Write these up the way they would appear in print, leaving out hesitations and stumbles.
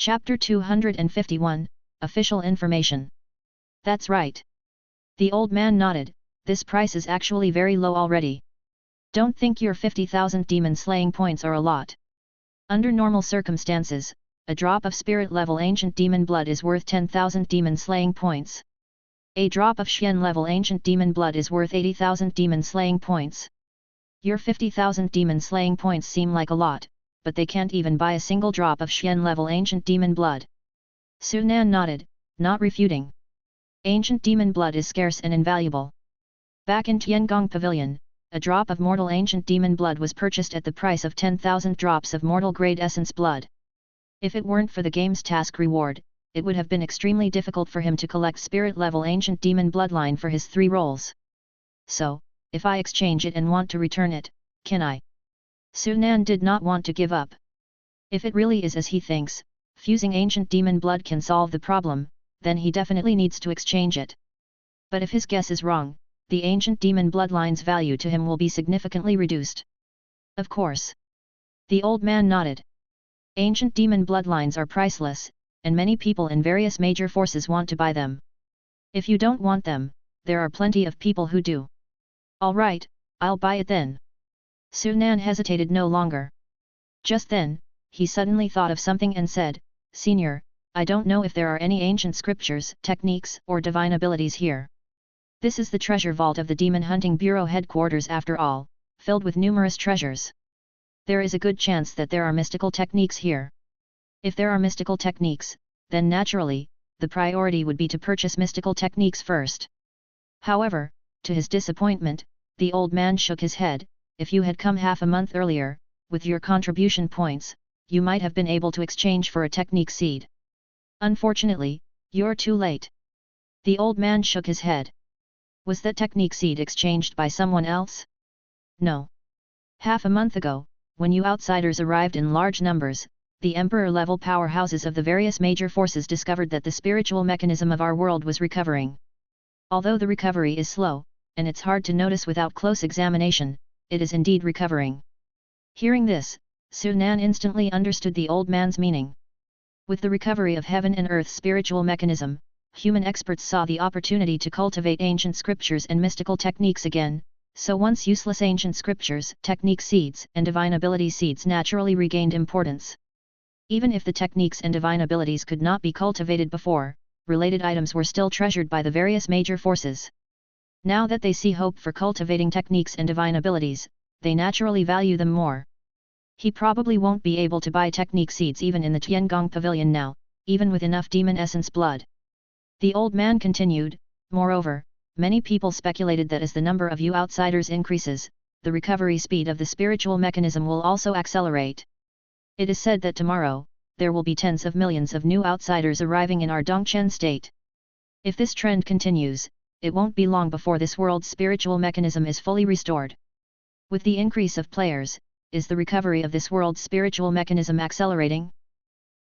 Chapter 251, Official Information. That's right. The old man nodded, this price is actually very low already. Don't think your 50,000 demon slaying points are a lot. Under normal circumstances, a drop of spirit level ancient demon blood is worth 10,000 demon slaying points. A drop of Xian level ancient demon blood is worth 80,000 demon slaying points. Your 50,000 demon slaying points seem like a lot, but they can't even buy a single drop of Xian level ancient demon blood. Su Nan nodded, not refuting. Ancient demon blood is scarce and invaluable. Back in Tiangong Pavilion, a drop of mortal ancient demon blood was purchased at the price of 10,000 drops of mortal grade essence blood. If it weren't for the game's task reward, it would have been extremely difficult for him to collect spirit level ancient demon bloodline for his 3 roles. So, if I exchange it and want to return it, can I? Su Nan did not want to give up. If it really is as he thinks, fusing ancient demon blood can solve the problem, then he definitely needs to exchange it. But if his guess is wrong, the ancient demon bloodline's value to him will be significantly reduced. Of course. The old man nodded. Ancient demon bloodlines are priceless, and many people in various major forces want to buy them. If you don't want them, there are plenty of people who do. All right, I'll buy it then. Su Nan hesitated no longer. Just then, he suddenly thought of something and said, Senior, I don't know if there are any ancient scriptures, techniques, or divine abilities here. This is the treasure vault of the Demon Hunting Bureau headquarters after all, filled with numerous treasures. There is a good chance that there are mystical techniques here. If there are mystical techniques, then naturally, the priority would be to purchase mystical techniques first. However, to his disappointment, the old man shook his head. If you had come half a month earlier, with your contribution points, you might have been able to exchange for a technique seed. Unfortunately, you're too late. The old man shook his head. Was that technique seed exchanged by someone else? No. Half a month ago, when you outsiders arrived in large numbers, the emperor-level powerhouses of the various major forces discovered that the spiritual mechanism of our world was recovering. Although the recovery is slow, and it's hard to notice without close examination, it is indeed recovering. Hearing this, Su Nan instantly understood the old man's meaning. With the recovery of heaven and earth's spiritual mechanism, human experts saw the opportunity to cultivate ancient scriptures and mystical techniques again, so once useless ancient scriptures, technique seeds, and divine ability seeds naturally regained importance. Even if the techniques and divine abilities could not be cultivated before, related items were still treasured by the various major forces. Now that they see hope for cultivating techniques and divine abilities, they naturally value them more. He probably won't be able to buy technique seeds even in the Tiangong Pavilion now, even with enough demon essence blood. The old man continued, moreover, many people speculated that as the number of you outsiders increases, the recovery speed of the spiritual mechanism will also accelerate. It is said that tomorrow, there will be tens of millions of new outsiders arriving in our Dongchen state. If this trend continues, it won't be long before this world's spiritual mechanism is fully restored. With the increase of players, is the recovery of this world's spiritual mechanism accelerating?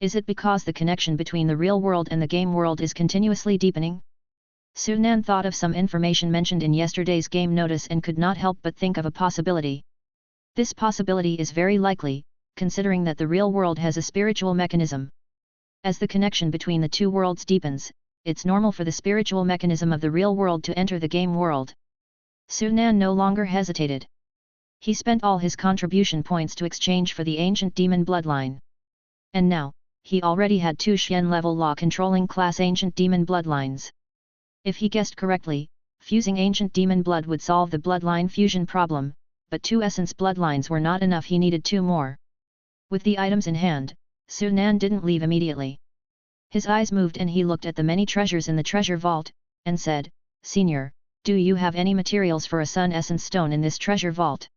Is it because the connection between the real world and the game world is continuously deepening? Su Nan thought of some information mentioned in yesterday's game notice and could not help but think of a possibility. This possibility is very likely, considering that the real world has a spiritual mechanism. As the connection between the two worlds deepens, it's normal for the spiritual mechanism of the real world to enter the game world. Su Nan no longer hesitated. He spent all his contribution points to exchange for the ancient demon bloodline. And now, he already had 2 Xian level law-controlling class ancient demon bloodlines. If he guessed correctly, fusing ancient demon blood would solve the bloodline fusion problem, but 2 essence bloodlines were not enough, he needed 2 more. With the items in hand, Su Nan didn't leave immediately. His eyes moved and he looked at the many treasures in the treasure vault, and said, Senior, do you have any materials for a Sun Essence Stone in this treasure vault?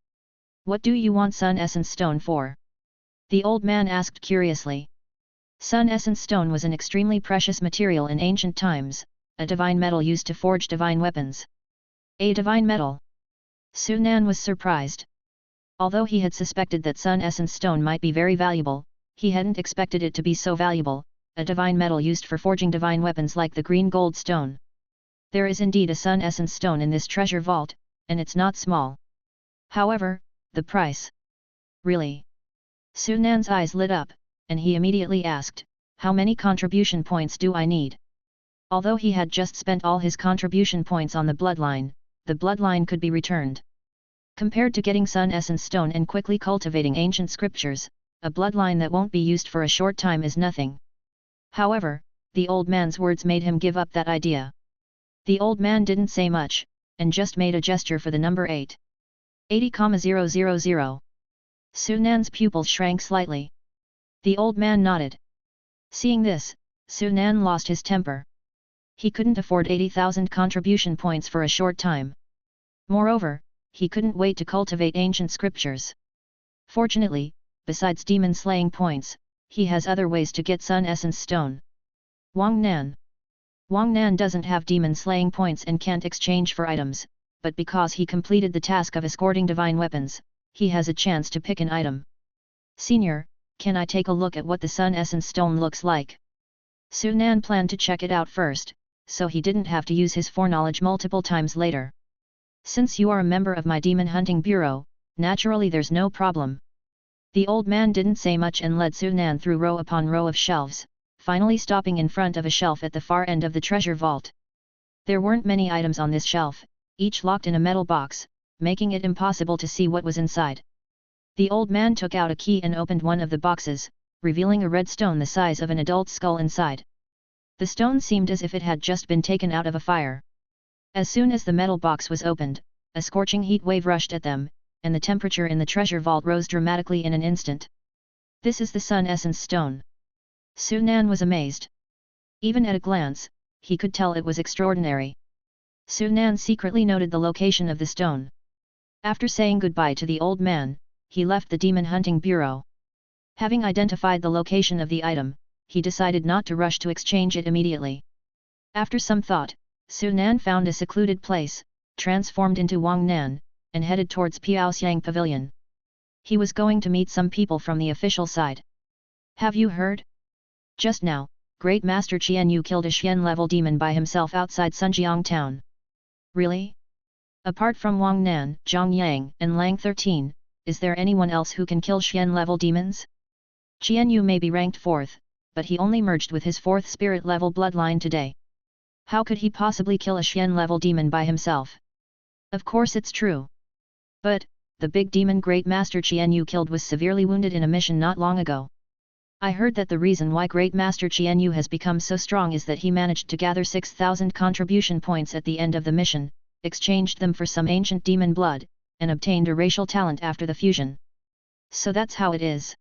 What do you want Sun Essence Stone for? The old man asked curiously. Sun Essence Stone was an extremely precious material in ancient times, a divine metal used to forge divine weapons. A divine metal? Su Nan was surprised. Although he had suspected that Sun Essence Stone might be very valuable, he hadn't expected it to be so valuable, a divine metal used for forging divine weapons like the green gold stone. There is indeed a Sun Essence Stone in this treasure vault, and it's not small. However, the price. Really? Su Nan's eyes lit up, and he immediately asked, How many contribution points do I need? Although he had just spent all his contribution points on the bloodline could be returned. Compared to getting Sun Essence Stone and quickly cultivating ancient scriptures, a bloodline that won't be used for a short time is nothing. However, the old man's words made him give up that idea. The old man didn't say much, and just made a gesture for the number 8. 80,000. Su Nan's pupils shrank slightly. The old man nodded. Seeing this, Su Nan lost his temper. He couldn't afford 80,000 contribution points for a short time. Moreover, he couldn't wait to cultivate ancient scriptures. Fortunately, besides demon slaying points, he has other ways to get Sun Essence Stone. Wang Nan. Wang Nan doesn't have demon slaying points and can't exchange for items, but because he completed the task of escorting divine weapons, he has a chance to pick an item. Senior, can I take a look at what the Sun Essence Stone looks like? Su Nan planned to check it out first, so he didn't have to use his foreknowledge multiple times later. Since you are a member of my demon hunting bureau, naturally there's no problem. The old man didn't say much and led Su Nan through row upon row of shelves, finally stopping in front of a shelf at the far end of the treasure vault. There weren't many items on this shelf, each locked in a metal box, making it impossible to see what was inside. The old man took out a key and opened one of the boxes, revealing a red stone the size of an adult skull inside. The stone seemed as if it had just been taken out of a fire. As soon as the metal box was opened, a scorching heat wave rushed at them, and the temperature in the treasure vault rose dramatically in an instant. This is the Sun Essence Stone. Su Nan was amazed. Even at a glance, he could tell it was extraordinary. Su Nan secretly noted the location of the stone. After saying goodbye to the old man, he left the demon hunting bureau. Having identified the location of the item, he decided not to rush to exchange it immediately. After some thought, Su Nan found a secluded place, transformed into Wang Nan, and headed towards Piaoxiang Pavilion. He was going to meet some people from the official side. Have you heard? Just now, Great Master Qianyu killed a Xian-level demon by himself outside Sunjiang town. Really? Apart from Wang Nan, Zhang Yang, and Lang 13, is there anyone else who can kill Xian-level demons? Qianyu may be ranked 4th, but he only merged with his 4th spirit-level bloodline today. How could he possibly kill a Xian-level demon by himself? Of course it's true. But, the big demon Great Master Qianyu killed was severely wounded in a mission not long ago. I heard that the reason why Great Master Qianyu has become so strong is that he managed to gather 6,000 contribution points at the end of the mission, exchanged them for some ancient demon blood, and obtained a racial talent after the fusion. So that's how it is.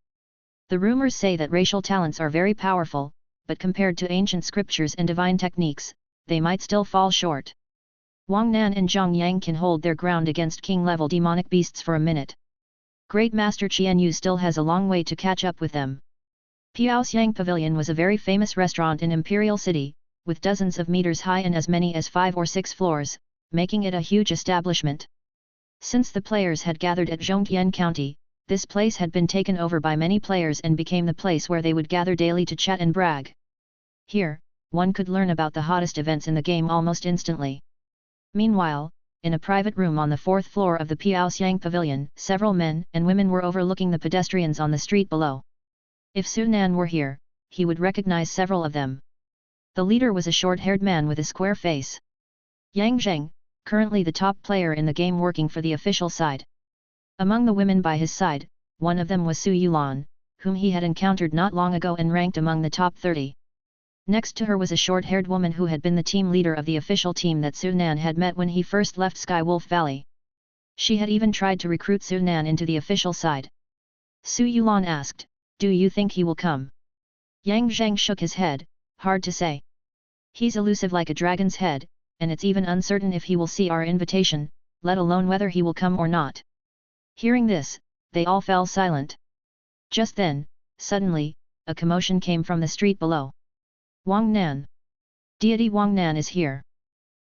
The rumors say that racial talents are very powerful, but compared to ancient scriptures and divine techniques, they might still fall short. Wang Nan and Zhang Yang can hold their ground against king-level demonic beasts for a minute. Great Master Qianyu still has a long way to catch up with them. Piaoxiang Pavilion was a very famous restaurant in Imperial City, with dozens of meters high and as many as 5 or 6 floors, making it a huge establishment. Since the players had gathered at Zhongtian County, this place had been taken over by many players and became the place where they would gather daily to chat and brag. Here, one could learn about the hottest events in the game almost instantly. Meanwhile, in a private room on the 4th floor of the Piaoxiang Pavilion, several men and women were overlooking the pedestrians on the street below. If Su Nan were here, he would recognize several of them. The leader was a short-haired man with a square face. Yang Zheng, currently the top player in the game working for the official side. Among the women by his side, one of them was Su Yulan, whom he had encountered not long ago and ranked among the top 30. Next to her was a short-haired woman who had been the team leader of the official team that Su Nan had met when he first left Skywolf Valley. She had even tried to recruit Su Nan into the official side. Su Yulan asked, "Do you think he will come?" Yang Zheng shook his head, "Hard to say. He's elusive like a dragon's head, and it's even uncertain if he will see our invitation, let alone whether he will come or not." Hearing this, they all fell silent. Just then, suddenly, a commotion came from the street below. Wang Nan! Deity Wang Nan is here!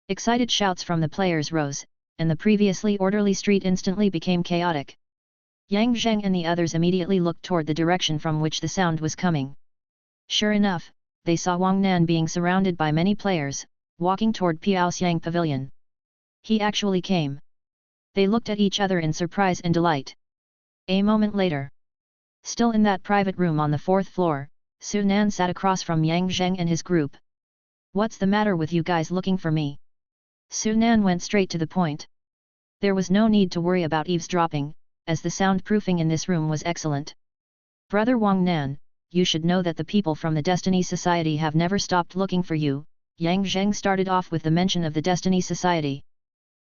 Excited shouts from the players rose, and the previously orderly street instantly became chaotic. Yang Zheng and the others immediately looked toward the direction from which the sound was coming. Sure enough, they saw Wang Nan being surrounded by many players, walking toward Piaoxiang Pavilion. He actually came. They looked at each other in surprise and delight. A moment later, still in that private room on the 4th floor, Su Nan sat across from Yang Zheng and his group. What's the matter with you guys looking for me? Su Nan went straight to the point. There was no need to worry about eavesdropping, as the soundproofing in this room was excellent. Brother Wang Nan, you should know that the people from the Destiny Society have never stopped looking for you. Yang Zheng started off with the mention of the Destiny Society.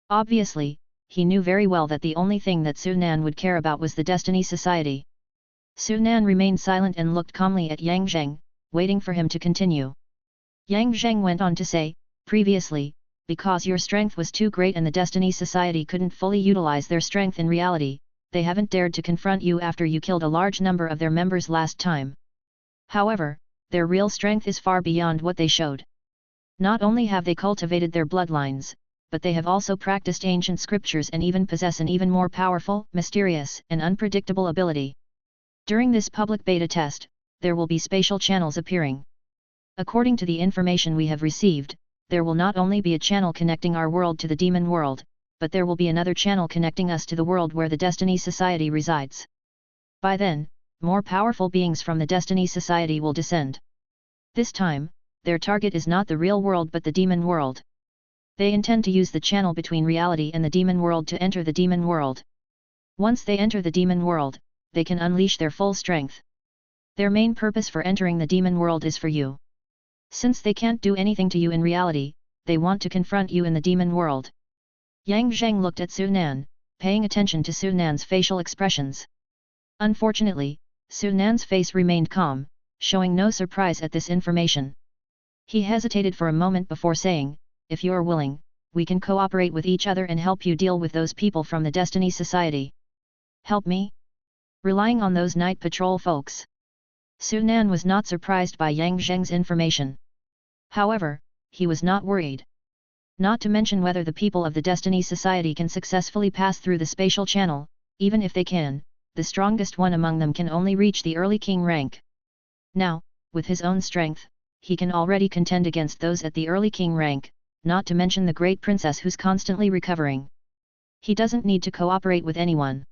Obviously, he knew very well that the only thing that Su Nan would care about was the Destiny Society. Su Nan remained silent and looked calmly at Yang Zheng, waiting for him to continue. Yang Zheng went on to say, previously, because your strength was too great and the Destiny Society couldn't fully utilize their strength in reality, they haven't dared to confront you after you killed a large number of their members last time. However, their real strength is far beyond what they showed. Not only have they cultivated their bloodlines, but they have also practiced ancient scriptures and even possess an even more powerful, mysterious, and unpredictable ability. During this public beta test, there will be spatial channels appearing. According to the information we have received, there will not only be a channel connecting our world to the demon world, but there will be another channel connecting us to the world where the Destiny Society resides. By then, more powerful beings from the Destiny Society will descend. This time, their target is not the real world but the demon world. They intend to use the channel between reality and the demon world to enter the demon world. Once they enter the demon world, they can unleash their full strength. Their main purpose for entering the demon world is for you. Since they can't do anything to you in reality, they want to confront you in the demon world. Yang Zheng looked at Su Nan, paying attention to Su Nan's facial expressions. Unfortunately, Su Nan's face remained calm, showing no surprise at this information. He hesitated for a moment before saying, if you are willing, we can cooperate with each other and help you deal with those people from the Destiny Society. Help me? Relying on those night patrol folks. Su Nan was not surprised by Yang Zheng's information. However, he was not worried. Not to mention whether the people of the Destiny Society can successfully pass through the spatial channel, even if they can, the strongest one among them can only reach the early king rank. Now, with his own strength, he can already contend against those at the early king rank, not to mention the great princess who's constantly recovering. He doesn't need to cooperate with anyone.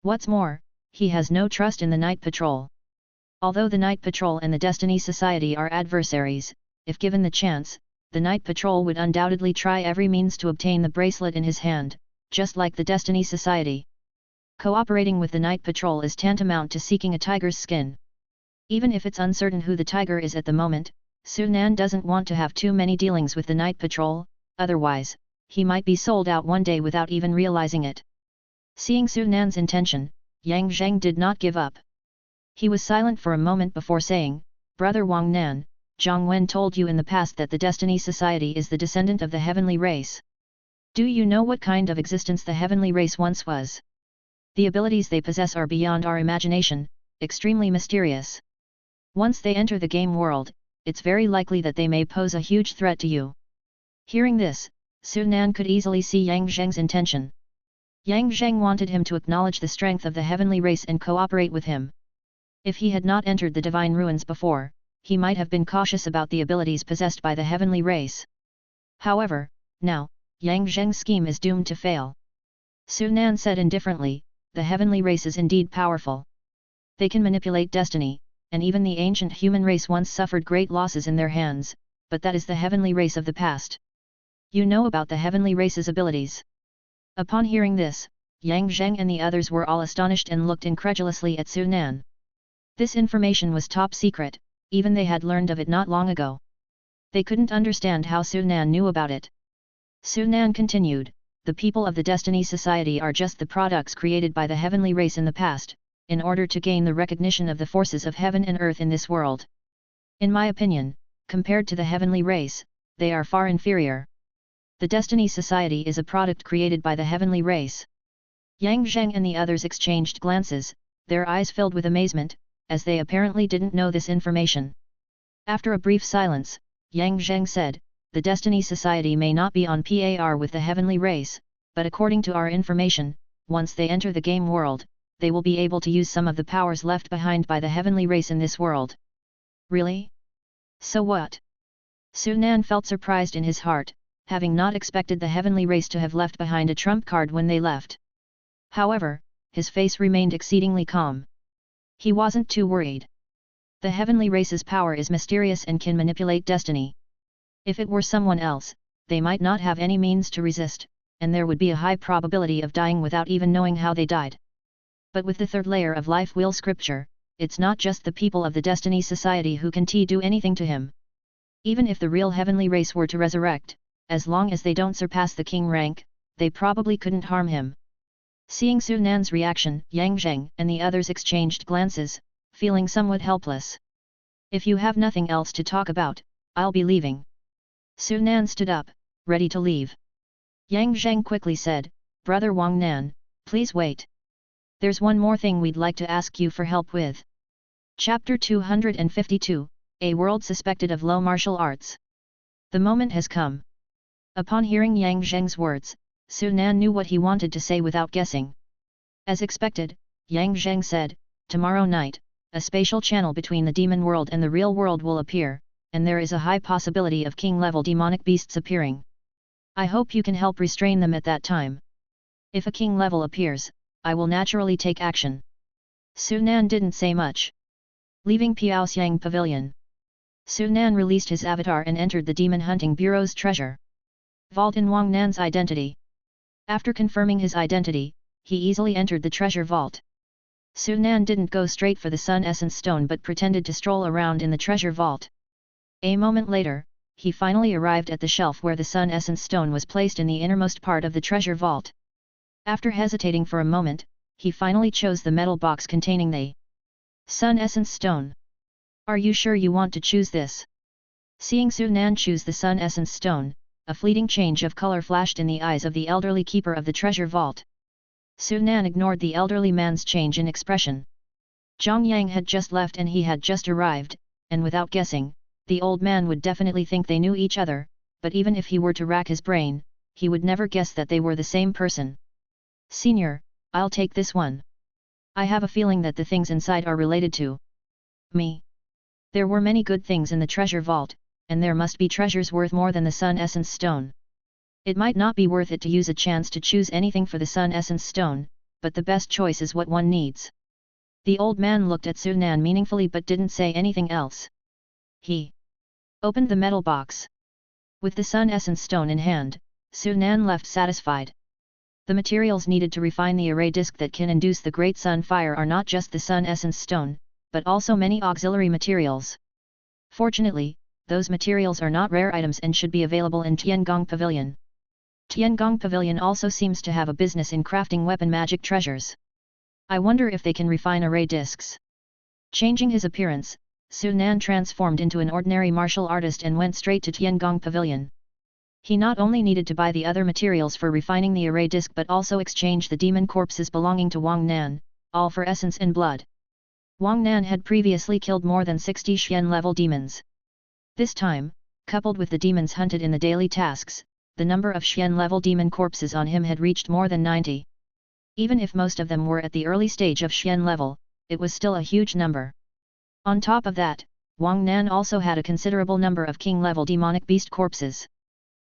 What's more, he has no trust in the Night Patrol. Although the Night Patrol and the Destiny Society are adversaries, if given the chance, the Night Patrol would undoubtedly try every means to obtain the bracelet in his hand, just like the Destiny Society. Cooperating with the Night Patrol is tantamount to seeking a tiger's skin. Even if it's uncertain who the tiger is at the moment, Su Nan doesn't want to have too many dealings with the Night Patrol, otherwise, he might be sold out one day without even realizing it. Seeing Su Nan's intention, Yang Zheng did not give up. He was silent for a moment before saying, Brother Wang Nan, Zhang Wen told you in the past that the Destiny Society is the descendant of the heavenly race. Do you know what kind of existence the heavenly race once was? The abilities they possess are beyond our imagination, extremely mysterious. Once they enter the game world, it's very likely that they may pose a huge threat to you. Hearing this, Su Nan could easily see Yang Zheng's intention. Yang Zheng wanted him to acknowledge the strength of the heavenly race and cooperate with him. If he had not entered the divine ruins before, he might have been cautious about the abilities possessed by the heavenly race. However, now, Yang Zheng's scheme is doomed to fail. Su Nan said indifferently, the heavenly race is indeed powerful. They can manipulate destiny, and even the ancient human race once suffered great losses in their hands, but that is the heavenly race of the past. You know about the heavenly race's abilities. Upon hearing this, Yang Zheng and the others were all astonished and looked incredulously at Su Nan. This information was top secret, even they had learned of it not long ago. They couldn't understand how Su Nan knew about it. Su Nan continued, the people of the Destiny Society are just the products created by the heavenly race in the past, in order to gain the recognition of the forces of heaven and earth in this world. In my opinion, compared to the heavenly race, they are far inferior. The Destiny Society is a product created by the heavenly race. Yang Zheng and the others exchanged glances, their eyes filled with amazement, as they apparently didn't know this information. After a brief silence, Yang Zheng said, the Destiny Society may not be on par with the heavenly race, but according to our information, once they enter the game world, they will be able to use some of the powers left behind by the heavenly race in this world. Really? So what? Su Nan felt surprised in his heart, having not expected the heavenly race to have left behind a trump card when they left. However, his face remained exceedingly calm. He wasn't too worried. The heavenly race's power is mysterious and can manipulate destiny. If it were someone else, they might not have any means to resist, and there would be a high probability of dying without even knowing how they died. But with the third layer of life wheel scripture, it's not just the people of the Destiny Society who can do anything to him. Even if the real heavenly race were to resurrect, as long as they don't surpass the king rank, they probably couldn't harm him. Seeing Su Nan's reaction, Yang Zheng and the others exchanged glances, feeling somewhat helpless. If you have nothing else to talk about, I'll be leaving. Su Nan stood up, ready to leave. Yang Zheng quickly said, Brother Wang Nan, please wait. There's one more thing we'd like to ask you for help with. Chapter 252, A World Suspected of Low Martial Arts. The moment has come. Upon hearing Yang Zheng's words, Su Nan knew what he wanted to say without guessing. As expected, Yang Zheng said, tomorrow night, a spatial channel between the demon world and the real world will appear, and there is a high possibility of king-level demonic beasts appearing. I hope you can help restrain them at that time. If a king level appears, I will naturally take action. Su Nan didn't say much. Leaving Piaoxiang Pavilion, Su Nan released his avatar and entered the Demon Hunting Bureau's treasure vault in Wang Nan's identity. After confirming his identity, he easily entered the treasure vault. Su Nan didn't go straight for the Sun Essence Stone but pretended to stroll around in the treasure vault. A moment later, he finally arrived at the shelf where the Sun Essence Stone was placed in the innermost part of the treasure vault. After hesitating for a moment, he finally chose the metal box containing the Sun Essence Stone. Are you sure you want to choose this? Seeing Su Nan choose the Sun Essence Stone, a fleeting change of color flashed in the eyes of the elderly keeper of the treasure vault. Su Nan ignored the elderly man's change in expression. Zhang Yang had just left and he had just arrived, and without guessing, the old man would definitely think they knew each other, but even if he were to rack his brain, he would never guess that they were the same person. Senior, I'll take this one. I have a feeling that the things inside are related to me. There were many good things in the treasure vault, and there must be treasures worth more than the Sun Essence Stone. It might not be worth it to use a chance to choose anything for the Sun Essence Stone, but the best choice is what one needs. The old man looked at Su Nan meaningfully but didn't say anything else. He opened the metal box. With the Sun Essence Stone in hand, Su Nan left satisfied. The materials needed to refine the array disk that can induce the Great Sun Fire are not just the Sun Essence Stone, but also many auxiliary materials. Fortunately, those materials are not rare items and should be available in Tiangong Pavilion. Tiangong Pavilion also seems to have a business in crafting weapon magic treasures. I wonder if they can refine array disks. Changing his appearance, Su Nan transformed into an ordinary martial artist and went straight to Tiangong Pavilion. He not only needed to buy the other materials for refining the array disk but also exchange the demon corpses belonging to Wang Nan, all for essence and blood. Wang Nan had previously killed more than 60 Xian-level demons. This time, coupled with the demons hunted in the daily tasks, the number of Xian-level demon corpses on him had reached more than 90. Even if most of them were at the early stage of Xian level, it was still a huge number. On top of that, Wang Nan also had a considerable number of king-level demonic beast corpses.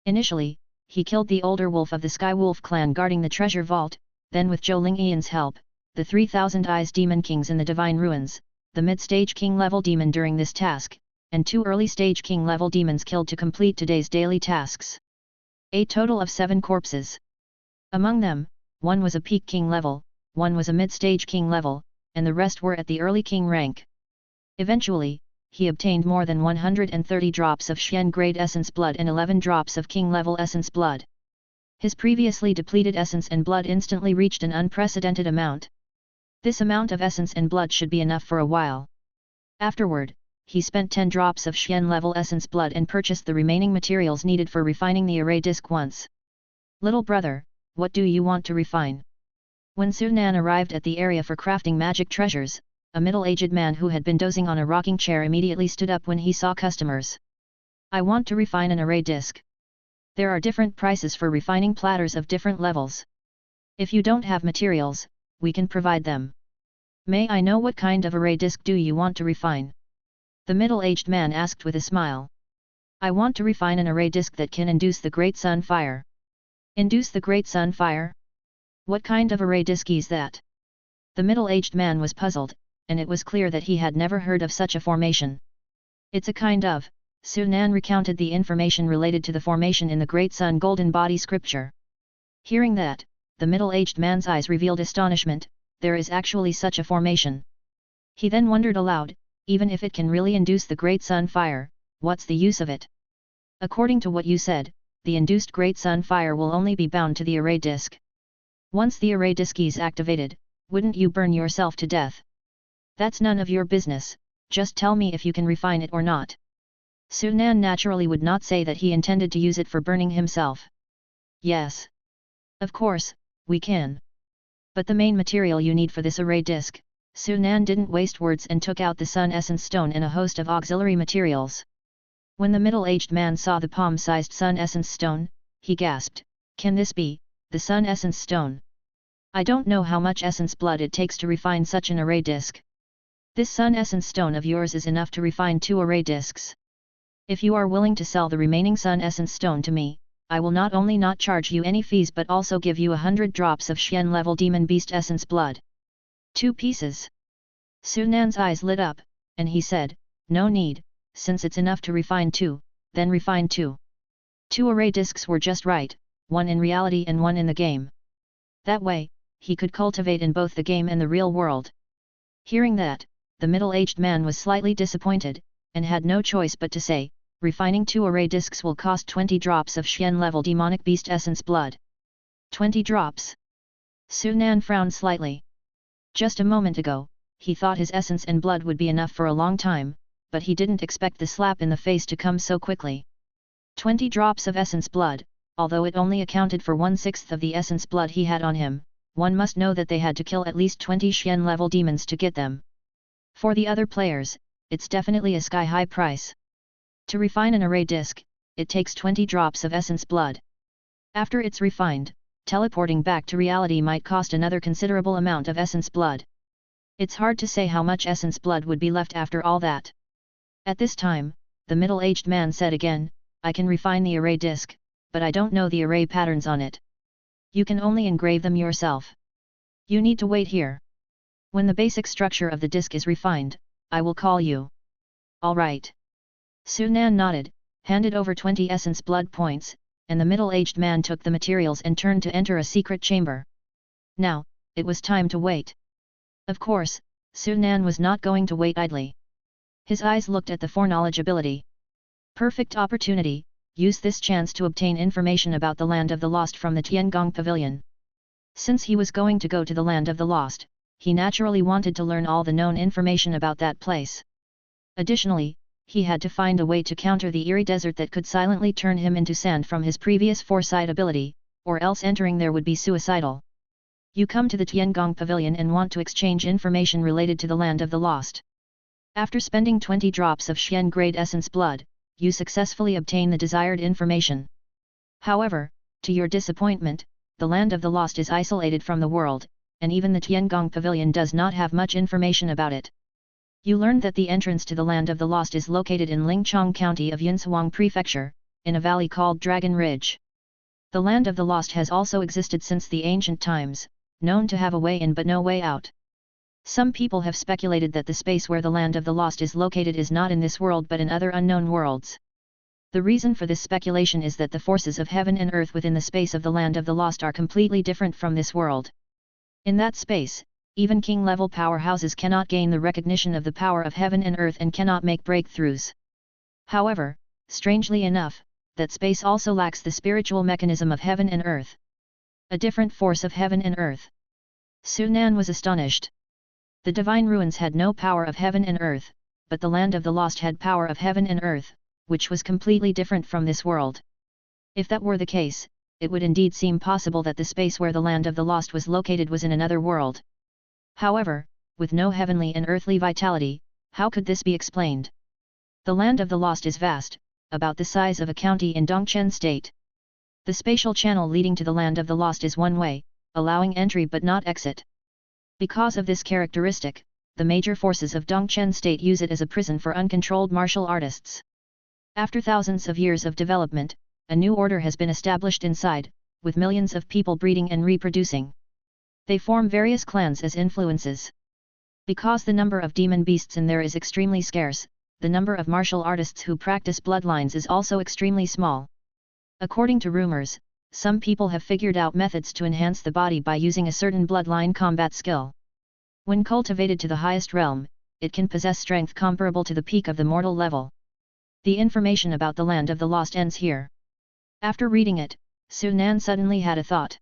Initially, he killed the older wolf of the Sky Wolf clan guarding the treasure vault, then with Zhou Lingyan's help, the 3,000 Eyes Demon Kings in the Divine Ruins, the mid-stage king-level demon during this task, and 2 early-stage king-level demons killed to complete today's daily tasks. A total of 7 corpses. Among them, 1 was a peak king level, 1 was a mid-stage king level, and the rest were at the early king rank. Eventually, he obtained more than 130 drops of Xian grade essence blood and 11 drops of king level essence blood. His previously depleted essence and blood instantly reached an unprecedented amount. This amount of essence and blood should be enough for a while. Afterward, he spent 10 drops of Xian level essence blood and purchased the remaining materials needed for refining the array disk once. Little brother, what do you want to refine? When Su Nan arrived at the area for crafting magic treasures, a middle-aged man who had been dozing on a rocking chair immediately stood up when he saw customers. I want to refine an array disk. There are different prices for refining platters of different levels. If you don't have materials, we can provide them. May I know what kind of array disk do you want to refine? The middle-aged man asked with a smile. I want to refine an array disk that can induce the Great Sun Fire. Induce the Great Sun Fire? What kind of array disk is that? The middle-aged man was puzzled, and it was clear that he had never heard of such a formation. It's a kind of, Sunan recounted the information related to the formation in the Great Sun Golden Body scripture. Hearing that, the middle-aged man's eyes revealed astonishment. There is actually such a formation. He then wondered aloud, even if it can really induce the Great Sun Fire, what's the use of it? According to what you said, the induced Great Sun Fire will only be bound to the array disk. Once the array disk is activated, wouldn't you burn yourself to death? That's none of your business, just tell me if you can refine it or not. Sunan naturally would not say that he intended to use it for burning himself. Yes. Of course, we can. But the main material you need for this array disk, Sunan didn't waste words and took out the Sun Essence Stone and a host of auxiliary materials. When the middle-aged man saw the palm-sized Sun Essence Stone, he gasped, "Can this be the Sun Essence Stone? I don't know how much essence blood it takes to refine such an array disk. This Sun Essence Stone of yours is enough to refine 2 array disks. If you are willing to sell the remaining Sun Essence Stone to me, I will not only not charge you any fees but also give you 100 drops of Xian level Demon Beast Essence blood." 2 pieces. Sunan's eyes lit up, and he said, "No need, since it's enough to refine 2, then refine 2. 2 array disks were just right, one in reality and one in the game. That way, he could cultivate in both the game and the real world." Hearing that, the middle-aged man was slightly disappointed, and had no choice but to say, "Refining 2 array disks will cost 20 drops of Xian level Demonic Beast Essence blood." 20 drops. Sunan frowned slightly. Just a moment ago, he thought his essence and blood would be enough for a long time, but he didn't expect the slap in the face to come so quickly. 20 drops of essence blood, although it only accounted for 1/6 of the essence blood he had on him, one must know that they had to kill at least 20 Xian level demons to get them. For the other players, it's definitely a sky-high price. To refine an array disk, it takes 20 drops of essence blood. After it's refined, teleporting back to reality might cost another considerable amount of essence blood. It's hard to say how much essence blood would be left after all that. At this time, the middle-aged man said again, "I can refine the array disk, but I don't know the array patterns on it. You can only engrave them yourself. You need to wait here. When the basic structure of the disk is refined, I will call you." "All right." Sunan nodded, handed over 20 essence blood points, and the middle-aged man took the materials and turned to enter a secret chamber. Now, it was time to wait. Of course, Sunan was not going to wait idly. His eyes looked at the foreknowledge ability. Perfect opportunity, use this chance to obtain information about the Land of the Lost from the Tiangong Pavilion. Since he was going to go to the Land of the Lost, he naturally wanted to learn all the known information about that place. Additionally, he had to find a way to counter the eerie desert that could silently turn him into sand from his previous foresight ability, or else entering there would be suicidal. You come to the Tiangong Pavilion and want to exchange information related to the Land of the Lost. After spending 20 drops of Xian grade essence blood, you successfully obtain the desired information. However, to your disappointment, the Land of the Lost is isolated from the world, and even the Tiangong Pavilion does not have much information about it. You learned that the entrance to the Land of the Lost is located in Lingchong County of Yunsuang Prefecture, in a valley called Dragon Ridge. The Land of the Lost has also existed since the ancient times, known to have a way in but no way out. Some people have speculated that the space where the Land of the Lost is located is not in this world but in other unknown worlds. The reason for this speculation is that the forces of heaven and earth within the space of the Land of the Lost are completely different from this world. In that space, even king-level powerhouses cannot gain the recognition of the power of heaven and earth and cannot make breakthroughs. However, strangely enough, that space also lacks the spiritual mechanism of heaven and earth. A different force of heaven and earth. Sunan was astonished. The divine ruins had no power of heaven and earth, but the Land of the Lost had power of heaven and earth, which was completely different from this world. If that were the case, it would indeed seem possible that the space where the Land of the Lost was located was in another world. However, with no heavenly and earthly vitality, how could this be explained? The Land of the Lost is vast, about the size of a county in Dongchen State. The spatial channel leading to the Land of the Lost is one way, allowing entry but not exit. Because of this characteristic, the major forces of Dongchen State use it as a prison for uncontrolled martial artists. After thousands of years of development, a new order has been established inside, with millions of people breeding and reproducing. They form various clans as influences. Because the number of demon beasts in there is extremely scarce, the number of martial artists who practice bloodlines is also extremely small. According to rumors, some people have figured out methods to enhance the body by using a certain bloodline combat skill. When cultivated to the highest realm, it can possess strength comparable to the peak of the mortal level. The information about the land of the lost ends here. After reading it, Su Nan suddenly had a thought.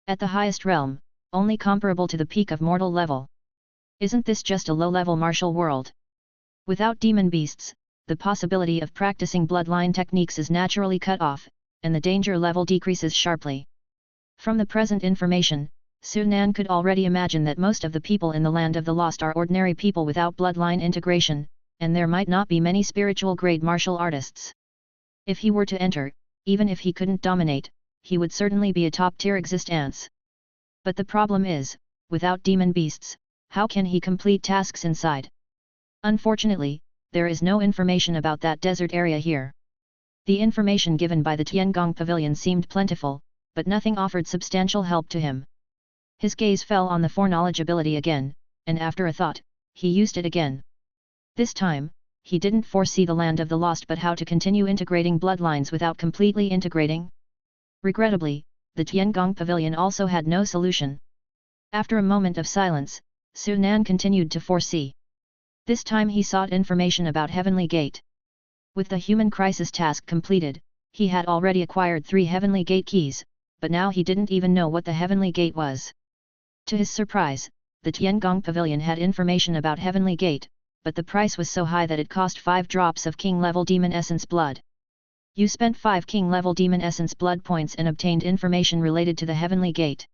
At the highest realm, only comparable to the peak of mortal level. Isn't this just a low-level martial world? Without demon beasts, the possibility of practicing bloodline techniques is naturally cut off, and the danger level decreases sharply. From the present information, Su Nan could already imagine that most of the people in the land of the lost are ordinary people without bloodline integration, and there might not be many spiritual-grade martial artists. If he were to enter, even if he couldn't dominate, he would certainly be a top-tier existence. But the problem is, without demon beasts, how can he complete tasks inside? Unfortunately, there is no information about that desert area here. The information given by the Tiangong Pavilion seemed plentiful, but nothing offered substantial help to him. His gaze fell on the foreknowledge ability again, and after a thought, he used it again. This time, he didn't foresee the land of the lost but how to continue integrating bloodlines without completely integrating. Regrettably, the Tiangong Pavilion also had no solution. After a moment of silence, Su Nan continued to foresee. This time he sought information about Heavenly Gate. With the human crisis task completed, he had already acquired 3 Heavenly Gate keys, but now he didn't even know what the Heavenly Gate was. To his surprise, the Tiangong Pavilion had information about Heavenly Gate, but the price was so high that it cost 5 drops of King-level Demon Essence Blood. You spent 5 King-level Demon Essence Blood points and obtained information related to the Heavenly Gate.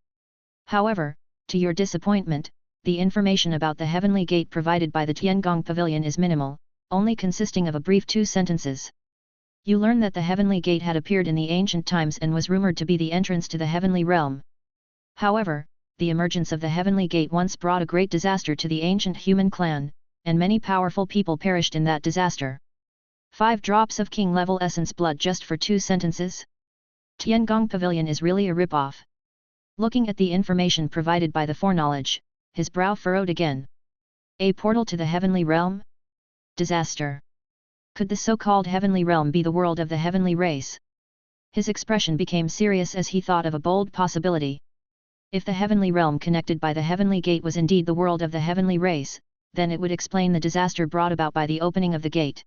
However, to your disappointment, the information about the Heavenly Gate provided by the Tiangong Pavilion is minimal, only consisting of a brief 2 sentences. You learn that the Heavenly Gate had appeared in the ancient times and was rumored to be the entrance to the Heavenly Realm. However, the emergence of the Heavenly Gate once brought a great disaster to the ancient human clan, and many powerful people perished in that disaster. 5 drops of King-level Essence Blood just for 2 sentences? Tiangong Pavilion is really a rip-off. Looking at the information provided by the foreknowledge, his brow furrowed again. A portal to the Heavenly Realm? Disaster. Could the so-called Heavenly Realm be the world of the Heavenly Race? His expression became serious as he thought of a bold possibility. If the Heavenly Realm connected by the Heavenly Gate was indeed the world of the Heavenly Race, then it would explain the disaster brought about by the opening of the gate.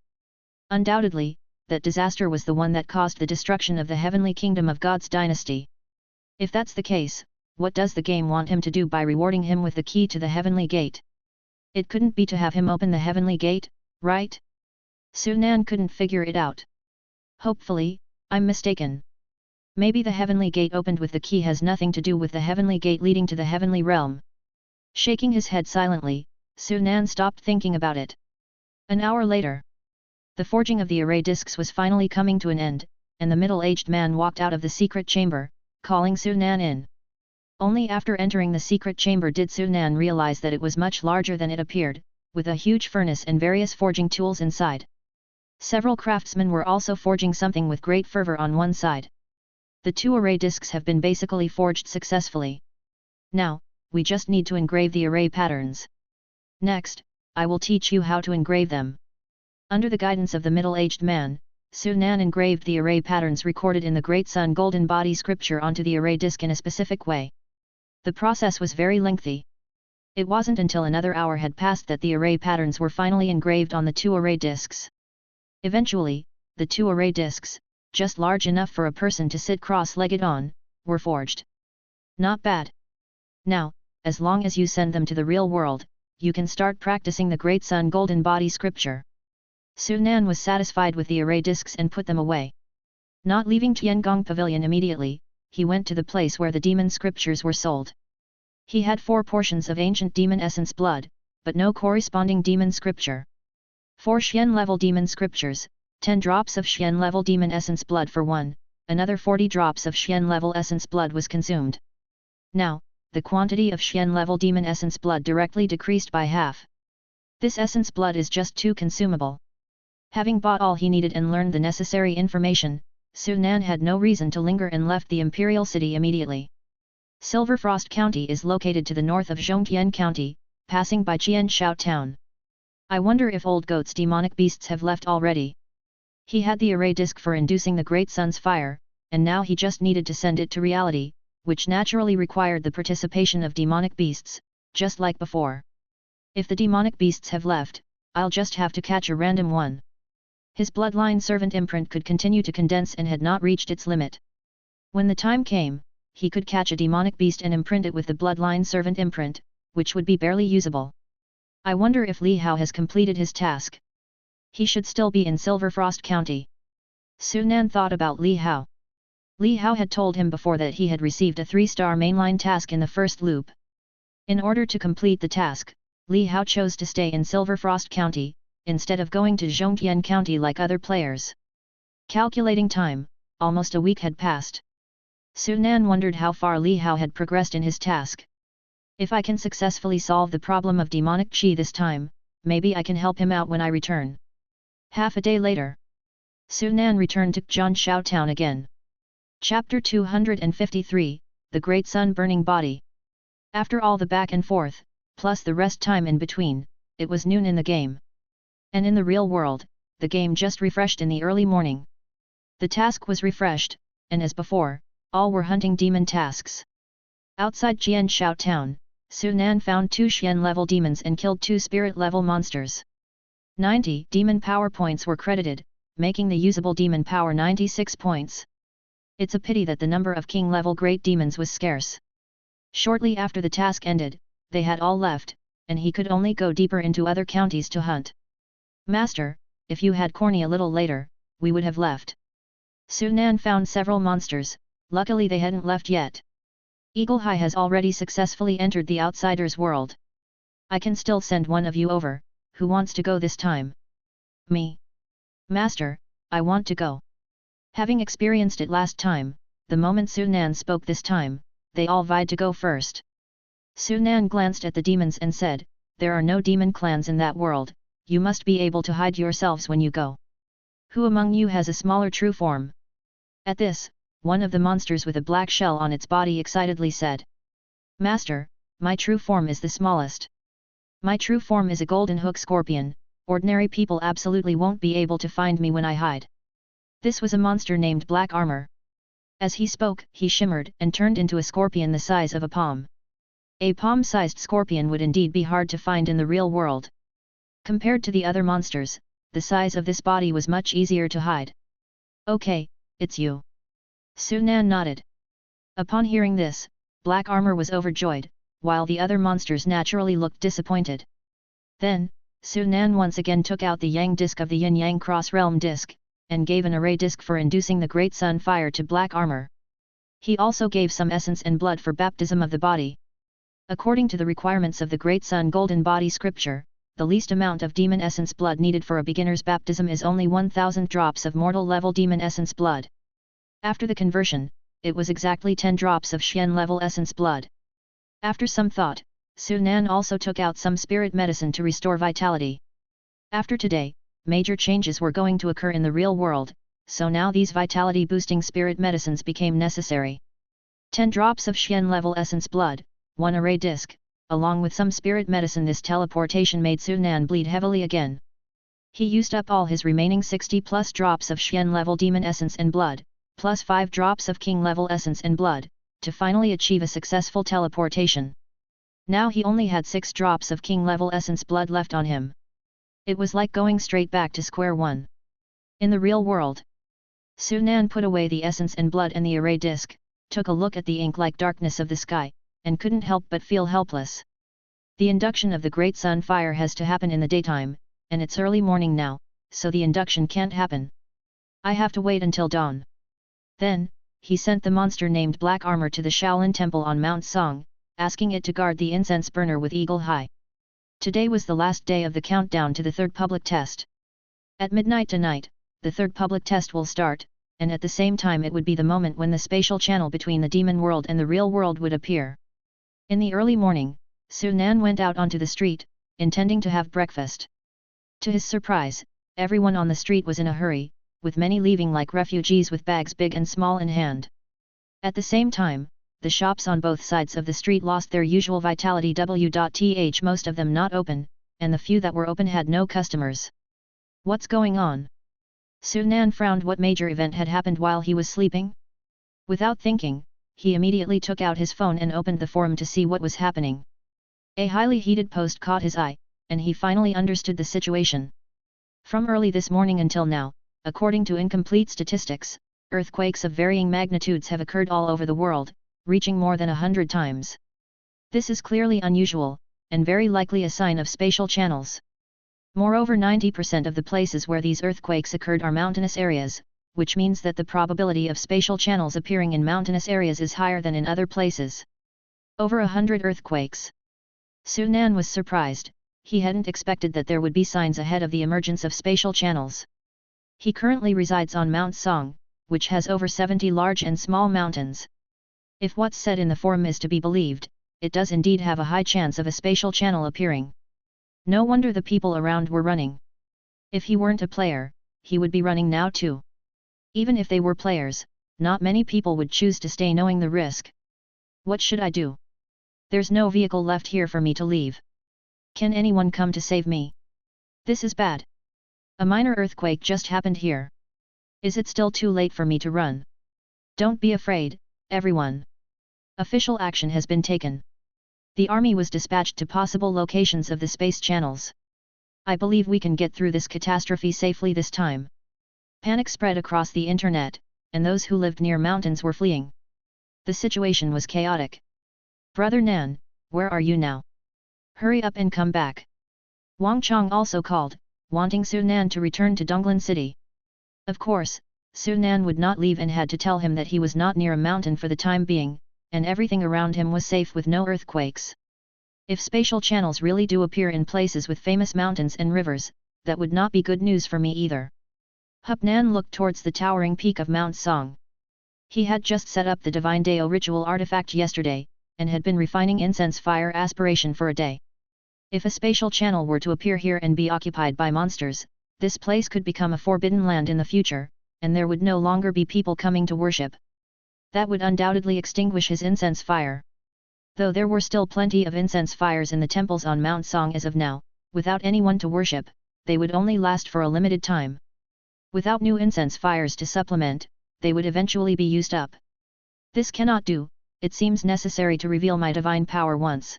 Undoubtedly, that disaster was the one that caused the destruction of the Heavenly Kingdom of God's dynasty. If that's the case, what does the game want him to do by rewarding him with the key to the Heavenly Gate? It couldn't be to have him open the Heavenly Gate, right? Su Nan couldn't figure it out. Hopefully, I'm mistaken. Maybe the Heavenly Gate opened with the key has nothing to do with the Heavenly Gate leading to the Heavenly Realm. Shaking his head silently, Su Nan stopped thinking about it. An hour later, the forging of the array discs was finally coming to an end, and the middle-aged man walked out of the secret chamber, calling Su Nan in. Only after entering the secret chamber did Su Nan realize that it was much larger than it appeared, with a huge furnace and various forging tools inside. Several craftsmen were also forging something with great fervor on one side. The 2 array discs have been basically forged successfully. Now, we just need to engrave the array patterns. Next, I will teach you how to engrave them. Under the guidance of the middle-aged man, Su Nan engraved the array patterns recorded in the Great Sun Golden Body scripture onto the array disc in a specific way. The process was very lengthy. It wasn't until another hour had passed that the array patterns were finally engraved on the 2 array discs. Eventually, the 2 array discs, just large enough for a person to sit cross-legged on, were forged. Not bad. Now, as long as you send them to the real world, you can start practicing the Great Sun Golden Body scripture. Su Nan was satisfied with the array discs and put them away. Not leaving Tiangong Pavilion immediately, he went to the place where the demon scriptures were sold. He had 4 portions of ancient demon essence blood, but no corresponding demon scripture. 4 Xian-level demon scriptures, 10 drops of Xian-level demon essence blood for 1, another 40 drops of Xian-level essence blood was consumed. Now, the quantity of Xian-level demon essence blood directly decreased by half. This essence blood is just too consumable. Having bought all he needed and learned the necessary information, Su Nan had no reason to linger and left the imperial city immediately. Silverfrost County is located to the north of Zhongtian County, passing by Qian Shao town. I wonder if old goat's demonic beasts have left already. He had the array disc for inducing the great sun's fire, and now he just needed to send it to reality, which naturally required the participation of demonic beasts, just like before. If the demonic beasts have left, I'll just have to catch a random one. His bloodline servant imprint could continue to condense and had not reached its limit. When the time came, he could catch a demonic beast and imprint it with the bloodline servant imprint, which would be barely usable. I wonder if Li Hao has completed his task. He should still be in Silverfrost County. Su Nan thought about Li Hao. Li Hao had told him before that he had received a 3-star mainline task in the first loop. In order to complete the task, Li Hao chose to stay in Silverfrost County, instead of going to Zhongqian County like other players. Calculating time, almost a week had passed. Su Nan wondered how far Li Hao had progressed in his task. If I can successfully solve the problem of demonic qi this time, maybe I can help him out when I return. Half a day later, Su Nan returned to Jianshao town again. Chapter 253, The Great Sun Burning Body. After all the back and forth, plus the rest time in between, it was noon in the game. And in the real world, the game just refreshed in the early morning. The task was refreshed, and as before, all were hunting demon tasks. Outside Jianshao town, Su Nan found 2 Xian-level demons and killed 2 spirit-level monsters. 90 demon power points were credited, making the usable demon power 96 points. It's a pity that the number of king-level great demons was scarce. Shortly after the task ended, they had all left, and he could only go deeper into other counties to hunt. Master, if you had Corny a little later, we would have left. Su Nan found several monsters, luckily they hadn't left yet. Eagle High has already successfully entered the outsider's world. I can still send one of you over, who wants to go this time? Me. Master, I want to go. Having experienced it last time, the moment Su Nan spoke this time, they all vied to go first. Su Nan glanced at the demons and said, there are no demon clans in that world, you must be able to hide yourselves when you go. Who among you has a smaller true form? At this, one of the monsters with a black shell on its body excitedly said. Master, my true form is the smallest. My true form is a golden hook scorpion, ordinary people absolutely won't be able to find me when I hide. This was a monster named Black Armor. As he spoke, he shimmered and turned into a scorpion the size of a palm. A palm-sized scorpion would indeed be hard to find in the real world. Compared to the other monsters, the size of this body was much easier to hide. Okay, it's you. Su Nan nodded. Upon hearing this, Black Armor was overjoyed, while the other monsters naturally looked disappointed. Then, Su Nan once again took out the Yang disc of the Yin-Yang Cross-Realm disc, and gave an array disc for inducing the Great Sun Fire to Black Armor. He also gave some essence and blood for baptism of the body. According to the requirements of the Great Sun Golden Body scripture, the least amount of demon essence blood needed for a beginner's baptism is only 1000 drops of mortal level demon essence blood. After the conversion, it was exactly 10 drops of Xian level essence blood. After some thought, Su Nan also took out some spirit medicine to restore vitality. After today, major changes were going to occur in the real world, so now these vitality boosting spirit medicines became necessary. 10 drops of Xian level essence blood, 1 array disc, along with some spirit medicine. This teleportation made Su Nan bleed heavily again. He used up all his remaining 60 plus drops of Xian level demon essence and blood, plus 5 drops of king level essence and blood, to finally achieve a successful teleportation. Now he only had 6 drops of king level essence blood left on him. It was like going straight back to square one. In the real world, Su Nan put away the essence and blood and the array disc, took a look at the ink-like darkness of the sky, and couldn't help but feel helpless. The induction of the Great Sun Fire has to happen in the daytime, and it's early morning now, so the induction can't happen. I have to wait until dawn. Then, he sent the monster named Black Armor to the Shaolin Temple on Mount Song, asking it to guard the incense burner with Eagle High. Today was the last day of the countdown to the third public test. At midnight tonight, the third public test will start, and at the same time it would be the moment when the spatial channel between the demon world and the real world would appear. In the early morning, Su Nan went out onto the street, intending to have breakfast. To his surprise, everyone on the street was in a hurry, with many leaving like refugees with bags big and small in hand. At the same time, the shops on both sides of the street lost their usual vitality w.th, most of them not open, and the few that were open had no customers. What's going on? Sunan frowned. What major event had happened while he was sleeping? Without thinking, he immediately took out his phone and opened the forum to see what was happening. A highly heated post caught his eye, and he finally understood the situation. From early this morning until now, according to incomplete statistics, earthquakes of varying magnitudes have occurred all over the world, reaching more than 100 times. This is clearly unusual, and very likely a sign of spatial channels. Moreover, 90% of the places where these earthquakes occurred are mountainous areas, which means that the probability of spatial channels appearing in mountainous areas is higher than in other places. Over 100 earthquakes. Sunan was surprised. He hadn't expected that there would be signs ahead of the emergence of spatial channels. He currently resides on Mount Song, which has over 70 large and small mountains. If what's said in the forum is to be believed, it does indeed have a high chance of a spatial channel appearing. No wonder the people around were running. If he weren't a player, he would be running now too. Even if they were players, not many people would choose to stay knowing the risk. What should I do? There's no vehicle left here for me to leave. Can anyone come to save me? This is bad. A minor earthquake just happened here. Is it still too late for me to run? Don't be afraid, everyone. Official action has been taken. The army was dispatched to possible locations of the space channels. I believe we can get through this catastrophe safely this time. Panic spread across the internet, and those who lived near mountains were fleeing. The situation was chaotic. Brother Nan, where are you now? Hurry up and come back. Wang Chong also called, wanting Sunan to return to Donglan City. Of course, Sunan would not leave and had to tell him that he was not near a mountain for the time being, and everything around him was safe with no earthquakes. If spatial channels really do appear in places with famous mountains and rivers, that would not be good news for me either. Hup Nan looked towards the towering peak of Mount Song. He had just set up the Divine Dao ritual artifact yesterday, and had been refining incense fire aspiration for a day. If a spatial channel were to appear here and be occupied by monsters, this place could become a forbidden land in the future, and there would no longer be people coming to worship. That would undoubtedly extinguish his incense fire. Though there were still plenty of incense fires in the temples on Mount Song as of now, without anyone to worship, they would only last for a limited time. Without new incense fires to supplement, they would eventually be used up. This cannot do. It seems necessary to reveal my divine power once.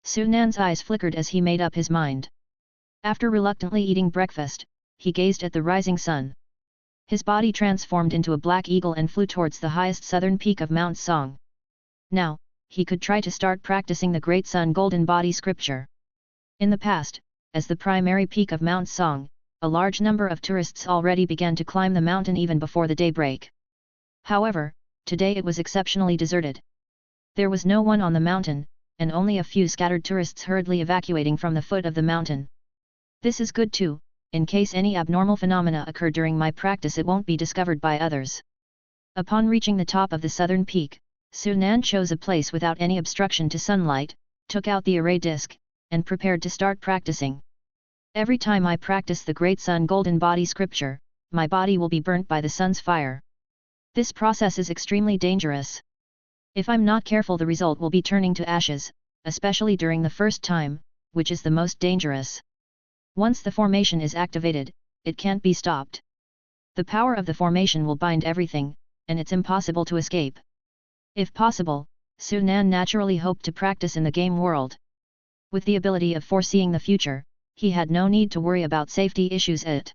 Sunan's eyes flickered as he made up his mind. After reluctantly eating breakfast, he gazed at the rising sun. His body transformed into a black eagle and flew towards the highest southern peak of Mount Song. Now, he could try to start practicing the Great Sun Golden Body scripture. In the past, as the primary peak of Mount Song, a large number of tourists already began to climb the mountain even before the daybreak. However, today it was exceptionally deserted. There was no one on the mountain, and only a few scattered tourists hurriedly evacuating from the foot of the mountain. This is good too, in case any abnormal phenomena occur during my practice it won't be discovered by others. Upon reaching the top of the southern peak, Sunan chose a place without any obstruction to sunlight, took out the array disc, and prepared to start practicing. Every time I practice the Great Sun Golden Body scripture, my body will be burnt by the sun's fire. This process is extremely dangerous. If I'm not careful, the result will be turning to ashes, especially during the first time, which is the most dangerous. Once the formation is activated, it can't be stopped. The power of the formation will bind everything, and it's impossible to escape. If possible, Sunan naturally hoped to practice in the game world. With the ability of foreseeing the future, he had no need to worry about safety issues at it.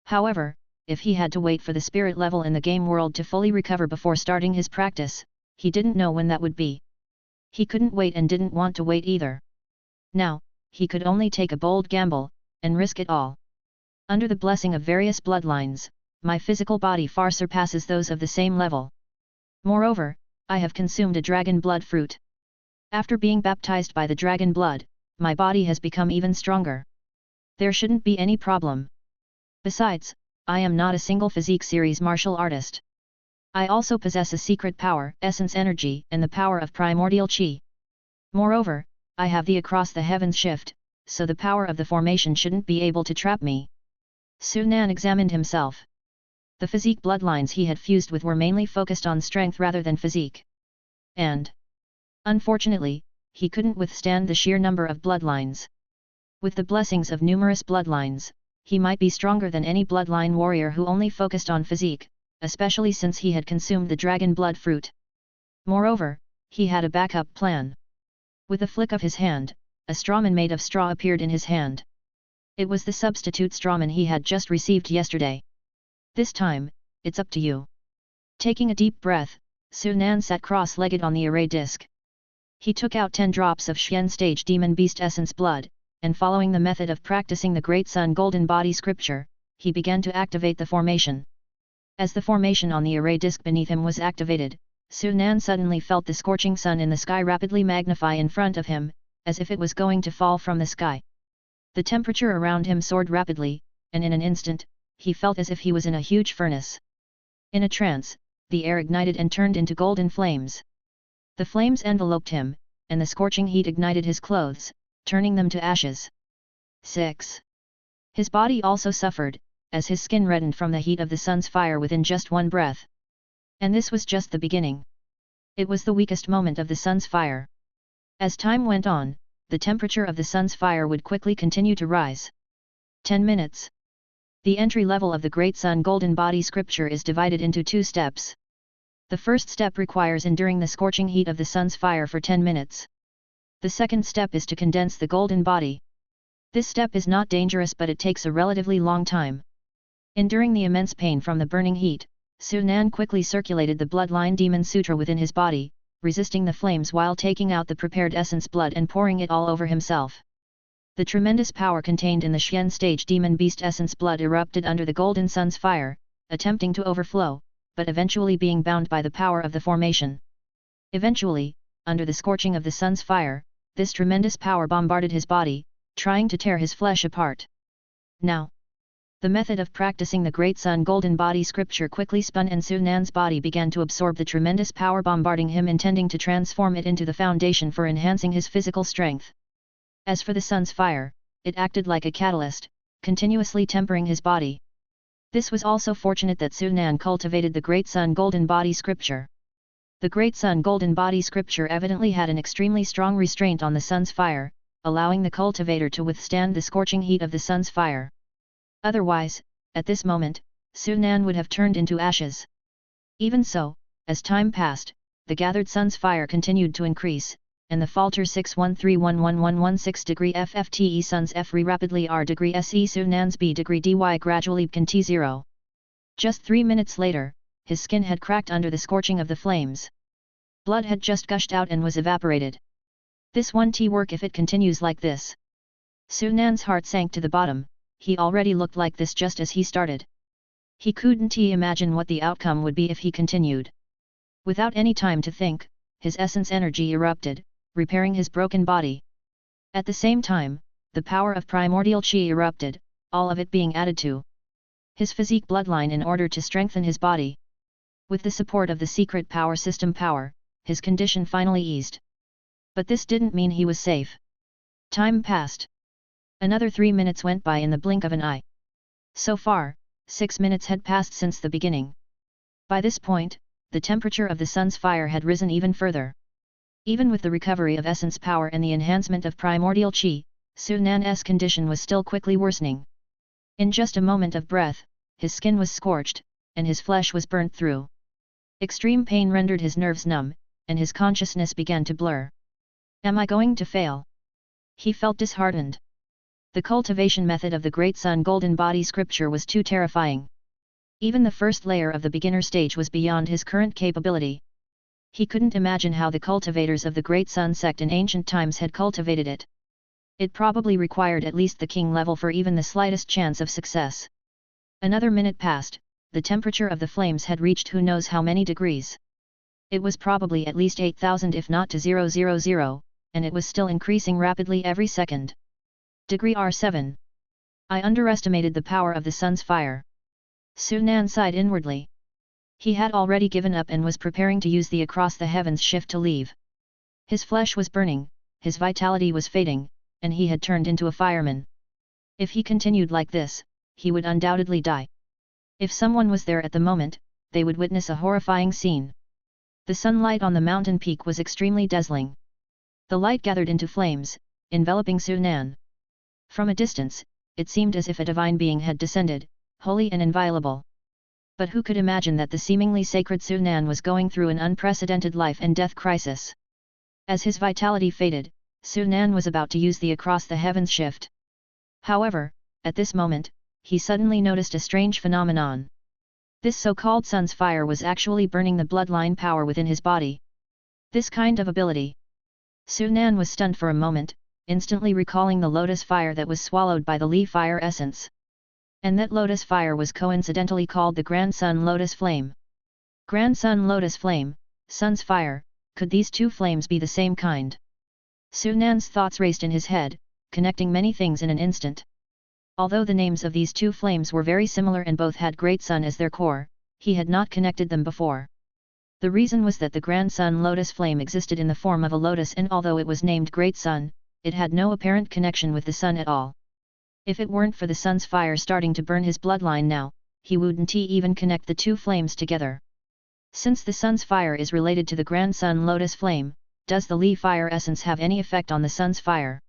However, if he had to wait for the spirit level in the game world to fully recover before starting his practice, he didn't know when that would be. He couldn't wait and didn't want to wait either. Now, he could only take a bold gamble, and risk it all. Under the blessing of various bloodlines, my physical body far surpasses those of the same level. Moreover, I have consumed a dragon blood fruit. After being baptized by the dragon blood, my body has become even stronger. There shouldn't be any problem. Besides, I am not a single physique series martial artist. I also possess a secret power, essence energy, and the power of primordial chi. Moreover, I have the across the heavens shift, so the power of the formation shouldn't be able to trap me. Sunan examined himself. The physique bloodlines he had fused with were mainly focused on strength rather than physique. and, unfortunately, he couldn't withstand the sheer number of bloodlines. With the blessings of numerous bloodlines, he might be stronger than any bloodline warrior who only focused on physique, especially since he had consumed the dragon blood fruit. Moreover, he had a backup plan. With a flick of his hand, a strawman made of straw appeared in his hand. It was the substitute strawman he had just received yesterday. This time, it's up to you. Taking a deep breath, Su Nan sat cross-legged on the array disc. He took out 10 drops of Xian stage demon beast essence blood, and following the method of practicing the Great Sun Golden Body scripture, he began to activate the formation. As the formation on the array disc beneath him was activated, Su Nan suddenly felt the scorching sun in the sky rapidly magnify in front of him, as if it was going to fall from the sky. The temperature around him soared rapidly, and in an instant, he felt as if he was in a huge furnace. In a trance, the air ignited and turned into golden flames. The flames enveloped him, and the scorching heat ignited his clothes, turning them to ashes. 6. His body also suffered, as his skin reddened from the heat of the sun's fire within just one breath. And this was just the beginning. It was the weakest moment of the sun's fire. As time went on, the temperature of the sun's fire would quickly continue to rise. 10 minutes. The entry level of the Great Sun Golden Body scripture is divided into 2 steps. The first step requires enduring the scorching heat of the sun's fire for 10 minutes. The second step is to condense the golden body. This step is not dangerous, but it takes a relatively long time. Enduring the immense pain from the burning heat, Su Nan quickly circulated the bloodline demon sutra within his body, resisting the flames while taking out the prepared essence blood and pouring it all over himself. The tremendous power contained in the Xian stage demon beast essence blood erupted under the golden sun's fire, attempting to overflow, but eventually being bound by the power of the formation. Eventually, under the scorching of the sun's fire, this tremendous power bombarded his body, trying to tear his flesh apart. Now, the method of practicing the Great Sun Golden Body scripture quickly spun, and Su Nan's body began to absorb the tremendous power bombarding him, intending to transform it into the foundation for enhancing his physical strength. As for the sun's fire, it acted like a catalyst, continuously tempering his body. This was also fortunate that Su Nan cultivated the Great Sun Golden Body scripture. The Great Sun Golden Body scripture evidently had an extremely strong restraint on the sun's fire, allowing the cultivator to withstand the scorching heat of the sun's fire. Otherwise, at this moment, Su Nan would have turned into ashes. Even so, as time passed, the gathered sun's fire continued to increase, and the falter 6131116 degree FFTE sun's F rapidly R degree SE Su Nan's B degree DY gradually became T0. Just 3 minutes later, his skin had cracked under the scorching of the flames. Blood had just gushed out and was evaporated. This won't work if it continues like this. Su Nan's heart sank to the bottom. He already looked like this just as he started. He couldn't imagine what the outcome would be if he continued. Without any time to think, his essence energy erupted, repairing his broken body. At the same time, the power of primordial chi erupted, all of it being added to his physique bloodline in order to strengthen his body. With the support of the secret power system power, his condition finally eased. But this didn't mean he was safe. Time passed. Another 3 minutes went by in the blink of an eye. So far, 6 minutes had passed since the beginning. By this point, the temperature of the sun's fire had risen even further. Even with the recovery of essence power and the enhancement of primordial chi, Su Nan's condition was still quickly worsening. In just a moment of breath, his skin was scorched, and his flesh was burnt through. Extreme pain rendered his nerves numb, and his consciousness began to blur. Am I going to fail? He felt disheartened. The cultivation method of the Great Sun Golden Body scripture was too terrifying. Even the first layer of the beginner stage was beyond his current capability. He couldn't imagine how the cultivators of the Great Sun sect in ancient times had cultivated it. It probably required at least the king level for even the slightest chance of success. Another minute passed, the temperature of the flames had reached who knows how many degrees. It was probably at least 8,000 if not to 000, and it was still increasing rapidly every second. Degree R7. I underestimated the power of the sun's fire. Su Nan sighed inwardly. He had already given up and was preparing to use the across the heavens shift to leave. His flesh was burning, his vitality was fading, and he had turned into a fireman. If he continued like this, he would undoubtedly die. If someone was there at the moment, they would witness a horrifying scene. The sunlight on the mountain peak was extremely dazzling. The light gathered into flames, enveloping Su Nan. From a distance, it seemed as if a divine being had descended, holy and inviolable. But who could imagine that the seemingly sacred Su Nan was going through an unprecedented life and death crisis? As his vitality faded, Su Nan was about to use the across the heavens shift. However, at this moment, he suddenly noticed a strange phenomenon. This so-called sun's fire was actually burning the bloodline power within his body. This kind of ability. Su Nan was stunned for a moment, instantly recalling the lotus fire that was swallowed by the Li fire essence. And that lotus fire was coincidentally called the Grand Sun Lotus Flame. Grand Sun Lotus Flame, Sun's fire, could these two flames be the same kind? Su Nan's thoughts raced in his head, connecting many things in an instant. Although the names of these two flames were very similar and both had Great Sun as their core, he had not connected them before. The reason was that the Grand Sun Lotus Flame existed in the form of a lotus, and although it was named Great Sun, it had no apparent connection with the sun at all. If it weren't for the sun's fire starting to burn his bloodline now, he wouldn't even connect the two flames together. Since the sun's fire is related to the Grand Sun Lotus Flame, does the Li fire essence have any effect on the sun's fire?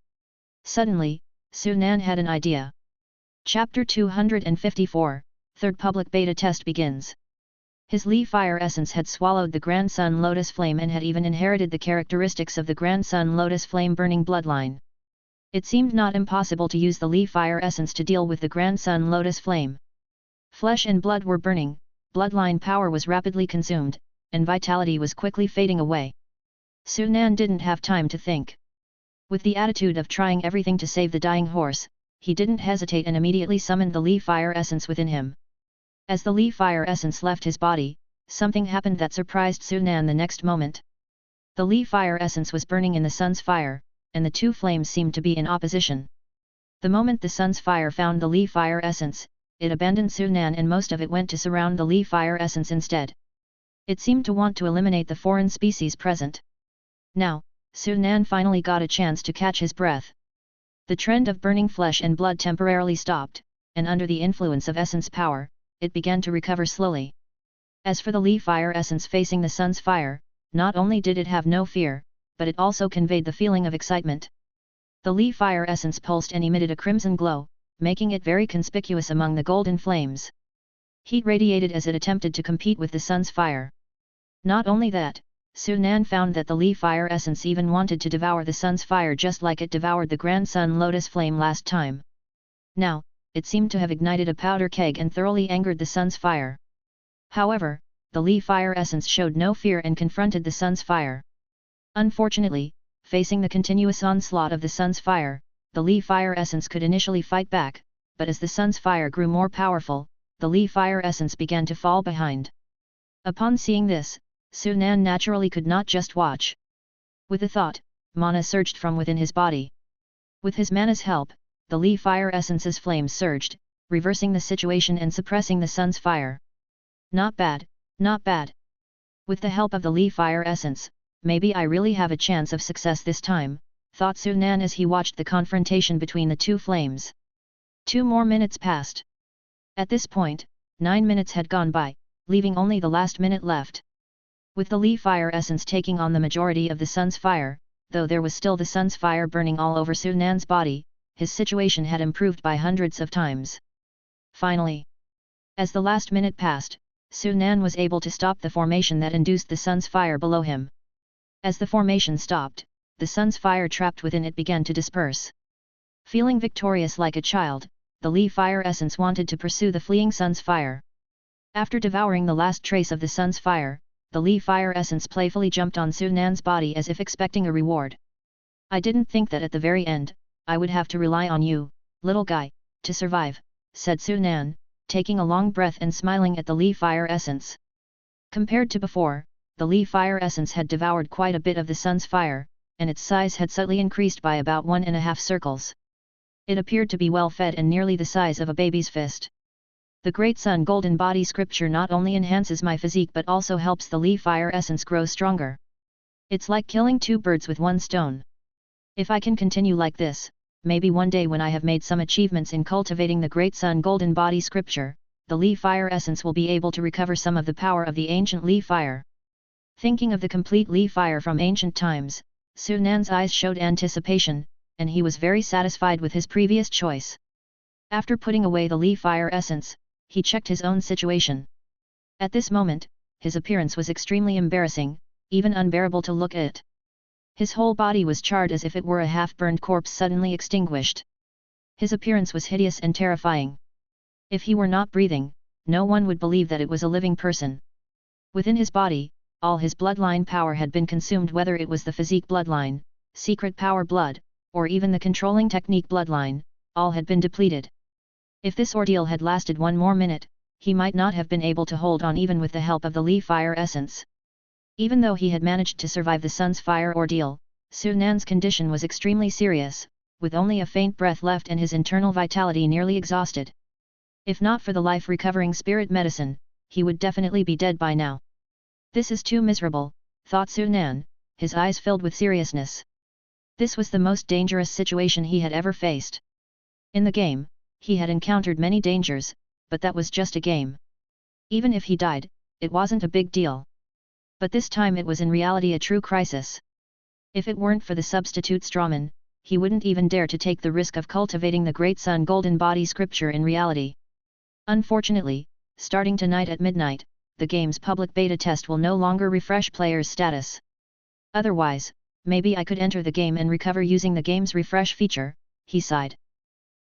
Suddenly, Su Nan had an idea. Chapter 254, Third Public Beta Test begins. His Li fire essence had swallowed the Grand Sun Lotus Flame and had even inherited the characteristics of the Grand Sun Lotus Flame burning bloodline. It seemed not impossible to use the Li fire essence to deal with the Grand Sun Lotus Flame. Flesh and blood were burning, bloodline power was rapidly consumed, and vitality was quickly fading away. Su Nan didn't have time to think. With the attitude of trying everything to save the dying horse, he didn't hesitate and immediately summoned the Li fire essence within him. As the Li fire essence left his body, something happened that surprised Su Nan the next moment. The Li fire essence was burning in the sun's fire, and the two flames seemed to be in opposition. The moment the sun's fire found the Li fire essence, it abandoned Su Nan and most of it went to surround the Li fire essence instead. It seemed to want to eliminate the foreign species present. Now, Su Nan finally got a chance to catch his breath. The trend of burning flesh and blood temporarily stopped, and under the influence of essence power, it began to recover slowly. As for the Li fire essence facing the sun's fire, not only did it have no fear, but it also conveyed the feeling of excitement. The Li fire essence pulsed and emitted a crimson glow, making it very conspicuous among the golden flames. Heat radiated as it attempted to compete with the sun's fire. Not only that, Su Nan found that the Li fire essence even wanted to devour the sun's fire just like it devoured the Grand Sun Lotus Flame last time. Now, it seemed to have ignited a powder keg and thoroughly angered the sun's fire. However, the Li fire essence showed no fear and confronted the sun's fire. Unfortunately, facing the continuous onslaught of the sun's fire, the Li fire essence could initially fight back, but as the sun's fire grew more powerful, the Li fire essence began to fall behind. Upon seeing this, Su Nan naturally could not just watch. With a thought, mana surged from within his body. With his mana's help, the Li fire essence's flames surged, reversing the situation and suppressing the sun's fire. Not bad, not bad. With the help of the Li fire essence, maybe I really have a chance of success this time, thought Su Nan as he watched the confrontation between the two flames. 2 more minutes passed. At this point, 9 minutes had gone by, leaving only the last minute left. With the Li fire essence taking on the majority of the sun's fire, though there was still the sun's fire burning all over Su Nan's body, his situation had improved by hundreds of times. Finally, as the last minute passed, Su Nan was able to stop the formation that induced the sun's fire below him. As the formation stopped, the sun's fire trapped within it began to disperse. Feeling victorious like a child, the Li fire essence wanted to pursue the fleeing sun's fire. After devouring the last trace of the sun's fire, the Li fire essence playfully jumped on Su Nan's body as if expecting a reward. I didn't think that at the very end, I would have to rely on you, little guy, to survive, said Su Nan, taking a long breath and smiling at the Li fire essence. Compared to before, the Li fire essence had devoured quite a bit of the sun's fire, and its size had slightly increased by about 1.5 circles. It appeared to be well fed and nearly the size of a baby's fist. The Great Sun Golden Body scripture not only enhances my physique but also helps the Li fire essence grow stronger. It's like killing 2 birds with 1 stone. If I can continue like this, maybe one day when I have made some achievements in cultivating the Great Sun Golden Body scripture, the Li fire essence will be able to recover some of the power of the ancient Li fire. Thinking of the complete Li fire from ancient times, Su Nan's eyes showed anticipation, and he was very satisfied with his previous choice. After putting away the Li fire essence, he checked his own situation. At this moment, his appearance was extremely embarrassing, even unbearable to look at. His whole body was charred as if it were a half-burned corpse suddenly extinguished. His appearance was hideous and terrifying. If he were not breathing, no one would believe that it was a living person. Within his body, all his bloodline power had been consumed, whether it was the physique bloodline, secret power blood, or even the controlling technique bloodline, all had been depleted. If this ordeal had lasted one more minute, he might not have been able to hold on even with the help of the Li fire essence. Even though he had managed to survive the sun's fire ordeal, Su Nan's condition was extremely serious, with only a faint breath left and his internal vitality nearly exhausted. If not for the life-recovering spirit medicine, he would definitely be dead by now. This is too miserable, thought Su Nan, his eyes filled with seriousness. This was the most dangerous situation he had ever faced. In the game, he had encountered many dangers, but that was just a game. Even if he died, it wasn't a big deal. But this time it was in reality a true crisis. If it weren't for the substitute strawman, he wouldn't even dare to take the risk of cultivating the Great Sun Golden Body scripture in reality. Unfortunately, starting tonight at midnight, the game's public beta test will no longer refresh players' status. Otherwise, maybe I could enter the game and recover using the game's refresh feature, he sighed.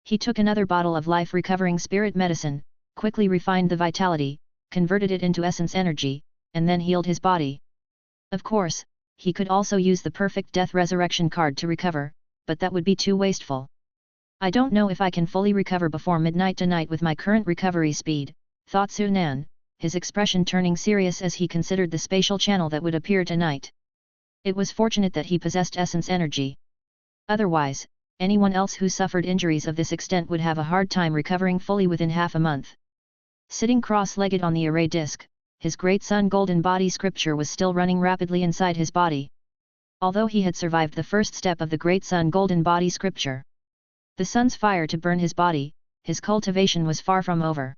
He took another bottle of life-recovering spirit medicine, quickly refined the vitality, converted it into essence energy, and then healed his body. Of course, he could also use the perfect death resurrection card to recover, but that would be too wasteful. I don't know if I can fully recover before midnight tonight with my current recovery speed, thought Su Nan, his expression turning serious as he considered the spatial channel that would appear tonight. It was fortunate that he possessed essence energy. Otherwise, anyone else who suffered injuries of this extent would have a hard time recovering fully within half a month. Sitting cross-legged on the array disc, his Great Sun Golden Body scripture was still running rapidly inside his body. Although he had survived the first step of the Great Sun Golden Body scripture, the sun's fire to burn his body, his cultivation was far from over.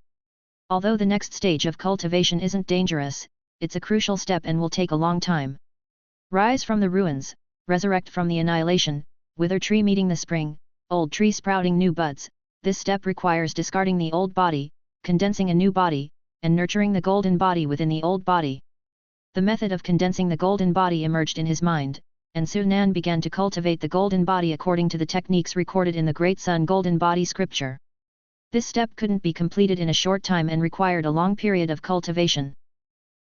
Although the next stage of cultivation isn't dangerous, it's a crucial step and will take a long time. Rise from the ruins, resurrect from the annihilation, wither tree meeting the spring, old tree sprouting new buds, this step requires discarding the old body, condensing a new body, and nurturing the golden body within the old body. The method of condensing the golden body emerged in his mind, and Su Nan began to cultivate the golden body according to the techniques recorded in the Great Sun Golden Body scripture. This step couldn't be completed in a short time and required a long period of cultivation.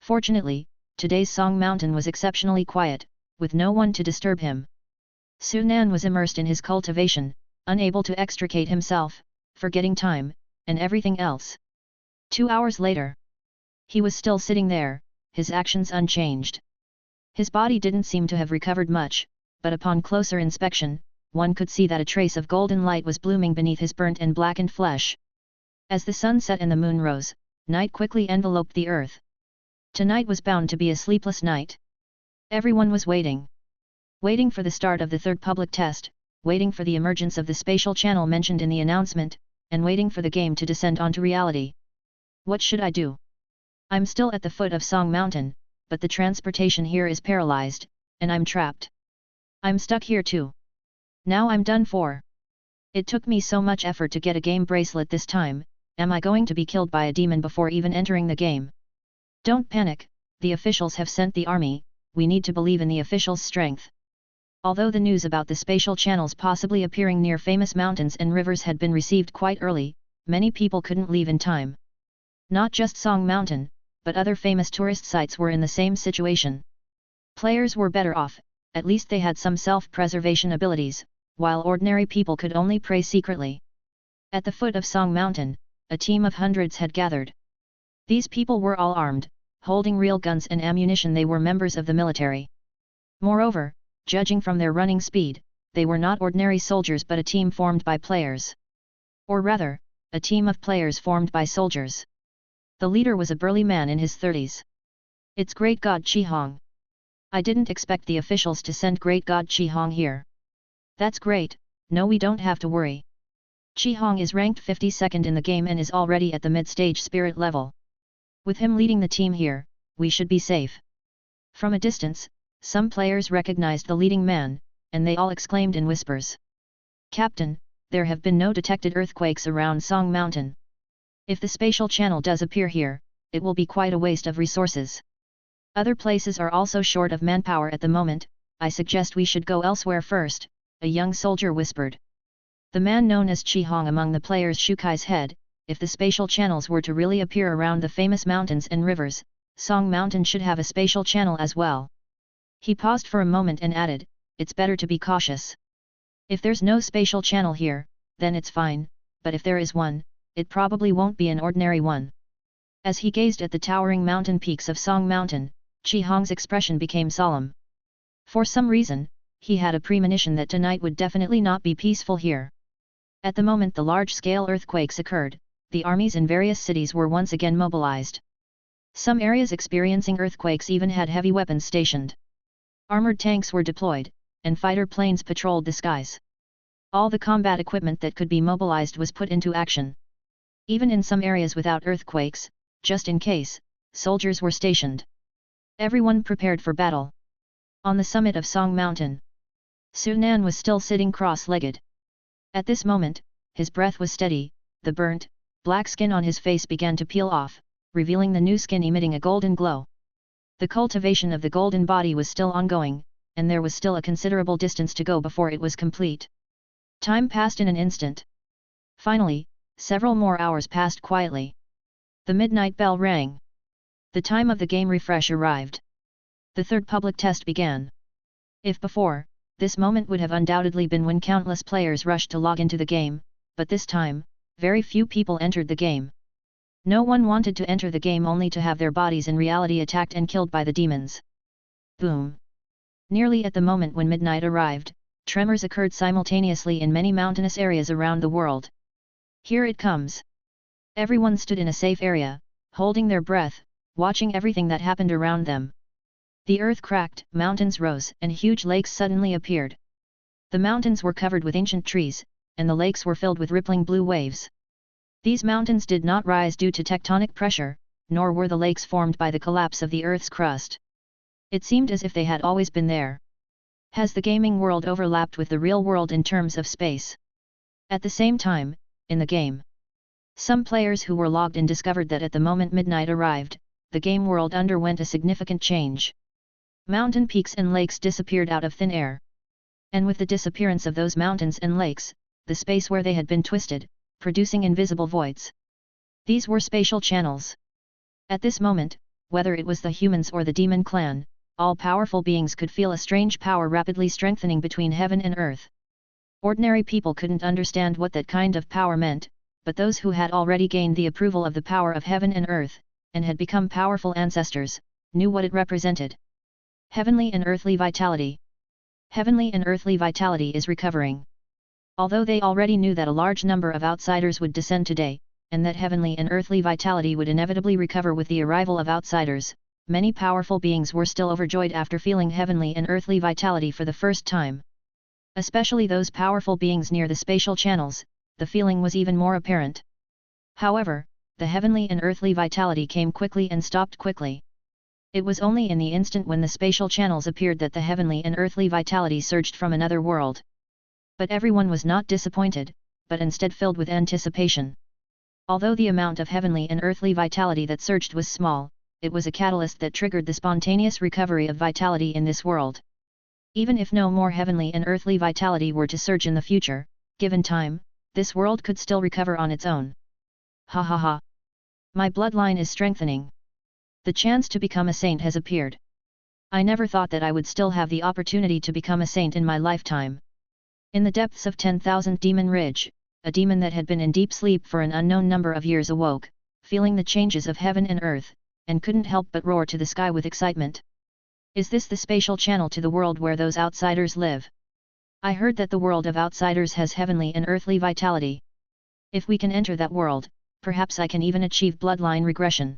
Fortunately, today's Song Mountain was exceptionally quiet, with no one to disturb him. Su Nan was immersed in his cultivation, unable to extricate himself, forgetting time, and everything else. 2 hours later, he was still sitting there, his actions unchanged. His body didn't seem to have recovered much, but upon closer inspection, one could see that a trace of golden light was blooming beneath his burnt and blackened flesh. As the sun set and the moon rose, night quickly enveloped the earth. Tonight was bound to be a sleepless night. Everyone was waiting. Waiting for the start of the third public test, waiting for the emergence of the spatial channel mentioned in the announcement, and waiting for the game to descend onto reality. What should I do? I'm still at the foot of Song Mountain, but the transportation here is paralyzed, and I'm trapped. I'm stuck here too. Now I'm done for. It took me so much effort to get a game bracelet this time, am I going to be killed by a demon before even entering the game? Don't panic, the officials have sent the army, we need to believe in the officials' strength. Although the news about the spatial channels possibly appearing near famous mountains and rivers had been received quite early, many people couldn't leave in time. Not just Song Mountain, but other famous tourist sites were in the same situation. Players were better off, at least they had some self-preservation abilities, while ordinary people could only pray secretly. At the foot of Song Mountain, a team of hundreds had gathered. These people were all armed, holding real guns and ammunition. They were members of the military. Moreover, judging from their running speed, they were not ordinary soldiers but a team formed by players. Or rather, a team of players formed by soldiers. The leader was a burly man in his 30s. It's Great God Chi-Hong. I didn't expect the officials to send Great God Chi-Hong here. That's great, no, we don't have to worry. Chi-Hong is ranked 52nd in the game and is already at the mid-stage spirit level. With him leading the team here, we should be safe. From a distance, some players recognized the leading man, and they all exclaimed in whispers. Captain, there have been no detected earthquakes around Song Mountain. If the spatial channel does appear here, it will be quite a waste of resources. Other places are also short of manpower at the moment. I suggest we should go elsewhere first, a young soldier whispered. The man known as Chi Hong among the players shook his head. If the spatial channels were to really appear around the famous mountains and rivers, Song Mountain should have a spatial channel as well. He paused for a moment and added, it's better to be cautious. If there's no spatial channel here, then it's fine, but if there is one, it probably won't be an ordinary one. As he gazed at the towering mountain peaks of Song Mountain, Chi Hong's expression became solemn. For some reason, he had a premonition that tonight would definitely not be peaceful here. At the moment the large-scale earthquakes occurred, the armies in various cities were once again mobilized. Some areas experiencing earthquakes even had heavy weapons stationed. Armored tanks were deployed, and fighter planes patrolled the skies. All the combat equipment that could be mobilized was put into action. Even in some areas without earthquakes, just in case, soldiers were stationed. Everyone prepared for battle. On the summit of Song Mountain, Su Nan was still sitting cross-legged. At this moment, his breath was steady, the burnt, black skin on his face began to peel off, revealing the new skin emitting a golden glow. The cultivation of the golden body was still ongoing, and there was still a considerable distance to go before it was complete. Time passed in an instant. Finally, several more hours passed quietly. The midnight bell rang. The time of the game refresh arrived. The third public test began. If before, this moment would have undoubtedly been when countless players rushed to log into the game, but this time, very few people entered the game. No one wanted to enter the game only to have their bodies in reality attacked and killed by the demons. Boom! Nearly at the moment when midnight arrived, tremors occurred simultaneously in many mountainous areas around the world. Here it comes! Everyone stood in a safe area, holding their breath, watching everything that happened around them. The earth cracked, mountains rose, and huge lakes suddenly appeared. The mountains were covered with ancient trees, and the lakes were filled with rippling blue waves. These mountains did not rise due to tectonic pressure, nor were the lakes formed by the collapse of the Earth's crust. It seemed as if they had always been there. Has the gaming world overlapped with the real world in terms of space? At the same time, in the game, some players who were logged in discovered that at the moment midnight arrived, the game world underwent a significant change. Mountain peaks and lakes disappeared out of thin air. And with the disappearance of those mountains and lakes, the space where they had been twisted, producing invisible voids. These were spatial channels. At this moment, whether it was the humans or the demon clan, all powerful beings could feel a strange power rapidly strengthening between heaven and earth. Ordinary people couldn't understand what that kind of power meant, but those who had already gained the approval of the power of heaven and earth, and had become powerful ancestors, knew what it represented. Heavenly and earthly vitality. Heavenly and earthly vitality is recovering. Although they already knew that a large number of outsiders would descend today, and that heavenly and earthly vitality would inevitably recover with the arrival of outsiders, many powerful beings were still overjoyed after feeling heavenly and earthly vitality for the first time. Especially those powerful beings near the spatial channels, the feeling was even more apparent. However, the heavenly and earthly vitality came quickly and stopped quickly. It was only in the instant when the spatial channels appeared that the heavenly and earthly vitality surged from another world. But everyone was not disappointed, but instead filled with anticipation. Although the amount of heavenly and earthly vitality that surged was small, it was a catalyst that triggered the spontaneous recovery of vitality in this world. Even if no more heavenly and earthly vitality were to surge in the future, given time, this world could still recover on its own. Ha ha ha! My bloodline is strengthening. The chance to become a saint has appeared. I never thought that I would still have the opportunity to become a saint in my lifetime. In the depths of 10,000 Demon Ridge, a demon that had been in deep sleep for an unknown number of years awoke, feeling the changes of heaven and earth, and couldn't help but roar to the sky with excitement. Is this the spatial channel to the world where those outsiders live? I heard that the world of outsiders has heavenly and earthly vitality. If we can enter that world, perhaps I can even achieve bloodline regression.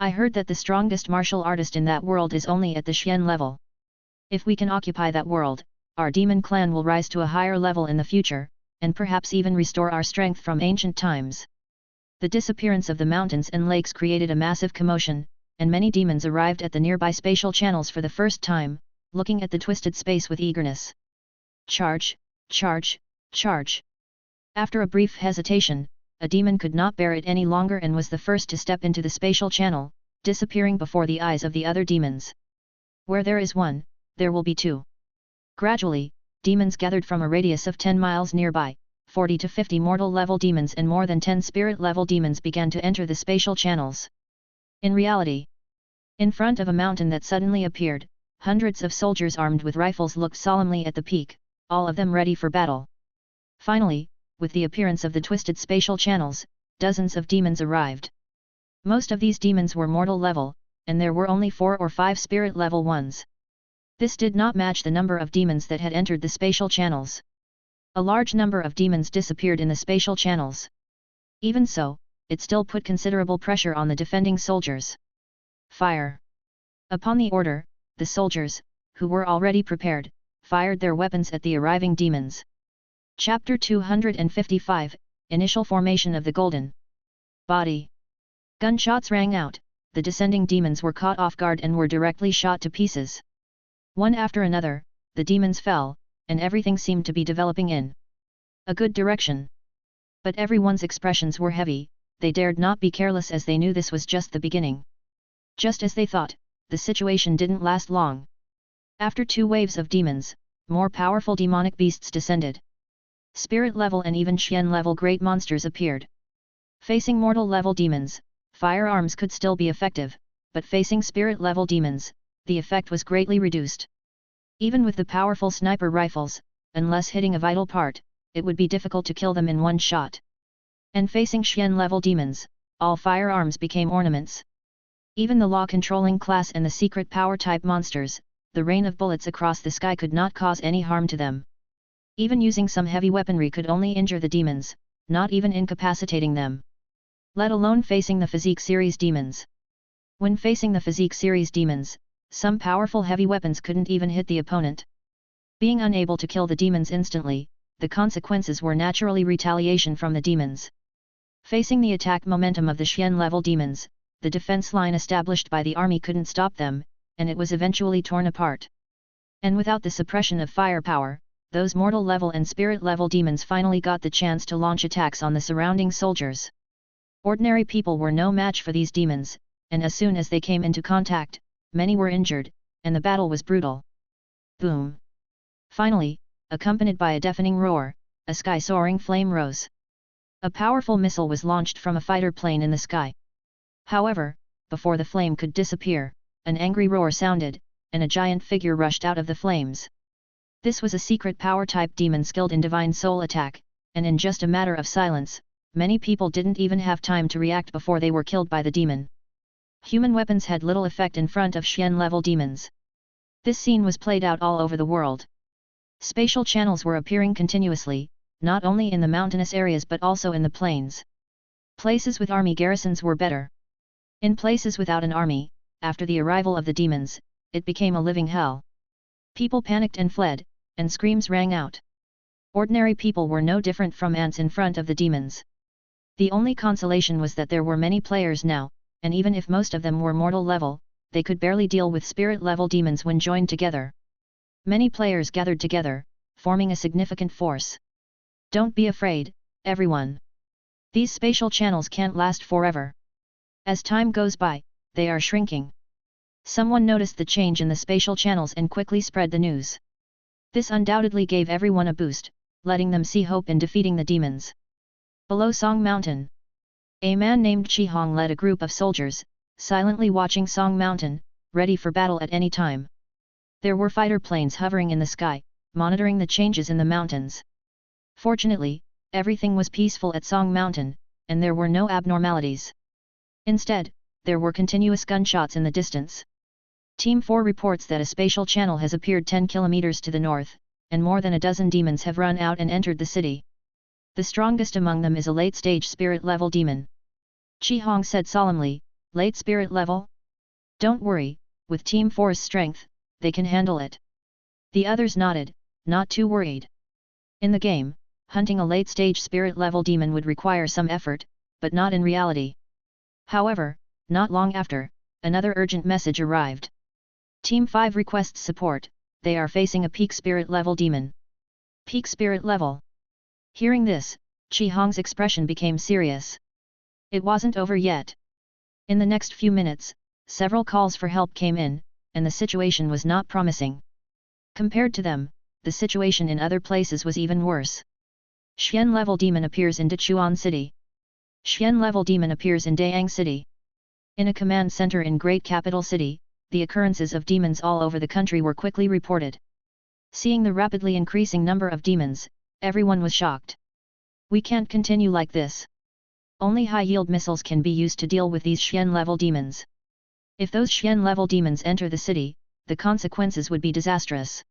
I heard that the strongest martial artist in that world is only at the Xian level. If we can occupy that world, our demon clan will rise to a higher level in the future, and perhaps even restore our strength from ancient times. The disappearance of the mountains and lakes created a massive commotion, and many demons arrived at the nearby spatial channels for the first time, looking at the twisted space with eagerness. Charge, charge, charge. After a brief hesitation, a demon could not bear it any longer and was the first to step into the spatial channel, disappearing before the eyes of the other demons. Where there is one, there will be two. Gradually, demons gathered from a radius of 10 miles nearby. 40 to 50 mortal-level demons and more than 10 spirit-level demons began to enter the spatial channels. In reality, in front of a mountain that suddenly appeared, hundreds of soldiers armed with rifles looked solemnly at the peak, all of them ready for battle. Finally, with the appearance of the twisted spatial channels, dozens of demons arrived. Most of these demons were mortal level, and there were only 4 or 5 spirit level ones. This did not match the number of demons that had entered the spatial channels. A large number of demons disappeared in the spatial channels. Even so, it still put considerable pressure on the defending soldiers. Fire! Upon the order, the soldiers, who were already prepared, fired their weapons at the arriving demons. Chapter 255, Initial Formation of the Golden Body. Gunshots rang out, the descending demons were caught off guard and were directly shot to pieces. One after another, the demons fell, and everything seemed to be developing in a good direction. But everyone's expressions were heavy, they dared not be careless as they knew this was just the beginning. Just as they thought, the situation didn't last long. After 2 waves of demons, more powerful demonic beasts descended. Spirit level and even Xian level great monsters appeared. Facing mortal level demons, firearms could still be effective, but facing spirit level demons, the effect was greatly reduced. Even with the powerful sniper rifles, unless hitting a vital part, it would be difficult to kill them in one shot. And facing Xian level demons, all firearms became ornaments. Even the law-controlling class and the secret power-type monsters, the rain of bullets across the sky could not cause any harm to them. Even using some heavy weaponry could only injure the demons, not even incapacitating them. Let alone facing the Physique Series demons. When facing the Physique Series demons, some powerful heavy weapons couldn't even hit the opponent. Being unable to kill the demons instantly, the consequences were naturally retaliation from the demons. Facing the attack momentum of the Xian-level demons, the defense line established by the army couldn't stop them, and it was eventually torn apart. And without the suppression of firepower, those mortal-level and spirit-level demons finally got the chance to launch attacks on the surrounding soldiers. Ordinary people were no match for these demons, and as soon as they came into contact, many were injured, and the battle was brutal. Boom! Finally, accompanied by a deafening roar, a sky-soaring flame rose. A powerful missile was launched from a fighter plane in the sky. However, before the flame could disappear, an angry roar sounded, and a giant figure rushed out of the flames. This was a secret power-type demon skilled in divine soul attack, and in just a matter of silence, many people didn't even have time to react before they were killed by the demon. Human weapons had little effect in front of Xian-level demons. This scene was played out all over the world. Spatial channels were appearing continuously, not only in the mountainous areas but also in the plains. Places with army garrisons were better. In places without an army, after the arrival of the demons, it became a living hell. People panicked and fled, and screams rang out. Ordinary people were no different from ants in front of the demons. The only consolation was that there were many players now, and even if most of them were mortal level, they could barely deal with spirit level demons when joined together. Many players gathered together, forming a significant force. Don't be afraid, everyone. These spatial channels can't last forever. As time goes by, they are shrinking. Someone noticed the change in the spatial channels and quickly spread the news. This undoubtedly gave everyone a boost, letting them see hope in defeating the demons. Below Song Mountain, a man named Chi Hong led a group of soldiers, silently watching Song Mountain, ready for battle at any time. There were fighter planes hovering in the sky, monitoring the changes in the mountains. Fortunately, everything was peaceful at Song Mountain, and there were no abnormalities. Instead, there were continuous gunshots in the distance. Team 4 reports that a spatial channel has appeared 10 kilometers to the north, and more than a dozen demons have run out and entered the city. The strongest among them is a late-stage spirit-level demon. Chi Hong said solemnly, "Late spirit level? Don't worry, with Team 4's strength, they can handle it." The others nodded, not too worried. In the game, hunting a late-stage spirit-level demon would require some effort, but not in reality. However, not long after, another urgent message arrived. Team 5 requests support, they are facing a peak spirit level demon. Peak spirit level. Hearing this, Chi Hong's expression became serious. It wasn't over yet. In the next few minutes, several calls for help came in, and the situation was not promising. Compared to them, the situation in other places was even worse. Xian level demon appears in Dechuan City. Xian level demon appears in Dayang City. In a command center in Great Capital City, the occurrences of demons all over the country were quickly reported. Seeing the rapidly increasing number of demons, everyone was shocked. We can't continue like this. Only high-yield missiles can be used to deal with these Xian-level demons. If those Xian-level demons enter the city, the consequences would be disastrous.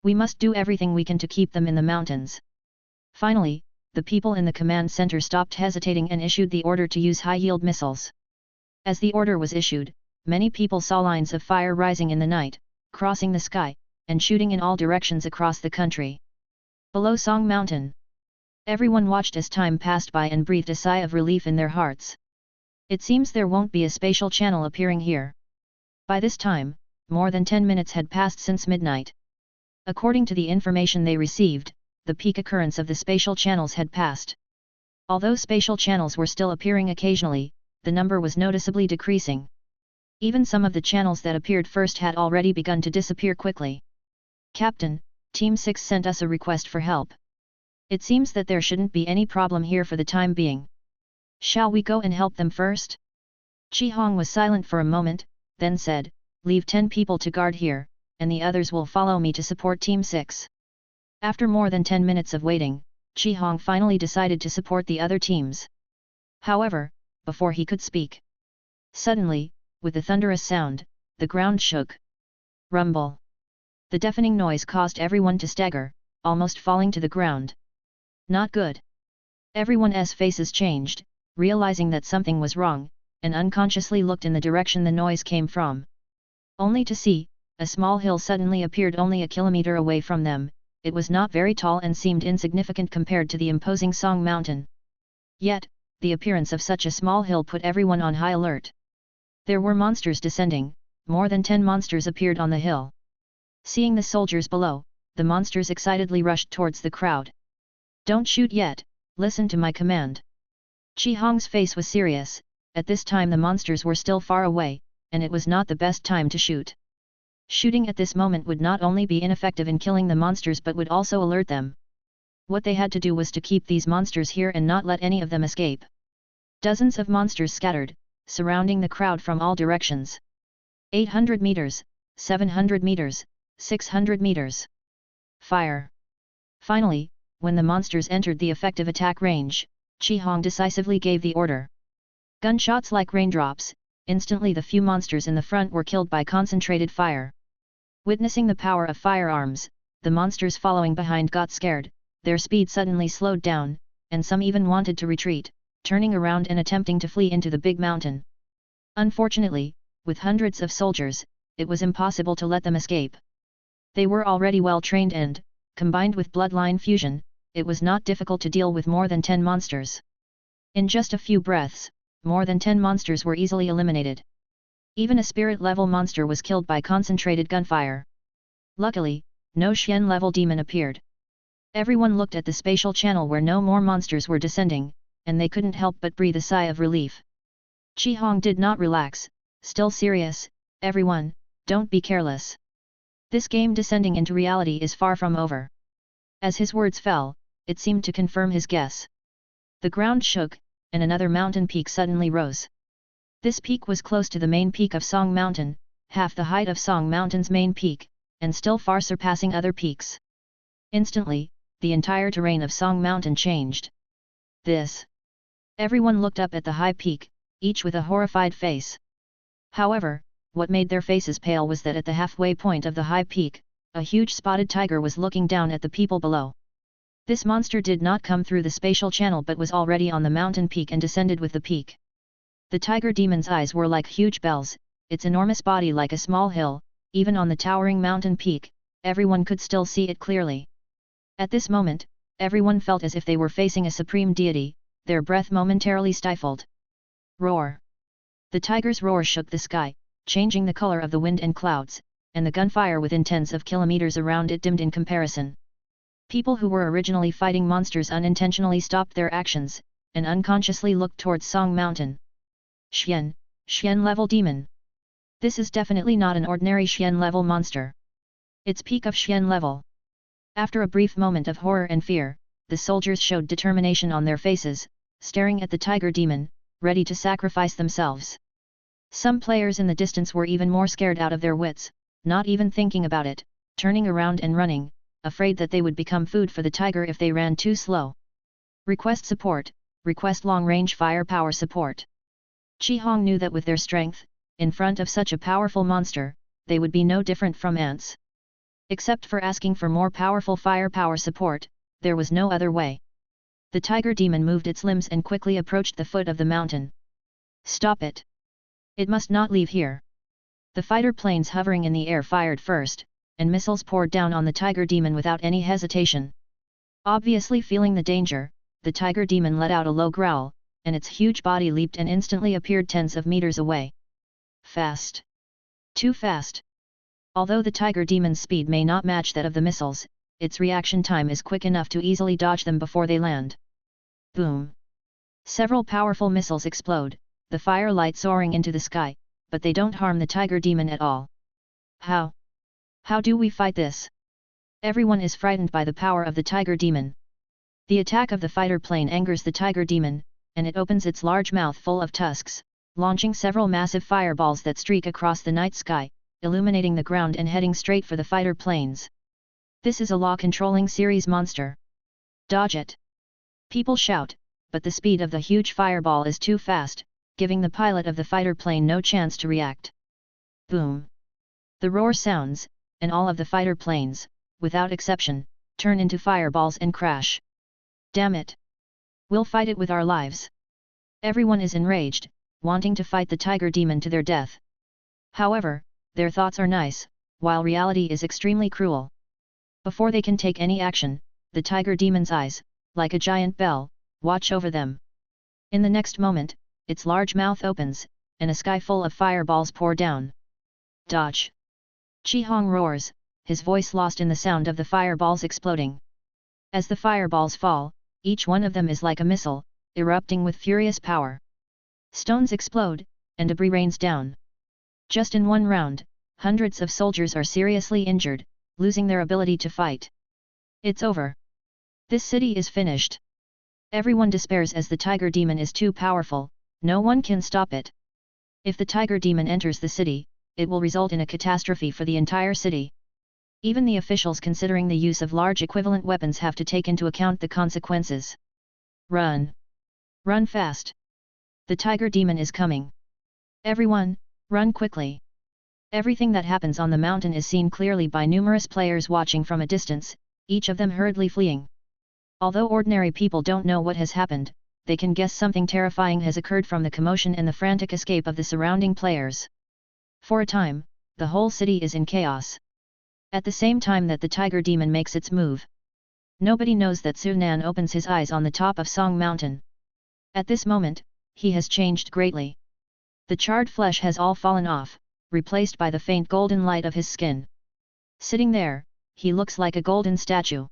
We must do everything we can to keep them in the mountains. Finally, the people in the command center stopped hesitating and issued the order to use high-yield missiles. As the order was issued, many people saw lines of fire rising in the night, crossing the sky, and shooting in all directions across the country. Below Song Mountain. Everyone watched as time passed by and breathed a sigh of relief in their hearts. It seems there won't be a spatial channel appearing here. By this time, more than 10 minutes had passed since midnight. According to the information they received, the peak occurrence of the spatial channels had passed. Although spatial channels were still appearing occasionally, the number was noticeably decreasing. Even some of the channels that appeared first had already begun to disappear quickly. Captain, Team 6 sent us a request for help. It seems that there shouldn't be any problem here for the time being. Shall we go and help them first? Chi Hong was silent for a moment, then said, leave 10 people to guard here, and the others will follow me to support Team 6. After more than 10 minutes of waiting, Chi Hong finally decided to support the other teams. However, before he could speak, suddenly, with a thunderous sound, the ground shook. Rumble. The deafening noise caused everyone to stagger, almost falling to the ground. Not good. Everyone's faces changed, realizing that something was wrong, and unconsciously looked in the direction the noise came from. Only to see, a small hill suddenly appeared only a kilometer away from them. It was not very tall and seemed insignificant compared to the imposing Song Mountain. Yet, the appearance of such a small hill put everyone on high alert. There were monsters descending, more than 10 monsters appeared on the hill. Seeing the soldiers below, the monsters excitedly rushed towards the crowd. Don't shoot yet, listen to my command. Chi Hong's face was serious. At this time the monsters were still far away, and it was not the best time to shoot. Shooting at this moment would not only be ineffective in killing the monsters but would also alert them. What they had to do was to keep these monsters here and not let any of them escape. Dozens of monsters scattered, surrounding the crowd from all directions. 800 meters, 700 meters, 600 meters. Fire. Finally, when the monsters entered the effective attack range, Chi Hong decisively gave the order. Gunshots like raindrops, instantly the few monsters in the front were killed by concentrated fire. Witnessing the power of firearms, the monsters following behind got scared, their speed suddenly slowed down, and some even wanted to retreat, turning around and attempting to flee into the big mountain. Unfortunately, with hundreds of soldiers, it was impossible to let them escape. They were already well trained and, combined with bloodline fusion, it was not difficult to deal with more than 10 monsters. In just a few breaths, more than 10 monsters were easily eliminated. Even a spirit-level monster was killed by concentrated gunfire. Luckily, no Xian-level demon appeared. Everyone looked at the spatial channel where no more monsters were descending, and they couldn't help but breathe a sigh of relief. Chi Hong did not relax, still serious, everyone, don't be careless. This game descending into reality is far from over. As his words fell, it seemed to confirm his guess. The ground shook, and another mountain peak suddenly rose. This peak was close to the main peak of Song Mountain, half the height of Song Mountain's main peak, and still far surpassing other peaks. Instantly, the entire terrain of Song Mountain changed. This. Everyone looked up at the high peak, each with a horrified face. However, what made their faces pale was that at the halfway point of the high peak, a huge spotted tiger was looking down at the people below. This monster did not come through the spatial channel but was already on the mountain peak and descended with the peak. The tiger demon's eyes were like huge bells, its enormous body like a small hill. Even on the towering mountain peak, everyone could still see it clearly. At this moment, everyone felt as if they were facing a supreme deity, their breath momentarily stifled. Roar! The tiger's roar shook the sky, changing the color of the wind and clouds, and the gunfire within tens of kilometers around it dimmed in comparison. People who were originally fighting monsters unintentionally stopped their actions, and unconsciously looked towards Song Mountain. Xian level demon. This is definitely not an ordinary Xian level monster. It's peak of Xian level. After a brief moment of horror and fear, the soldiers showed determination on their faces, staring at the tiger demon, ready to sacrifice themselves. Some players in the distance were even more scared out of their wits, not even thinking about it, turning around and running, afraid that they would become food for the tiger if they ran too slow. Request support, request long-range firepower support. Chi Hong knew that with their strength, in front of such a powerful monster, they would be no different from ants. Except for asking for more powerful firepower support, there was no other way. The tiger demon moved its limbs and quickly approached the foot of the mountain. Stop it! It must not leave here. The fighter planes hovering in the air fired first, and missiles poured down on the tiger demon without any hesitation. Obviously feeling the danger, the tiger demon let out a low growl, and its huge body leaped and instantly appeared tens of meters away. Fast. Too fast. Although the tiger demon's speed may not match that of the missiles, its reaction time is quick enough to easily dodge them before they land. Boom! Several powerful missiles explode, the firelight soaring into the sky, but they don't harm the tiger demon at all. How? How do we fight this? Everyone is frightened by the power of the tiger demon. The attack of the fighter plane angers the tiger demon, and it opens its large mouth full of tusks, launching several massive fireballs that streak across the night sky, illuminating the ground and heading straight for the fighter planes. This is a law-controlling series monster. Dodge it! People shout, but the speed of the huge fireball is too fast, giving the pilot of the fighter plane no chance to react. Boom! The roar sounds, and all of the fighter planes, without exception, turn into fireballs and crash. Damn it! We'll fight it with our lives. Everyone is enraged, wanting to fight the tiger demon to their death. However, their thoughts are nice, while reality is extremely cruel. Before they can take any action, the tiger demon's eyes, like a giant bell, watch over them. In the next moment, its large mouth opens, and a sky full of fireballs pour down. Dodge! Chi Hong roars, his voice lost in the sound of the fireballs exploding. As the fireballs fall, each one of them is like a missile, erupting with furious power. Stones explode, and debris rains down. Just in one round, hundreds of soldiers are seriously injured, losing their ability to fight. It's over. This city is finished. Everyone despairs as the tiger demon is too powerful, no one can stop it. If the tiger demon enters the city, it will result in a catastrophe for the entire city. Even the officials considering the use of large equivalent weapons have to take into account the consequences. Run! Run fast! The tiger demon is coming. Everyone, run quickly! Everything that happens on the mountain is seen clearly by numerous players watching from a distance, each of them hurriedly fleeing. Although ordinary people don't know what has happened, they can guess something terrifying has occurred from the commotion and the frantic escape of the surrounding players. For a time, the whole city is in chaos. At the same time that the tiger demon makes its move, nobody knows that Sunan opens his eyes on the top of Song Mountain. At this moment, he has changed greatly. The charred flesh has all fallen off, replaced by the faint golden light of his skin. Sitting there, he looks like a golden statue.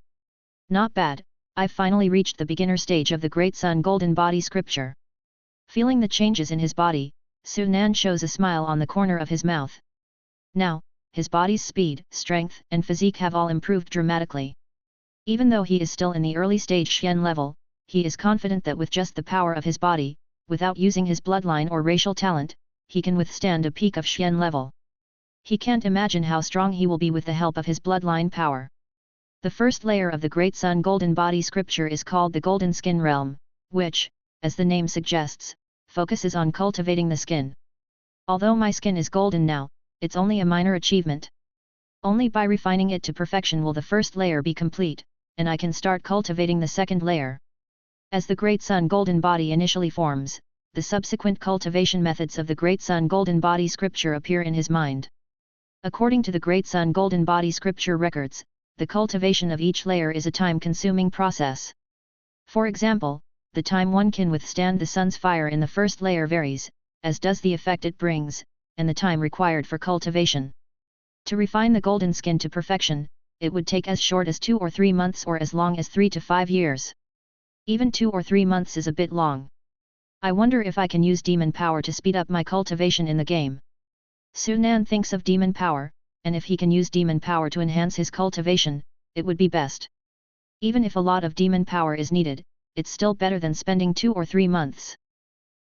Not bad, I've finally reached the beginner stage of the Great Sun Golden Body scripture. Feeling the changes in his body, Sunan shows a smile on the corner of his mouth. Now, his body's speed, strength and physique have all improved dramatically. Even though he is still in the early stage Xian level, he is confident that with just the power of his body, without using his bloodline or racial talent, he can withstand a peak of Xian level. He can't imagine how strong he will be with the help of his bloodline power. The first layer of the Great Sun Golden Body scripture is called the Golden Skin Realm, which, as the name suggests, focuses on cultivating the skin. Although my skin is golden now, it's only a minor achievement. Only by refining it to perfection will the first layer be complete, and I can start cultivating the second layer. As the Great Sun Golden Body initially forms, the subsequent cultivation methods of the Great Sun Golden Body scripture appear in his mind. According to the Great Sun Golden Body scripture records, the cultivation of each layer is a time-consuming process. For example, the time one can withstand the sun's fire in the first layer varies, as does the effect it brings, and the time required for cultivation. To refine the golden skin to perfection, it would take as short as 2 or 3 months or as long as 3 to 5 years. Even 2 or 3 months is a bit long. I wonder if I can use demon power to speed up my cultivation in the game. Su Nan thinks of demon power, and if he can use demon power to enhance his cultivation, it would be best. Even if a lot of demon power is needed, it's still better than spending 2 or 3 months.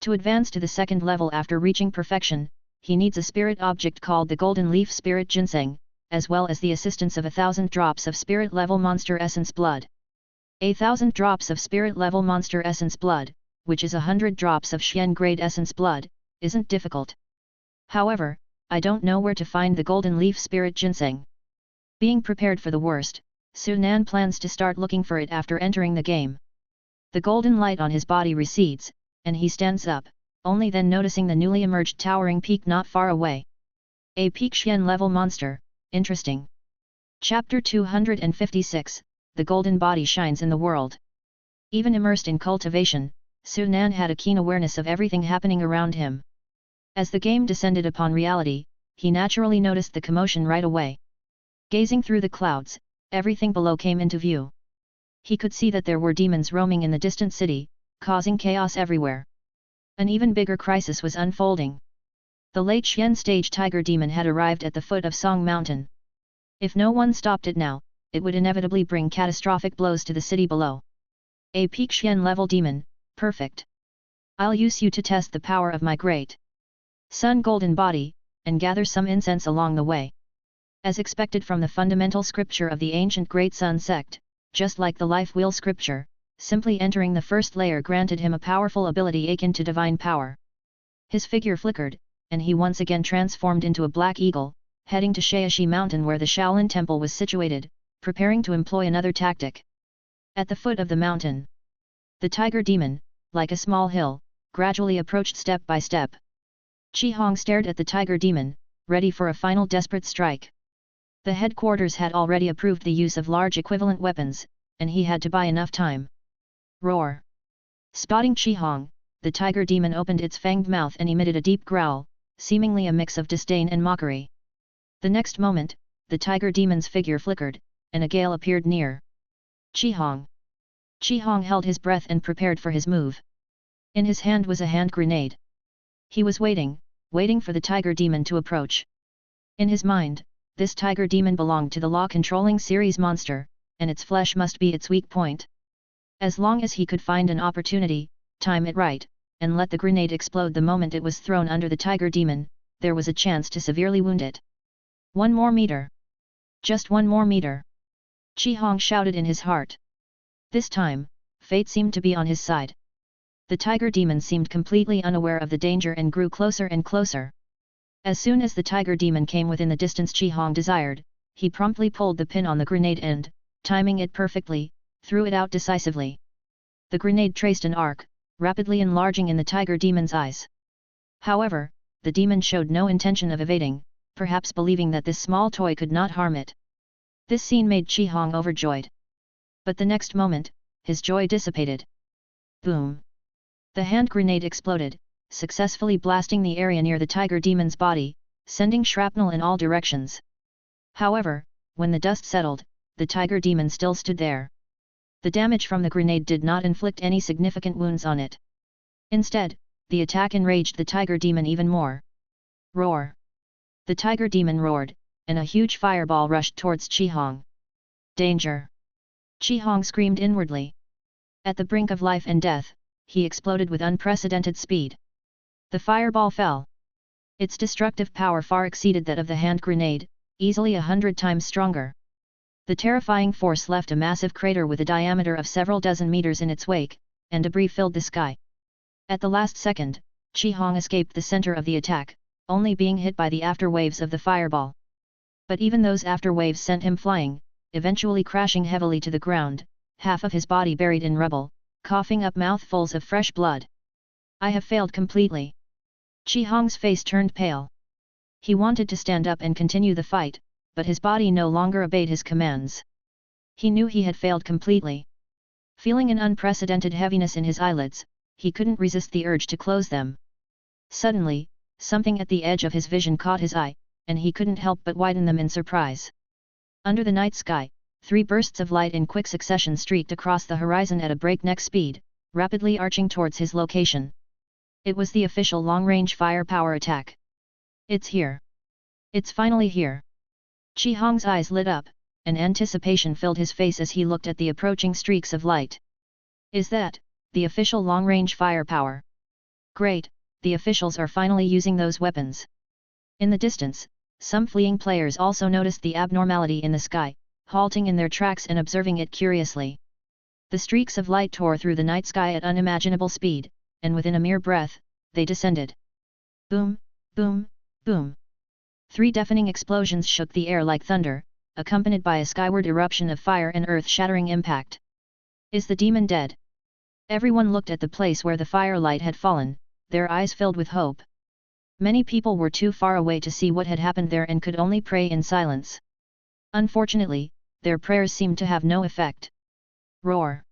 To advance to the second level after reaching perfection, he needs a spirit object called the Golden Leaf Spirit Ginseng, as well as the assistance of 1,000 drops of spirit level monster essence blood. 1,000 drops of spirit level monster essence blood, which is 100 drops of Xian grade essence blood, isn't difficult. However, I don't know where to find the Golden Leaf Spirit Ginseng. Being prepared for the worst, Su Nan plans to start looking for it after entering the game. The golden light on his body recedes, and he stands up, only then noticing the newly emerged towering peak not far away. A peak Xian level monster, interesting. Chapter 256, The Golden Body Shines in the World. Even immersed in cultivation, Su Nan had a keen awareness of everything happening around him. As the game descended upon reality, he naturally noticed the commotion right away. Gazing through the clouds, everything below came into view. He could see that there were demons roaming in the distant city, causing chaos everywhere. An even bigger crisis was unfolding. The late Xian stage tiger demon had arrived at the foot of Song Mountain. If no one stopped it now, it would inevitably bring catastrophic blows to the city below. A peak Xian level demon, perfect. I'll use you to test the power of my great Sun golden body, and gather some incense along the way. As expected from the fundamental scripture of the ancient Great Sun sect, just like the life wheel scripture, simply entering the first layer granted him a powerful ability akin to divine power. His figure flickered, and he once again transformed into a black eagle, heading to Shaoxi Mountain where the Shaolin Temple was situated, preparing to employ another tactic. At the foot of the mountain, the tiger demon, like a small hill, gradually approached step by step. Qi Hong stared at the tiger demon, ready for a final desperate strike. The headquarters had already approved the use of large equivalent weapons, and he had to buy enough time. Roar! Spotting Qi Hong, the tiger demon opened its fanged mouth and emitted a deep growl, seemingly a mix of disdain and mockery. The next moment, the tiger demon's figure flickered, and a gale appeared near. Qi Hong! Qi Hong held his breath and prepared for his move. In his hand was a hand grenade. He was waiting for the tiger demon to approach. In his mind, this tiger demon belonged to the law-controlling series monster, and its flesh must be its weak point. As long as he could find an opportunity, time it right, and let the grenade explode the moment it was thrown under the tiger demon, there was a chance to severely wound it. 1 more meter! Just 1 more meter! Qi Hong shouted in his heart. This time, fate seemed to be on his side. The tiger demon seemed completely unaware of the danger and grew closer and closer. As soon as the tiger demon came within the distance Qi Hong desired, he promptly pulled the pin on the grenade and, timing it perfectly, threw it out decisively. The grenade traced an arc, rapidly enlarging in the tiger demon's eyes. However, the demon showed no intention of evading, perhaps believing that this small toy could not harm it. This scene made Qi Hong overjoyed. But the next moment, his joy dissipated. Boom! The hand grenade exploded, successfully blasting the area near the tiger demon's body, sending shrapnel in all directions. However, when the dust settled, the tiger demon still stood there. The damage from the grenade did not inflict any significant wounds on it. Instead, the attack enraged the tiger demon even more. Roar! The tiger demon roared, and a huge fireball rushed towards Qi Hong. Danger! Qi Hong screamed inwardly. At the brink of life and death, he exploded with unprecedented speed. The fireball fell. Its destructive power far exceeded that of the hand grenade, easily 100 times stronger. The terrifying force left a massive crater with a diameter of several dozen meters in its wake, and debris filled the sky. At the last second, Qi Hong escaped the center of the attack, only being hit by the afterwaves of the fireball. But even those afterwaves sent him flying, eventually crashing heavily to the ground, half of his body buried in rubble, coughing up mouthfuls of fresh blood. I have failed completely. Qi Hong's face turned pale. He wanted to stand up and continue the fight, but his body no longer obeyed his commands. He knew he had failed completely. Feeling an unprecedented heaviness in his eyelids, he couldn't resist the urge to close them. Suddenly, something at the edge of his vision caught his eye, and he couldn't help but widen them in surprise. Under the night sky, 3 bursts of light in quick succession streaked across the horizon at a breakneck speed, rapidly arching towards his location. It was the official long-range firepower attack. It's here. It's finally here. Chi Hong's eyes lit up, and anticipation filled his face as he looked at the approaching streaks of light. Is that the official long-range firepower? Great, the officials are finally using those weapons. In the distance, some fleeing players also noticed the abnormality in the sky, halting in their tracks and observing it curiously. The streaks of light tore through the night sky at unimaginable speed, and within a mere breath, they descended. Boom, boom, boom. 3 deafening explosions shook the air like thunder, accompanied by a skyward eruption of fire and earth-shattering impact. Is the demon dead? Everyone looked at the place where the firelight had fallen, their eyes filled with hope. Many people were too far away to see what had happened there and could only pray in silence. Unfortunately, their prayers seemed to have no effect. Roar!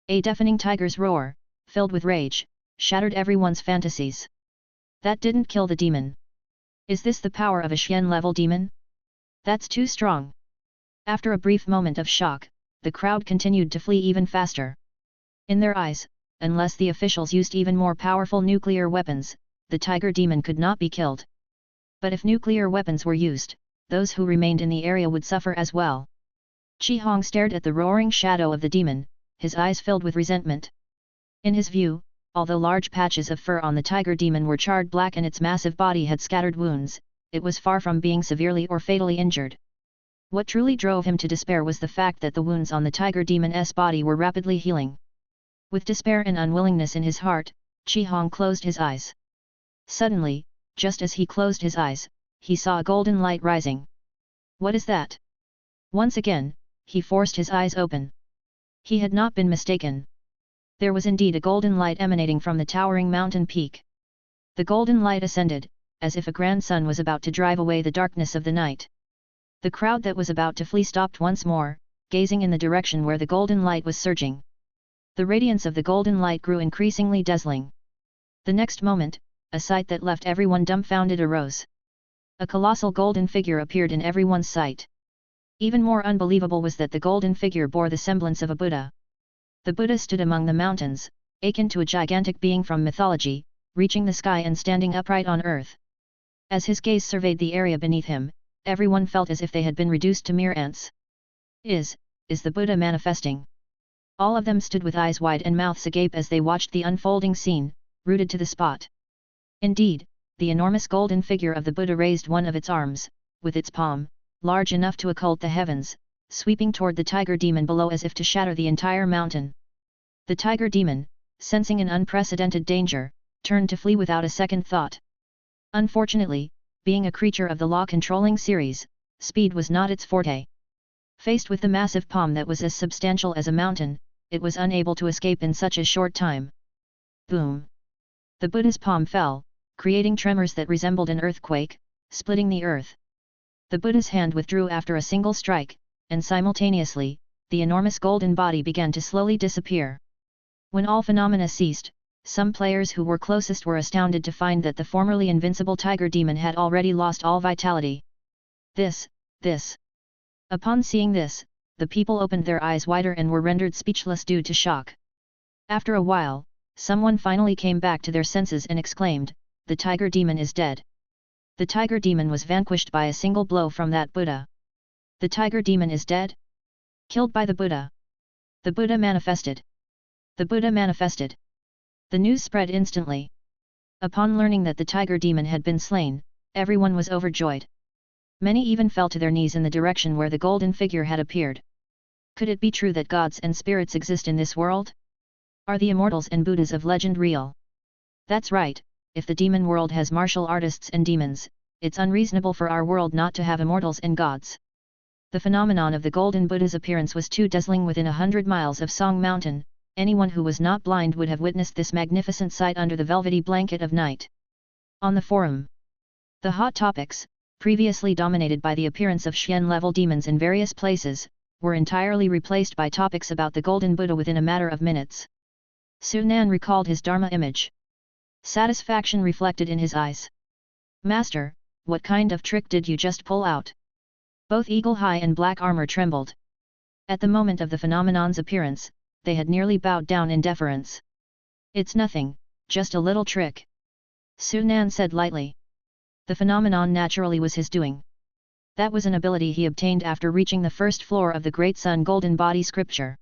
A deafening tiger's roar, filled with rage, shattered everyone's fantasies. That didn't kill the demon. Is this the power of a Xian-level demon? That's too strong. After a brief moment of shock, the crowd continued to flee even faster. In their eyes, unless the officials used even more powerful nuclear weapons, the tiger demon could not be killed. But if nuclear weapons were used, those who remained in the area would suffer as well. Chi Hong stared at the roaring shadow of the demon, his eyes filled with resentment. In his view, although large patches of fur on the tiger demon were charred black and its massive body had scattered wounds, it was far from being severely or fatally injured. What truly drove him to despair was the fact that the wounds on the tiger demon's body were rapidly healing. With despair and unwillingness in his heart, Chi Hong closed his eyes. Suddenly, just as he closed his eyes, he saw a golden light rising. What is that? Once again, he forced his eyes open. He had not been mistaken. There was indeed a golden light emanating from the towering mountain peak. The golden light ascended, as if a grand sun was about to drive away the darkness of the night. The crowd that was about to flee stopped once more, gazing in the direction where the golden light was surging. The radiance of the golden light grew increasingly dazzling. The next moment, a sight that left everyone dumbfounded arose. A colossal golden figure appeared in everyone's sight. Even more unbelievable was that the golden figure bore the semblance of a Buddha. The Buddha stood among the mountains, akin to a gigantic being from mythology, reaching the sky and standing upright on earth. As his gaze surveyed the area beneath him, everyone felt as if they had been reduced to mere ants. Is the Buddha manifesting? All of them stood with eyes wide and mouths agape as they watched the unfolding scene, rooted to the spot. Indeed, the enormous golden figure of the Buddha raised one of its arms, with its palm, large enough to occult the heavens, sweeping toward the tiger demon below as if to shatter the entire mountain. The tiger demon, sensing an unprecedented danger, turned to flee without a second thought. Unfortunately, being a creature of the law-controlling series, speed was not its forte. Faced with the massive palm that was as substantial as a mountain, it was unable to escape in such a short time. Boom! The Buddha's palm fell, creating tremors that resembled an earthquake, splitting the earth. The Buddha's hand withdrew after a single strike, and simultaneously, the enormous golden body began to slowly disappear. When all phenomena ceased, some players who were closest were astounded to find that the formerly invincible tiger demon had already lost all vitality. This. Upon seeing this, the people opened their eyes wider and were rendered speechless due to shock. After a while, someone finally came back to their senses and exclaimed, "The tiger demon is dead." The tiger demon was vanquished by a single blow from that Buddha. The tiger demon is dead? Killed by the Buddha. The Buddha manifested. The Buddha manifested. The news spread instantly. Upon learning that the tiger demon had been slain, everyone was overjoyed. Many even fell to their knees in the direction where the golden figure had appeared. Could it be true that gods and spirits exist in this world? Are the immortals and Buddhas of legend real? That's right, if the demon world has martial artists and demons, it's unreasonable for our world not to have immortals and gods. The phenomenon of the golden Buddha's appearance was too dazzling. Within 100 miles of Song Mountain, anyone who was not blind would have witnessed this magnificent sight under the velvety blanket of night. On the forum, the hot topics, previously dominated by the appearance of Xian-level demons in various places, were entirely replaced by topics about the golden Buddha within a matter of minutes. Su Nan recalled his Dharma image. Satisfaction reflected in his eyes. Master, what kind of trick did you just pull out? Both Eagle High and Black Armor trembled. At the moment of the phenomenon's appearance, they had nearly bowed down in deference. It's nothing, just a little trick. Su Nan said lightly. The phenomenon naturally was his doing. That was an ability he obtained after reaching the first floor of the Great Sun Golden Body scripture.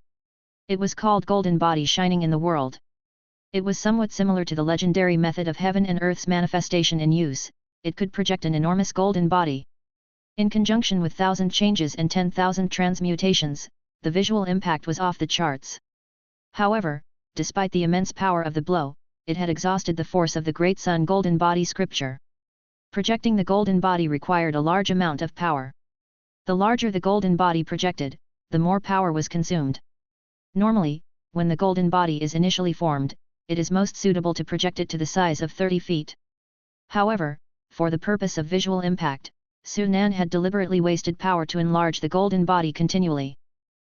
It was called Golden Body Shining in the World. It was somewhat similar to the legendary method of heaven and earth's manifestation in use. It could project an enormous golden body. In conjunction with 1,000 changes and 10,000 transmutations, the visual impact was off the charts. However, despite the immense power of the blow, it had exhausted the force of the Great Sun Golden Body scripture. Projecting the golden body required a large amount of power. The larger the golden body projected, the more power was consumed. Normally, when the golden body is initially formed, it is most suitable to project it to the size of 30 feet. However, for the purpose of visual impact, Su Nan had deliberately wasted power to enlarge the golden body continually.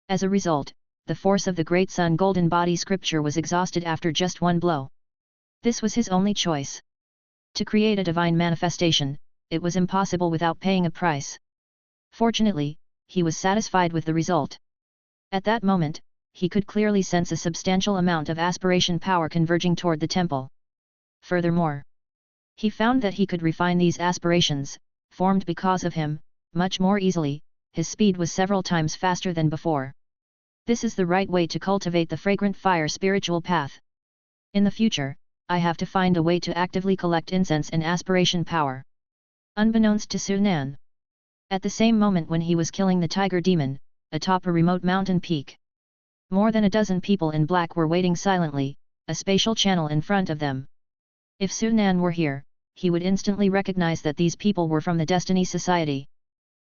As a result, the force of the Great Sun Golden Body scripture was exhausted after just one blow. This was his only choice. To create a divine manifestation, it was impossible without paying a price. Fortunately, he was satisfied with the result. At that moment, he could clearly sense a substantial amount of aspiration power converging toward the temple. Furthermore, he found that he could refine these aspirations, formed because of him, much more easily. His speed was several times faster than before. This is the right way to cultivate the fragrant fire spiritual path. In the future, I have to find a way to actively collect incense and aspiration power. Unbeknownst to Su Nan. At the same moment when he was killing the tiger demon, atop a remote mountain peak, more than a dozen people in black were waiting silently, a spatial channel in front of them. If Su Nan were here, he would instantly recognize that these people were from the Destiny Society.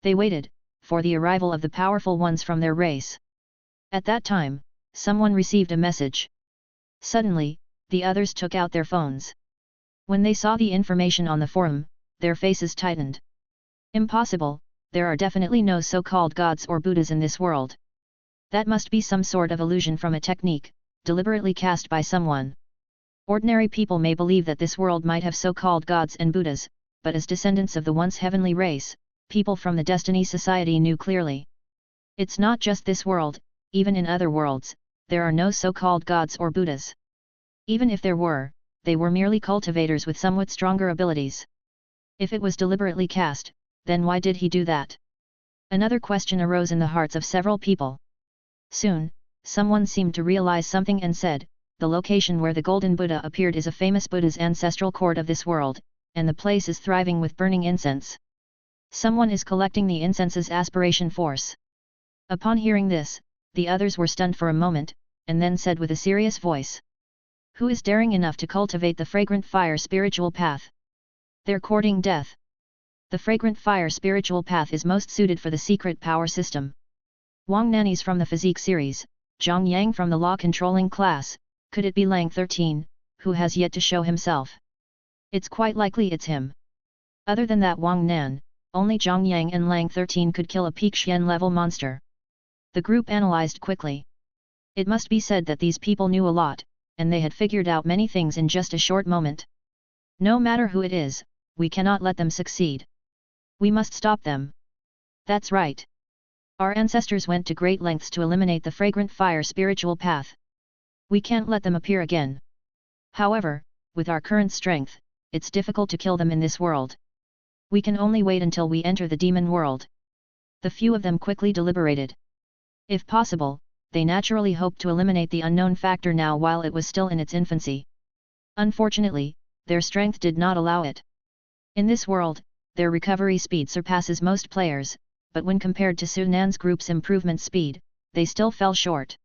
They waited for the arrival of the powerful ones from their race. At that time, someone received a message. Suddenly, the others took out their phones. When they saw the information on the forum, their faces tightened. Impossible, there are definitely no so-called gods or Buddhas in this world. That must be some sort of illusion from a technique, deliberately cast by someone. Ordinary people may believe that this world might have so-called gods and Buddhas, but as descendants of the once heavenly race, people from the Destiny Society knew clearly. It's not just this world, even in other worlds, there are no so-called gods or Buddhas. Even if there were, they were merely cultivators with somewhat stronger abilities. If it was deliberately cast, then why did he do that? Another question arose in the hearts of several people. Soon, someone seemed to realize something and said, the location where the Golden Buddha appeared is a famous Buddha's ancestral court of this world, and the place is thriving with burning incense. Someone is collecting the incense's aspiration force. Upon hearing this, the others were stunned for a moment, and then said with a serious voice. Who is daring enough to cultivate the fragrant fire spiritual path? They're courting death. The fragrant fire spiritual path is most suited for the secret power system. Wang Nanni's from the physique series, Zhang Yang from the law controlling class, could it be Lang 13, who has yet to show himself? It's quite likely it's him. Other than that Wang Nan, only Zhang Yang and Lang 13 could kill a peak Xian level monster. The group analyzed quickly. It must be said that these people knew a lot, and they had figured out many things in just a short moment. No matter who it is, we cannot let them succeed. We must stop them. That's right. Our ancestors went to great lengths to eliminate the fragrant fire spiritual path. We can't let them appear again. However, with our current strength, it's difficult to kill them in this world. We can only wait until we enter the demon world. The few of them quickly deliberated. If possible, they naturally hoped to eliminate the unknown factor now while it was still in its infancy. Unfortunately, their strength did not allow it. In this world, their recovery speed surpasses most players, but when compared to Su Nan's group's improvement speed, they still fell short.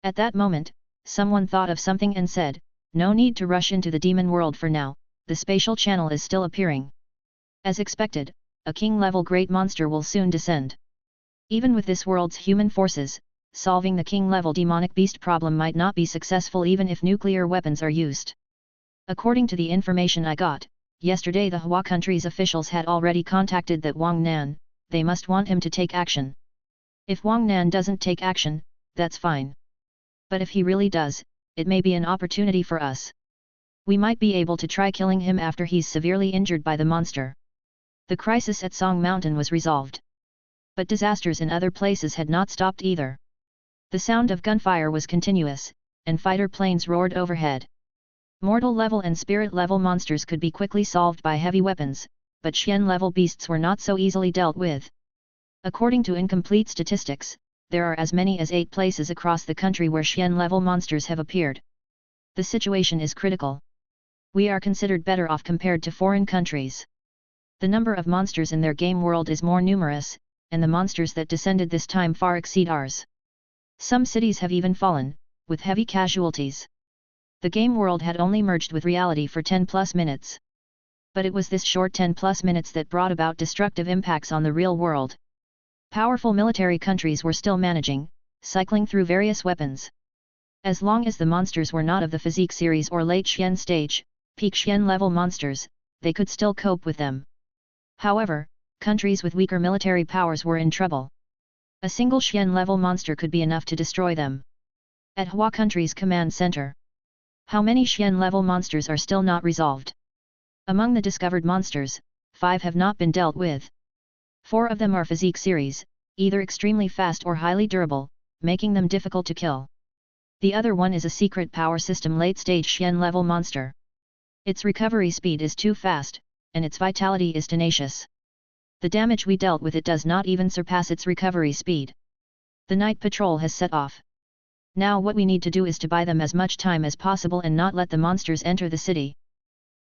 At that moment, someone thought of something and said, no need to rush into the demon world for now, the spatial channel is still appearing. As expected, a king-level great monster will soon descend. Even with this world's human forces, solving the king-level demonic beast problem might not be successful even if nuclear weapons are used. According to the information I got, yesterday the Hua country's officials had already contacted that Wang Nan, they must want him to take action. If Wang Nan doesn't take action, that's fine. But if he really does, it may be an opportunity for us. We might be able to try killing him after he's severely injured by the monster. The crisis at Song Mountain was resolved. But disasters in other places had not stopped either. The sound of gunfire was continuous, and fighter planes roared overhead. Mortal level and spirit level monsters could be quickly solved by heavy weapons, but Xian level beasts were not so easily dealt with. According to incomplete statistics, there are as many as 8 places across the country where Xian level monsters have appeared. The situation is critical. We are considered better off compared to foreign countries. The number of monsters in their game world is more numerous, and the monsters that descended this time far exceed ours. Some cities have even fallen, with heavy casualties. The game world had only merged with reality for 10+ minutes. But it was this short 10+ minutes that brought about destructive impacts on the real world. Powerful military countries were still managing, cycling through various weapons. As long as the monsters were not of the physique series or late Xian stage, peak Xian level monsters, they could still cope with them. However, countries with weaker military powers were in trouble. A single Xian level monster could be enough to destroy them. At Hua Country's command center, how many Xian level monsters are still not resolved? Among the discovered monsters, 5 have not been dealt with. 4 of them are physique series, either extremely fast or highly durable, making them difficult to kill. The other one is a secret power system late stage Xian level monster. Its recovery speed is too fast, and its vitality is tenacious. The damage we dealt with it does not even surpass its recovery speed. The night patrol has set off. Now what we need to do is to buy them as much time as possible and not let the monsters enter the city.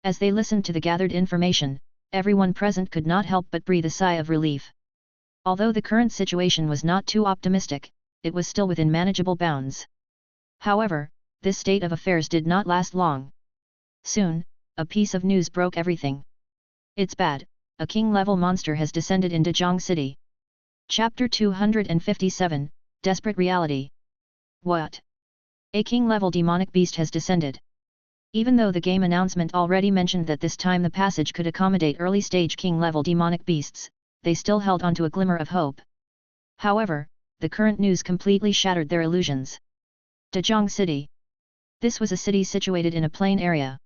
As they listened to the gathered information, everyone present could not help but breathe a sigh of relief. Although the current situation was not too optimistic, it was still within manageable bounds. However, this state of affairs did not last long. Soon, a piece of news broke everything. It's bad, a king-level monster has descended into Zhang City. Chapter 257, Desperate Reality. What? A king-level demonic beast has descended. Even though the game announcement already mentioned that this time the passage could accommodate early-stage king-level demonic beasts, they still held on to a glimmer of hope. However, the current news completely shattered their illusions. Dezhong City. This was a city situated in a plain area.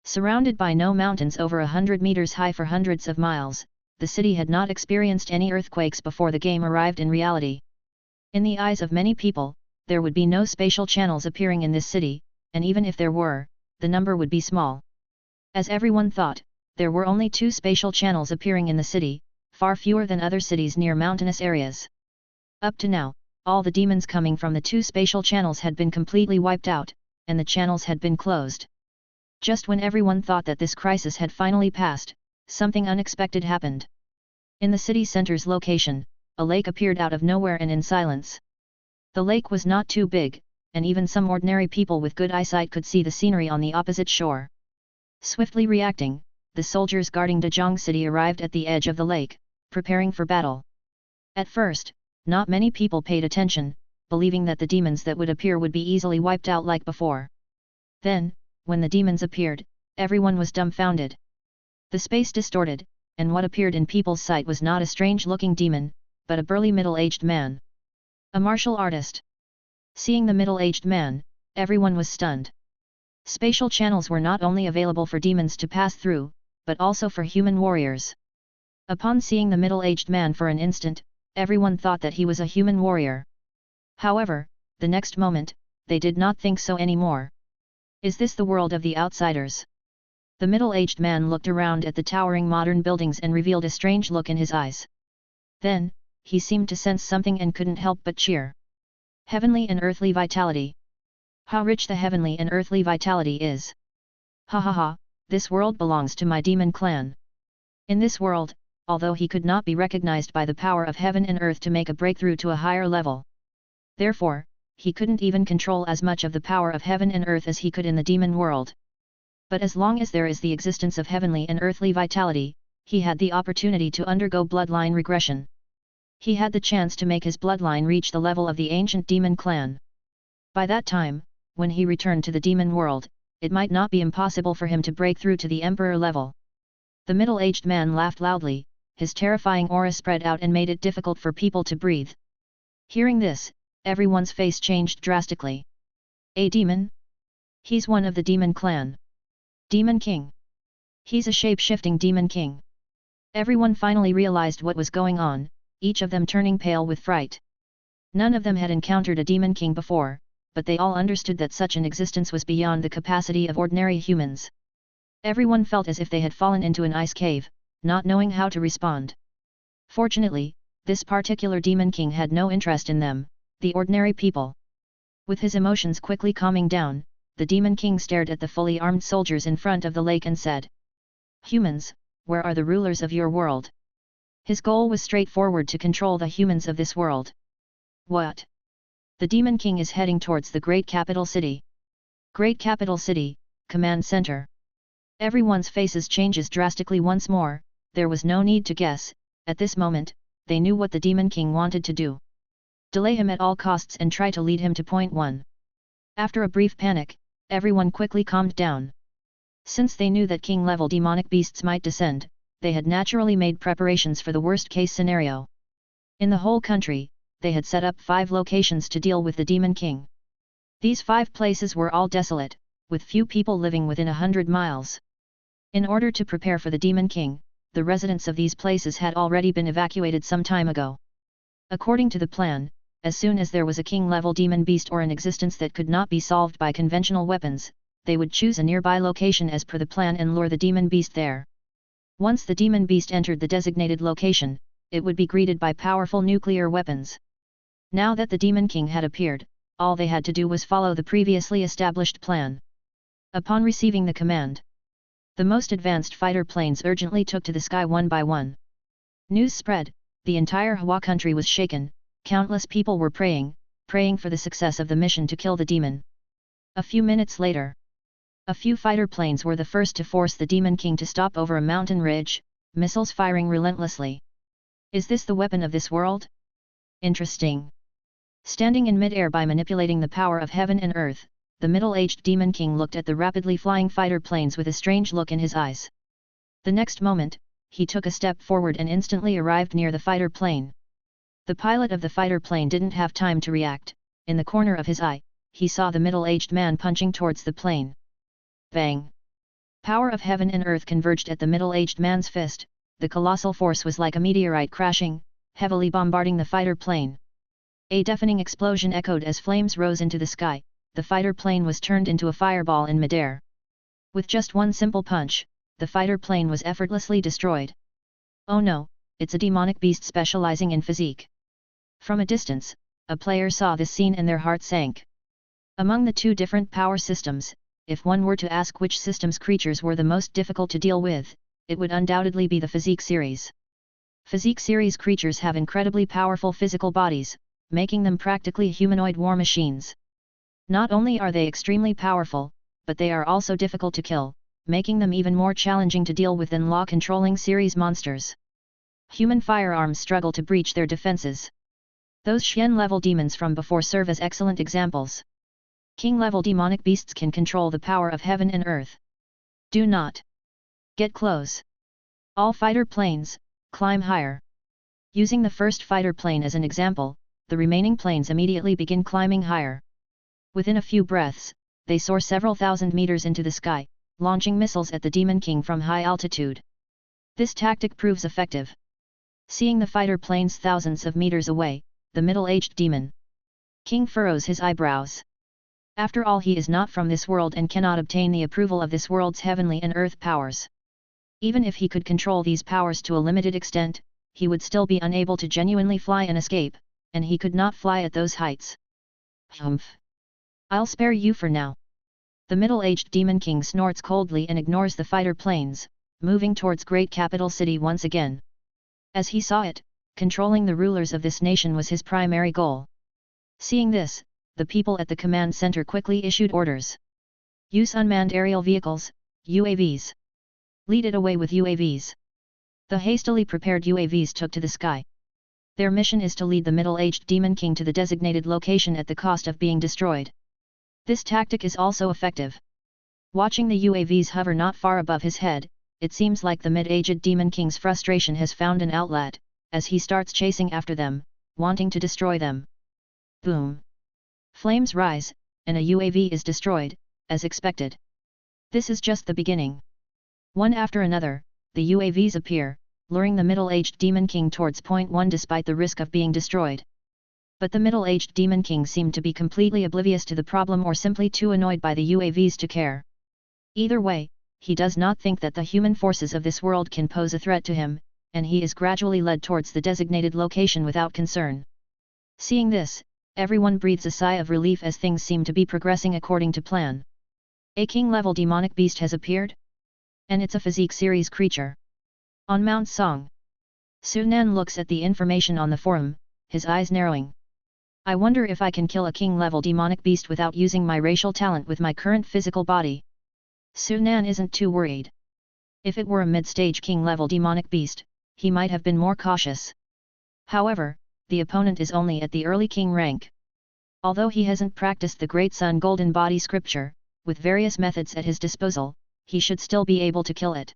Surrounded by no mountains over 100 meters high for hundreds of miles, the city had not experienced any earthquakes before the game arrived in reality. In the eyes of many people, there would be no spatial channels appearing in this city, and even if there were, the number would be small. As everyone thought, there were only 2 spatial channels appearing in the city, far fewer than other cities near mountainous areas. Up to now, all the demons coming from the 2 spatial channels had been completely wiped out, and the channels had been closed. Just when everyone thought that this crisis had finally passed, something unexpected happened. In the city center's location, a lake appeared out of nowhere and in silence. The lake was not too big, and even some ordinary people with good eyesight could see the scenery on the opposite shore. Swiftly reacting, the soldiers guarding Dezhong City arrived at the edge of the lake, preparing for battle. At first, not many people paid attention, believing that the demons that would appear would be easily wiped out like before. Then, when the demons appeared, everyone was dumbfounded. The space distorted, and what appeared in people's sight was not a strange-looking demon, but a burly middle-aged man. A martial artist. Seeing the middle-aged man, everyone was stunned. Spatial channels were not only available for demons to pass through, but also for human warriors. Upon seeing the middle-aged man for an instant, everyone thought that he was a human warrior. However, the next moment, they did not think so anymore. Is this the world of the outsiders? The middle-aged man looked around at the towering modern buildings and revealed a strange look in his eyes. Then, he seemed to sense something and couldn't help but cheer. Heavenly and earthly vitality. How rich the heavenly and earthly vitality is. Ha ha ha, this world belongs to my demon clan. In this world, although he could not be recognized by the power of heaven and earth to make a breakthrough to a higher level. Therefore, he couldn't even control as much of the power of heaven and earth as he could in the demon world. But as long as there is the existence of heavenly and earthly vitality, he had the opportunity to undergo bloodline regression. He had the chance to make his bloodline reach the level of the ancient demon clan. By that time, when he returned to the demon world, it might not be impossible for him to break through to the emperor level. The middle-aged man laughed loudly, his terrifying aura spread out and made it difficult for people to breathe. Hearing this, everyone's face changed drastically. A demon? He's one of the demon clan. Demon King. He's a shape-shifting Demon King. Everyone finally realized what was going on, each of them turning pale with fright. None of them had encountered a Demon King before, but they all understood that such an existence was beyond the capacity of ordinary humans. Everyone felt as if they had fallen into an ice cave, not knowing how to respond. Fortunately, this particular Demon King had no interest in them, the ordinary people. With his emotions quickly calming down, the Demon King stared at the fully armed soldiers in front of the lake and said, "Humans, where are the rulers of your world?" His goal was straightforward: to control the humans of this world. What? The Demon King is heading towards the great capital city. Great capital city, command center. Everyone's faces changes drastically once more. There was no need to guess, at this moment, they knew what the Demon King wanted to do. Delay him at all costs and try to lead him to point 1. After a brief panic, everyone quickly calmed down. Since they knew that king-level demonic beasts might descend, they had naturally made preparations for the worst-case scenario. In the whole country, they had set up 5 locations to deal with the Demon King. These 5 places were all desolate, with few people living within 100 miles. In order to prepare for the Demon King, the residents of these places had already been evacuated some time ago. According to the plan, as soon as there was a king-level demon beast or an existence that could not be solved by conventional weapons, they would choose a nearby location as per the plan and lure the demon beast there. Once the demon beast entered the designated location, it would be greeted by powerful nuclear weapons. Now that the Demon King had appeared, all they had to do was follow the previously established plan. Upon receiving the command, the most advanced fighter planes urgently took to the sky one by one. News spread, the entire Hua country was shaken, countless people were praying for the success of the mission to kill the demon. A few minutes later, a few fighter planes were the first to force the Demon King to stop over a mountain ridge, missiles firing relentlessly. Is this the weapon of this world? Interesting. Standing in mid-air by manipulating the power of heaven and earth, the middle-aged Demon King looked at the rapidly flying fighter planes with a strange look in his eyes. The next moment, he took a step forward and instantly arrived near the fighter plane. The pilot of the fighter plane didn't have time to react. In the corner of his eye, he saw the middle-aged man punching towards the plane. Bang! Power of heaven and earth converged at the middle-aged man's fist. The colossal force was like a meteorite crashing, heavily bombarding the fighter plane. A deafening explosion echoed as flames rose into the sky. The fighter plane was turned into a fireball in midair. With just one simple punch, the fighter plane was effortlessly destroyed. Oh no, it's a demonic beast specializing in physique. From a distance, a player saw this scene and their heart sank. Among the 2 different power systems, if one were to ask which system's creatures were the most difficult to deal with, it would undoubtedly be the Physique series. Physique series creatures have incredibly powerful physical bodies, making them practically humanoid war machines. Not only are they extremely powerful, but they are also difficult to kill, making them even more challenging to deal with than law-controlling series monsters. Human firearms struggle to breach their defenses. Those Xian-level demons from before serve as excellent examples. King-level demonic beasts can control the power of heaven and earth. Do not get close. All fighter planes, climb higher. Using the first fighter plane as an example, the remaining planes immediately begin climbing higher. Within a few breaths, they soar several thousand meters into the sky, launching missiles at the Demon King from high altitude. This tactic proves effective. Seeing the fighter planes thousands of meters away, the middle-aged Demon King furrows his eyebrows. After all, he is not from this world and cannot obtain the approval of this world's heavenly and earth powers. Even if he could control these powers to a limited extent, he would still be unable to genuinely fly and escape, and he could not fly at those heights. Humph! I'll spare you for now. The middle-aged Demon King snorts coldly and ignores the fighter planes, moving towards great capital city once again. As he saw it, controlling the rulers of this nation was his primary goal. Seeing this, the people at the command center quickly issued orders. Use unmanned aerial vehicles, UAVs. Lead it away with UAVs. The hastily prepared UAVs took to the sky. Their mission is to lead the middle-aged Demon King to the designated location at the cost of being destroyed. This tactic is also effective. Watching the UAVs hover not far above his head, it seems like the mid-aged Demon King's frustration has found an outlet, as he starts chasing after them, wanting to destroy them. Boom! Flames rise, and a UAV is destroyed, as expected. This is just the beginning. One after another, the UAVs appear, luring the middle-aged Demon King towards point 1 despite the risk of being destroyed. But the middle-aged Demon King seemed to be completely oblivious to the problem or simply too annoyed by the UAVs to care. Either way, he does not think that the human forces of this world can pose a threat to him, and he is gradually led towards the designated location without concern. Seeing this, everyone breathes a sigh of relief as things seem to be progressing according to plan. A king-level demonic beast has appeared? And it's a physique series creature. On Mount Song. Sunan looks at the information on the forum, his eyes narrowing. I wonder if I can kill a king-level demonic beast without using my racial talent with my current physical body. Sunan isn't too worried. If it were a mid-stage king-level demonic beast, he might have been more cautious. However, the opponent is only at the early king rank. Although he hasn't practiced the Great Sun Golden Body scripture, with various methods at his disposal, he should still be able to kill it.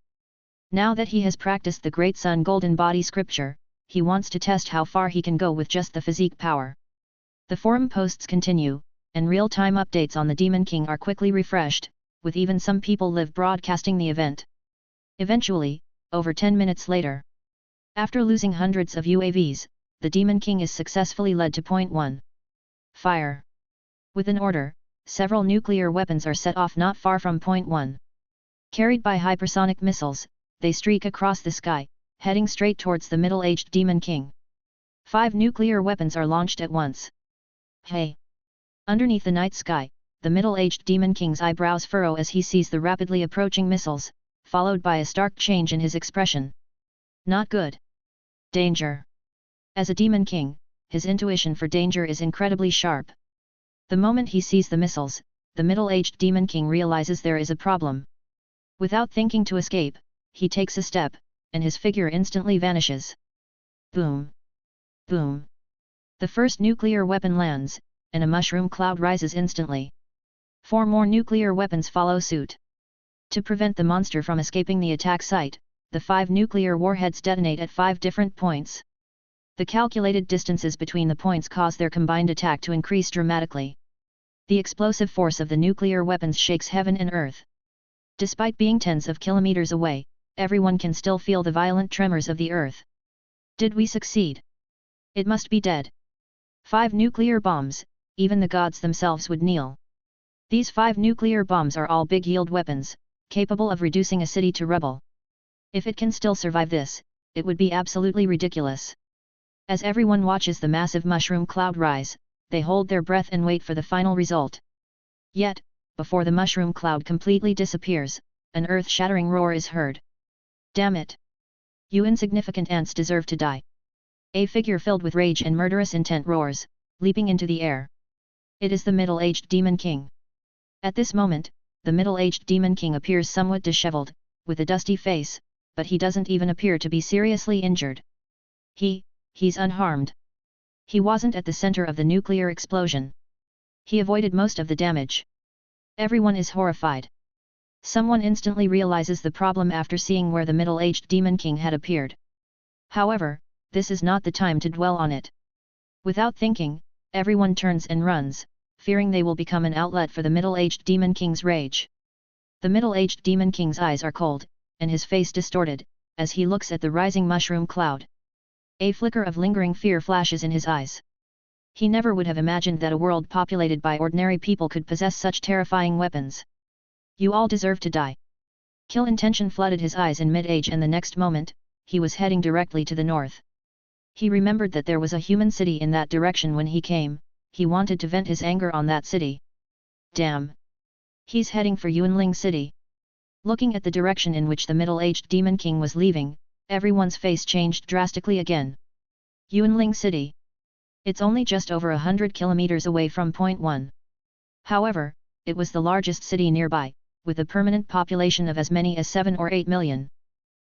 Now that he has practiced the Great Sun Golden Body scripture, he wants to test how far he can go with just the physique power. The forum posts continue, and real-time updates on the Demon King are quickly refreshed, with even some people live broadcasting the event. Eventually, over 10 minutes later, after losing hundreds of UAVs, the Demon King is successfully led to point 1. Fire! With an order, several nuclear weapons are set off not far from point 1. Carried by hypersonic missiles, they streak across the sky, heading straight towards the middle-aged Demon King. 5 nuclear weapons are launched at once. Hey! Underneath the night sky, the middle-aged Demon King's eyebrows furrow as he sees the rapidly approaching missiles, followed by a stark change in his expression. Not good. Danger. As a Demon King, his intuition for danger is incredibly sharp. The moment he sees the missiles, the middle-aged Demon King realizes there is a problem. Without thinking to escape, he takes a step, and his figure instantly vanishes. Boom! Boom! The first nuclear weapon lands, and a mushroom cloud rises instantly. 4 more nuclear weapons follow suit. To prevent the monster from escaping the attack site, the 5 nuclear warheads detonate at 5 different points. The calculated distances between the points cause their combined attack to increase dramatically. The explosive force of the nuclear weapons shakes heaven and earth. Despite being tens of kilometers away, everyone can still feel the violent tremors of the earth. Did we succeed? It must be dead. 5 nuclear bombs, even the gods themselves would kneel. These 5 nuclear bombs are all big-yield weapons, capable of reducing a city to rubble. If it can still survive this, it would be absolutely ridiculous. As everyone watches the massive mushroom cloud rise, they hold their breath and wait for the final result. Yet, before the mushroom cloud completely disappears, an earth-shattering roar is heard. Damn it! You insignificant ants deserve to die! A figure filled with rage and murderous intent roars, leaping into the air. It is the middle-aged Demon King. At this moment, the middle-aged Demon King appears somewhat disheveled, with a dusty face, but he doesn't even appear to be seriously injured. He's unharmed. He wasn't at the center of the nuclear explosion. He avoided most of the damage. Everyone is horrified. Someone instantly realizes the problem after seeing where the middle-aged Demon King had appeared. However, this is not the time to dwell on it. Without thinking, everyone turns and runs, fearing they will become an outlet for the middle-aged Demon King's rage. The middle-aged Demon King's eyes are cold, and his face distorted, as he looks at the rising mushroom cloud. A flicker of lingering fear flashes in his eyes. He never would have imagined that a world populated by ordinary people could possess such terrifying weapons. You all deserve to die. Kill intention flooded his eyes in mid-age, and the next moment, he was heading directly to the north. He remembered that there was a human city in that direction when he came. He wanted to vent his anger on that city. Damn! He's heading for Yunling City. Looking at the direction in which the middle-aged Demon King was leaving, everyone's face changed drastically again. Yunling City. It's only just over 100 kilometers away from point 1. However, it was the largest city nearby, with a permanent population of as many as 7 or 8 million.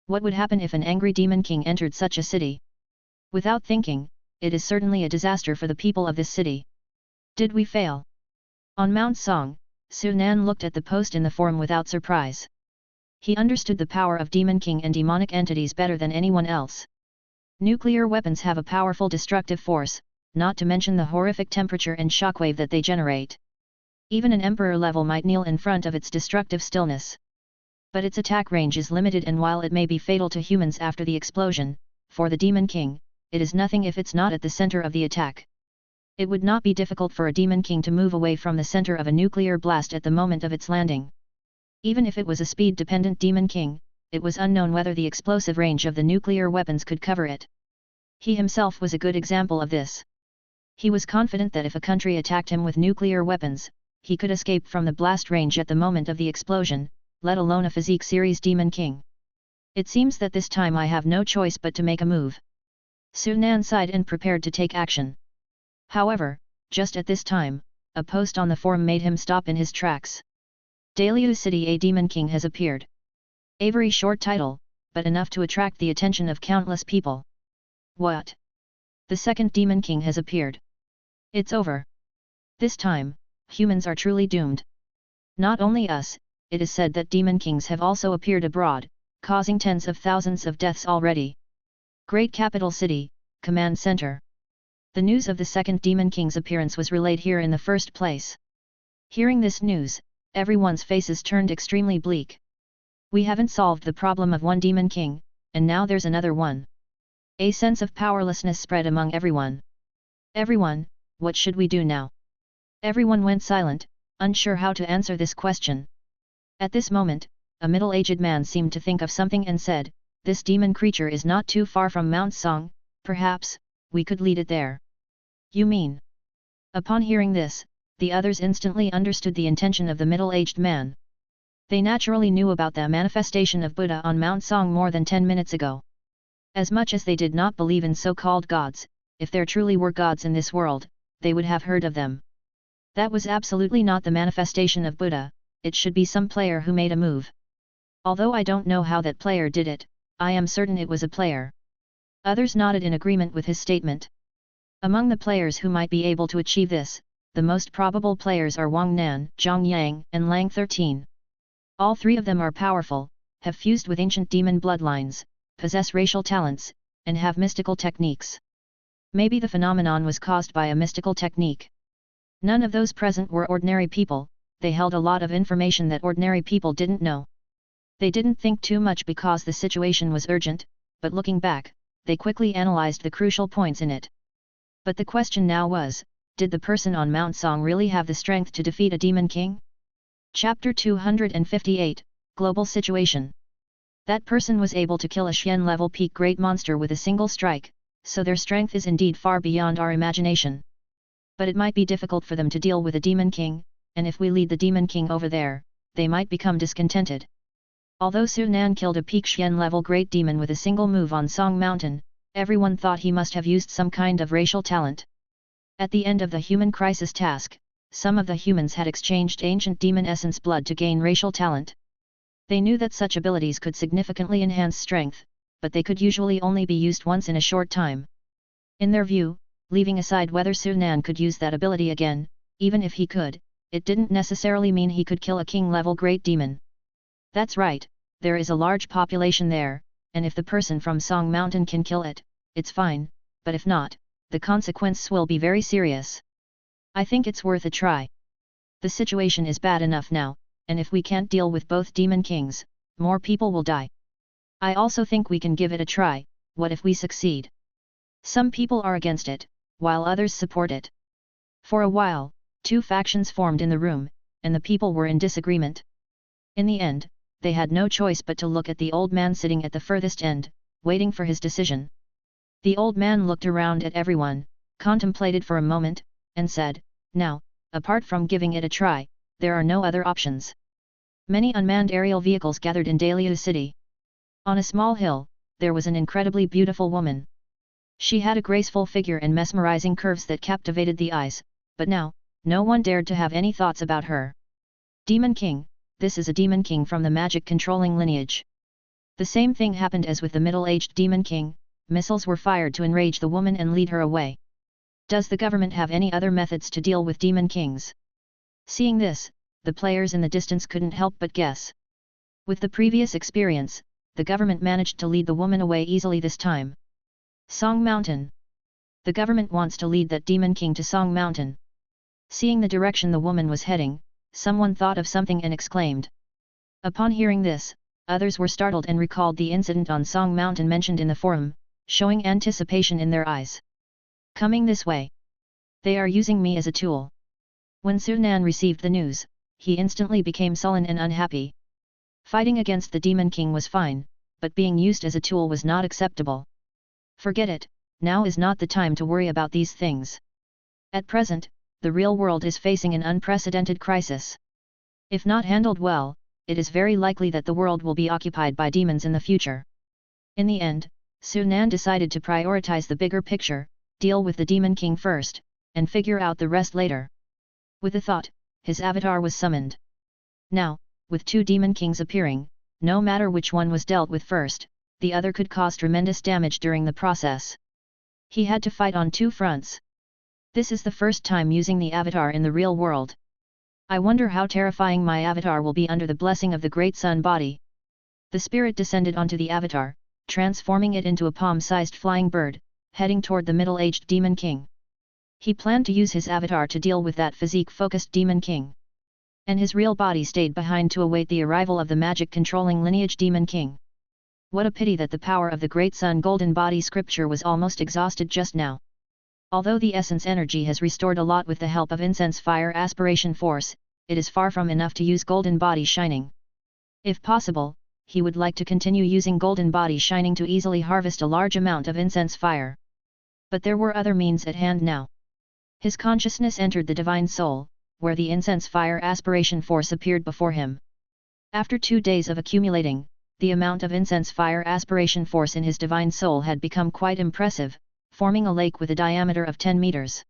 What would happen if an angry Demon King entered such a city? Without thinking, it is certainly a disaster for the people of this city. Did we fail? On Mount Song, Sunan looked at the post in the forum without surprise. He understood the power of Demon King and demonic entities better than anyone else. Nuclear weapons have a powerful destructive force, not to mention the horrific temperature and shockwave that they generate. Even an emperor level might kneel in front of its destructive stillness. But its attack range is limited, and while it may be fatal to humans after the explosion, for the Demon King, it is nothing if it's not at the center of the attack. It would not be difficult for a Demon King to move away from the center of a nuclear blast at the moment of its landing. Even if it was a speed-dependent Demon King, it was unknown whether the explosive range of the nuclear weapons could cover it. He himself was a good example of this. He was confident that if a country attacked him with nuclear weapons, he could escape from the blast range at the moment of the explosion, let alone a physique series Demon King. It seems that this time I have no choice but to make a move. Su Nan sighed and prepared to take action. However, just at this time, a post on the forum made him stop in his tracks. Daliu City, a Demon King has appeared. A very short title, but enough to attract the attention of countless people. What? The second Demon King has appeared. It's over. This time, humans are truly doomed. Not only us, it is said that Demon Kings have also appeared abroad, causing tens of thousands of deaths already. Great capital city, command center. The news of the second Demon King's appearance was relayed here in the first place. Hearing this news, everyone's faces turned extremely bleak. We haven't solved the problem of one Demon King, and now there's another one. A sense of powerlessness spread among everyone. Everyone, what should we do now? Everyone went silent, unsure how to answer this question. At this moment, a middle-aged man seemed to think of something and said, "This demon creature is not too far from Mount Song, perhaps we could lead it there." "You mean?" Upon hearing this, the others instantly understood the intention of the middle-aged man. They naturally knew about the manifestation of Buddha on Mount Song more than 10 minutes ago. As much as they did not believe in so-called gods, if there truly were gods in this world, they would have heard of them. That was absolutely not the manifestation of Buddha, it should be some player who made a move. Although I don't know how that player did it, I am certain it was a player. Others nodded in agreement with his statement. Among the players who might be able to achieve this, the most probable players are Wang Nan, Zhang Yang, and Lang 13. All three of them are powerful, have fused with ancient demon bloodlines, possess racial talents, and have mystical techniques. Maybe the phenomenon was caused by a mystical technique. None of those present were ordinary people, they held a lot of information that ordinary people didn't know. They didn't think too much because the situation was urgent, but looking back, they quickly analyzed the crucial points in it. But the question now was, did the person on Mount Song really have the strength to defeat a Demon King? Chapter 258, Global Situation. That person was able to kill a Xian-level peak great monster with a single strike, so their strength is indeed far beyond our imagination. But it might be difficult for them to deal with a Demon King, and if we lead the Demon King over there, they might become discontented. Although Su Nan killed a peak Xian-level great demon with a single move on Song Mountain, everyone thought he must have used some kind of racial talent. At the end of the human crisis task, some of the humans had exchanged ancient demon essence blood to gain racial talent. They knew that such abilities could significantly enhance strength, but they could usually only be used once in a short time. In their view, leaving aside whether Su Nan could use that ability again, even if he could, it didn't necessarily mean he could kill a king-level great demon. That's right, there is a large population there, and if the person from Song Mountain can kill it, it's fine, but if not, the consequence will be very serious. I think it's worth a try. The situation is bad enough now, and if we can't deal with both Demon Kings, more people will die. I also think we can give it a try, what if we succeed? Some people are against it, while others support it. For a while, two factions formed in the room, and the people were in disagreement. In the end, they had no choice but to look at the old man sitting at the furthest end, waiting for his decision. The old man looked around at everyone, contemplated for a moment, and said, "Now, apart from giving it a try, there are no other options." Many unmanned aerial vehicles gathered in Daliu City. On a small hill, there was an incredibly beautiful woman. She had a graceful figure and mesmerizing curves that captivated the eyes, but now, no one dared to have any thoughts about her. Demon King, this is a Demon King from the magic-controlling lineage. The same thing happened as with the middle-aged Demon King, missiles were fired to enrage the woman and lead her away. Does the government have any other methods to deal with Demon Kings? Seeing this, the players in the distance couldn't help but guess. With the previous experience, the government managed to lead the woman away easily this time. Song Mountain. The government wants to lead that Demon King to Song Mountain. Seeing the direction the woman was heading, someone thought of something and exclaimed. Upon hearing this, others were startled and recalled the incident on Song Mountain mentioned in the forum, showing anticipation in their eyes. Coming this way. They are using me as a tool. When Sunan received the news, he instantly became sullen and unhappy. Fighting against the Demon King was fine, but being used as a tool was not acceptable. Forget it, now is not the time to worry about these things. At present, the real world is facing an unprecedented crisis. If not handled well, it is very likely that the world will be occupied by demons in the future. In the end, Sunan decided to prioritize the bigger picture, deal with the Demon King first, and figure out the rest later. With a thought, his avatar was summoned. Now, with two Demon Kings appearing, no matter which one was dealt with first, the other could cause tremendous damage during the process. He had to fight on two fronts. This is the first time using the avatar in the real world. I wonder how terrifying my avatar will be under the blessing of the Great Sun body. The spirit descended onto the avatar, transforming it into a palm-sized flying bird, heading toward the middle-aged Demon King. He planned to use his avatar to deal with that physique-focused Demon King. And his real body stayed behind to await the arrival of the magic-controlling lineage Demon King. What a pity that the power of the Great Sun golden body scripture was almost exhausted just now. Although the essence energy has restored a lot with the help of incense fire aspiration force, it is far from enough to use golden body shining. If possible, he would like to continue using golden body shining to easily harvest a large amount of incense fire. But there were other means at hand now. His consciousness entered the divine soul, where the incense fire aspiration force appeared before him. After 2 days of accumulating, the amount of incense fire aspiration force in his divine soul had become quite impressive, forming a lake with a diameter of 10 meters.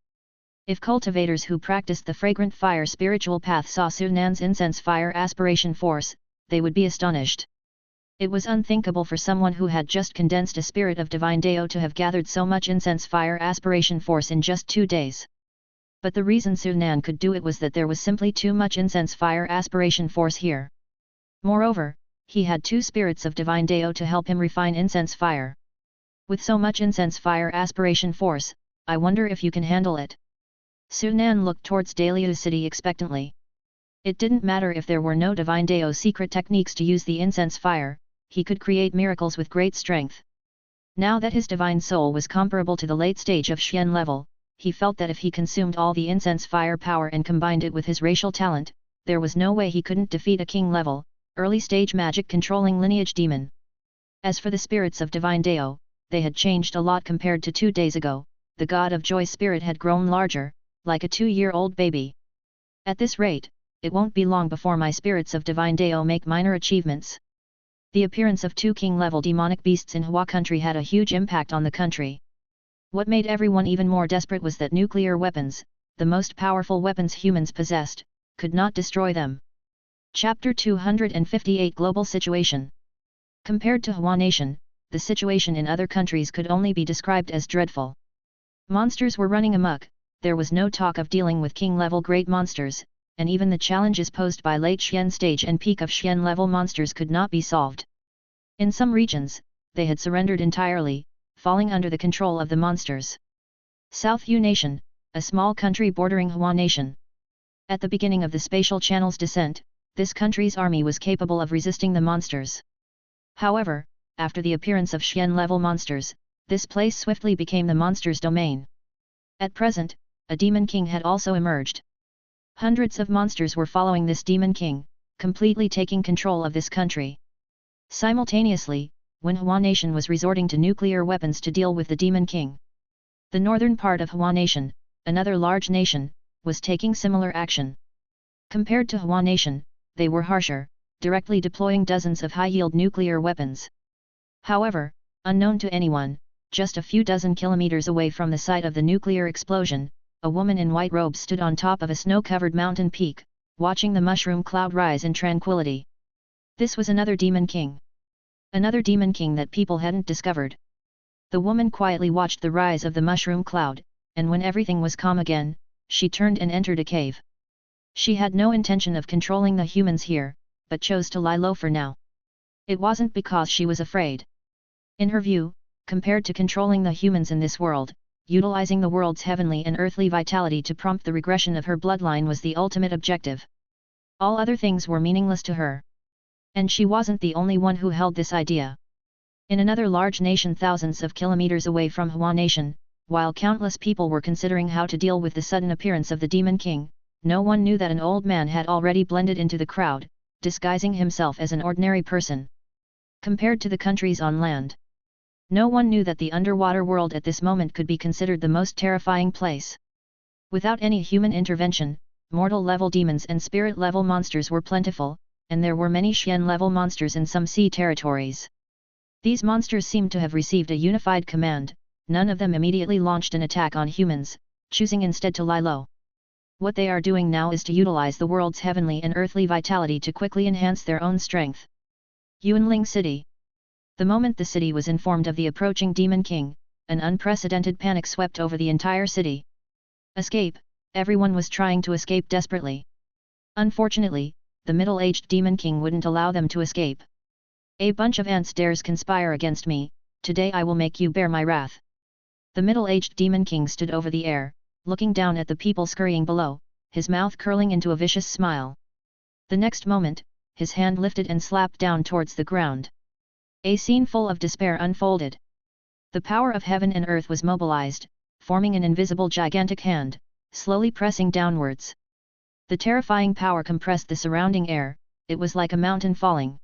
If cultivators who practiced the fragrant fire spiritual path saw Sunan's incense fire aspiration force, they would be astonished. It was unthinkable for someone who had just condensed a spirit of divine Deo to have gathered so much incense fire aspiration force in just 2 days. But the reason Sunan could do it was that there was simply too much incense fire aspiration force here. Moreover, he had 2 spirits of divine Deo to help him refine incense fire. With so much incense fire aspiration force, I wonder if you can handle it. Sunan looked towards Daliu city expectantly. It didn't matter if there were no divine Deo secret techniques to use the incense fire, he could create miracles with great strength. Now that his divine soul was comparable to the late stage of Xian level, he felt that if he consumed all the incense fire power and combined it with his racial talent, there was no way he couldn't defeat a king level, early stage magic controlling lineage demon. As for the spirits of divine Deo, they had changed a lot compared to 2 days ago. The god of joy spirit had grown larger, like a 2-year-old baby. At this rate, it won't be long before my spirits of divine Deo make minor achievements. The appearance of 2 king-level demonic beasts in Hua country had a huge impact on the country. What made everyone even more desperate was that nuclear weapons, the most powerful weapons humans possessed, could not destroy them. Chapter 258 Global Situation. Compared to Hua Nation, the situation in other countries could only be described as dreadful. Monsters were running amok, there was no talk of dealing with king-level great monsters, and even the challenges posed by late Xian stage and peak of Xian level monsters could not be solved. In some regions, they had surrendered entirely, falling under the control of the monsters. South Yu Nation, a small country bordering Hua Nation. At the beginning of the spatial channel's descent, this country's army was capable of resisting the monsters. However, after the appearance of Xian-level monsters, this place swiftly became the monsters' domain. At present, a Demon King had also emerged. Hundreds of monsters were following this Demon King, completely taking control of this country. Simultaneously, when Hua Nation was resorting to nuclear weapons to deal with the Demon King, the northern part of Hua Nation, another large nation, was taking similar action. Compared to Hua Nation, they were harsher, directly deploying dozens of high-yield nuclear weapons. However, unknown to anyone, just a few dozen kilometers away from the site of the nuclear explosion, a woman in white robes stood on top of a snow-covered mountain peak, watching the mushroom cloud rise in tranquility. This was another Demon King. Another Demon King that people hadn't discovered. The woman quietly watched the rise of the mushroom cloud, and when everything was calm again, she turned and entered a cave. She had no intention of controlling the humans here, but chose to lie low for now. It wasn't because she was afraid. In her view, compared to controlling the humans in this world, utilizing the world's heavenly and earthly vitality to prompt the regression of her bloodline was the ultimate objective. All other things were meaningless to her. And she wasn't the only one who held this idea. In another large nation thousands of kilometers away from Hua Nation, while countless people were considering how to deal with the sudden appearance of the Demon King, no one knew that an old man had already blended into the crowd, disguising himself as an ordinary person. Compared to the countries on land, no one knew that the underwater world at this moment could be considered the most terrifying place. Without any human intervention, mortal-level demons and spirit-level monsters were plentiful, and there were many Xian-level monsters in some sea territories. These monsters seemed to have received a unified command. None of them immediately launched an attack on humans, choosing instead to lie low. What they are doing now is to utilize the world's heavenly and earthly vitality to quickly enhance their own strength. Yuanling City. The moment the city was informed of the approaching Demon King, an unprecedented panic swept over the entire city. Escape! Everyone was trying to escape desperately. Unfortunately, the middle-aged Demon King wouldn't allow them to escape. A bunch of ants dares conspire against me, today I will make you bear my wrath. The middle-aged Demon King stood over the air, looking down at the people scurrying below, his mouth curling into a vicious smile. The next moment, his hand lifted and slapped down towards the ground. A scene full of despair unfolded. The power of heaven and earth was mobilized, forming an invisible gigantic hand, slowly pressing downwards. The terrifying power compressed the surrounding air, it was like a mountain falling.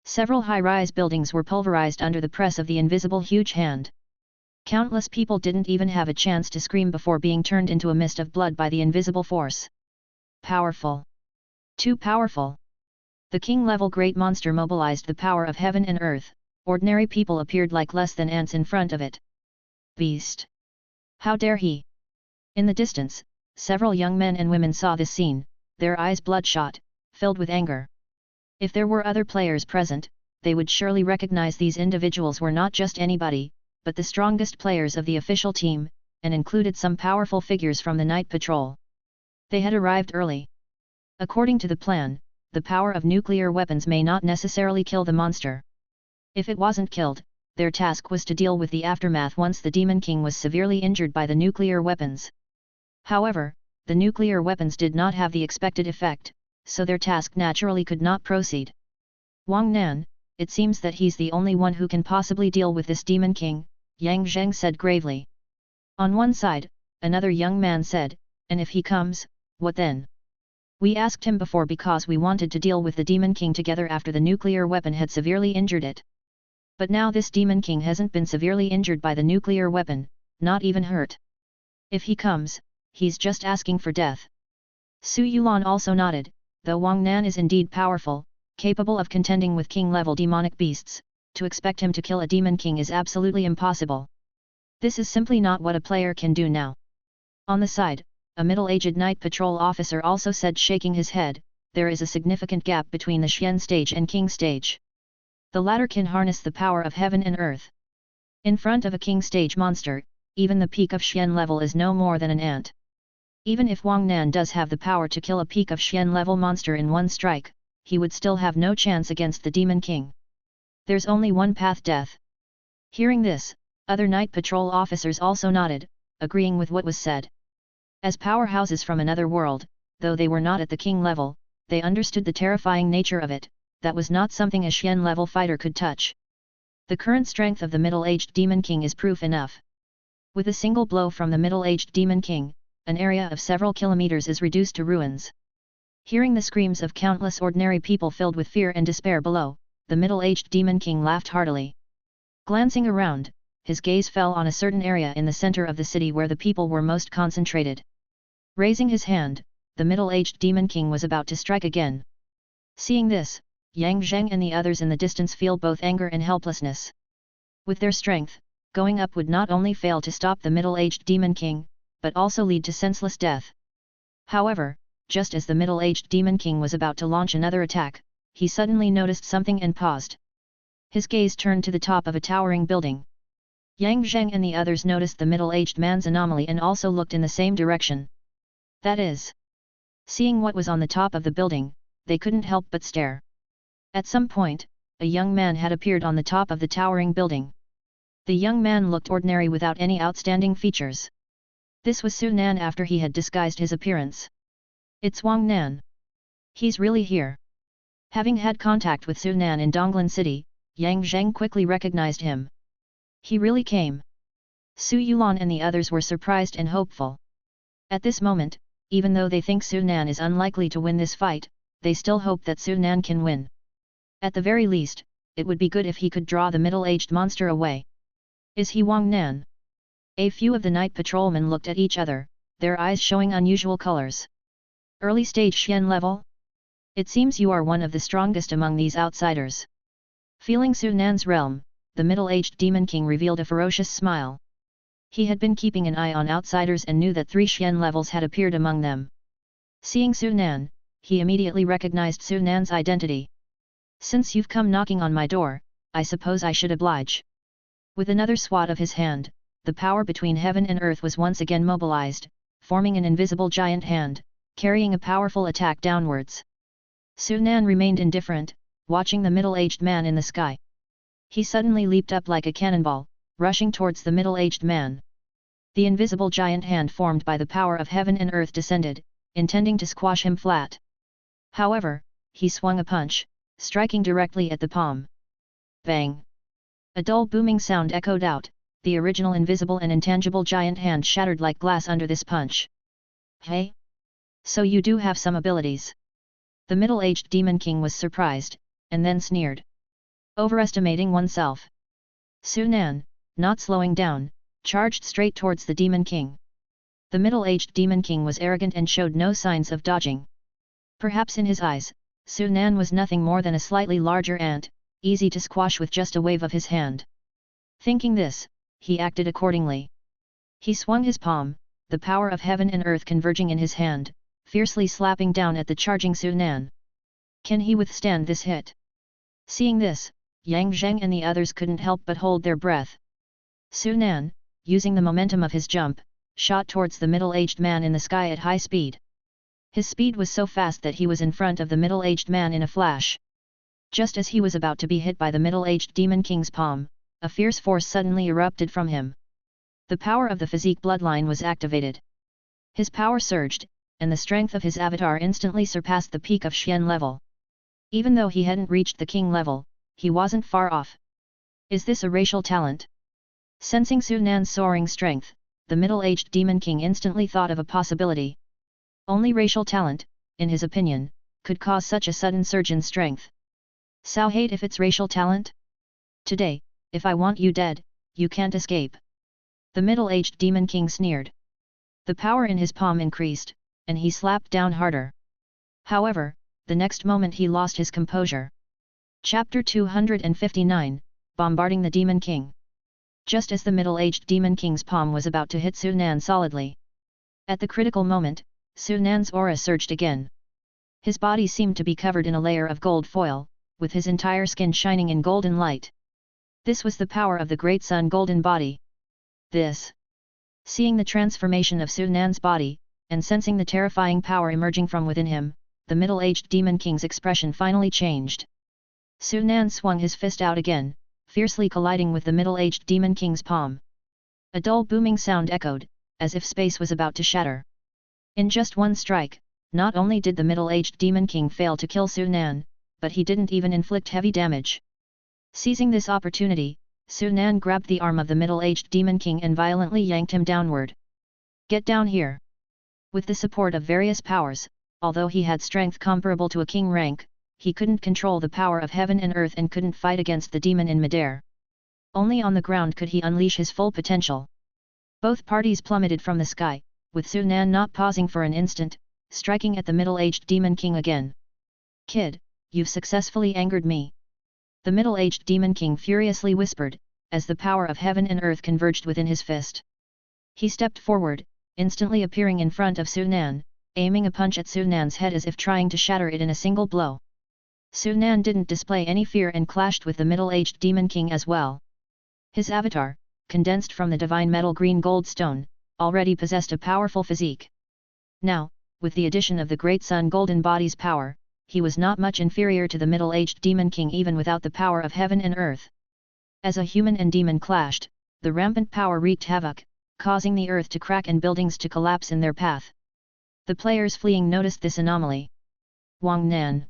Several high-rise buildings were pulverized under the press of the invisible huge hand. Countless people didn't even have a chance to scream before being turned into a mist of blood by the invisible force. Powerful. Too powerful. The king-level great monster mobilized the power of heaven and earth, ordinary people appeared like less than ants in front of it. Beast! How dare he! In the distance, several young men and women saw this scene, their eyes bloodshot, filled with anger. If there were other players present, they would surely recognize these individuals were not just anybody, but the strongest players of the official team, and included some powerful figures from the night patrol. They had arrived early. According to the plan, the power of nuclear weapons may not necessarily kill the monster. If it wasn't killed, their task was to deal with the aftermath once the Demon King was severely injured by the nuclear weapons. However, the nuclear weapons did not have the expected effect, so their task naturally could not proceed. Wang Nan, it seems that he's the only one who can possibly deal with this Demon King, Yang Zheng said gravely. On one side, another young man said, and if he comes, what then? We asked him before because we wanted to deal with the Demon King together after the nuclear weapon had severely injured it. But now this Demon King hasn't been severely injured by the nuclear weapon, not even hurt. If he comes, he's just asking for death. Su Yulan also nodded, though Wang Nan is indeed powerful, capable of contending with king-level demonic beasts, to expect him to kill a Demon King is absolutely impossible. This is simply not what a player can do now. On the side, a middle-aged night patrol officer also said, shaking his head, there is a significant gap between the Xian stage and King stage. The latter can harness the power of heaven and earth. In front of a King stage monster, even the peak of Xian level is no more than an ant. Even if Wang Nan does have the power to kill a peak of Xian level monster in one strike, he would still have no chance against the Demon King. There's only one path: death. Hearing this, other night patrol officers also nodded, agreeing with what was said. As powerhouses from another world, though they were not at the king level, they understood the terrifying nature of it, that was not something a Xian level fighter could touch. The current strength of the middle-aged Demon King is proof enough. With a single blow from the middle-aged Demon King, an area of several kilometers is reduced to ruins. Hearing the screams of countless ordinary people filled with fear and despair below, the middle-aged Demon King laughed heartily. Glancing around, his gaze fell on a certain area in the center of the city where the people were most concentrated. Raising his hand, the middle-aged Demon King was about to strike again. Seeing this, Yang Zheng and the others in the distance feel both anger and helplessness. With their strength, going up would not only fail to stop the middle-aged Demon King, but also lead to senseless death. However, just as the middle-aged Demon King was about to launch another attack, he suddenly noticed something and paused. His gaze turned to the top of a towering building. Yang Zheng and the others noticed the middle-aged man's anomaly and also looked in the same direction. That is, seeing what was on the top of the building, they couldn't help but stare. At some point, a young man had appeared on the top of the towering building. The young man looked ordinary without any outstanding features. This was Su Nan after he had disguised his appearance. It's Wang Nan. He's really here. Having had contact with Su Nan in Donglan City, Yang Zheng quickly recognized him. He really came. Su Yulan and the others were surprised and hopeful. At this moment, even though they think Su Nan is unlikely to win this fight, they still hope that Su Nan can win. At the very least, it would be good if he could draw the middle-aged monster away. Is he Wang Nan? A few of the night patrolmen looked at each other, their eyes showing unusual colors. Early stage Xian level? It seems you are one of the strongest among these outsiders. Feeling Su Nan's realm, the middle-aged Demon King revealed a ferocious smile. He had been keeping an eye on outsiders and knew that 3 Xian levels had appeared among them. Seeing Su Nan, he immediately recognized Su Nan's identity. Since you've come knocking on my door, I suppose I should oblige. With another swat of his hand, the power between heaven and earth was once again mobilized, forming an invisible giant hand, carrying a powerful attack downwards. Su Nan remained indifferent, watching the middle-aged man in the sky. He suddenly leaped up like a cannonball, rushing towards the middle-aged man. The invisible giant hand formed by the power of heaven and earth descended, intending to squash him flat. However, he swung a punch, striking directly at the palm. Bang! A dull booming sound echoed out, the original invisible and intangible giant hand shattered like glass under this punch. Hey? So you do have some abilities. The middle-aged Demon King was surprised, and then sneered. Overestimating oneself. Su Nan, not slowing down, charged straight towards the Demon King. The middle-aged Demon King was arrogant and showed no signs of dodging. Perhaps in his eyes, Su Nan was nothing more than a slightly larger ant, easy to squash with just a wave of his hand. Thinking this, he acted accordingly. He swung his palm, the power of heaven and earth converging in his hand, fiercely slapping down at the charging Su Nan. Can he withstand this hit? Seeing this, Yang Zheng and the others couldn't help but hold their breath. Su Nan, using the momentum of his jump, shot towards the middle-aged man in the sky at high speed. His speed was so fast that he was in front of the middle-aged man in a flash. Just as he was about to be hit by the middle-aged Demon King's palm, a fierce force suddenly erupted from him. The power of the physique bloodline was activated. His power surged, and the strength of his avatar instantly surpassed the peak of Xian level. Even though he hadn't reached the king level, he wasn't far off. Is this a racial talent? Sensing Su Nan's soaring strength, the middle-aged Demon King instantly thought of a possibility. Only racial talent, in his opinion, could cause such a sudden surge in strength. So hate if it's racial talent? Today, if I want you dead, you can't escape. The middle-aged Demon King sneered. The power in his palm increased, and he slapped down harder. However, the next moment he lost his composure. Chapter 259, Bombarding the Demon King. Just as the middle-aged Demon King's palm was about to hit Su Nan solidly. At the critical moment, Su Nan's aura surged again. His body seemed to be covered in a layer of gold foil, with his entire skin shining in golden light. This was the power of the Great Sun Golden Body. This. Seeing the transformation of Su Nan's body, and sensing the terrifying power emerging from within him, the middle-aged Demon King's expression finally changed. Su Nan swung his fist out again, fiercely colliding with the middle-aged Demon King's palm. A dull booming sound echoed, as if space was about to shatter. In just one strike, not only did the middle-aged Demon King fail to kill Su Nan, but he didn't even inflict heavy damage. Seizing this opportunity, Su Nan grabbed the arm of the middle-aged Demon King and violently yanked him downward. Get down here! With the support of various powers, although he had strength comparable to a king rank, he couldn't control the power of heaven and earth and couldn't fight against the demon in midair. Only on the ground could he unleash his full potential. Both parties plummeted from the sky, with Su Nan not pausing for an instant, striking at the middle-aged Demon King again. Kid, you've successfully angered me. The middle-aged Demon King furiously whispered, as the power of heaven and earth converged within his fist. He stepped forward, instantly appearing in front of Su Nan, aiming a punch at Su Nan's head as if trying to shatter it in a single blow. Su Nan didn't display any fear and clashed with the middle-aged Demon King as well. His avatar, condensed from the divine metal green gold stone, already possessed a powerful physique. Now, with the addition of the Great Sun Golden Body's power, he was not much inferior to the middle-aged Demon King even without the power of heaven and earth. As a human and demon clashed, the rampant power wreaked havoc, causing the earth to crack and buildings to collapse in their path. The players fleeing noticed this anomaly. Wang Nan.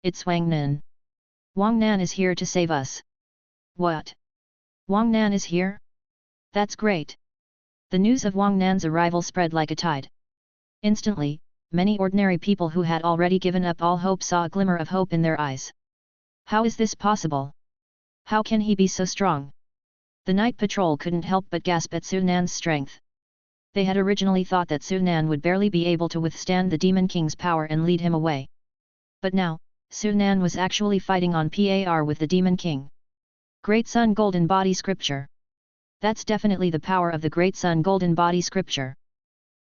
It's Wang Nan. Wang Nan is here to save us. What? Wang Nan is here? That's great. The news of Wang Nan's arrival spread like a tide. Instantly, many ordinary people who had already given up all hope saw a glimmer of hope in their eyes. How is this possible? How can he be so strong? The night patrol couldn't help but gasp at Su Nan's strength. They had originally thought that Su Nan would barely be able to withstand the Demon King's power and lead him away. But now, Su Nan was actually fighting on par with the Demon King. Great Sun Golden Body Scripture. That's definitely the power of the Great Sun Golden Body Scripture.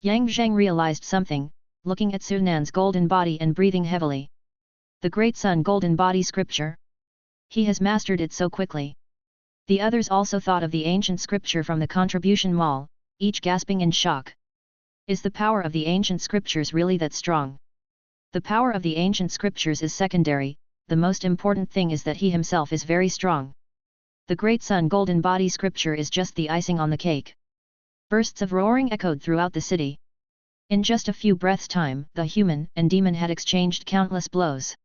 Yang Zheng realized something, looking at Su Nan's golden body and breathing heavily. The Great Sun Golden Body Scripture? He has mastered it so quickly. The others also thought of the ancient scripture from the contribution mall, each gasping in shock. Is the power of the ancient scriptures really that strong? The power of the ancient scriptures is secondary, the most important thing is that he himself is very strong. The Great Sun Golden Body Scripture is just the icing on the cake. Bursts of roaring echoed throughout the city. In just a few breaths' time, the human and demon had exchanged countless blows.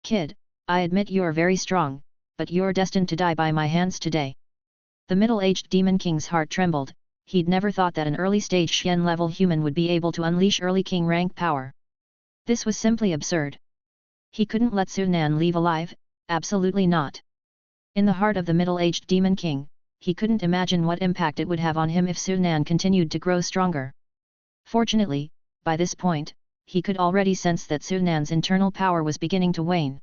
Kid, I admit you're very strong, but you're destined to die by my hands today. The middle-aged Demon King's heart trembled. He'd never thought that an early-stage Xian-level human would be able to unleash early king rank power. This was simply absurd. He couldn't let Su Nan leave alive, absolutely not. In the heart of the middle-aged Demon King, he couldn't imagine what impact it would have on him if Su Nan continued to grow stronger. Fortunately, by this point, he could already sense that Su Nan's internal power was beginning to wane.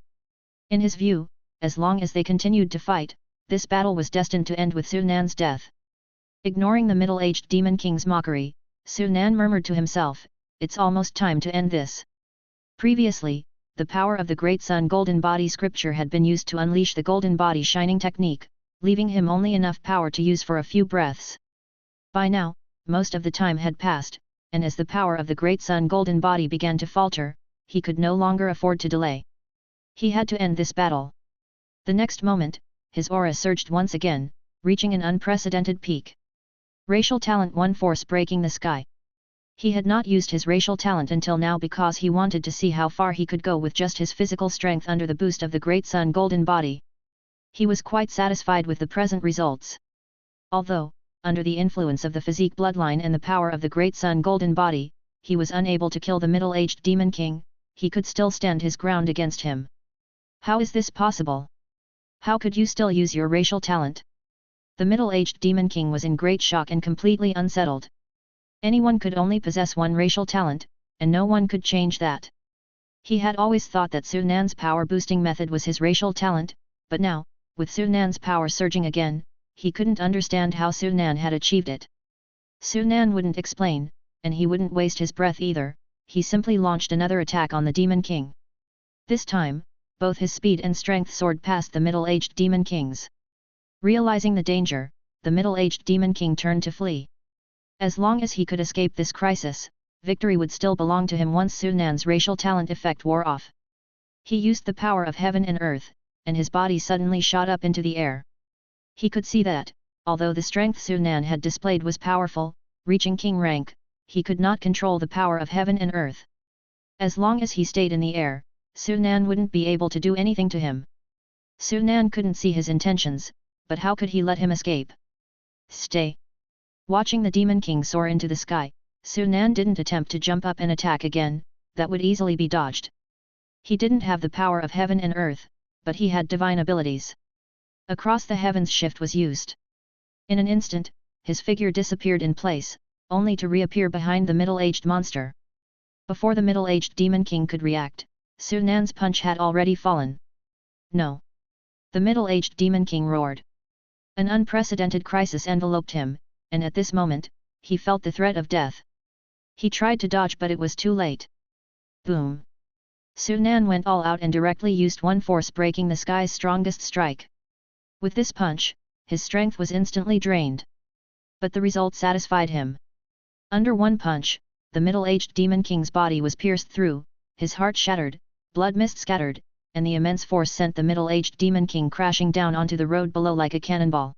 In his view, as long as they continued to fight, this battle was destined to end with Su Nan's death. Ignoring the middle-aged Demon King's mockery, Su Nan murmured to himself, it's almost time to end this. Previously, the power of the Great Sun Golden Body Scripture had been used to unleash the Golden Body Shining technique, leaving him only enough power to use for a few breaths. By now, most of the time had passed, and as the power of the Great Sun Golden Body began to falter, he could no longer afford to delay. He had to end this battle. The next moment, his aura surged once again, reaching an unprecedented peak. Racial talent, one force breaking the sky. He had not used his racial talent until now because he wanted to see how far he could go with just his physical strength under the boost of the Great Sun Golden Body. He was quite satisfied with the present results. Although, under the influence of the physique bloodline and the power of the Great Sun Golden Body, he was unable to kill the middle-aged Demon King, he could still stand his ground against him. How is this possible? How could you still use your racial talent? The middle-aged Demon King was in great shock and completely unsettled. Anyone could only possess one racial talent, and no one could change that. He had always thought that Su Nan's power-boosting method was his racial talent, but now, with Su Nan's power surging again, he couldn't understand how Su Nan had achieved it. Su Nan wouldn't explain, and he wouldn't waste his breath either, he simply launched another attack on the Demon King. This time, both his speed and strength soared past the middle-aged Demon King's. Realizing the danger, the middle-aged Demon King turned to flee. As long as he could escape this crisis, victory would still belong to him once Su Nan's racial talent effect wore off. He used the power of heaven and earth, and his body suddenly shot up into the air. He could see that, although the strength Su Nan had displayed was powerful, reaching king rank, he could not control the power of heaven and earth. As long as he stayed in the air, Su Nan wouldn't be able to do anything to him. Su Nan couldn't see his intentions, but how could he let him escape? Stay! Watching the Demon King soar into the sky, Su Nan didn't attempt to jump up and attack again, that would easily be dodged. He didn't have the power of heaven and earth, but he had divine abilities. Across the heavens shift was used. In an instant, his figure disappeared in place, only to reappear behind the middle-aged monster. Before the middle-aged Demon King could react, Su Nan's punch had already fallen. No! The middle-aged Demon King roared. An unprecedented crisis enveloped him, and at this moment, he felt the threat of death. He tried to dodge but it was too late. Boom! Su Nan went all out and directly used one force breaking the sky's strongest strike. With this punch, his strength was instantly drained. But the result satisfied him. Under one punch, the middle-aged Demon King's body was pierced through, his heart shattered, blood mist scattered, and the immense force sent the middle-aged Demon King crashing down onto the road below like a cannonball.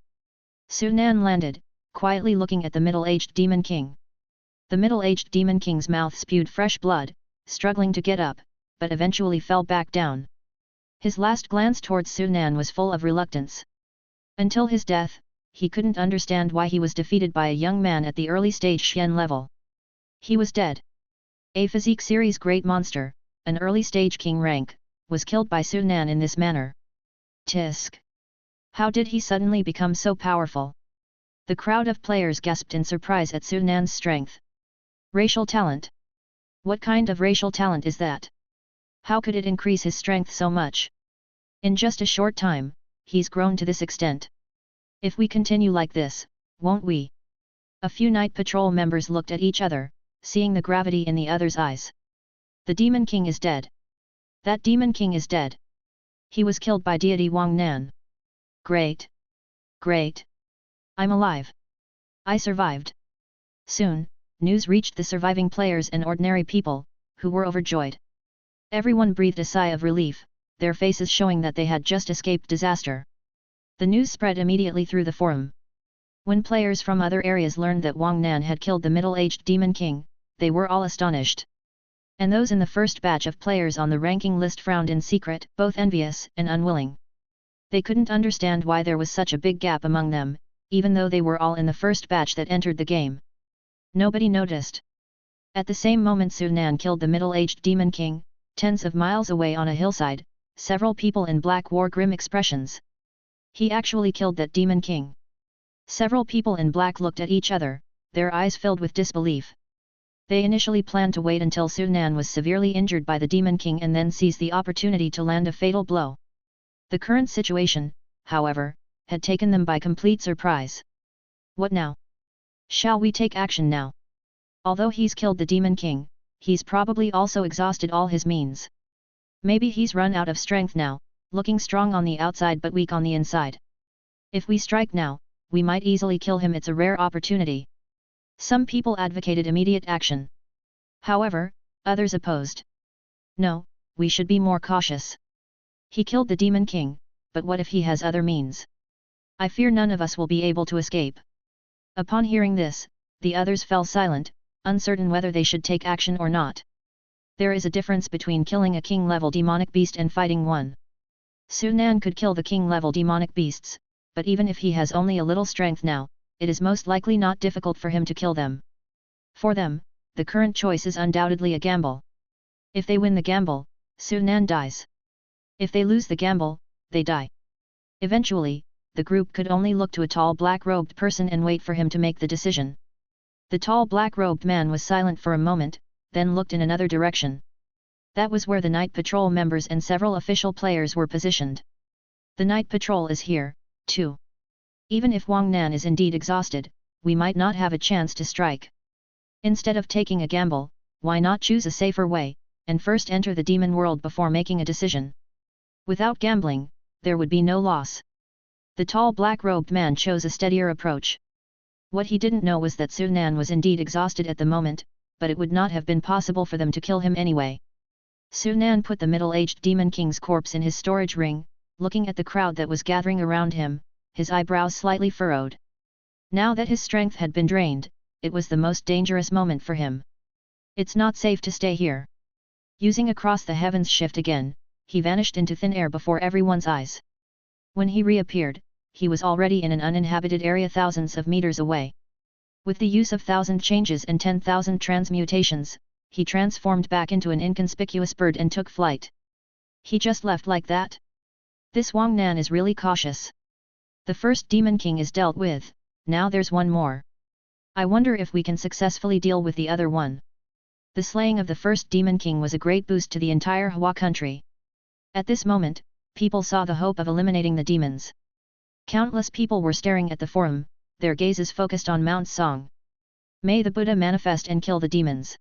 Sunan landed, quietly looking at the middle-aged Demon King. The middle-aged Demon King's mouth spewed fresh blood, struggling to get up, but eventually fell back down. His last glance towards Sunan was full of reluctance. Until his death, he couldn't understand why he was defeated by a young man at the early stage Xian level. He was dead. A physique series great monster, an early stage king rank, was killed by Sunan in this manner. Tisk! How did he suddenly become so powerful? The crowd of players gasped in surprise at Sunan's strength. Racial talent? What kind of racial talent is that? How could it increase his strength so much? In just a short time, he's grown to this extent. If we continue like this, won't we? A few night patrol members looked at each other, seeing the gravity in the other's eyes. The Demon King is dead. That Demon King is dead. He was killed by deity Wang Nan. Great! Great! I'm alive! I survived! Soon, news reached the surviving players and ordinary people, who were overjoyed. Everyone breathed a sigh of relief, their faces showing that they had just escaped disaster. The news spread immediately through the forum. When players from other areas learned that Wang Nan had killed the middle-aged Demon King, they were all astonished. And those in the first batch of players on the ranking list frowned in secret, both envious and unwilling. They couldn't understand why there was such a big gap among them, even though they were all in the first batch that entered the game. Nobody noticed. At the same moment Sunan killed the middle-aged Demon King, tens of miles away on a hillside, several people in black wore grim expressions. He actually killed that Demon King. Several people in black looked at each other, their eyes filled with disbelief. They initially planned to wait until Sunan was severely injured by the Demon King and then seize the opportunity to land a fatal blow. The current situation, however, had taken them by complete surprise. What now? Shall we take action now? Although he's killed the Demon King, he's probably also exhausted all his means. Maybe he's run out of strength now, looking strong on the outside but weak on the inside. If we strike now, we might easily kill him. It's a rare opportunity. Some people advocated immediate action. However, others opposed. No, we should be more cautious. He killed the Demon King, but what if he has other means? I fear none of us will be able to escape. Upon hearing this, the others fell silent, uncertain whether they should take action or not. There is a difference between killing a king-level demonic beast and fighting one. Sunan could kill the king-level demonic beasts, but even if he has only a little strength now, it is most likely not difficult for him to kill them. For them, the current choice is undoubtedly a gamble. If they win the gamble, Sunan dies. If they lose the gamble, they die. Eventually, the group could only look to a tall black-robed person and wait for him to make the decision. The tall black-robed man was silent for a moment, then looked in another direction. That was where the night patrol members and several official players were positioned. The night patrol is here, too. Even if Wang Nan is indeed exhausted, we might not have a chance to strike. Instead of taking a gamble, why not choose a safer way, and first enter the demon world before making a decision? Without gambling, there would be no loss. The tall black-robed man chose a steadier approach. What he didn't know was that Sunan was indeed exhausted at the moment, but it would not have been possible for them to kill him anyway. Sunan put the middle-aged Demon King's corpse in his storage ring, looking at the crowd that was gathering around him, his eyebrows slightly furrowed. Now that his strength had been drained, it was the most dangerous moment for him. It's not safe to stay here. Using across the heavens shift again, he vanished into thin air before everyone's eyes. When he reappeared, he was already in an uninhabited area thousands of meters away. With the use of 1,000 changes and 10,000 transmutations, he transformed back into an inconspicuous bird and took flight. He just left like that? This Wang Nan is really cautious. The first Demon King is dealt with, now there's one more. I wonder if we can successfully deal with the other one. The slaying of the first Demon King was a great boost to the entire Hua country. At this moment, people saw the hope of eliminating the demons. Countless people were staring at the forum, their gazes focused on Mount Song. May the Buddha manifest and kill the demons.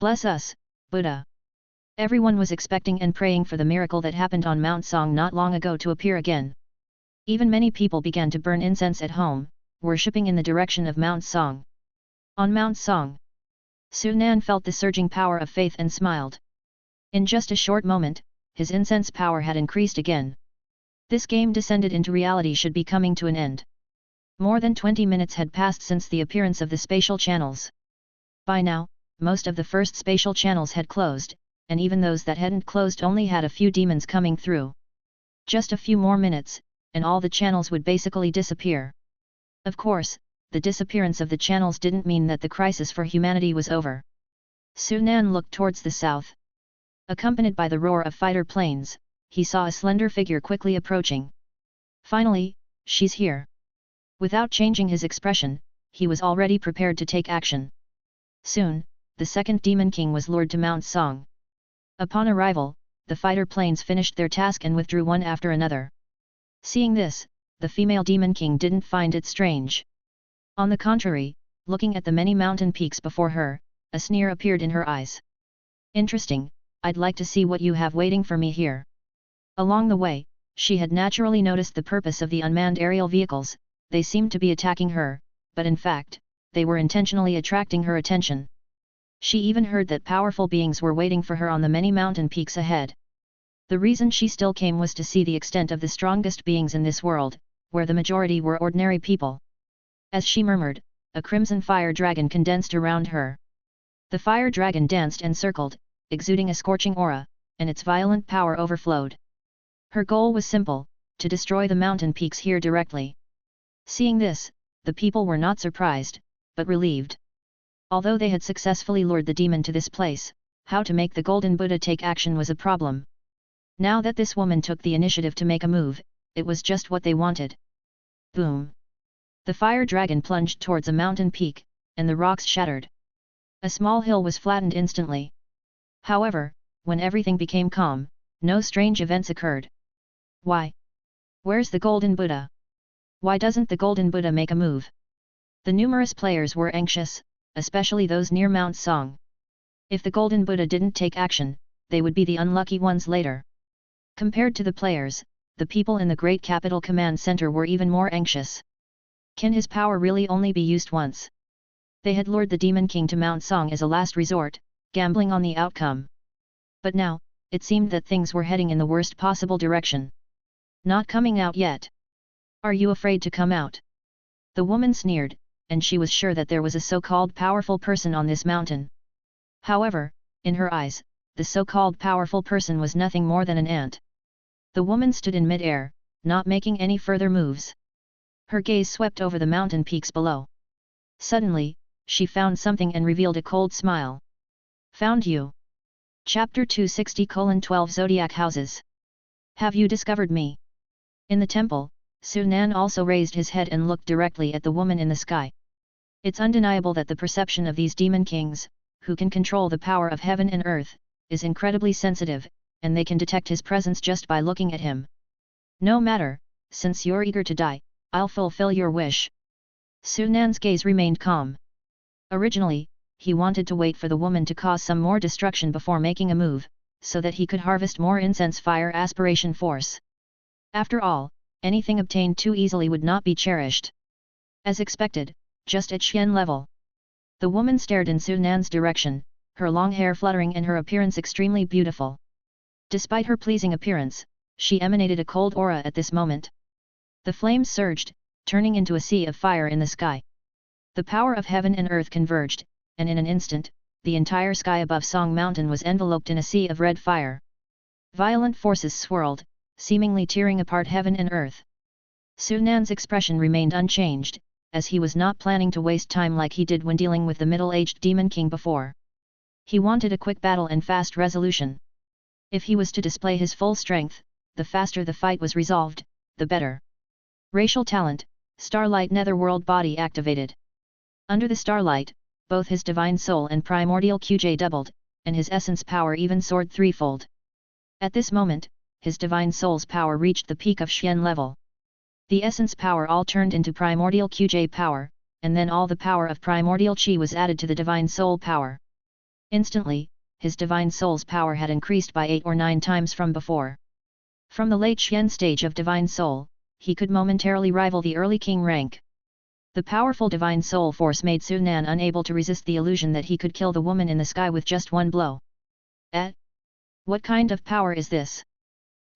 Bless us, Buddha. Everyone was expecting and praying for the miracle that happened on Mount Song not long ago to appear again. Even many people began to burn incense at home, worshipping in the direction of Mount Song. On Mount Song, Sunan felt the surging power of faith and smiled. In just a short moment, his incense power had increased again. This game descended into reality should be coming to an end. More than 20 minutes had passed since the appearance of the spatial channels. By now, most of the first spatial channels had closed, and even those that hadn't closed only had a few demons coming through. Just a few more minutes, and all the channels would basically disappear. Of course, the disappearance of the channels didn't mean that the crisis for humanity was over. Sunan looked towards the south. Accompanied by the roar of fighter planes, he saw a slender figure quickly approaching. Finally, she's here. Without changing his expression, he was already prepared to take action. Soon, the second Demon King was lured to Mount Song. Upon arrival, the fighter planes finished their task and withdrew one after another. Seeing this, the female Demon King didn't find it strange. On the contrary, looking at the many mountain peaks before her, a sneer appeared in her eyes. Interesting, I'd like to see what you have waiting for me here. Along the way, she had naturally noticed the purpose of the unmanned aerial vehicles. They seemed to be attacking her, but in fact, they were intentionally attracting her attention. She even heard that powerful beings were waiting for her on the many mountain peaks ahead. The reason she still came was to see the extent of the strongest beings in this world, where the majority were ordinary people. As she murmured, a crimson fire dragon condensed around her. The fire dragon danced and circled, exuding a scorching aura, and its violent power overflowed. Her goal was simple, to destroy the mountain peaks here directly. Seeing this, the people were not surprised, but relieved. Although they had successfully lured the demon to this place, how to make the Golden Buddha take action was a problem. Now that this woman took the initiative to make a move, it was just what they wanted. Boom! The fire dragon plunged towards a mountain peak, and the rocks shattered. A small hill was flattened instantly. However, when everything became calm, no strange events occurred. Why? Where's the Golden Buddha? Why doesn't the Golden Buddha make a move? The numerous players were anxious, especially those near Mount Song. If the Golden Buddha didn't take action, they would be the unlucky ones later. Compared to the players, the people in the Great Capital Command Center were even more anxious. Can his power really only be used once? They had lured the Demon King to Mount Song as a last resort, gambling on the outcome. But now, it seemed that things were heading in the worst possible direction. Not coming out yet. Are you afraid to come out? The woman sneered, and she was sure that there was a so-called powerful person on this mountain. However, in her eyes, the so-called powerful person was nothing more than an ant. The woman stood in mid-air, not making any further moves. Her gaze swept over the mountain peaks below. Suddenly, she found something and revealed a cold smile. Found you. Chapter 260:12 Zodiac Houses. Have you discovered me? In the temple, Sunan also raised his head and looked directly at the woman in the sky. It's undeniable that the perception of these demon kings, who can control the power of heaven and earth, is incredibly sensitive, and they can detect his presence just by looking at him. No matter, since you're eager to die, I'll fulfill your wish. Sunan's gaze remained calm. Originally, he wanted to wait for the woman to cause some more destruction before making a move, so that he could harvest more incense fire aspiration force. After all, anything obtained too easily would not be cherished. As expected, just at Xian level. The woman stared in Sunan's direction, her long hair fluttering and her appearance extremely beautiful. Despite her pleasing appearance, she emanated a cold aura at this moment. The flames surged, turning into a sea of fire in the sky. The power of heaven and earth converged, and in an instant, the entire sky above Song Mountain was enveloped in a sea of red fire. Violent forces swirled, seemingly tearing apart heaven and earth. Sunan's expression remained unchanged, as he was not planning to waste time like he did when dealing with the middle-aged Demon King before. He wanted a quick battle and fast resolution. If he was to display his full strength, the faster the fight was resolved, the better. Racial talent, Starlight Netherworld body activated. Under the starlight, both his divine soul and primordial QJ doubled, and his essence power even soared threefold. At this moment, his divine soul's power reached the peak of Xian level. The essence power all turned into primordial QJ power, and then all the power of primordial Qi was added to the divine soul power. Instantly, his divine soul's power had increased by 8 or 9 times from before. From the late Xian stage of divine soul, he could momentarily rival the early king rank. The powerful divine soul force made Sunan unable to resist the illusion that he could kill the woman in the sky with just one blow. What kind of power is this?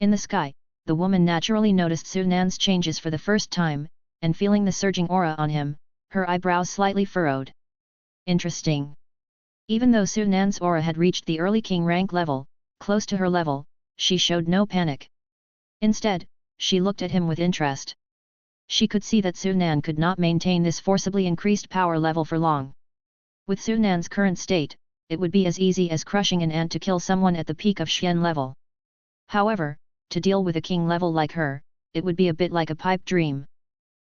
In the sky, the woman naturally noticed Sunan's changes for the first time, and feeling the surging aura on him, her eyebrows slightly furrowed. Interesting. Even though Su Nan's aura had reached the early king rank level, close to her level, she showed no panic. Instead, she looked at him with interest. She could see that Su Nan could not maintain this forcibly increased power level for long. With Su Nan's current state, it would be as easy as crushing an ant to kill someone at the peak of Xian level. However, to deal with a king level like her, it would be a bit like a pipe dream.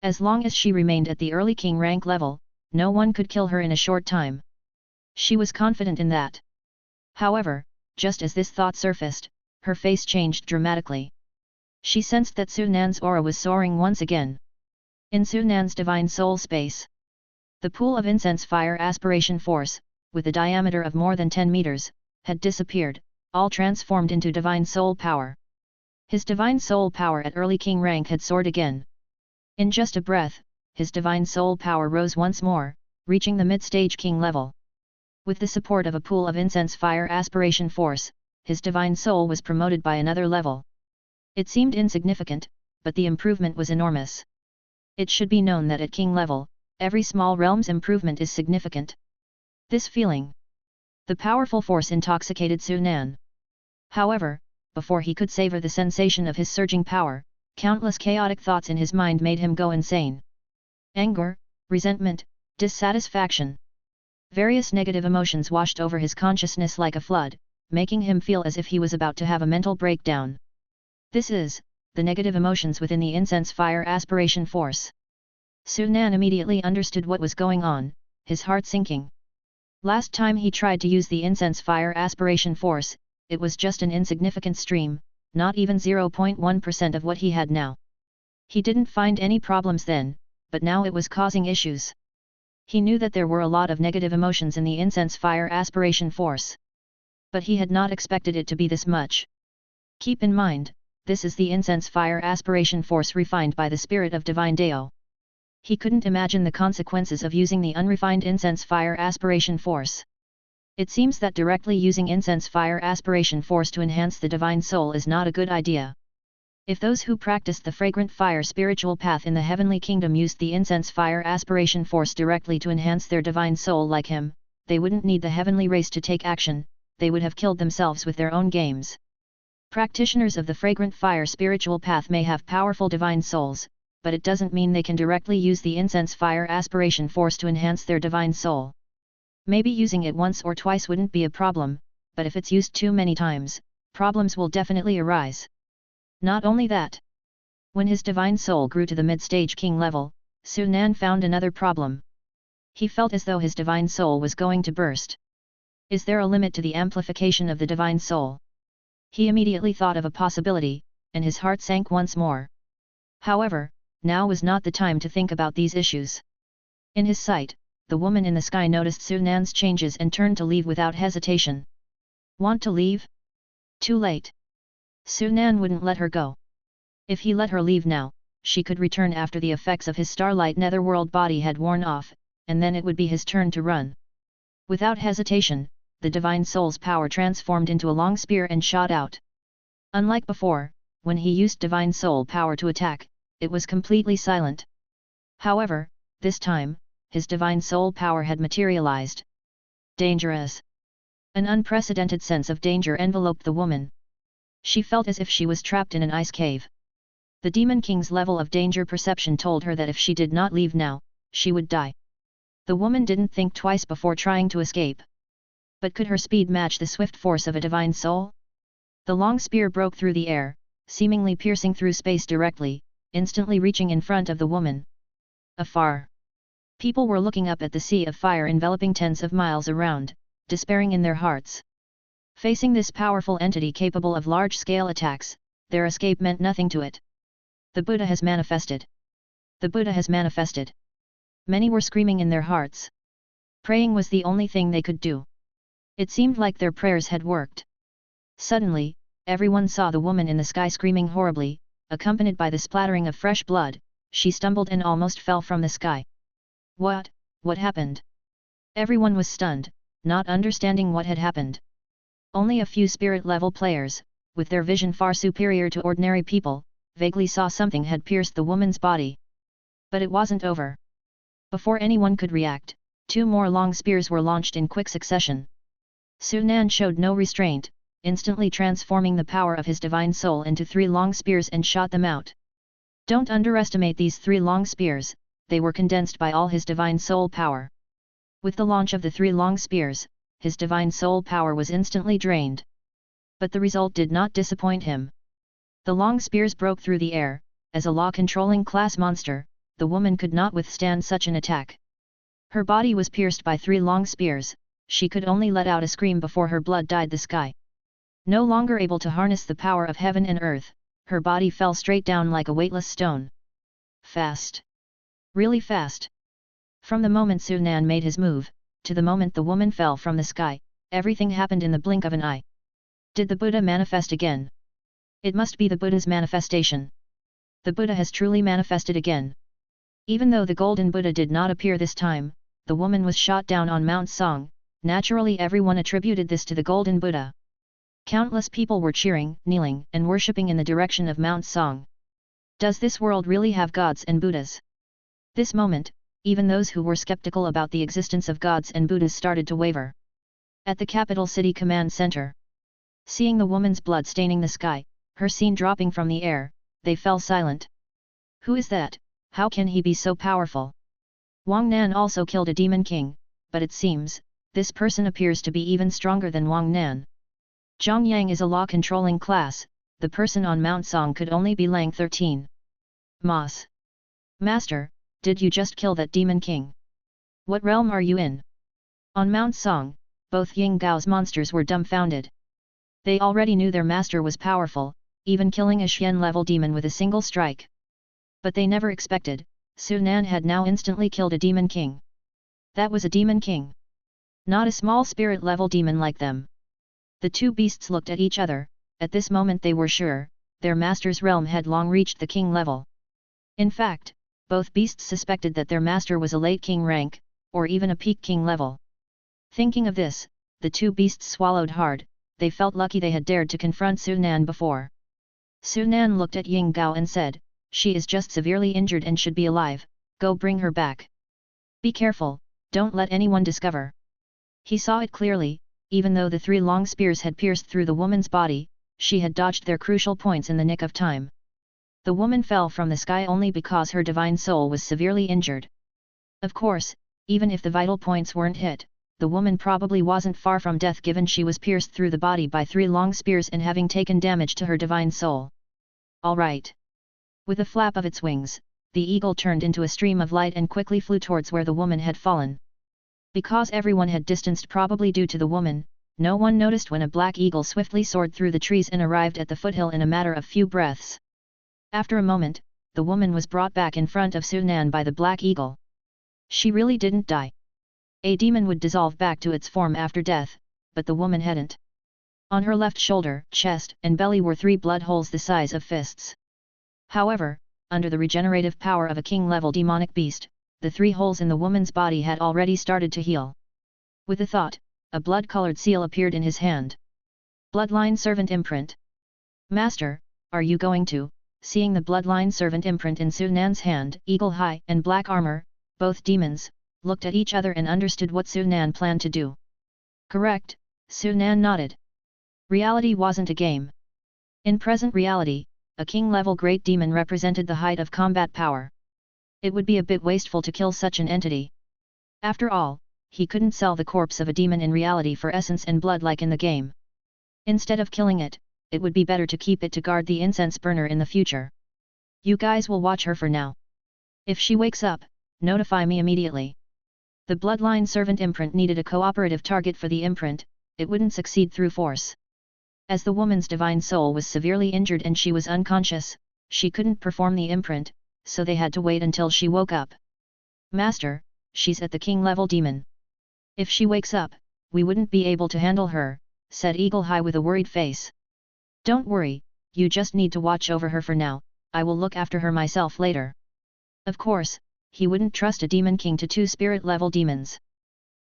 As long as she remained at the early king rank level, no one could kill her in a short time. She was confident in that. However, just as this thought surfaced, her face changed dramatically. She sensed that Su Nan's aura was soaring once again. In Su Nan's divine soul space, the pool of incense fire aspiration force, with a diameter of more than 10 meters, had disappeared, all transformed into divine soul power. His divine soul power at early king rank had soared again. In just a breath, his divine soul power rose once more, reaching the mid-stage king level. With the support of a pool of incense fire aspiration force, his divine soul was promoted by another level. It seemed insignificant, but the improvement was enormous. It should be known that at king level, every small realm's improvement is significant. This feeling, the powerful force intoxicated Su Nan. However, before he could savor the sensation of his surging power, countless chaotic thoughts in his mind made him go insane. Anger, resentment, dissatisfaction. Various negative emotions washed over his consciousness like a flood, making him feel as if he was about to have a mental breakdown. This is, the negative emotions within the incense fire aspiration force. Su Nan immediately understood what was going on, his heart sinking. Last time he tried to use the incense fire aspiration force, it was just an insignificant stream, not even 0.1% of what he had now. He didn't find any problems then, but now it was causing issues. He knew that there were a lot of negative emotions in the incense fire aspiration force. But he had not expected it to be this much. Keep in mind, this is the incense fire aspiration force refined by the spirit of divine Dao. He couldn't imagine the consequences of using the unrefined incense fire aspiration force. It seems that directly using incense fire aspiration force to enhance the divine soul is not a good idea. If those who practiced the fragrant fire spiritual path in the heavenly kingdom used the incense fire aspiration force directly to enhance their divine soul like him, they wouldn't need the heavenly race to take action, they would have killed themselves with their own games. Practitioners of the fragrant fire spiritual path may have powerful divine souls, but it doesn't mean they can directly use the incense fire aspiration force to enhance their divine soul. Maybe using it once or twice wouldn't be a problem, but if it's used too many times, problems will definitely arise. Not only that. When his divine soul grew to the mid-stage king level, Su Nan found another problem. He felt as though his divine soul was going to burst. Is there a limit to the amplification of the divine soul? He immediately thought of a possibility, and his heart sank once more. However, now was not the time to think about these issues. In his sight, the woman in the sky noticed Su Nan's changes and turned to leave without hesitation. Want to leave? Too late. Su Nan wouldn't let her go. If he let her leave now, she could return after the effects of his starlight netherworld body had worn off, and then it would be his turn to run. Without hesitation, the divine soul's power transformed into a long spear and shot out. Unlike before, when he used divine soul power to attack, it was completely silent. However, this time, his divine soul power had materialized. Dangerous. An unprecedented sense of danger enveloped the woman. She felt as if she was trapped in an ice cave. The Demon King's level of danger perception told her that if she did not leave now, she would die. The woman didn't think twice before trying to escape. But could her speed match the swift force of a divine soul? The long spear broke through the air, seemingly piercing through space directly, instantly reaching in front of the woman. Afar. People were looking up at the sea of fire enveloping tens of miles around, despairing in their hearts. Facing this powerful entity capable of large-scale attacks, their escape meant nothing to it. The Buddha has manifested. The Buddha has manifested. Many were screaming in their hearts. Praying was the only thing they could do. It seemed like their prayers had worked. Suddenly, everyone saw the woman in the sky screaming horribly, accompanied by the splattering of fresh blood. She stumbled and almost fell from the sky. What happened? Everyone was stunned, not understanding what had happened. Only a few spirit-level players, with their vision far superior to ordinary people, vaguely saw something had pierced the woman's body. But it wasn't over. Before anyone could react, 2 more long spears were launched in quick succession. Su Nan showed no restraint, instantly transforming the power of his divine soul into 3 long spears and shot them out. Don't underestimate these 3 long spears, they were condensed by all his divine soul power. With the launch of the 3 long spears, his divine soul power was instantly drained. But the result did not disappoint him. The long spears broke through the air. As a law-controlling class monster, the woman could not withstand such an attack. Her body was pierced by 3 long spears, she could only let out a scream before her blood dyed the sky. No longer able to harness the power of heaven and earth, her body fell straight down like a weightless stone. Fast. Really fast. From the moment Su Nan made his move, to the moment the woman fell from the sky, everything happened in the blink of an eye. Did the Buddha manifest again? It must be the Buddha's manifestation. The Buddha has truly manifested again. Even though the Golden Buddha did not appear this time, the woman was shot down on Mount Song. Naturally everyone attributed this to the Golden Buddha. Countless people were cheering, kneeling, and worshipping in the direction of Mount Song. Does this world really have gods and Buddhas? This moment, even those who were skeptical about the existence of gods and Buddhas started to waver. At the capital city command center, seeing the woman's blood staining the sky, her scene dropping from the air, they fell silent. Who is that? How can he be so powerful? Wang Nan also killed a demon king, but it seems, this person appears to be even stronger than Wang Nan. Zhang Yang is a law-controlling class, the person on Mount Song could only be Lang 13. Mas. Master, did you just kill that demon king? What realm are you in? On Mount Song, both Ying Gao's monsters were dumbfounded. They already knew their master was powerful, even killing a Xian-level demon with a single strike. But they never expected, Su Nan had now instantly killed a demon king. That was a demon king. Not a small spirit-level demon like them. The 2 beasts looked at each other. At this moment they were sure, their master's realm had long reached the king level. In fact, both beasts suspected that their master was a late king rank, or even a peak king level. Thinking of this, the 2 beasts swallowed hard, they felt lucky they had dared to confront Su Nan before. Su Nan looked at Ying Gao and said, she is just severely injured and should be alive, go bring her back. Be careful, don't let anyone discover. He saw it clearly, even though the 3 long spears had pierced through the woman's body, she had dodged their crucial points in the nick of time. The woman fell from the sky only because her divine soul was severely injured. Of course, even if the vital points weren't hit, the woman probably wasn't far from death given she was pierced through the body by 3 long spears and having taken damage to her divine soul. All right. With a flap of its wings, the eagle turned into a stream of light and quickly flew towards where the woman had fallen. Because everyone had distanced probably due to the woman, no one noticed when a black eagle swiftly soared through the trees and arrived at the foothill in a matter of few breaths. After a moment, the woman was brought back in front of Su Nan by the black eagle. She really didn't die. A demon would dissolve back to its form after death, but the woman hadn't. On her left shoulder, chest, and belly were 3 blood holes the size of fists. However, under the regenerative power of a king-level demonic beast, the 3 holes in the woman's body had already started to heal. With a thought, a blood-colored seal appeared in his hand. Bloodline Servant Imprint. Master, are you going to? Seeing the Bloodline Servant Imprint in Su Nan's hand, Eagle High and Black Armor, both demons, looked at each other and understood what Su Nan planned to do. Correct, Su Nan nodded. Reality wasn't a game. In present reality, a king-level great demon represented the height of combat power. It would be a bit wasteful to kill such an entity. After all, he couldn't sell the corpse of a demon in reality for essence and blood like in the game. Instead of killing it, it would be better to keep it to guard the incense burner in the future. You guys will watch her for now. If she wakes up, notify me immediately. The Bloodline Servant Imprint needed a cooperative target for the imprint, it wouldn't succeed through force. As the woman's divine soul was severely injured and she was unconscious, she couldn't perform the imprint, so they had to wait until she woke up. Master, she's at the king-level demon. If she wakes up, we wouldn't be able to handle her, said Eagle High with a worried face. Don't worry, you just need to watch over her for now, I will look after her myself later. Of course, he wouldn't trust a demon king to 2 spirit-level demons.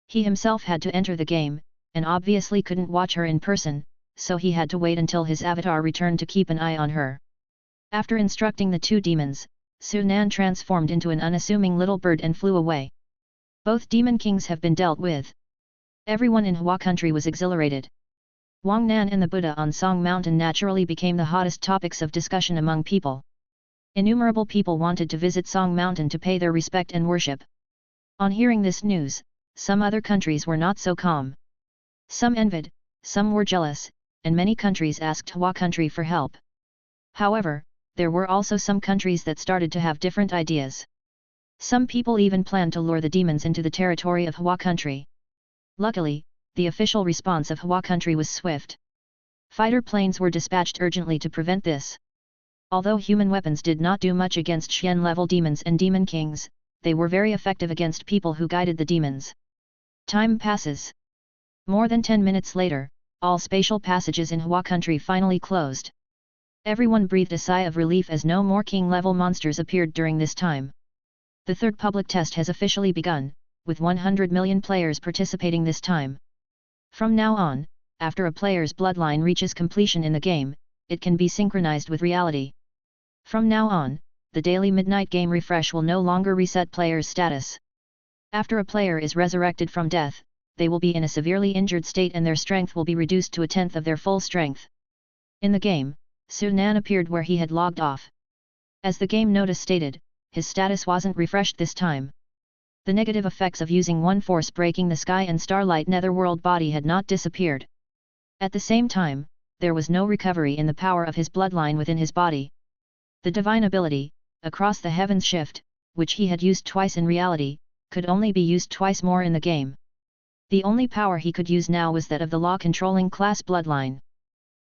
He himself had to enter the game, and obviously couldn't watch her in person, so he had to wait until his avatar returned to keep an eye on her. After instructing the 2 demons, Sunan transformed into an unassuming little bird and flew away. Both demon kings have been dealt with. Everyone in Hua country was exhilarated. Wang Nan and the Buddha on Song Mountain naturally became the hottest topics of discussion among people. Innumerable people wanted to visit Song Mountain to pay their respect and worship. On hearing this news, some other countries were not so calm. Some envied, some were jealous, and many countries asked Hua country for help. However, there were also some countries that started to have different ideas. Some people even planned to lure the demons into the territory of Hua country. Luckily, the official response of Hua country was swift. Fighter planes were dispatched urgently to prevent this. Although human weapons did not do much against Xian-level demons and demon kings, they were very effective against people who guided the demons. Time passes. More than 10 minutes later, all spatial passages in Hua country finally closed. Everyone breathed a sigh of relief as no more king-level monsters appeared during this time. The third public test has officially begun, with 100 million players participating this time. From now on, after a player's bloodline reaches completion in the game, it can be synchronized with reality. From now on, the daily midnight game refresh will no longer reset players' status. After a player is resurrected from death, they will be in a severely injured state and their strength will be reduced to a tenth of their full strength. In the game, Sunan appeared where he had logged off. As the game notice stated, his status wasn't refreshed this time. The negative effects of using one force breaking the sky and starlight netherworld body had not disappeared. At the same time, there was no recovery in the power of his bloodline within his body. The divine ability, Across the Heavens Shift, which he had used twice in reality, could only be used twice more in the game. The only power he could use now was that of the law-controlling class bloodline.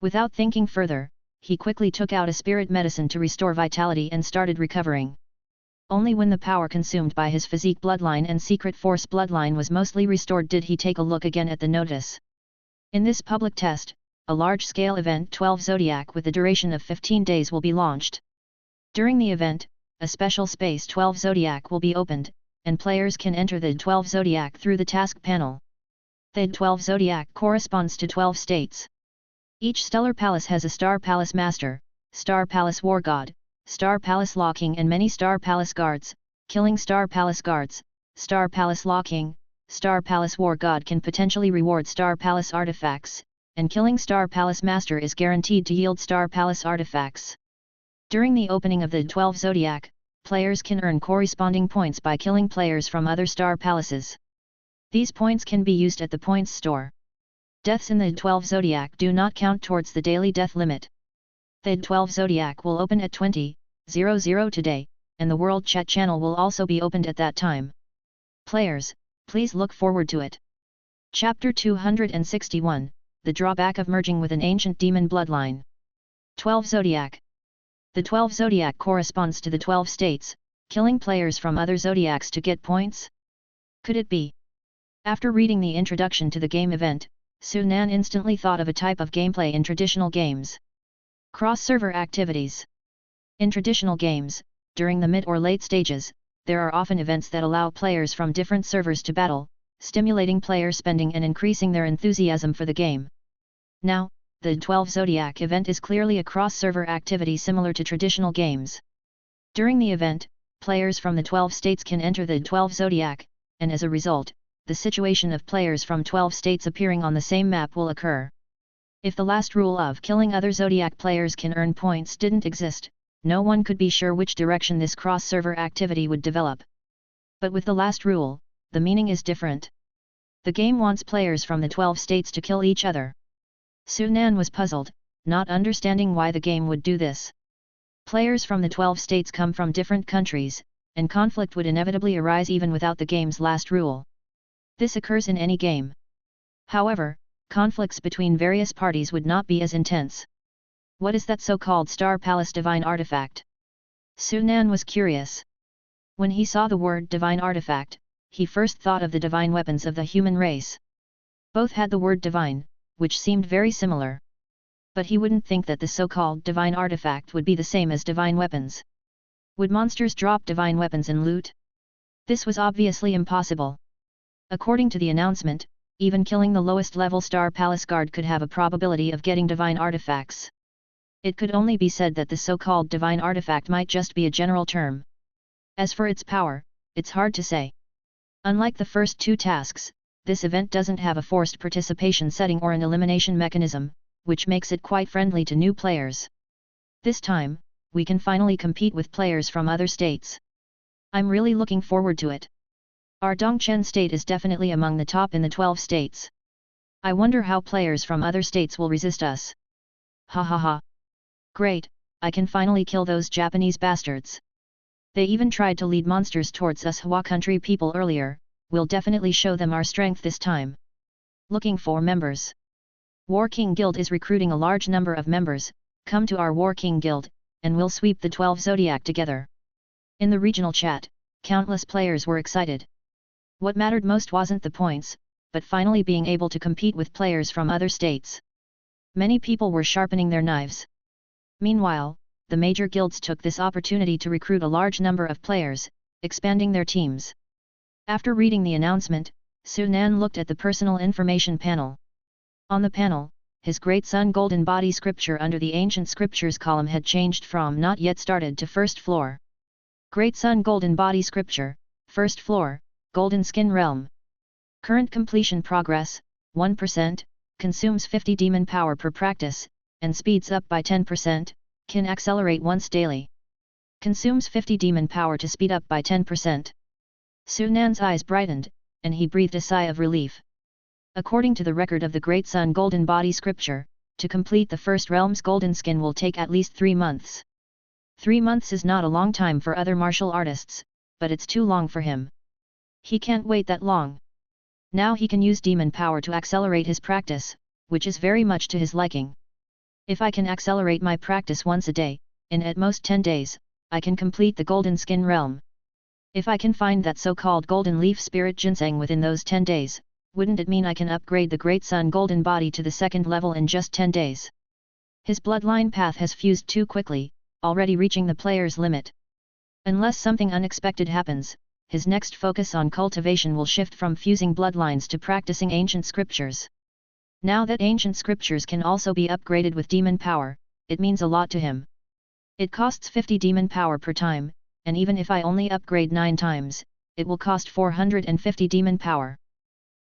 Without thinking further, he quickly took out a spirit medicine to restore vitality and started recovering. Only when the power consumed by his physique bloodline and secret force bloodline was mostly restored did he take a look again at the notice. In this public test, a large-scale event 12 Zodiac with a duration of 15 days will be launched. During the event, a special space 12 Zodiac will be opened, and players can enter the 12 Zodiac through the task panel. The 12 Zodiac corresponds to 12 states. Each stellar palace has a Star Palace Master, Star Palace War God, Star Palace Law King and many Star Palace Guards. Killing Star Palace Guards, Star Palace Law King, Star Palace War God can potentially reward Star Palace artifacts, and killing Star Palace Master is guaranteed to yield Star Palace artifacts. During the opening of the 12 Zodiac, players can earn corresponding points by killing players from other Star Palaces. These points can be used at the points store. Deaths in the 12 Zodiac do not count towards the daily death limit. The 12 Zodiac will open at 20:00 today, and the World Chat channel will also be opened at that time. Players, please look forward to it. Chapter 261, The Drawback of Merging with an Ancient Demon Bloodline. 12 Zodiac. The 12 Zodiac corresponds to the 12 states, killing players from other Zodiacs to get points? Could it be? After reading the introduction to the game event, Sunan instantly thought of a type of gameplay in traditional games. Cross-server activities. In traditional games, during the mid or late stages, there are often events that allow players from different servers to battle, stimulating player spending and increasing their enthusiasm for the game. Now, the 12 Zodiac event is clearly a cross-server activity similar to traditional games. During the event, players from the 12 states can enter the 12 Zodiac, and as a result, the situation of players from 12 states appearing on the same map will occur. If the last rule of killing other Zodiac players can earn points didn't exist, no one could be sure which direction this cross-server activity would develop. But with the last rule, the meaning is different. The game wants players from the 12 states to kill each other. Sunan was puzzled, not understanding why the game would do this. Players from the 12 states come from different countries, and conflict would inevitably arise even without the game's last rule. This occurs in any game. However, conflicts between various parties would not be as intense. What is that so-called Star Palace Divine Artifact? Sunan was curious. When he saw the word Divine Artifact, he first thought of the divine weapons of the human race. Both had the word divine, which seemed very similar. But he wouldn't think that the so-called Divine Artifact would be the same as divine weapons. Would monsters drop divine weapons in loot? This was obviously impossible. According to the announcement, even killing the lowest level Star Palace Guard could have a probability of getting divine artifacts. It could only be said that the so-called divine artifact might just be a general term. As for its power, it's hard to say. Unlike the first two tasks, this event doesn't have a forced participation setting or an elimination mechanism, which makes it quite friendly to new players. This time, we can finally compete with players from other states. I'm really looking forward to it. Our Dongchen state is definitely among the top in the 12 states. I wonder how players from other states will resist us. Ha ha ha. Great, I can finally kill those Japanese bastards. They even tried to lead monsters towards us Hua country people earlier, we'll definitely show them our strength this time. Looking for members. War King Guild is recruiting a large number of members, come to our War King Guild, and we'll sweep the 12 zodiac together. In the regional chat, countless players were excited. What mattered most wasn't the points, but finally being able to compete with players from other states. Many people were sharpening their knives. Meanwhile, the major guilds took this opportunity to recruit a large number of players, expanding their teams. After reading the announcement, Su Nan looked at the personal information panel. On the panel, his great son golden body scripture under the ancient scriptures column had changed from not yet started to first floor. Great son golden body scripture, first floor, golden skin realm. Current completion progress, 1%, consumes 50 demon power per practice, and speeds up by 10%, can accelerate once daily. Consumes 50 demon power to speed up by 10%. Su Nan's eyes brightened, and he breathed a sigh of relief. According to the record of the Great Sun Golden Body Scripture, to complete the first realm's golden skin will take at least 3 months. 3 months is not a long time for other martial artists, but it's too long for him. He can't wait that long. Now he can use demon power to accelerate his practice, which is very much to his liking. If I can accelerate my practice once a day, in at most 10 days, I can complete the golden skin realm. If I can find that so-called golden leaf spirit ginseng within those 10 days, wouldn't it mean I can upgrade the Great Sun golden body to the 2nd level in just 10 days? His bloodline path has fused too quickly, already reaching the player's limit. Unless something unexpected happens, his next focus on cultivation will shift from fusing bloodlines to practicing ancient scriptures. Now that ancient scriptures can also be upgraded with demon power, it means a lot to him. It costs 50 demon power per time, and even if I only upgrade 9 times, it will cost 450 demon power.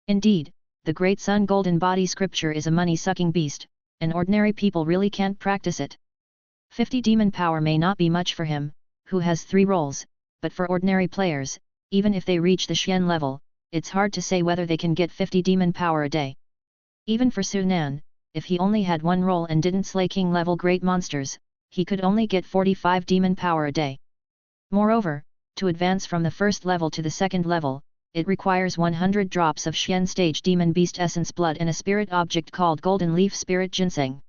Indeed, the Great Sun Golden Body Scripture is a money-sucking beast, and ordinary people really can't practice it. 50 demon power may not be much for him, who has 3 roles, but for ordinary players, even if they reach the Xian level, it's hard to say whether they can get 50 demon power a day. Even for Su Nan, if he only had 1 role and didn't slay king-level great monsters, he could only get 45 demon power a day. Moreover, to advance from the 1st level to the 2nd level, it requires 100 drops of Xian stage demon beast essence blood and a spirit object called golden leaf spirit ginseng.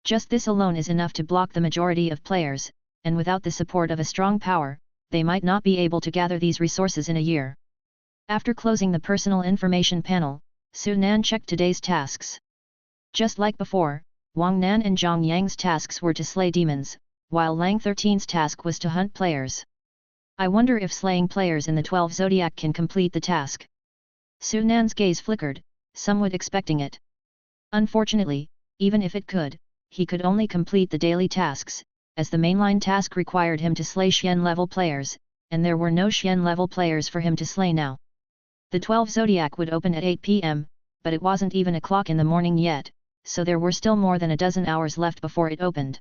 Just this alone is enough to block the majority of players, and without the support of a strong power, they might not be able to gather these resources in a year. After closing the personal information panel, Su Nan checked today's tasks. Just like before, Wang Nan and Zhang Yang's tasks were to slay demons, while Lang 13's task was to hunt players. I wonder if slaying players in the 12 zodiac can complete the task. Su Nan's gaze flickered, somewhat expecting it. Unfortunately, even if it could, he could only complete the daily tasks, as the mainline task required him to slay Xian level players, and there were no Xian level players for him to slay now. The 12 zodiac would open at 8 p.m., but it wasn't even o'clock in the morning yet, so there were still more than a dozen hours left before it opened.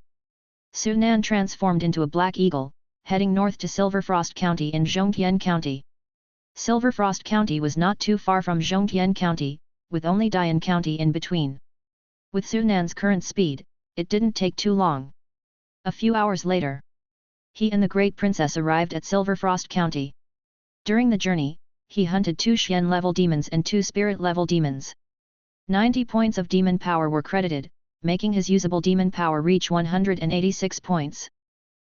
Su Nan transformed into a black eagle, heading north to Silverfrost County in Zhongtian County. Silverfrost County was not too far from Zhongtian County, with only Dian County in between. With Su Nan's current speed, it didn't take too long. A few hours later, he and the Great Princess arrived at Silverfrost County. During the journey, he hunted 2 Xian-level demons and 2 spirit-level demons. 90 points of demon power were credited, making his usable demon power reach 186 points.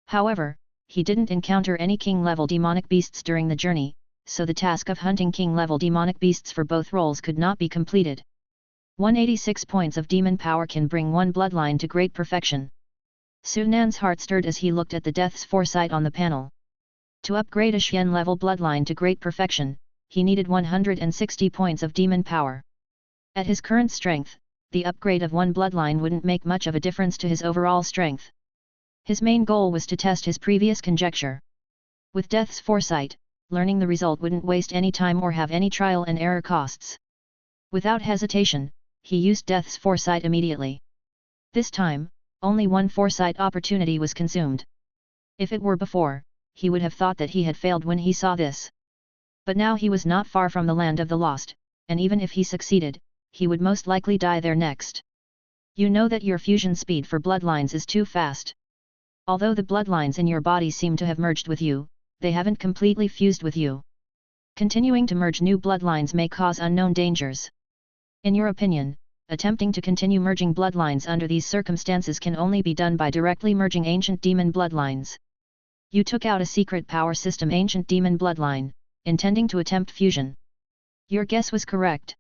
However, he didn't encounter any king-level demonic beasts during the journey, so the task of hunting king-level demonic beasts for both roles could not be completed. 186 points of demon power can bring one bloodline to great perfection. Su Nan's heart stirred as he looked at the Death's Foresight on the panel. To upgrade a Xian-level bloodline to great perfection, he needed 160 points of demon power. At his current strength, the upgrade of one bloodline wouldn't make much of a difference to his overall strength. His main goal was to test his previous conjecture. With Death's foresight, learning the result wouldn't waste any time or have any trial and error costs. Without hesitation, he used Death's foresight immediately. This time, only one foresight opportunity was consumed. If it were before, he would have thought that he had failed when he saw this. But now he was not far from the land of the lost, and even if he succeeded, he would most likely die there next. You know that your fusion speed for bloodlines is too fast. Although the bloodlines in your body seem to have merged with you, they haven't completely fused with you. Continuing to merge new bloodlines may cause unknown dangers. In your opinion, attempting to continue merging bloodlines under these circumstances can only be done by directly merging ancient demon bloodlines. You took out a secret power system ancient demon bloodline, intending to attempt fusion. Your guess was correct.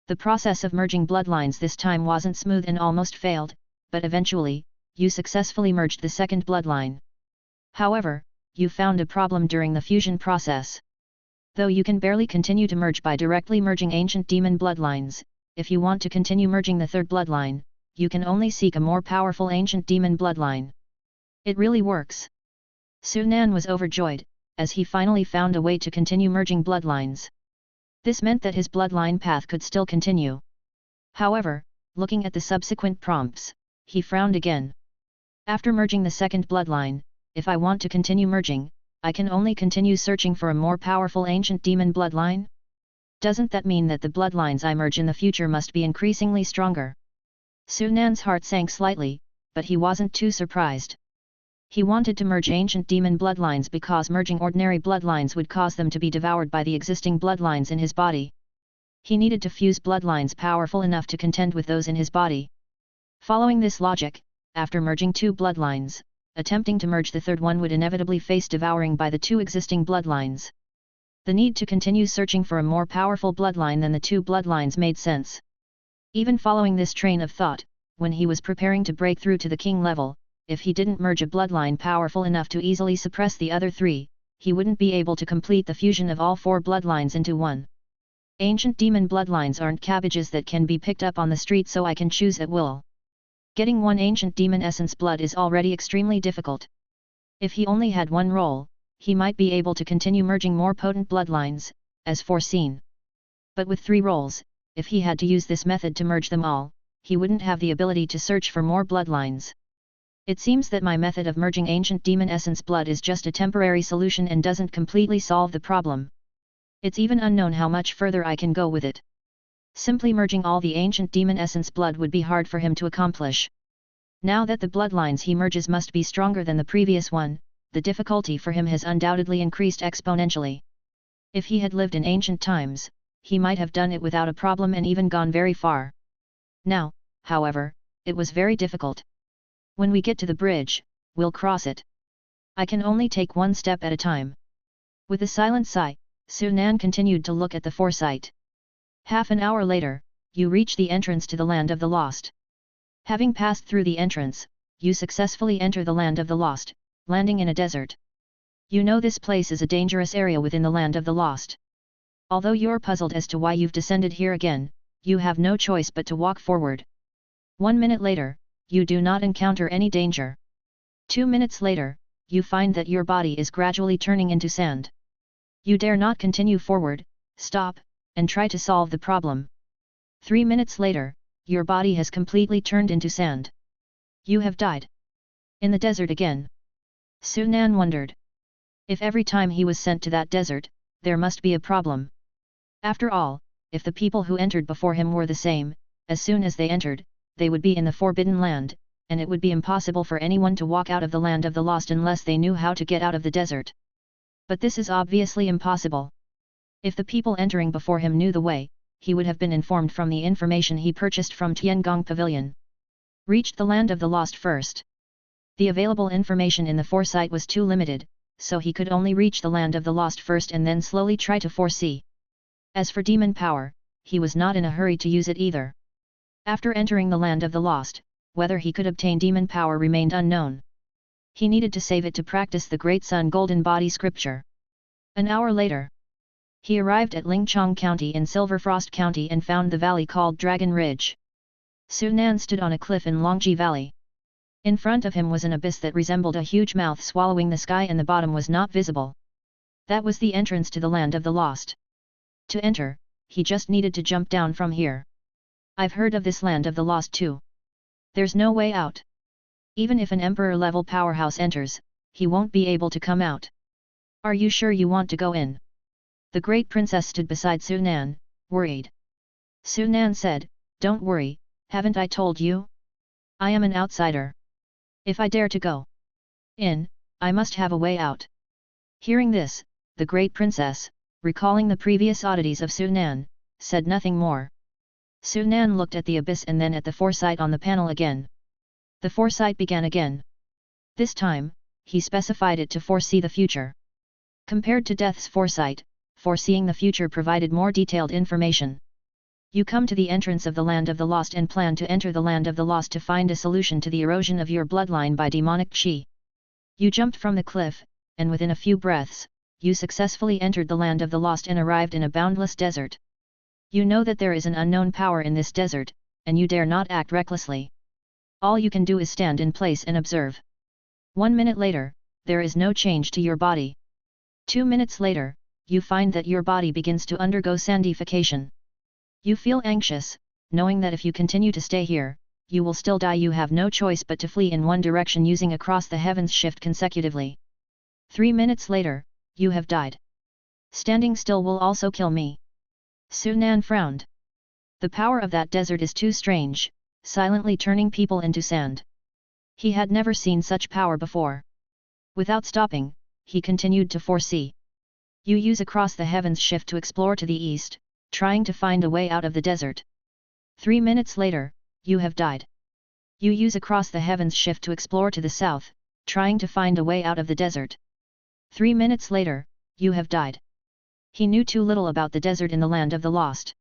The process of merging bloodlines this time wasn't smooth and almost failed, but eventually, you successfully merged the second bloodline. However, you found a problem during the fusion process. Though you can barely continue to merge by directly merging ancient demon bloodlines, if you want to continue merging the third bloodline, you can only seek a more powerful ancient demon bloodline. It really works. Sunan was overjoyed, as he finally found a way to continue merging bloodlines. This meant that his bloodline path could still continue. However, looking at the subsequent prompts, he frowned again. After merging the second bloodline, if I want to continue merging, I can only continue searching for a more powerful ancient demon bloodline? Doesn't that mean that the bloodlines I merge in the future must be increasingly stronger? Sunan's heart sank slightly, but he wasn't too surprised. He wanted to merge ancient demon bloodlines because merging ordinary bloodlines would cause them to be devoured by the existing bloodlines in his body. He needed to fuse bloodlines powerful enough to contend with those in his body. Following this logic, after merging two bloodlines, attempting to merge the third one would inevitably face devouring by the two existing bloodlines. The need to continue searching for a more powerful bloodline than the two bloodlines made sense. Even following this train of thought, when he was preparing to break through to the king level, if he didn't merge a bloodline powerful enough to easily suppress the other three, he wouldn't be able to complete the fusion of all four bloodlines into one. Ancient demon bloodlines aren't cabbages that can be picked up on the street so I can choose at will. Getting one ancient demon essence blood is already extremely difficult. If he only had one roll, he might be able to continue merging more potent bloodlines, as foreseen. But with 3 rolls, if he had to use this method to merge them all, he wouldn't have the ability to search for more bloodlines. It seems that my method of merging ancient demon essence blood is just a temporary solution and doesn't completely solve the problem. It's even unknown how much further I can go with it. Simply merging all the ancient demon essence blood would be hard for him to accomplish. Now that the bloodlines he merges must be stronger than the previous one, the difficulty for him has undoubtedly increased exponentially. If he had lived in ancient times, he might have done it without a problem and even gone very far. Now, however, it was very difficult. When we get to the bridge, we'll cross it. I can only take one step at a time. With a silent sigh, Sunan continued to look at the foresight. Half an hour later, you reach the entrance to the land of the lost. Having passed through the entrance, you successfully enter the land of the lost, landing in a desert. You know this place is a dangerous area within the land of the lost. Although you're puzzled as to why you've descended here again, you have no choice but to walk forward. 1 minute later, you do not encounter any danger. 2 minutes later, you find that your body is gradually turning into sand. You dare not continue forward, stop, and try to solve the problem. 3 minutes later, your body has completely turned into sand. You have died. In the desert again. Sunan wondered. If every time he was sent to that desert, there must be a problem. After all, if the people who entered before him were the same, as soon as they entered, they would be in the Forbidden Land, and it would be impossible for anyone to walk out of the land of the lost unless they knew how to get out of the desert. But this is obviously impossible. If the people entering before him knew the way, he would have been informed from the information he purchased from Tiangong Pavilion. Reached the land of the lost first. The available information in the foresight was too limited, so he could only reach the land of the lost first and then slowly try to foresee. As for demon power, he was not in a hurry to use it either. After entering the land of the lost, whether he could obtain demon power remained unknown. He needed to save it to practice the Great Sun Golden Body scripture. An hour later, he arrived at Lingchong County in Silverfrost County and found the valley called Dragon Ridge. Sunan stood on a cliff in Longji Valley. In front of him was an abyss that resembled a huge mouth swallowing the sky, and the bottom was not visible. That was the entrance to the land of the lost. To enter, he just needed to jump down from here. I've heard of this land of the lost too. There's no way out. Even if an emperor-level powerhouse enters, he won't be able to come out. Are you sure you want to go in? The great princess stood beside Sunan, worried. Sunan said, "Don't worry, haven't I told you? I am an outsider. If I dare to go in, I must have a way out." Hearing this, the great princess, recalling the previous oddities of Sunan, said nothing more. Sunan looked at the abyss and then at the foresight on the panel again. The foresight began again. This time, he specified it to foresee the future. Compared to Death's foresight, foreseeing the future provided more detailed information. You come to the entrance of the land of the lost and plan to enter the land of the lost to find a solution to the erosion of your bloodline by demonic qi. You jumped from the cliff, and within a few breaths, you successfully entered the land of the lost and arrived in a boundless desert. You know that there is an unknown power in this desert, and you dare not act recklessly. All you can do is stand in place and observe. 1 minute later, there is no change to your body. 2 minutes later, you find that your body begins to undergo sandification. You feel anxious, knowing that if you continue to stay here, you will still die. You have no choice but to flee in one direction using across the heavens shift consecutively. 3 minutes later, you have died. Standing still will also kill me. Sunan frowned. The power of that desert is too strange, silently turning people into sand. He had never seen such power before. Without stopping, he continued to foresee. You use across the heavens shift to explore to the east, trying to find a way out of the desert. 3 minutes later, you have died. You use across the heavens shift to explore to the south, trying to find a way out of the desert. 3 minutes later, you have died. He knew too little about the desert in the land of the lost.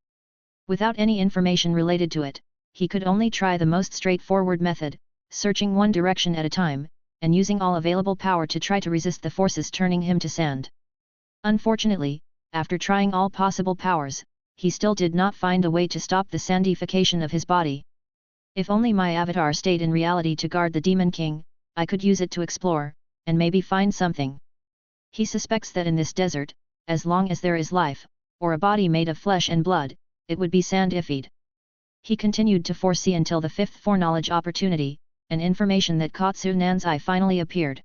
Without any information related to it, he could only try the most straightforward method, searching one direction at a time, and using all available power to try to resist the forces turning him to sand. Unfortunately, after trying all possible powers, he still did not find a way to stop the sandification of his body. If only my avatar stayed in reality to guard the Demon King, I could use it to explore, and maybe find something. He suspects that in this desert, as long as there is life, or a body made of flesh and blood, it would be sandified. He continued to foresee until the fifth foreknowledge opportunity, and information that caught Sunan's eye finally appeared.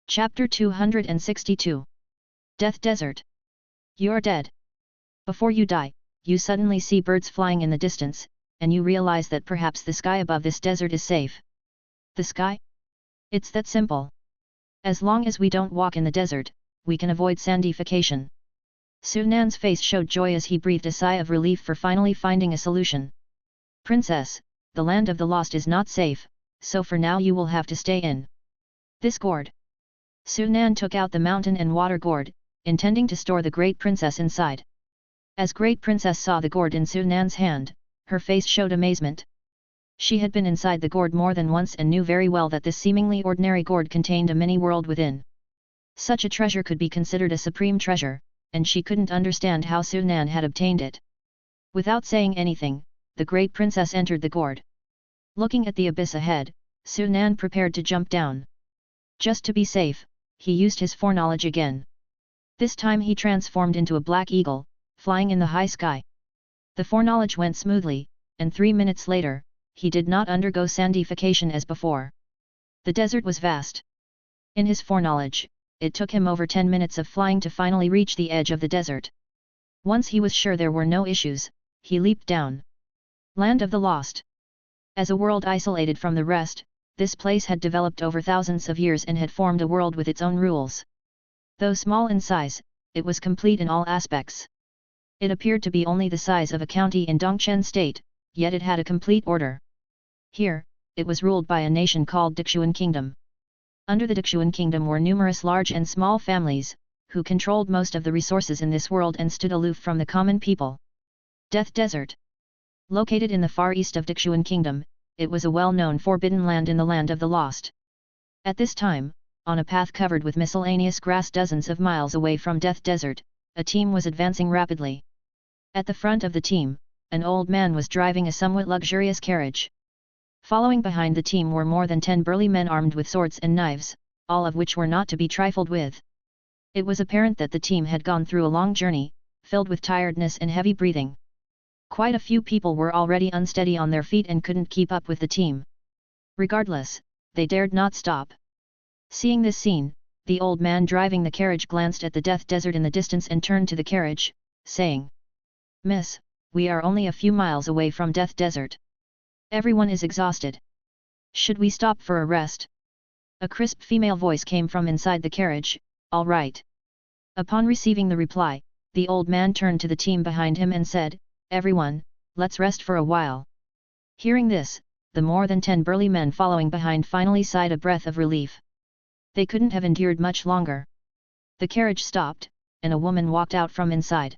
Chapter 262. Death Desert. You're dead. Before you die, you suddenly see birds flying in the distance, and you realize that perhaps the sky above this desert is safe. The sky? It's that simple. As long as we don't walk in the desert, we can avoid sandification. Sunan's face showed joy as he breathed a sigh of relief for finally finding a solution. Princess, the land of the lost is not safe, so for now you will have to stay in this gourd. Sunan took out the mountain and water gourd, intending to store the great princess inside. As great princess saw the gourd in Sunan's hand, her face showed amazement. She had been inside the gourd more than once and knew very well that this seemingly ordinary gourd contained a mini-world within. Such a treasure could be considered a supreme treasure, and she couldn't understand how Sunan had obtained it. Without saying anything, the great princess entered the gourd. Looking at the abyss ahead, Sunan prepared to jump down. Just to be safe, he used his foreknowledge again. This time he transformed into a black eagle, flying in the high sky. The foreknowledge went smoothly, and 3 minutes later, he did not undergo sandification as before. The desert was vast. In his foreknowledge, it took him over 10 minutes of flying to finally reach the edge of the desert. Once he was sure there were no issues, he leaped down. Land of the Lost. As a world isolated from the rest, this place had developed over thousands of years and had formed a world with its own rules. Though small in size, it was complete in all aspects. It appeared to be only the size of a county in Dongchen State, yet it had a complete order. Here, it was ruled by a nation called Dixuan Kingdom. Under the Dixuan Kingdom were numerous large and small families, who controlled most of the resources in this world and stood aloof from the common people. Death Desert. Located in the far east of Dixuan Kingdom, it was a well-known forbidden land in the land of the lost. At this time, on a path covered with miscellaneous grass dozens of miles away from Death Desert, a team was advancing rapidly. At the front of the team, an old man was driving a somewhat luxurious carriage. Following behind the team were more than 10 burly men armed with swords and knives, all of which were not to be trifled with. It was apparent that the team had gone through a long journey, filled with tiredness and heavy breathing. Quite a few people were already unsteady on their feet and couldn't keep up with the team. Regardless, they dared not stop. Seeing this scene, the old man driving the carriage glanced at the death desert in the distance and turned to the carriage, saying, "Miss, we are only a few miles away from Death Desert. Everyone is exhausted. Should we stop for a rest?" A crisp female voice came from inside the carriage, "All right." Upon receiving the reply, the old man turned to the team behind him and said, "Everyone, let's rest for a while." Hearing this, the more than 10 burly men following behind finally sighed a breath of relief. They couldn't have endured much longer. The carriage stopped, and a woman walked out from inside.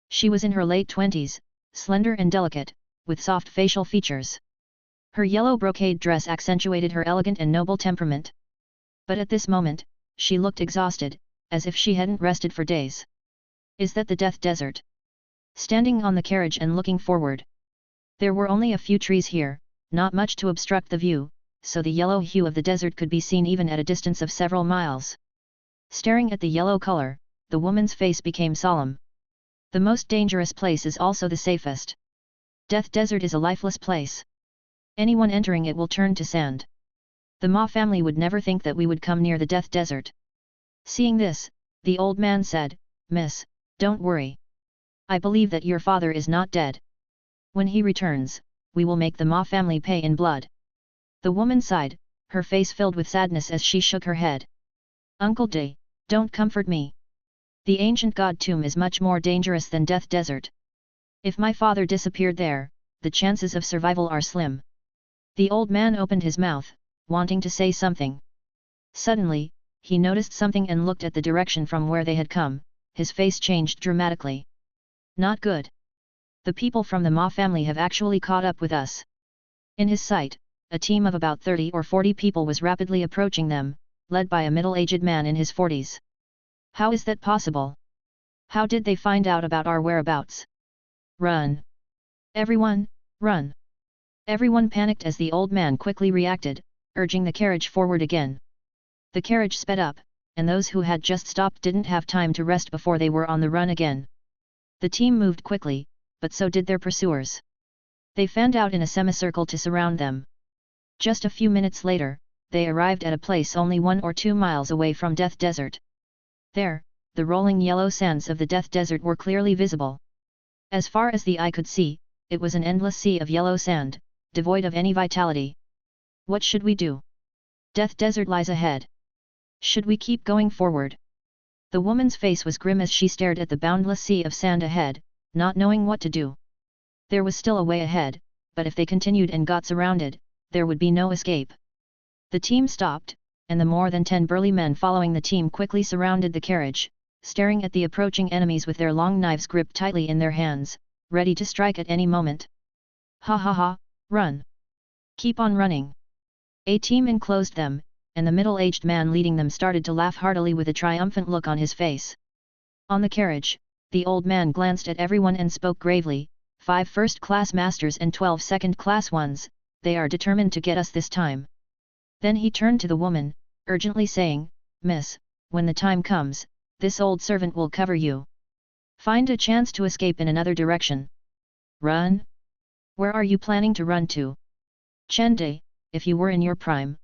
She was in her late 20s, slender and delicate, with soft facial features. Her yellow brocade dress accentuated her elegant and noble temperament. But at this moment, she looked exhausted, as if she hadn't rested for days. "Is that the Death Desert?" Standing on the carriage and looking forward. There were only a few trees here, not much to obstruct the view, so the yellow hue of the desert could be seen even at a distance of several miles. Staring at the yellow color, the woman's face became solemn. "The most dangerous place is also the safest. Death Desert is a lifeless place. Anyone entering it will turn to sand. The Ma family would never think that we would come near the Death Desert." Seeing this, the old man said, "Miss, don't worry. I believe that your father is not dead. When he returns, we will make the Ma family pay in blood." The woman sighed, her face filled with sadness as she shook her head. "Uncle D, don't comfort me. The ancient god tomb is much more dangerous than Death Desert. If my father disappeared there, the chances of survival are slim." The old man opened his mouth, wanting to say something. Suddenly, he noticed something and looked at the direction from where they had come. His face changed dramatically. "Not good. The people from the Ma family have actually caught up with us." In his sight, a team of about 30 or 40 people was rapidly approaching them, led by a middle-aged man in his 40s. "How is that possible? How did they find out about our whereabouts? Run! Everyone, run!" Everyone panicked as the old man quickly reacted, urging the carriage forward again. The carriage sped up, and those who had just stopped didn't have time to rest before they were on the run again. The team moved quickly, but so did their pursuers. They fanned out in a semicircle to surround them. Just a few minutes later, they arrived at a place only 1 or 2 miles away from Death Desert. There, the rolling yellow sands of the Death Desert were clearly visible. As far as the eye could see, it was an endless sea of yellow sand, devoid of any vitality. "What should we do? Death Desert lies ahead. Should we keep going forward?" The woman's face was grim as she stared at the boundless sea of sand ahead, not knowing what to do. There was still a way ahead, but if they continued and got surrounded, there would be no escape. The team stopped, and the more than 10 burly men following the team quickly surrounded the carriage, staring at the approaching enemies with their long knives gripped tightly in their hands, ready to strike at any moment. "Ha ha ha, run! Keep on running!" A team enclosed them, and the middle-aged man leading them started to laugh heartily with a triumphant look on his face. On the carriage, the old man glanced at everyone and spoke gravely, 5 first-class masters and 12 second-class ones, they are determined to get us this time." Then he turned to the woman, urgently saying, "Miss, when the time comes, this old servant will cover you. Find a chance to escape in another direction." "Run? Where are you planning to run to?" "Chende, if you were in your prime,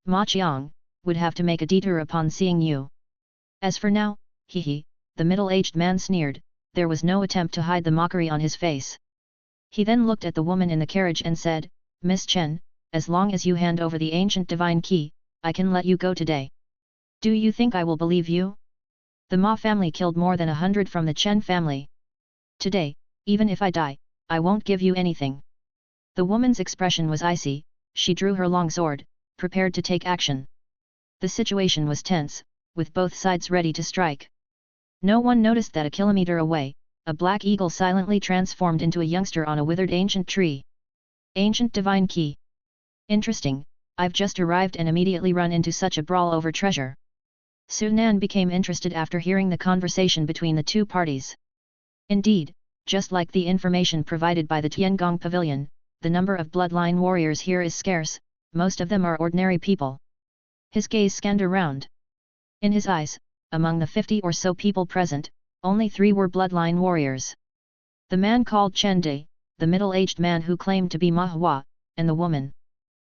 Ma Chiang, would have to make a detour upon seeing you. As for now, hee," the middle-aged man sneered, there was no attempt to hide the mockery on his face. He then looked at the woman in the carriage and said, "Miss Chen, as long as you hand over the ancient divine key, I can let you go today. Do you think I will believe you? The Ma family killed more than 100 from the Chen family. Today, even if I die, I won't give you anything." The woman's expression was icy, she drew her long sword, prepared to take action. The situation was tense, with both sides ready to strike. No one noticed that a kilometer away, a black eagle silently transformed into a youngster on a withered ancient tree. "Ancient divine key. Interesting, I've just arrived and immediately run into such a brawl over treasure." Su Nan became interested after hearing the conversation between the two parties. Indeed, just like the information provided by the Tiangong Pavilion, the number of bloodline warriors here is scarce, most of them are ordinary people. His gaze scanned around. In his eyes, among the 50 or so people present, only 3 were bloodline warriors. The man called Chen Di, the middle-aged man who claimed to be Ma Hua, and the woman.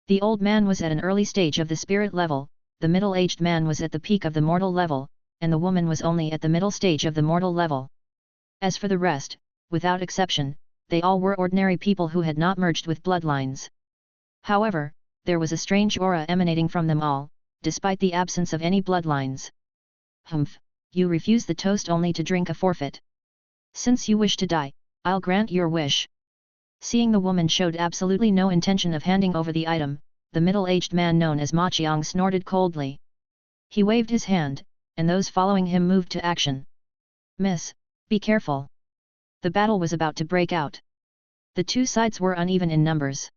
The old man was at an early stage of the spirit level, the middle-aged man was at the peak of the mortal level, and the woman was only at the middle stage of the mortal level. As for the rest, without exception, they all were ordinary people who had not merged with bloodlines. However, there was a strange aura emanating from them all, despite the absence of any bloodlines. Humph, you refuse the toast only to drink a forfeit. Since you wish to die, I'll grant your wish. Seeing the woman showed absolutely no intention of handing over the item, the middle-aged man known as Ma Qiang snorted coldly. He waved his hand, and those following him moved to action. Miss, be careful. The battle was about to break out. The two sides were uneven in numbers.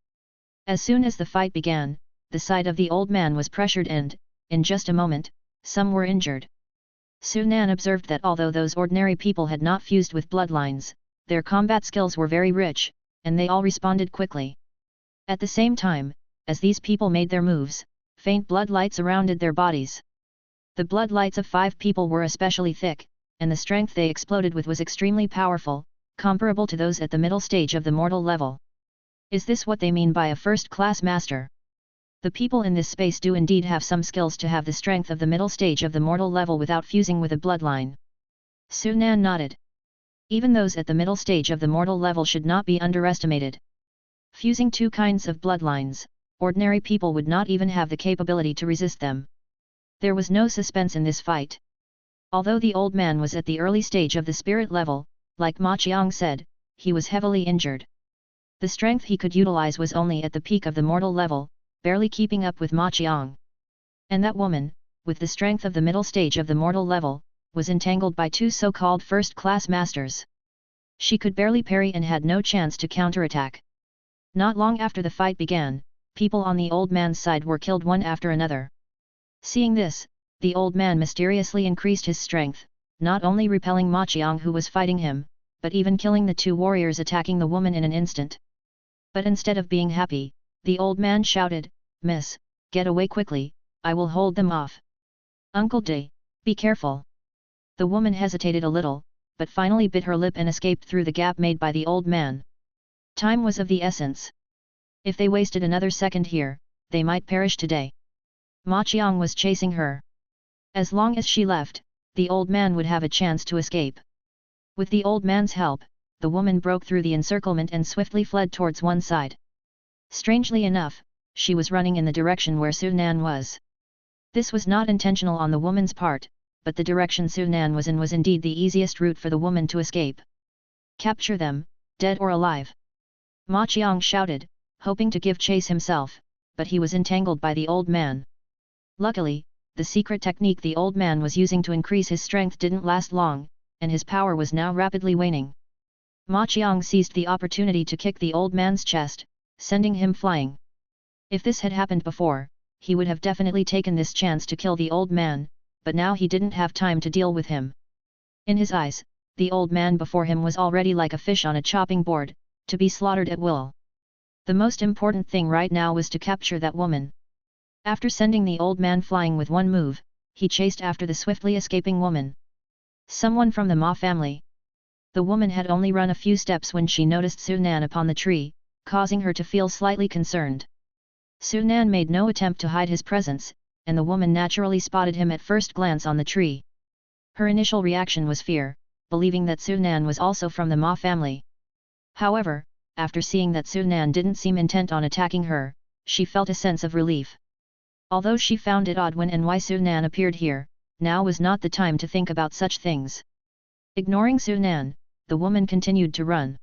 As soon as the fight began, the side of the old man was pressured and, in just a moment, some were injured. Su Nan observed that although those ordinary people had not fused with bloodlines, their combat skills were very rich, and they all responded quickly. At the same time, as these people made their moves, faint blood lights surrounded their bodies. The blood lights of 5 people were especially thick, and the strength they exploded with was extremely powerful, comparable to those at the middle stage of the mortal level. Is this what they mean by a first-class master? The people in this space do indeed have some skills to have the strength of the middle stage of the mortal level without fusing with a bloodline. Su Nan nodded. Even those at the middle stage of the mortal level should not be underestimated. Fusing 2 kinds of bloodlines, ordinary people would not even have the capability to resist them. There was no suspense in this fight. Although the old man was at the early stage of the spirit level, like Ma Qiang said, he was heavily injured. The strength he could utilize was only at the peak of the mortal level, barely keeping up with Ma Qiang. And that woman, with the strength of the middle stage of the mortal level, was entangled by 2 so-called first-class masters. She could barely parry and had no chance to counterattack. Not long after the fight began, people on the old man's side were killed one after another. Seeing this, the old man mysteriously increased his strength, not only repelling Ma Qiang who was fighting him, but even killing the 2 warriors attacking the woman in an instant. But instead of being happy, the old man shouted, "Miss, get away quickly, I will hold them off." "Uncle Di, be careful." The woman hesitated a little, but finally bit her lip and escaped through the gap made by the old man. Time was of the essence. If they wasted another second here, they might perish today. Ma Qiang was chasing her. As long as she left, the old man would have a chance to escape. With the old man's help, the woman broke through the encirclement and swiftly fled towards one side. Strangely enough, she was running in the direction where Su Nan was. This was not intentional on the woman's part, but the direction Su Nan was in was indeed the easiest route for the woman to escape. "Capture them, dead or alive!" Ma Qiang shouted, hoping to give chase himself, but he was entangled by the old man. Luckily, the secret technique the old man was using to increase his strength didn't last long, and his power was now rapidly waning. Ma Qiang seized the opportunity to kick the old man's chest, sending him flying. If this had happened before, he would have definitely taken this chance to kill the old man, but now he didn't have time to deal with him. In his eyes, the old man before him was already like a fish on a chopping board, to be slaughtered at will. The most important thing right now was to capture that woman. After sending the old man flying with one move, he chased after the swiftly escaping woman. Someone from the Ma family. The woman had only run a few steps when she noticed Su Nan upon the tree, causing her to feel slightly concerned. Su Nan made no attempt to hide his presence, and the woman naturally spotted him at first glance on the tree. Her initial reaction was fear, believing that Su Nan was also from the Ma family. However, after seeing that Su Nan didn't seem intent on attacking her, she felt a sense of relief. Although she found it odd when and why Su Nan appeared here, now was not the time to think about such things. Ignoring Su Nan, the woman continued to run.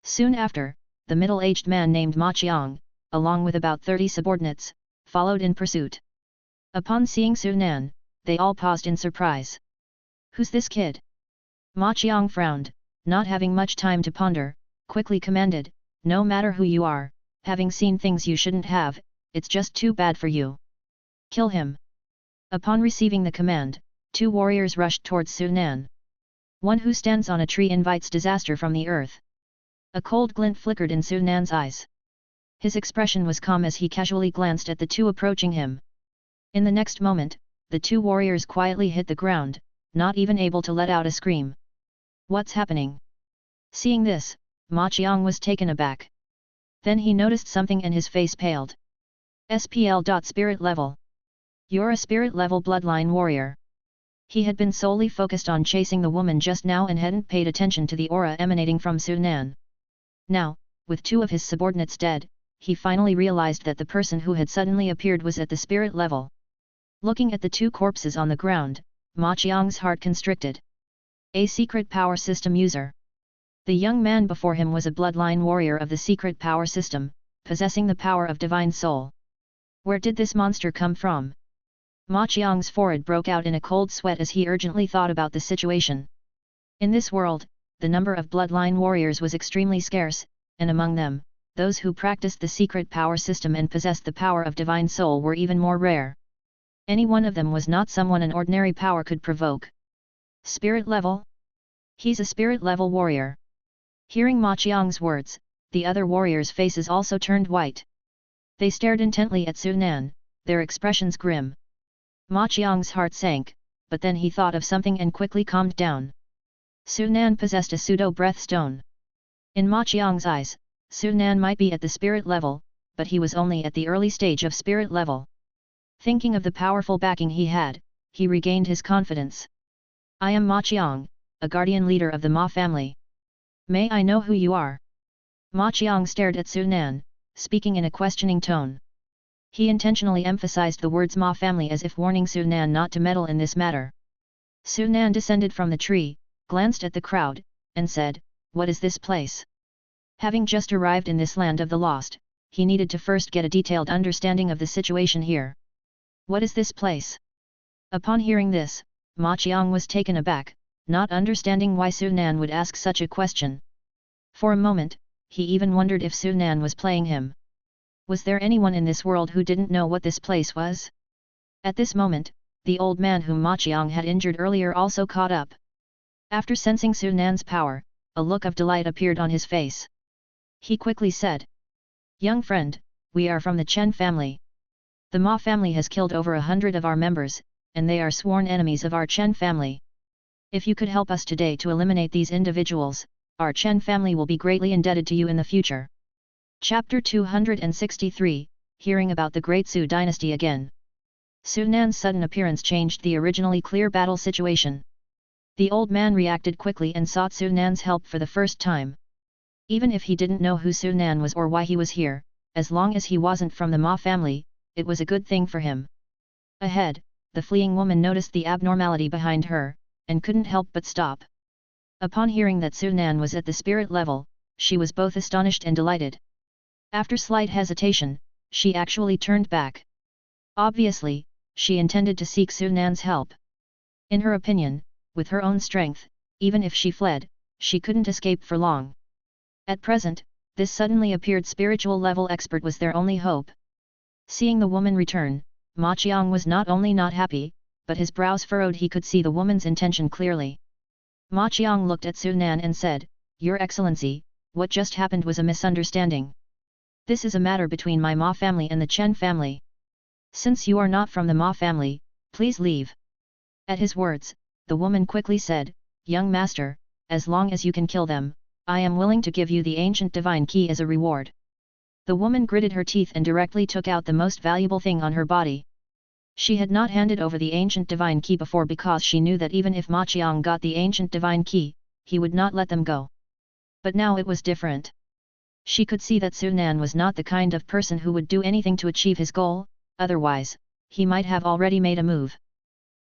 Soon after, the middle-aged man named Ma Qiang, along with about 30 subordinates, followed in pursuit. Upon seeing Su Nan, they all paused in surprise. "Who's this kid?" Ma Qiang frowned, not having much time to ponder, quickly commanded, "No matter who you are, having seen things you shouldn't have, it's just too bad for you. Kill him." Upon receiving the command, 2 warriors rushed towards Su Nan. One who stands on a tree invites disaster from the earth. A cold glint flickered in Su Nan's eyes. His expression was calm as he casually glanced at the two approaching him. In the next moment, the two warriors quietly hit the ground, not even able to let out a scream. What's happening? Seeing this, Ma Qiang was taken aback. Then he noticed something and his face paled. SPL. Spirit level. You're a spirit level bloodline warrior. He had been solely focused on chasing the woman just now and hadn't paid attention to the aura emanating from Su Nan. Now, with two of his subordinates dead, he finally realized that the person who had suddenly appeared was at the spirit level. Looking at the two corpses on the ground, Ma Qiang's heart constricted. A secret power system user. The young man before him was a bloodline warrior of the secret power system, possessing the power of divine soul. Where did this monster come from? Ma Qiang's forehead broke out in a cold sweat as he urgently thought about the situation. In this world, the number of bloodline warriors was extremely scarce, and among them, those who practiced the secret power system and possessed the power of divine soul were even more rare. Any one of them was not someone an ordinary power could provoke. Spirit level? He's a spirit level warrior. Hearing Ma Qiang's words, the other warriors' faces also turned white. They stared intently at Su Nan, their expressions grim. Ma Qiang's heart sank, but then he thought of something and quickly calmed down. Su Nan possessed a pseudo-breath stone. In Ma Qiang's eyes, Su Nan might be at the spirit level, but he was only at the early stage of spirit level. Thinking of the powerful backing he had, he regained his confidence. I am Ma Qiang, a guardian leader of the Ma family. May I know who you are? Ma Qiang stared at Su Nan, speaking in a questioning tone. He intentionally emphasized the words Ma family as if warning Su Nan not to meddle in this matter. Su Nan descended from the tree, glanced at the crowd, and said, "What is this place?" Having just arrived in this land of the lost, he needed to first get a detailed understanding of the situation here. What is this place? Upon hearing this, Ma Qiang was taken aback, not understanding why Su Nan would ask such a question. For a moment, he even wondered if Su Nan was playing him. Was there anyone in this world who didn't know what this place was? At this moment, the old man whom Ma Qiang had injured earlier also caught up. After sensing Su Nan's power, a look of delight appeared on his face. He quickly said, "Young friend, we are from the Chen family. The Ma family has killed over 100 of our members, and they are sworn enemies of our Chen family. If you could help us today to eliminate these individuals, our Chen family will be greatly indebted to you in the future." Chapter 263, Hearing about the Great Su dynasty again. Su Nan's sudden appearance changed the originally clear battle situation. The old man reacted quickly and sought Su Nan's help for the first time. Even if he didn't know who Su Nan was or why he was here, as long as he wasn't from the Ma family, it was a good thing for him. Ahead, the fleeing woman noticed the abnormality behind her, and couldn't help but stop. Upon hearing that Su Nan was at the spirit level, she was both astonished and delighted. After slight hesitation, she actually turned back. Obviously, she intended to seek Su Nan's help. In her opinion, with her own strength, even if she fled, she couldn't escape for long. At present, this suddenly appeared spiritual level expert was their only hope. Seeing the woman return, Ma Qiang was not only not happy, but his brows furrowed. He could see the woman's intention clearly. Ma Qiang looked at Su Nan and said, "Your Excellency, what just happened was a misunderstanding. This is a matter between my Ma family and the Chen family. Since you are not from the Ma family, please leave." At his words, the woman quickly said, "Young master, as long as you can kill them, I am willing to give you the ancient divine key as a reward." The woman gritted her teeth and directly took out the most valuable thing on her body. She had not handed over the ancient divine key before because she knew that even if Ma Qiang got the ancient divine key, he would not let them go. But now it was different. She could see that Su Nan was not the kind of person who would do anything to achieve his goal, otherwise, he might have already made a move.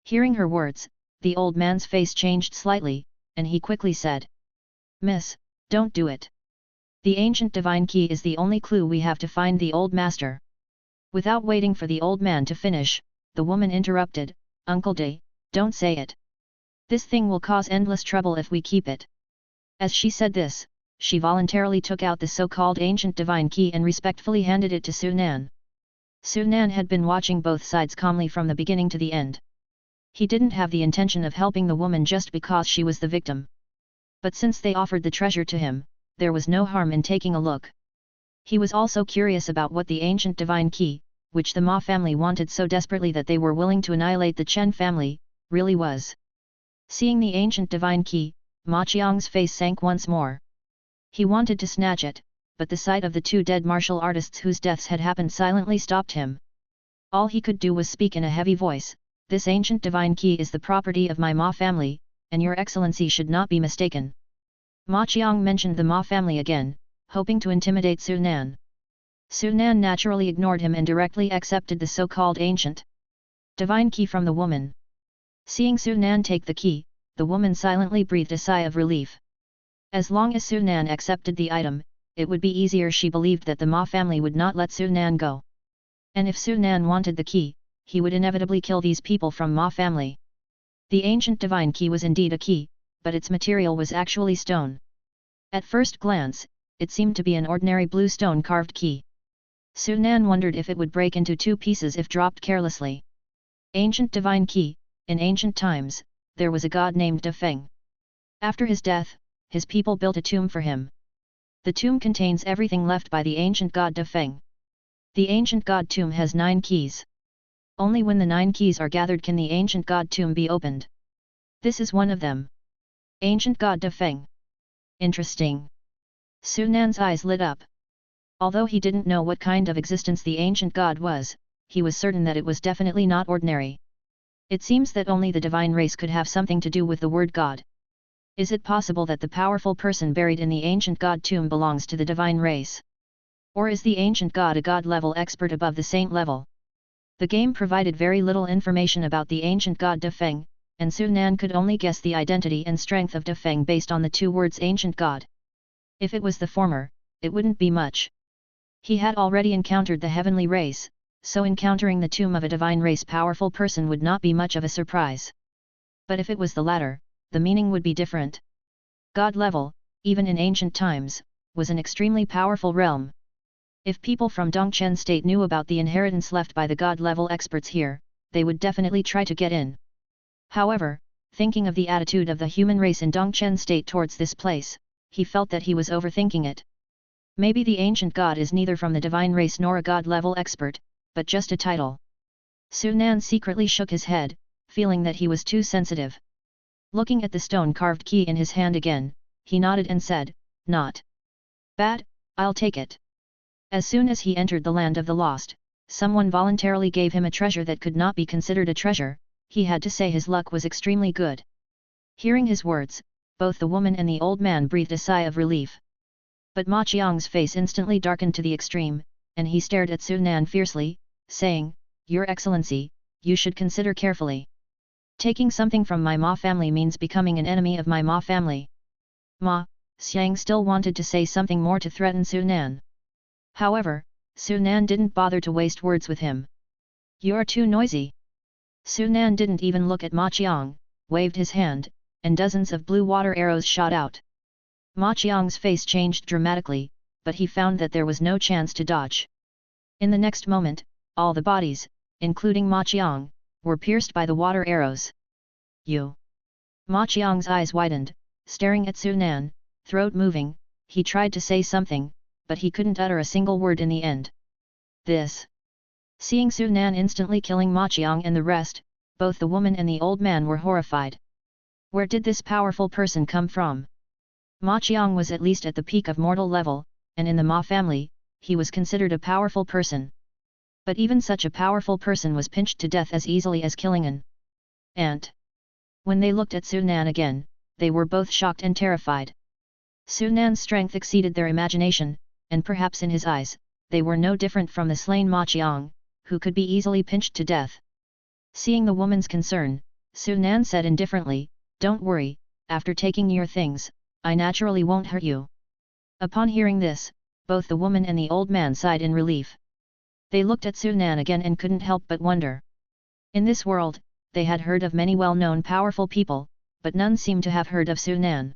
Hearing her words, the old man's face changed slightly, and he quickly said, "Miss, don't do it. The ancient divine key is the only clue we have to find the old master." Without waiting for the old man to finish, the woman interrupted, "Uncle De, don't say it. This thing will cause endless trouble if we keep it." As she said this, she voluntarily took out the so-called ancient divine key and respectfully handed it to Su Nan. Su Nan had been watching both sides calmly from the beginning to the end. He didn't have the intention of helping the woman just because she was the victim. But since they offered the treasure to him, there was no harm in taking a look. He was also curious about what the ancient divine key, which the Ma family wanted so desperately that they were willing to annihilate the Chen family, really was. Seeing the ancient divine key, Ma Qiang's face sank once more. He wanted to snatch it, but the sight of the two dead martial artists whose deaths had happened silently stopped him. All he could do was speak in a heavy voice, "This ancient divine key is the property of my Ma family, and your excellency should not be mistaken." Ma Qiang mentioned the Ma family again, hoping to intimidate Su Nan. Su Nan naturally ignored him and directly accepted the so-called ancient divine key from the woman. Seeing Su Nan take the key, the woman silently breathed a sigh of relief. As long as Su Nan accepted the item, it would be easier. She believed that the Ma family would not let Su Nan go. And if Su Nan wanted the key, he would inevitably kill these people from Ma family. The ancient divine key was indeed a key, but its material was actually stone. At first glance, it seemed to be an ordinary blue stone carved key. Su Nan wondered if it would break into two pieces if dropped carelessly. Ancient divine key. In ancient times, there was a god named De Feng. After his death, his people built a tomb for him. The tomb contains everything left by the ancient god De Feng. The ancient god tomb has 9 keys. Only when the 9 keys are gathered can the ancient god tomb be opened. This is one of them. Ancient god De Feng. Interesting. Su Nan's eyes lit up. Although he didn't know what kind of existence the ancient god was, he was certain that it was definitely not ordinary. It seems that only the divine race could have something to do with the word god. Is it possible that the powerful person buried in the ancient god tomb belongs to the divine race? Or is the ancient god a god-level expert above the saint level? The game provided very little information about the ancient god De Feng, and Su Nan could only guess the identity and strength of De Feng based on the 2 words ancient god. If it was the former, it wouldn't be much. He had already encountered the heavenly race, so encountering the tomb of a divine race powerful person would not be much of a surprise. But if it was the latter, the meaning would be different. God level, even in ancient times, was an extremely powerful realm. If people from Dongchen State knew about the inheritance left by the god-level experts here, they would definitely try to get in. However, thinking of the attitude of the human race in Dongchen State towards this place, he felt that he was overthinking it. Maybe the ancient god is neither from the divine race nor a god-level expert, but just a title. Su Nan secretly shook his head, feeling that he was too sensitive. Looking at the stone-carved key in his hand again, he nodded and said, "Not bad, I'll take it." As soon as he entered the land of the lost, someone voluntarily gave him a treasure that could not be considered a treasure. He had to say his luck was extremely good. Hearing his words, both the woman and the old man breathed a sigh of relief. But Ma Qiang's face instantly darkened to the extreme, and he stared at Su Nan fiercely, saying, "Your Excellency, you should consider carefully. Taking something from my Ma family means becoming an enemy of my Ma family." Ma Xiang still wanted to say something more to threaten Su Nan. However, Su Nan didn't bother to waste words with him. "You're too noisy." Su Nan didn't even look at Ma Qiang, waved his hand, and dozens of blue water arrows shot out. Ma Qiang's face changed dramatically, but he found that there was no chance to dodge. In the next moment, all the bodies, including Ma Qiang, were pierced by the water arrows. "You!" Ma Qiang's eyes widened, staring at Su Nan, throat moving. He tried to say something, but he couldn't utter a single word in the end. "This!" Seeing Su Nan instantly killing Ma Qiang and the rest, both the woman and the old man were horrified. Where did this powerful person come from? Ma Qiang was at least at the peak of mortal level, and in the Ma family, he was considered a powerful person. But even such a powerful person was pinched to death as easily as killing an ant. When they looked at Su Nan again, they were both shocked and terrified. Su Nan's strength exceeded their imagination, and perhaps in his eyes, they were no different from the slain Ma Qiang, who could be easily pinched to death. Seeing the woman's concern, Su Nan said indifferently, "Don't worry, after taking your things, I naturally won't hurt you." Upon hearing this, both the woman and the old man sighed in relief. They looked at Su Nan again and couldn't help but wonder. In this world, they had heard of many well-known powerful people, but none seemed to have heard of Su Nan.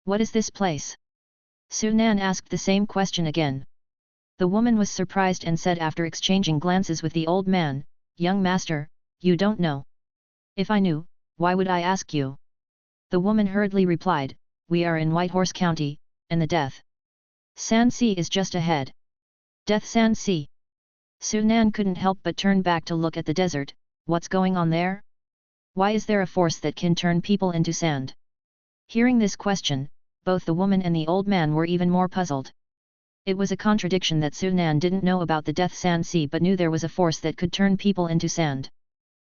"What is this place?" Su Nan asked the same question again. The woman was surprised and said after exchanging glances with the old man, "Young master, you don't know. If I knew, why would I ask you? The woman hurriedly replied, we are in Whitehorse County, and the Death Sand Sea is just ahead. Death Sand Sea. Sunan couldn't help but turn back to look at the desert. What's going on there? Why is there a force that can turn people into sand? Hearing this question, both the woman and the old man were even more puzzled. It was a contradiction that Sunan didn't know about the Death Sand Sea but knew there was a force that could turn people into sand.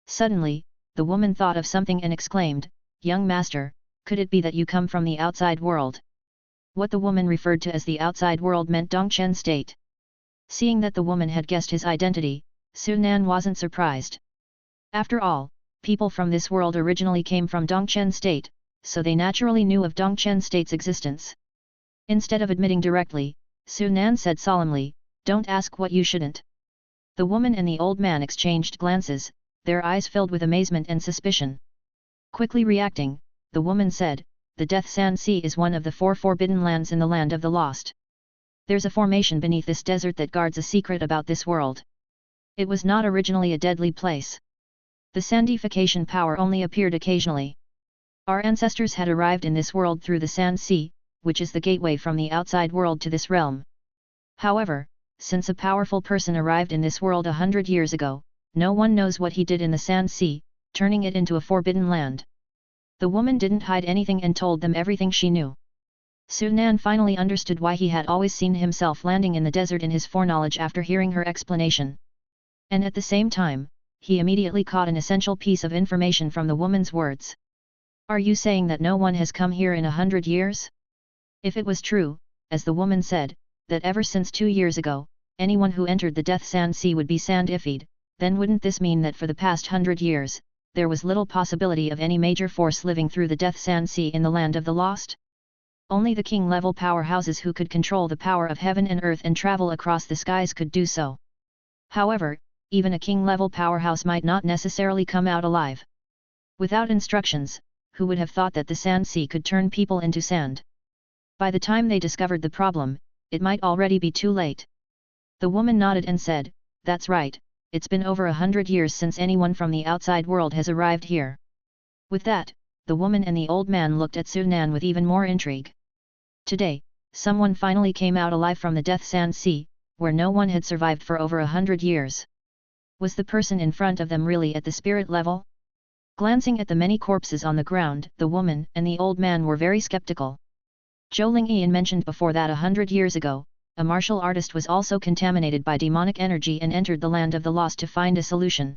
Suddenly, the woman thought of something and exclaimed, young master, could it be that you come from the outside world? What the woman referred to as the outside world meant Dongchen State. Seeing that the woman had guessed his identity, Sunan wasn't surprised. After all, people from this world originally came from Dongchen State, so they naturally knew of Dongchen State's existence. Instead of admitting directly, Sunan said solemnly, don't ask what you shouldn't. The woman and the old man exchanged glances, their eyes filled with amazement and suspicion. Quickly reacting, the woman said, the Death Sand Sea is one of the 4 forbidden lands in the Land of the Lost. There's a formation beneath this desert that guards a secret about this world. It was not originally a deadly place. The sandification power only appeared occasionally. Our ancestors had arrived in this world through the Sand Sea, which is the gateway from the outside world to this realm. However, since a powerful person arrived in this world 100 years ago, no one knows what he did in the Sand Sea, turning it into a forbidden land. The woman didn't hide anything and told them everything she knew. Sunan finally understood why he had always seen himself landing in the desert in his foreknowledge after hearing her explanation. And at the same time, he immediately caught an essential piece of information from the woman's words. Are you saying that no one has come here in 100 years? If it was true, as the woman said, that ever since 2 years ago, anyone who entered the Death Sand Sea would be sandified, then wouldn't this mean that for the past 100 years, there was little possibility of any major force living through the Death Sand Sea in the Land of the Lost? Only the king-level powerhouses who could control the power of heaven and earth and travel across the skies could do so. However, even a king-level powerhouse might not necessarily come out alive. Without instructions, who would have thought that the Sand Sea could turn people into sand? By the time they discovered the problem, it might already be too late. The woman nodded and said, that's right, it's been over 100 years since anyone from the outside world has arrived here. With that, the woman and the old man looked at Sunan with even more intrigue. Today, someone finally came out alive from the Death Sand Sea, where no one had survived for over 100 years. Was the person in front of them really at the spirit level? Glancing at the many corpses on the ground, the woman and the old man were very skeptical. Zhou Lingyan mentioned before that 100 years ago, a martial artist was also contaminated by demonic energy and entered the Land of the Lost to find a solution.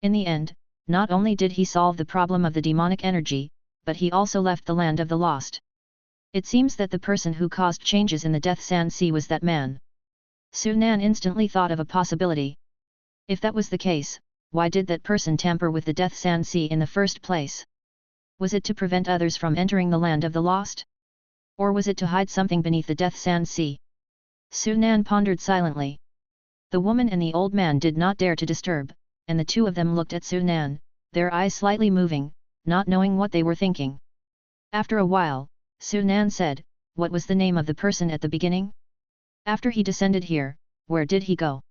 In the end, not only did he solve the problem of the demonic energy, but he also left the Land of the Lost. It seems that the person who caused changes in the Death Sand Sea was that man. Sunan instantly thought of a possibility. If that was the case, why did that person tamper with the Death Sand Sea in the first place? Was it to prevent others from entering the Land of the Lost? Or was it to hide something beneath the Death Sand Sea? Sunan pondered silently. The woman and the old man did not dare to disturb, and the two of them looked at Sunan, their eyes slightly moving, not knowing what they were thinking. After a while, Sunan said, what was the name of the person at the beginning? After he descended here, where did he go?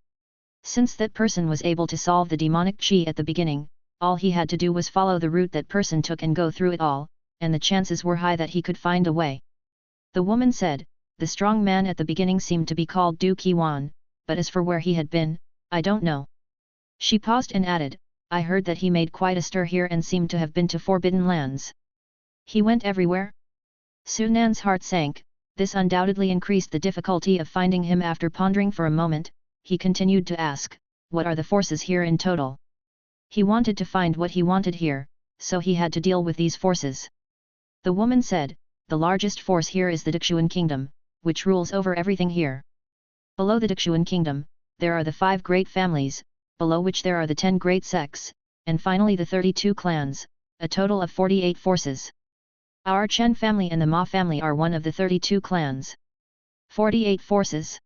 Since that person was able to solve the demonic chi at the beginning, all he had to do was follow the route that person took and go through it all, and the chances were high that he could find a way. The woman said, the strong man at the beginning seemed to be called Du Qiwan, but as for where he had been, I don't know. She paused and added, I heard that he made quite a stir here and seemed to have been to forbidden lands. He went everywhere? Sunan's heart sank. This undoubtedly increased the difficulty of finding him. After pondering for a moment, he continued to ask, what are the forces here in total? He wanted to find what he wanted here, so he had to deal with these forces. The woman said, the largest force here is the Dixuan Kingdom, which rules over everything here. Below the Dixuan Kingdom, there are the 5 great families, below which there are the 10 great sects, and finally the 32 clans, a total of 48 forces. Our Chen family and the Ma family are one of the 32 clans. 48 forces?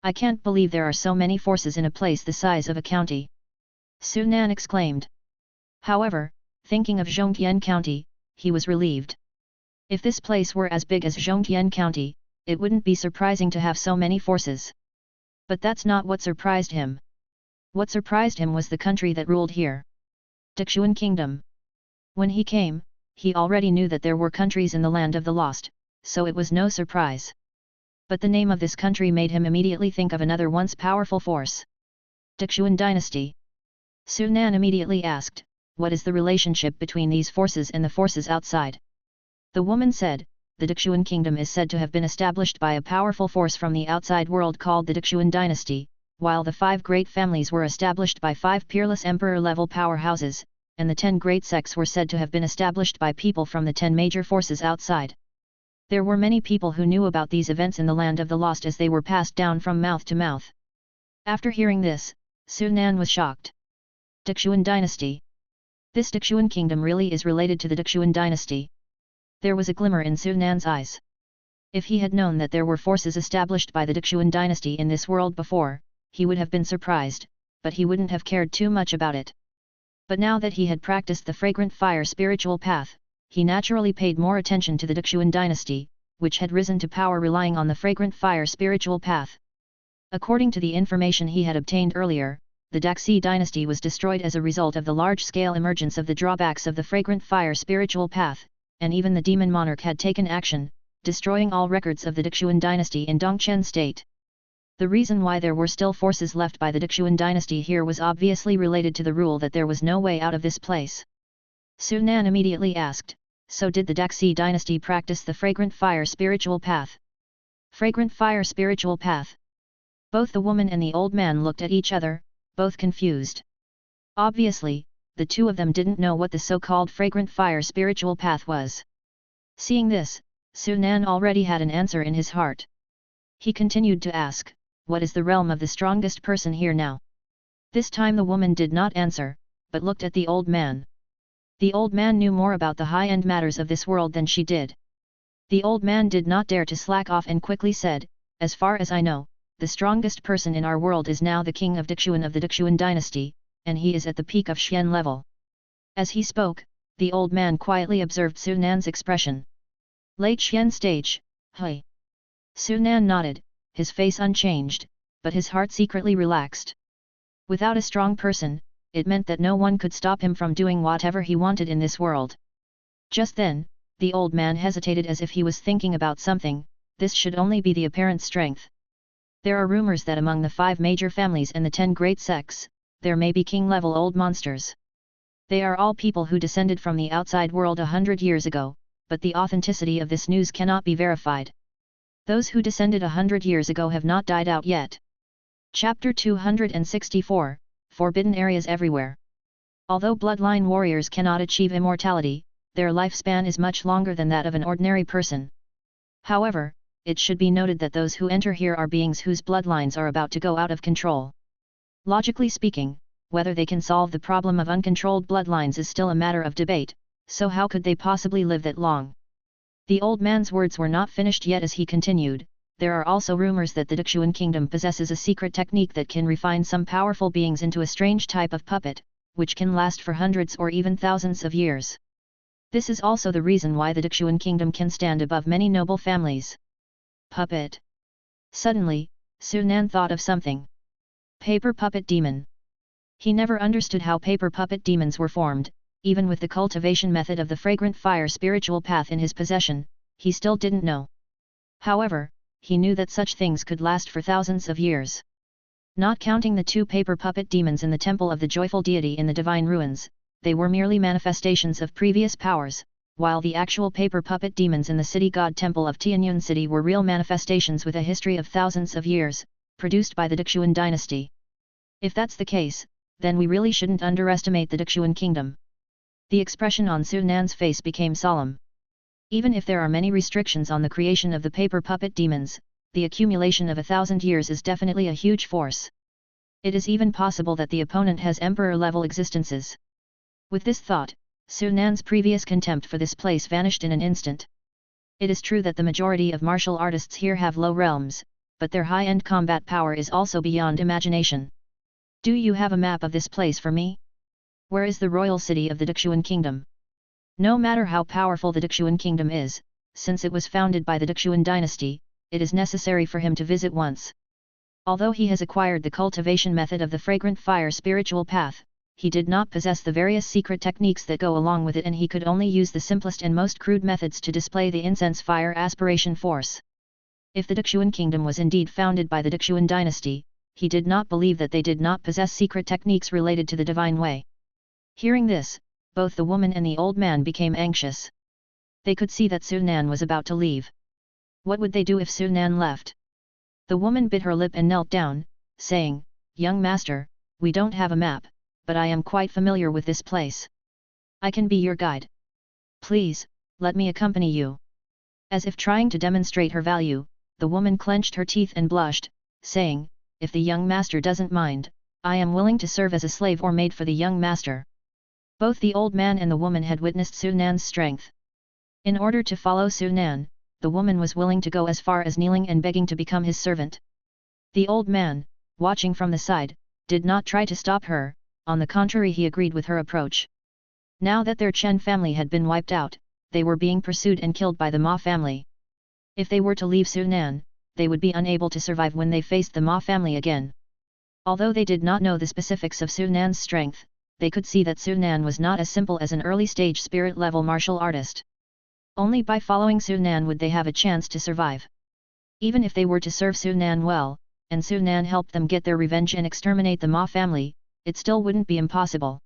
I can't believe there are so many forces in a place the size of a county. Sunan exclaimed. However, thinking of Zhongtian County, he was relieved. If this place were as big as Zhongtian County, it wouldn't be surprising to have so many forces. But that's not what surprised him. What surprised him was the country that ruled here. Dixuan Kingdom. When he came, he already knew that there were countries in the land of the lost, so it was no surprise. But the name of this country made him immediately think of another once powerful force. Dixuan Dynasty. Sunan immediately asked, what is the relationship between these forces and the forces outside? The woman said, the Dixuan Kingdom is said to have been established by a powerful force from the outside world called the Dixuan Dynasty, while the 5 great families were established by 5 peerless emperor-level powerhouses, and the 10 great sects were said to have been established by people from the 10 major forces outside. There were many people who knew about these events in the land of the lost as they were passed down from mouth to mouth. After hearing this, Sunan was shocked. Dixuan Dynasty. This Dixuan Kingdom really is related to the Dixuan Dynasty. There was a glimmer in Sunan's eyes. If he had known that there were forces established by the Dixuan Dynasty in this world before, he would have been surprised, but he wouldn't have cared too much about it. But now that he had practiced the fragrant fire spiritual path, he naturally paid more attention to the Dixuan Dynasty, which had risen to power relying on the fragrant fire spiritual path. According to the information he had obtained earlier, the Daxi dynasty was destroyed as a result of the large-scale emergence of the drawbacks of the fragrant fire spiritual path, and even the demon monarch had taken action, destroying all records of the Dixuan dynasty in Dongchen state. The reason why there were still forces left by the Dixuan dynasty here was obviously related to the rule that there was no way out of this place. Sunan immediately asked, so did the Daxi dynasty practice the fragrant fire spiritual path? Fragrant fire spiritual path? Both the woman and the old man looked at each other, both confused. Obviously, the two of them didn't know what the so-called fragrant fire spiritual path was. Seeing this, Sunan already had an answer in his heart. He continued to ask, what is the realm of the strongest person here now? This time the woman did not answer, but looked at the old man. The old man knew more about the high-end matters of this world than she did. The old man did not dare to slack off and quickly said, as far as I know, the strongest person in our world is now the king of Dixuan of the Dixuan dynasty, and he is at the peak of Xian level. As he spoke, the old man quietly observed Sunan's expression. Late Xian stage, hui. Sunan nodded, his face unchanged, but his heart secretly relaxed. Without a strong person, it meant that no one could stop him from doing whatever he wanted in this world. Just then, the old man hesitated as if he was thinking about something. This should only be the apparent strength. There are rumors that among the 5 major families and the 10 great sects, there may be king-level old monsters. They are all people who descended from the outside world 100 years ago, but the authenticity of this news cannot be verified. Those who descended 100 years ago have not died out yet. Chapter 264, Forbidden Areas Everywhere. Although bloodline warriors cannot achieve immortality, their lifespan is much longer than that of an ordinary person. However, it should be noted that those who enter here are beings whose bloodlines are about to go out of control. Logically speaking, whether they can solve the problem of uncontrolled bloodlines is still a matter of debate, so how could they possibly live that long? The old man's words were not finished yet as he continued. There are also rumors that the Dixuan kingdom possesses a secret technique that can refine some powerful beings into a strange type of puppet, which can last for hundreds or even thousands of years. This is also the reason why the Dixuan kingdom can stand above many noble families. Puppet. Suddenly, Sunan thought of something. Paper puppet demon. He never understood how paper puppet demons were formed. Even with the cultivation method of the fragrant fire spiritual path in his possession, he still didn't know. However, he knew that such things could last for thousands of years. Not counting the 2 paper puppet demons in the temple of the joyful deity in the divine ruins, they were merely manifestations of previous powers, while the actual paper puppet demons in the city god temple of Tianyun city were real manifestations with a history of thousands of years, produced by the Dixuan dynasty. If that's the case, then we really shouldn't underestimate the Dixuan kingdom. The expression on Sunan's face became solemn. Even if there are many restrictions on the creation of the paper puppet demons, the accumulation of 1,000 years is definitely a huge force. It is even possible that the opponent has emperor-level existences. With this thought, Sunan's previous contempt for this place vanished in an instant. It is true that the majority of martial artists here have low realms, but their high-end combat power is also beyond imagination. Do you have a map of this place for me? Where is the royal city of the Dixuan kingdom? No matter how powerful the Dixuan kingdom is, since it was founded by the Dixuan dynasty, it is necessary for him to visit once. Although he has acquired the cultivation method of the fragrant fire spiritual path, he did not possess the various secret techniques that go along with it, and he could only use the simplest and most crude methods to display the incense fire aspiration force. If the Dixuan kingdom was indeed founded by the Dixuan dynasty, he did not believe that they did not possess secret techniques related to the divine way. Hearing this, both the woman and the old man became anxious. They could see that Su Nan was about to leave. What would they do if Su Nan left? The woman bit her lip and knelt down, saying, "Young master, we don't have a map, but I am quite familiar with this place. I can be your guide. Please, let me accompany you." As if trying to demonstrate her value, the woman clenched her teeth and blushed, saying, "If the young master doesn't mind, I am willing to serve as a slave or maid for the young master." Both the old man and the woman had witnessed Su Nan's strength. In order to follow Su Nan, the woman was willing to go as far as kneeling and begging to become his servant. The old man, watching from the side, did not try to stop her, on the contrary he agreed with her approach. Now that their Chen family had been wiped out, they were being pursued and killed by the Ma family. If they were to leave Su Nan, they would be unable to survive when they faced the Ma family again. Although they did not know the specifics of Su Nan's strength, they could see that Su Nan was not as simple as an early-stage spirit-level martial artist. Only by following Su Nan would they have a chance to survive. Even if they were to serve Su Nan well, and Su Nan helped them get their revenge and exterminate the Ma family, it still wouldn't be impossible.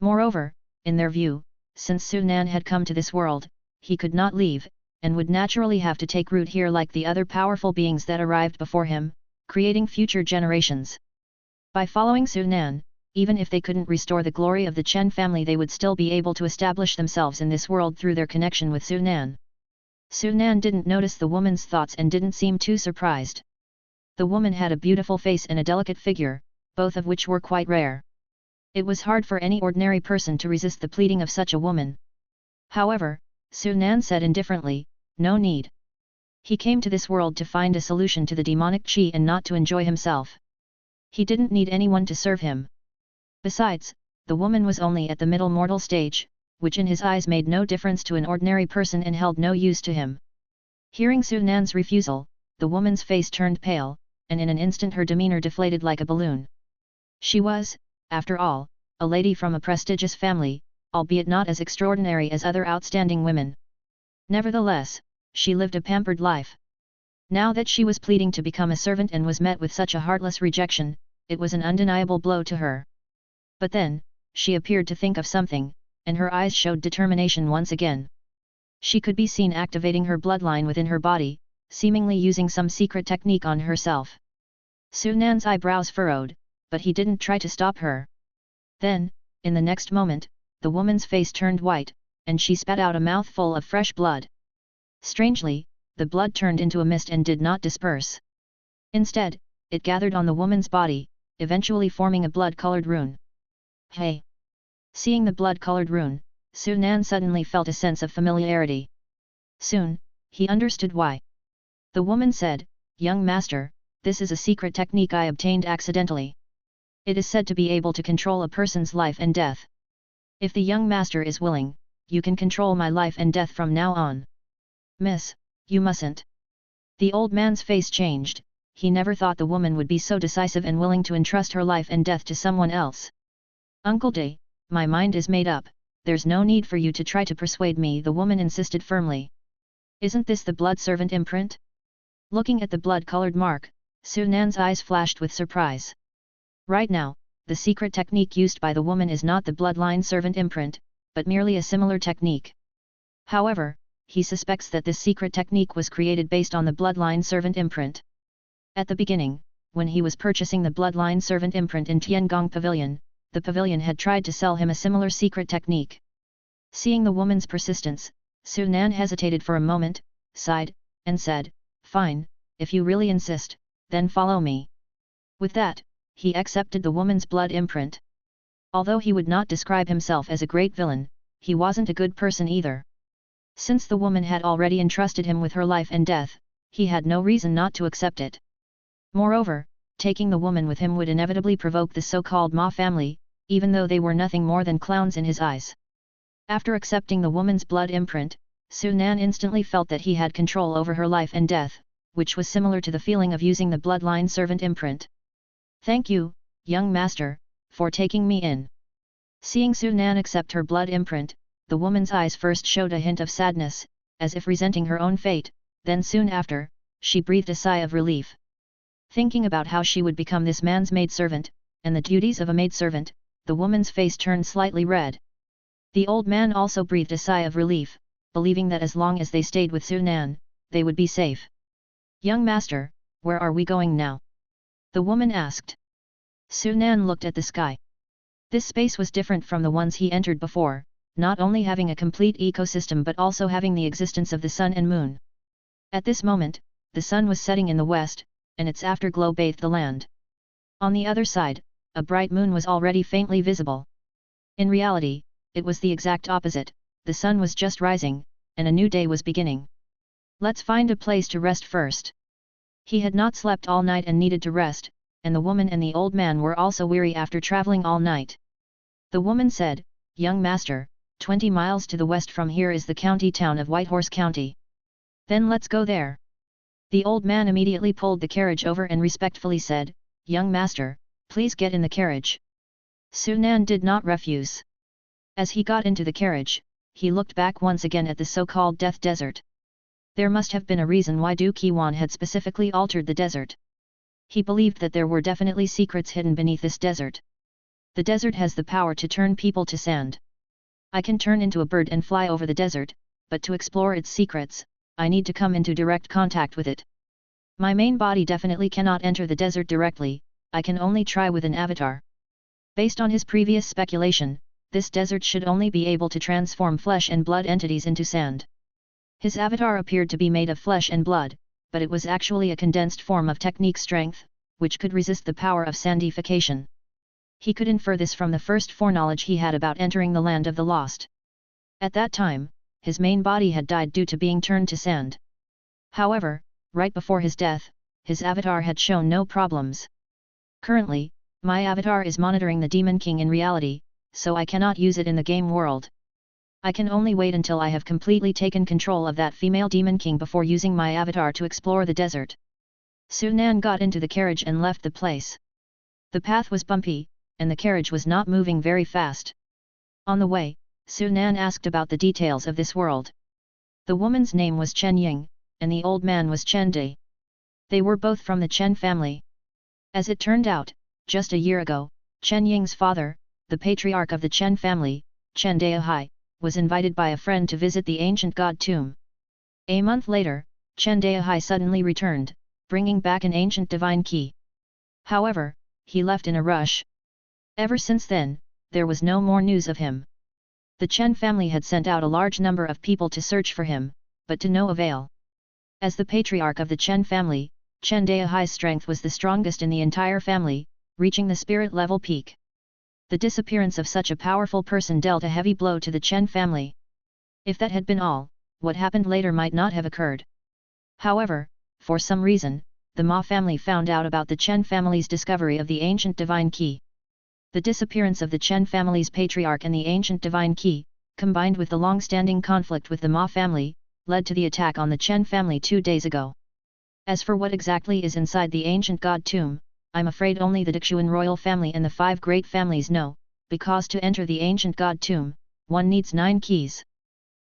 Moreover, in their view, since Su Nan had come to this world, he could not leave, and would naturally have to take root here like the other powerful beings that arrived before him, creating future generations. By following Su Nan, even if they couldn't restore the glory of the Chen family, they would still be able to establish themselves in this world through their connection with Su Nan. Su Nan didn't notice the woman's thoughts and didn't seem too surprised. The woman had a beautiful face and a delicate figure, both of which were quite rare. It was hard for any ordinary person to resist the pleading of such a woman. However, Su Nan said indifferently, "No need. He came to this world to find a solution to the demonic qi and not to enjoy himself. He didn't need anyone to serve him." Besides, the woman was only at the middle mortal stage, which in his eyes made no difference to an ordinary person and held no use to him. Hearing Su Nan's refusal, the woman's face turned pale, and in an instant her demeanor deflated like a balloon. She was, after all, a lady from a prestigious family, albeit not as extraordinary as other outstanding women. Nevertheless, she lived a pampered life. Now that she was pleading to become a servant and was met with such a heartless rejection, it was an undeniable blow to her. But then, she appeared to think of something, and her eyes showed determination once again. She could be seen activating her bloodline within her body, seemingly using some secret technique on herself. Su Nan's eyebrows furrowed, but he didn't try to stop her. Then, in the next moment, the woman's face turned white, and she spat out a mouthful of fresh blood. Strangely, the blood turned into a mist and did not disperse. Instead, it gathered on the woman's body, eventually forming a blood-colored rune. "Hey!" Seeing the blood-colored rune, Su Nan suddenly felt a sense of familiarity. Soon, he understood why. The woman said, "Young master, this is a secret technique I obtained accidentally. It is said to be able to control a person's life and death. If the young master is willing, you can control my life and death from now on." "Miss, you mustn't." The old man's face changed. He never thought the woman would be so decisive and willing to entrust her life and death to someone else. "Uncle Day, my mind is made up, there's no need for you to try to persuade me," the woman insisted firmly. "Isn't this the blood servant imprint?" Looking at the blood-colored mark, Su Nan's eyes flashed with surprise. Right now, the secret technique used by the woman is not the bloodline servant imprint, but merely a similar technique. However, he suspects that this secret technique was created based on the bloodline servant imprint. At the beginning, when he was purchasing the bloodline servant imprint in Tiangong Pavilion, the pavilion had tried to sell him a similar secret technique. Seeing the woman's persistence, Su Nan hesitated for a moment, sighed, and said, "Fine, if you really insist, then follow me." With that, he accepted the woman's blood imprint. Although he would not describe himself as a great villain, he wasn't a good person either. Since the woman had already entrusted him with her life and death, he had no reason not to accept it. Moreover, taking the woman with him would inevitably provoke the so-called Ma family, even though they were nothing more than clowns in his eyes. After accepting the woman's blood imprint, Su Nan instantly felt that he had control over her life and death, which was similar to the feeling of using the bloodline servant imprint. "Thank you, young master, for taking me in. Seeing Su Nan accept her blood imprint, the woman's eyes first showed a hint of sadness, as if resenting her own fate, then soon after, she breathed a sigh of relief. Thinking about how she would become this man's maidservant, and the duties of a maidservant, the woman's face turned slightly red. The old man also breathed a sigh of relief, believing that as long as they stayed with Su Nan, they would be safe. "Young master, where are we going now?" the woman asked. Su Nan looked at the sky. This space was different from the ones he entered before, not only having a complete ecosystem but also having the existence of the sun and moon. At this moment, the sun was setting in the west, and its afterglow bathed the land. On the other side, a bright moon was already faintly visible. In reality, it was the exact opposite, the sun was just rising, and a new day was beginning. "Let's find a place to rest first." He had not slept all night and needed to rest, and the woman and the old man were also weary after traveling all night. The woman said, "Young master, 20 miles to the west from here is the county town of Whitehorse County. Then let's go there." The old man immediately pulled the carriage over and respectfully said, "Young master, please get in the carriage." Su Nan did not refuse. As he got into the carriage, he looked back once again at the so-called Death Desert. There must have been a reason why Du Qiwan had specifically altered the desert. He believed that there were definitely secrets hidden beneath this desert. The desert has the power to turn people to sand. I can turn into a bird and fly over the desert, but to explore its secrets, I need to come into direct contact with it. My main body definitely cannot enter the desert directly, I can only try with an avatar. Based on his previous speculation, this desert should only be able to transform flesh and blood entities into sand. His avatar appeared to be made of flesh and blood, but it was actually a condensed form of technique strength, which could resist the power of sandification. He could infer this from the first foreknowledge he had about entering the land of the lost. At that time, his main body had died due to being turned to sand. However, right before his death, his avatar had shown no problems. Currently, my avatar is monitoring the Demon King in reality, so I cannot use it in the game world. I can only wait until I have completely taken control of that female Demon King before using my avatar to explore the desert. Su Nan got into the carriage and left the place. The path was bumpy, and the carriage was not moving very fast. On the way, Su Nan asked about the details of this world. The woman's name was Chen Ying, and the old man was Chen Di. They were both from the Chen family. As it turned out, just a year ago, Chen Ying's father, the patriarch of the Chen family, Chen Deahai, was invited by a friend to visit the ancient god tomb. A month later, Chen Deahai suddenly returned, bringing back an ancient divine key. However, he left in a rush. Ever since then, there was no more news of him. The Chen family had sent out a large number of people to search for him, but to no avail. As the patriarch of the Chen family, Chen Deahai's strength was the strongest in the entire family, reaching the spirit level peak. The disappearance of such a powerful person dealt a heavy blow to the Chen family. If that had been all, what happened later might not have occurred. However, for some reason, the Ma family found out about the Chen family's discovery of the ancient divine key. The disappearance of the Chen family's patriarch and the ancient divine key, combined with the long-standing conflict with the Ma family, led to the attack on the Chen family 2 days ago. As for what exactly is inside the ancient god tomb, I'm afraid only the Dixuan royal family and the 5 great families know, because to enter the ancient god tomb, one needs 9 keys.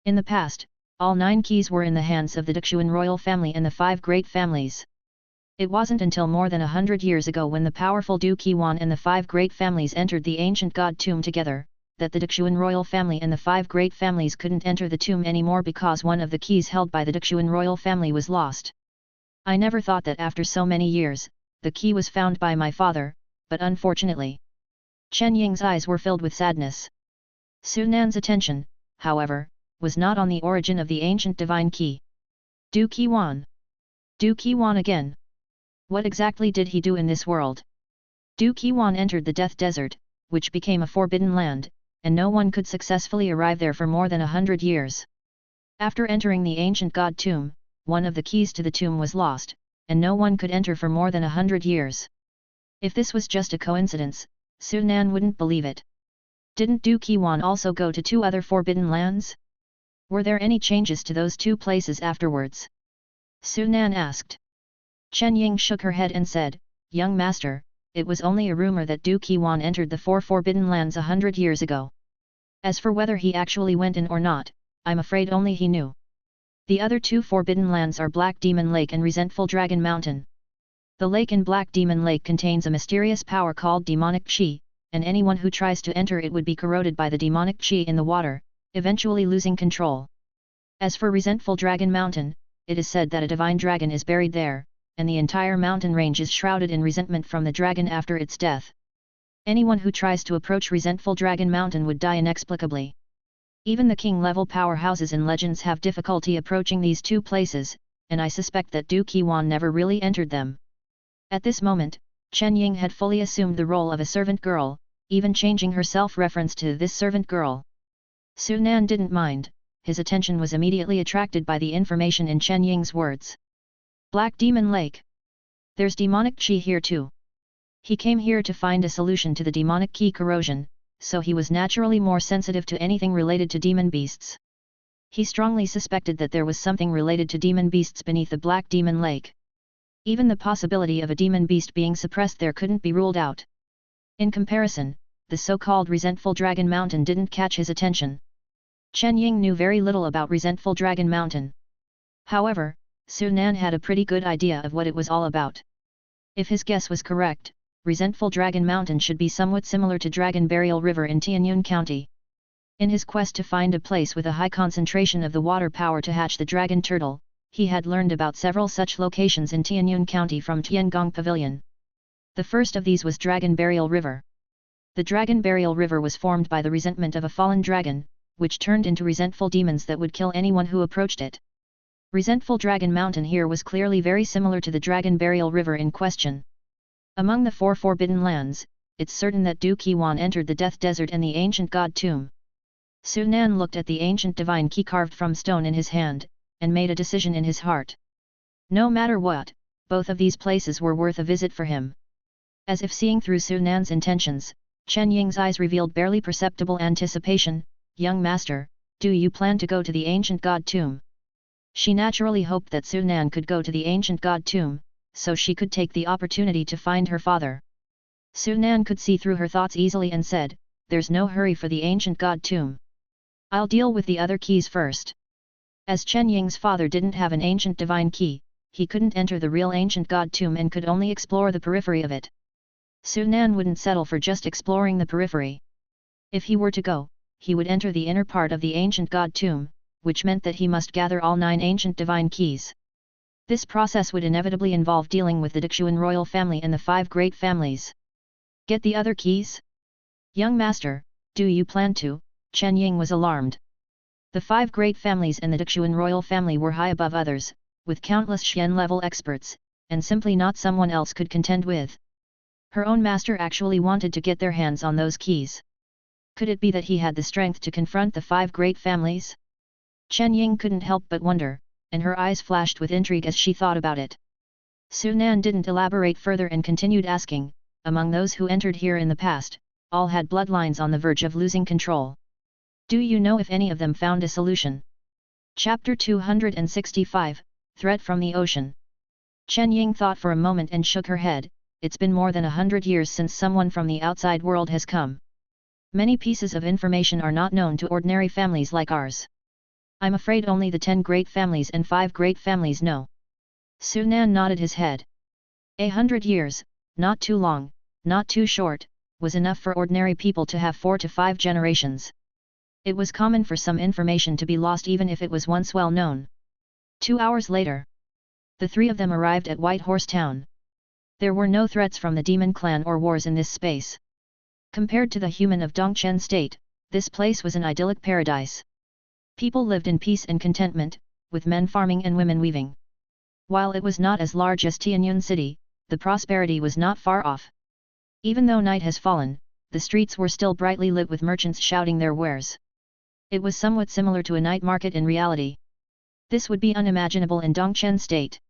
In the past, all 9 keys were in the hands of the Dixuan royal family and the 5 great families. It wasn't until more than 100 years ago when the powerful Du Qiwan and the 5 great families entered the ancient god tomb together, that the Dixuan royal family and the 5 great families couldn't enter the tomb anymore because one of the keys held by the Dixuan royal family was lost. I never thought that after so many years, the key was found by my father, but unfortunately. Chen Ying's eyes were filled with sadness. Su Nan's attention, however, was not on the origin of the ancient divine key. Du Qiwan. Du Qiwan again. What exactly did he do in this world? Du Qiwan entered the Death Desert, which became a forbidden land, and no one could successfully arrive there for more than 100 years. After entering the ancient god tomb, one of the keys to the tomb was lost, and no one could enter for more than 100 years. If this was just a coincidence, Su Nan wouldn't believe it. Didn't Du Qiwan also go to 2 other forbidden lands? Were there any changes to those 2 places afterwards? Su Nan asked. Chen Ying shook her head and said, "Young master, it was only a rumor that Du Qiwan entered the four forbidden lands 100 years ago. As for whether he actually went in or not, I'm afraid only he knew. The other two forbidden lands are Black Demon Lake and Resentful Dragon Mountain. The lake in Black Demon Lake contains a mysterious power called demonic qi, and anyone who tries to enter it would be corroded by the demonic qi in the water, eventually losing control. As for Resentful Dragon Mountain, it is said that a divine dragon is buried there, and the entire mountain range is shrouded in resentment from the dragon after its death. Anyone who tries to approach Resentful Dragon Mountain would die inexplicably. Even the king-level powerhouses in legends have difficulty approaching these two places, and I suspect that Du Qiwan never really entered them. At this moment, Chen Ying had fully assumed the role of a servant girl, even changing her self-reference to this servant girl. Su Nan didn't mind, his attention was immediately attracted by the information in Chen Ying's words. Black Demon Lake. There's demonic qi here too. He came here to find a solution to the demonic qi corrosion, so he was naturally more sensitive to anything related to demon beasts. He strongly suspected that there was something related to demon beasts beneath the Black Demon Lake. Even the possibility of a demon beast being suppressed there couldn't be ruled out. In comparison, the so-called Resentful Dragon Mountain didn't catch his attention. Chen Ying knew very little about Resentful Dragon Mountain. However, Su Nan had a pretty good idea of what it was all about. If his guess was correct, Resentful Dragon Mountain should be somewhat similar to Dragon Burial River in Tianyun County. In his quest to find a place with a high concentration of the water power to hatch the dragon turtle, he had learned about several such locations in Tianyun County from Tiangong Pavilion. The first of these was Dragon Burial River. The Dragon Burial River was formed by the resentment of a fallen dragon, which turned into resentful demons that would kill anyone who approached it. Resentful Dragon Mountain here was clearly very similar to the Dragon Burial River in question. Among the four forbidden lands, it's certain that Du Qiwan entered the Death Desert and the ancient god tomb. Su Nan looked at the ancient divine key carved from stone in his hand, and made a decision in his heart. No matter what, both of these places were worth a visit for him. As if seeing through Su Nan's intentions, Chen Ying's eyes revealed barely perceptible anticipation. Young master, do you plan to go to the ancient god tomb? She naturally hoped that Su Nan could go to the ancient god tomb, so she could take the opportunity to find her father. Su Nan could see through her thoughts easily and said, there's no hurry for the ancient god tomb. I'll deal with the other keys first. As Chen Ying's father didn't have an ancient divine key, he couldn't enter the real ancient god tomb and could only explore the periphery of it. Su Nan wouldn't settle for just exploring the periphery. If he were to go, he would enter the inner part of the ancient god tomb, which meant that he must gather all 9 ancient divine keys. This process would inevitably involve dealing with the Dixuan royal family and the 5 great families. Get the other keys? Young master, do you plan to? Chen Ying was alarmed. The 5 great families and the Dixuan royal family were high above others, with countless Xian-level experts, and simply not someone else could contend with. Her own master actually wanted to get their hands on those keys. Could it be that he had the strength to confront the 5 great families? Chen Ying couldn't help but wonder, and her eyes flashed with intrigue as she thought about it. Su Nan didn't elaborate further and continued asking, among those who entered here in the past, all had bloodlines on the verge of losing control. Do you know if any of them found a solution? Chapter 265, Threat from the Ocean. Chen Ying thought for a moment and shook her head. It's been more than 100 years since someone from the outside world has come. Many pieces of information are not known to ordinary families like ours. I'm afraid only the 10 great families and 5 great families know. Su Nan nodded his head. 100 years, not too long, not too short, was enough for ordinary people to have 4 to 5 generations. It was common for some information to be lost even if it was once well known. 2 hours later, the 3 of them arrived at White Horse Town. There were no threats from the demon clan or wars in this space. Compared to the human of Dongchen State, this place was an idyllic paradise. People lived in peace and contentment, with men farming and women weaving. While it was not as large as Tianyun City, the prosperity was not far off. Even though night has fallen, the streets were still brightly lit with merchants shouting their wares. It was somewhat similar to a night market in reality. This would be unimaginable in Dongchen State.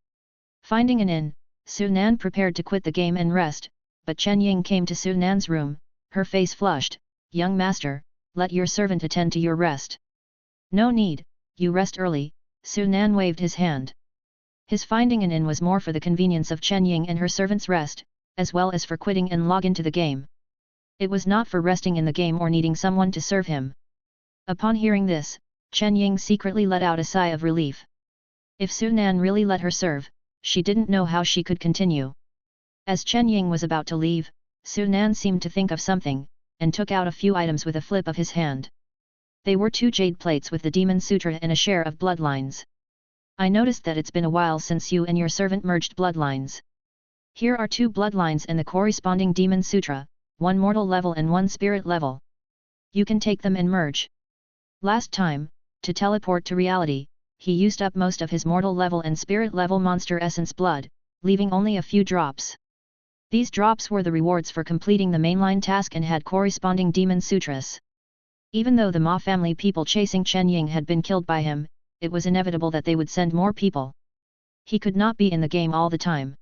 Finding an inn, Su Nan prepared to quit the game and rest, but Chen Ying came to Su Nan's room, her face flushed. Young master, let your servant attend to your rest. No need, you rest early, Su Nan waved his hand. His finding an inn was more for the convenience of Chen Ying and her servant's rest, as well as for quitting and log into the game. It was not for resting in the game or needing someone to serve him. Upon hearing this, Chen Ying secretly let out a sigh of relief. If Su Nan really let her serve, she didn't know how she could continue. As Chen Ying was about to leave, Su Nan seemed to think of something, and took out a few items with a flip of his hand. They were 2 jade plates with the Demon Sutra and a share of bloodlines. I noticed that it's been a while since you and your servant merged bloodlines. Here are 2 bloodlines and the corresponding Demon Sutra, 1 mortal level and 1 spirit level. You can take them and merge. Last time, to teleport to reality, he used up most of his mortal level and spirit level monster essence blood, leaving only a few drops. These drops were the rewards for completing the mainline task and had corresponding Demon Sutras. Even though the Ma family people chasing Chen Ying had been killed by him, it was inevitable that they would send more people. He could not be in the game all the time.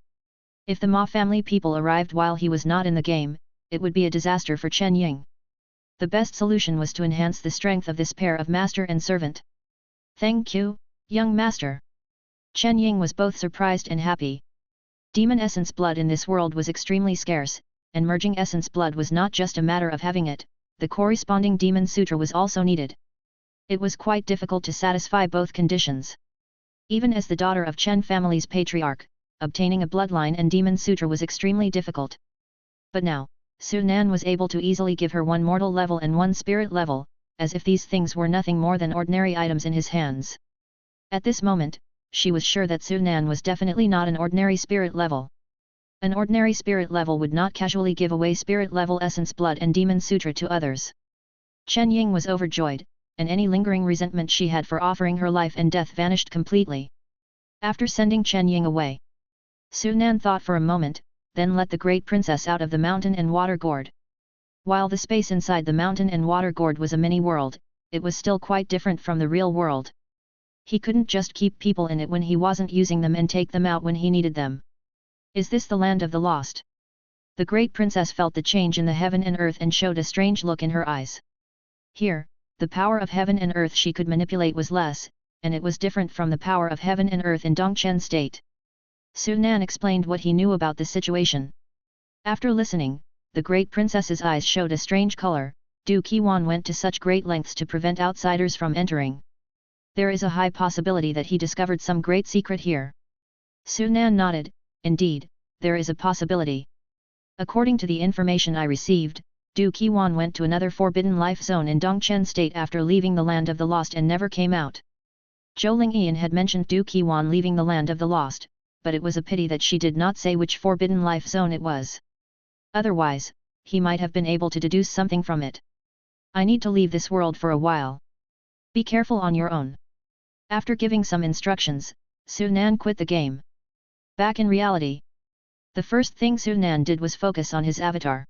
If the Ma family people arrived while he was not in the game, it would be a disaster for Chen Ying. The best solution was to enhance the strength of this pair of master and servant. Thank you, young master. Chen Ying was both surprised and happy. Demon essence blood in this world was extremely scarce, and merging essence blood was not just a matter of having it, the corresponding Demon Sutra was also needed. It was quite difficult to satisfy both conditions. Even as the daughter of Chen family's patriarch, obtaining a bloodline and Demon Sutra was extremely difficult. But now, Su Nan was able to easily give her 1 mortal level and 1 spirit level, as if these things were nothing more than ordinary items in his hands. At this moment, she was sure that Su Nan was definitely not an ordinary spirit level. An ordinary spirit level would not casually give away spirit level essence blood and Demon Sutra to others. Chen Ying was overjoyed, and any lingering resentment she had for offering her life and death vanished completely. After sending Chen Ying away, Su Nan thought for a moment, then let the great princess out of the mountain and water gourd. While the space inside the mountain and water gourd was a mini-world, it was still quite different from the real world. He couldn't just keep people in it when he wasn't using them and take them out when he needed them. Is this the land of the lost? The great princess felt the change in the heaven and earth and showed a strange look in her eyes. Here, the power of heaven and earth she could manipulate was less, and it was different from the power of heaven and earth in Dongchen state. Su Nan explained what he knew about the situation. After listening, the great princess's eyes showed a strange color. Du Qiwan went to such great lengths to prevent outsiders from entering. There is a high possibility that he discovered some great secret here. Su Nan nodded. Indeed, there is a possibility. According to the information I received, Du Qiwan went to another forbidden life zone in Dongchen state after leaving the land of the lost and never came out. Zhou Lingyan had mentioned Du Qiwan leaving the land of the lost, but it was a pity that she did not say which forbidden life zone it was. Otherwise, he might have been able to deduce something from it. I need to leave this world for a while. Be careful on your own. After giving some instructions, Su Nan quit the game. Back in reality, the first thing Su Nan did was focus on his avatar.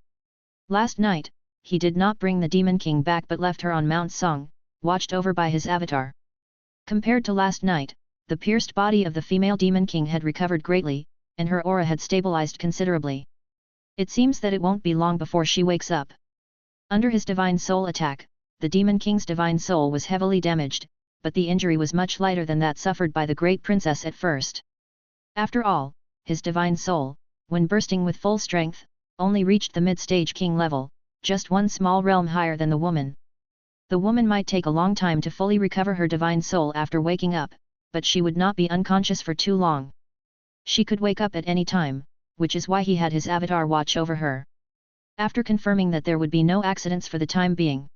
Last night, he did not bring the Demon King back but left her on Mount Song, watched over by his avatar. Compared to last night, the pierced body of the female Demon King had recovered greatly, and her aura had stabilized considerably. It seems that it won't be long before she wakes up. Under his Divine Soul attack, the Demon King's Divine Soul was heavily damaged, but the injury was much lighter than that suffered by the Great Princess at first. After all, his Divine Soul, when bursting with full strength, only reached the mid-stage king level, just one small realm higher than the woman. The woman might take a long time to fully recover her Divine Soul after waking up, but she would not be unconscious for too long. She could wake up at any time, which is why he had his avatar watch over her. After confirming that there would be no accidents for the time being,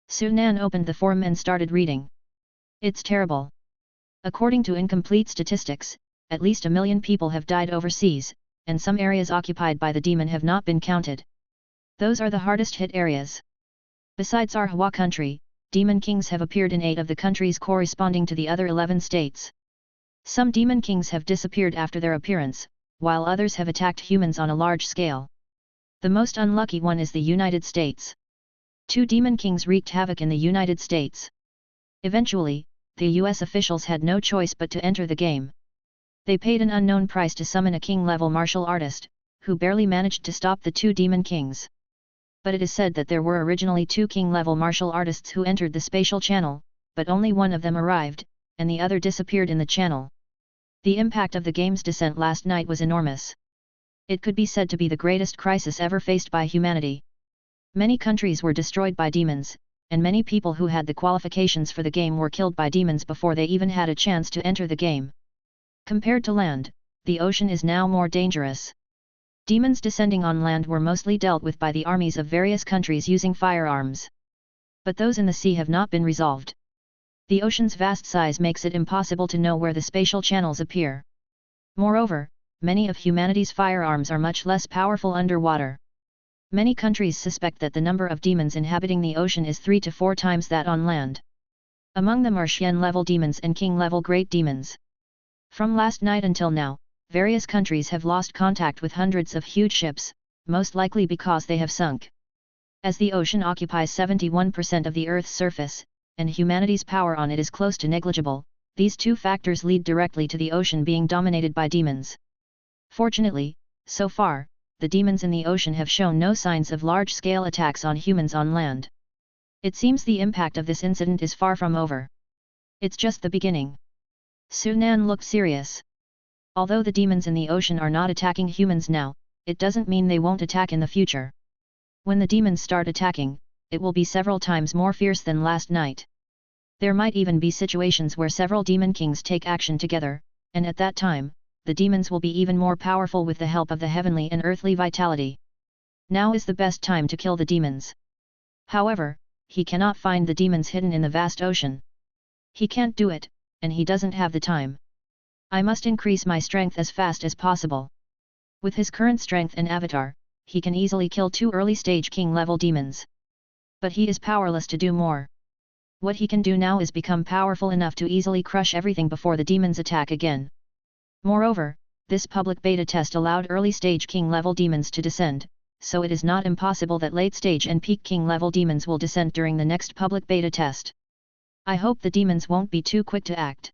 Su Nan opened the forum and started reading. It's terrible. According to incomplete statistics, at least 1 million people have died overseas, and some areas occupied by the demon have not been counted. Those are the hardest hit areas. Besides our Hua country, demon kings have appeared in 8 of the countries corresponding to the other 11 states. Some demon kings have disappeared after their appearance, while others have attacked humans on a large scale. The most unlucky one is the United States. 2 demon kings wreaked havoc in the United States. Eventually, the US officials had no choice but to enter the game. They paid an unknown price to summon a king-level martial artist, who barely managed to stop the 2 demon kings. But it is said that there were originally 2 king-level martial artists who entered the spatial channel, but only one of them arrived, and the other disappeared in the channel. The impact of the game's descent last night was enormous. It could be said to be the greatest crisis ever faced by humanity. Many countries were destroyed by demons, and many people who had the qualifications for the game were killed by demons before they even had a chance to enter the game. Compared to land, the ocean is now more dangerous. Demons descending on land were mostly dealt with by the armies of various countries using firearms. But those in the sea have not been resolved. The ocean's vast size makes it impossible to know where the spatial channels appear. Moreover, many of humanity's firearms are much less powerful underwater. Many countries suspect that the number of demons inhabiting the ocean is 3 to 4 times that on land. Among them are Xian-level demons and King-level great demons. From last night until now, various countries have lost contact with hundreds of huge ships, most likely because they have sunk. As the ocean occupies 71% of the Earth's surface, and humanity's power on it is close to negligible, these two factors lead directly to the ocean being dominated by demons. Fortunately, so far, the demons in the ocean have shown no signs of large-scale attacks on humans on land. It seems the impact of this incident is far from over. It's just the beginning. Sunan looked serious. Although the demons in the ocean are not attacking humans now, it doesn't mean they won't attack in the future. When the demons start attacking, it will be several times more fierce than last night. There might even be situations where several demon kings take action together, and at that time, the demons will be even more powerful with the help of the heavenly and earthly vitality. Now is the best time to kill the demons. However, he cannot find the demons hidden in the vast ocean. He can't do it, and he doesn't have the time. I must increase my strength as fast as possible. With his current strength and avatar, he can easily kill 2 early-stage king-level demons. But he is powerless to do more. What he can do now is become powerful enough to easily crush everything before the demons attack again. Moreover, this public beta test allowed early-stage king-level demons to descend, so it is not impossible that late-stage and peak king-level demons will descend during the next public beta test. I hope the demons won't be too quick to act.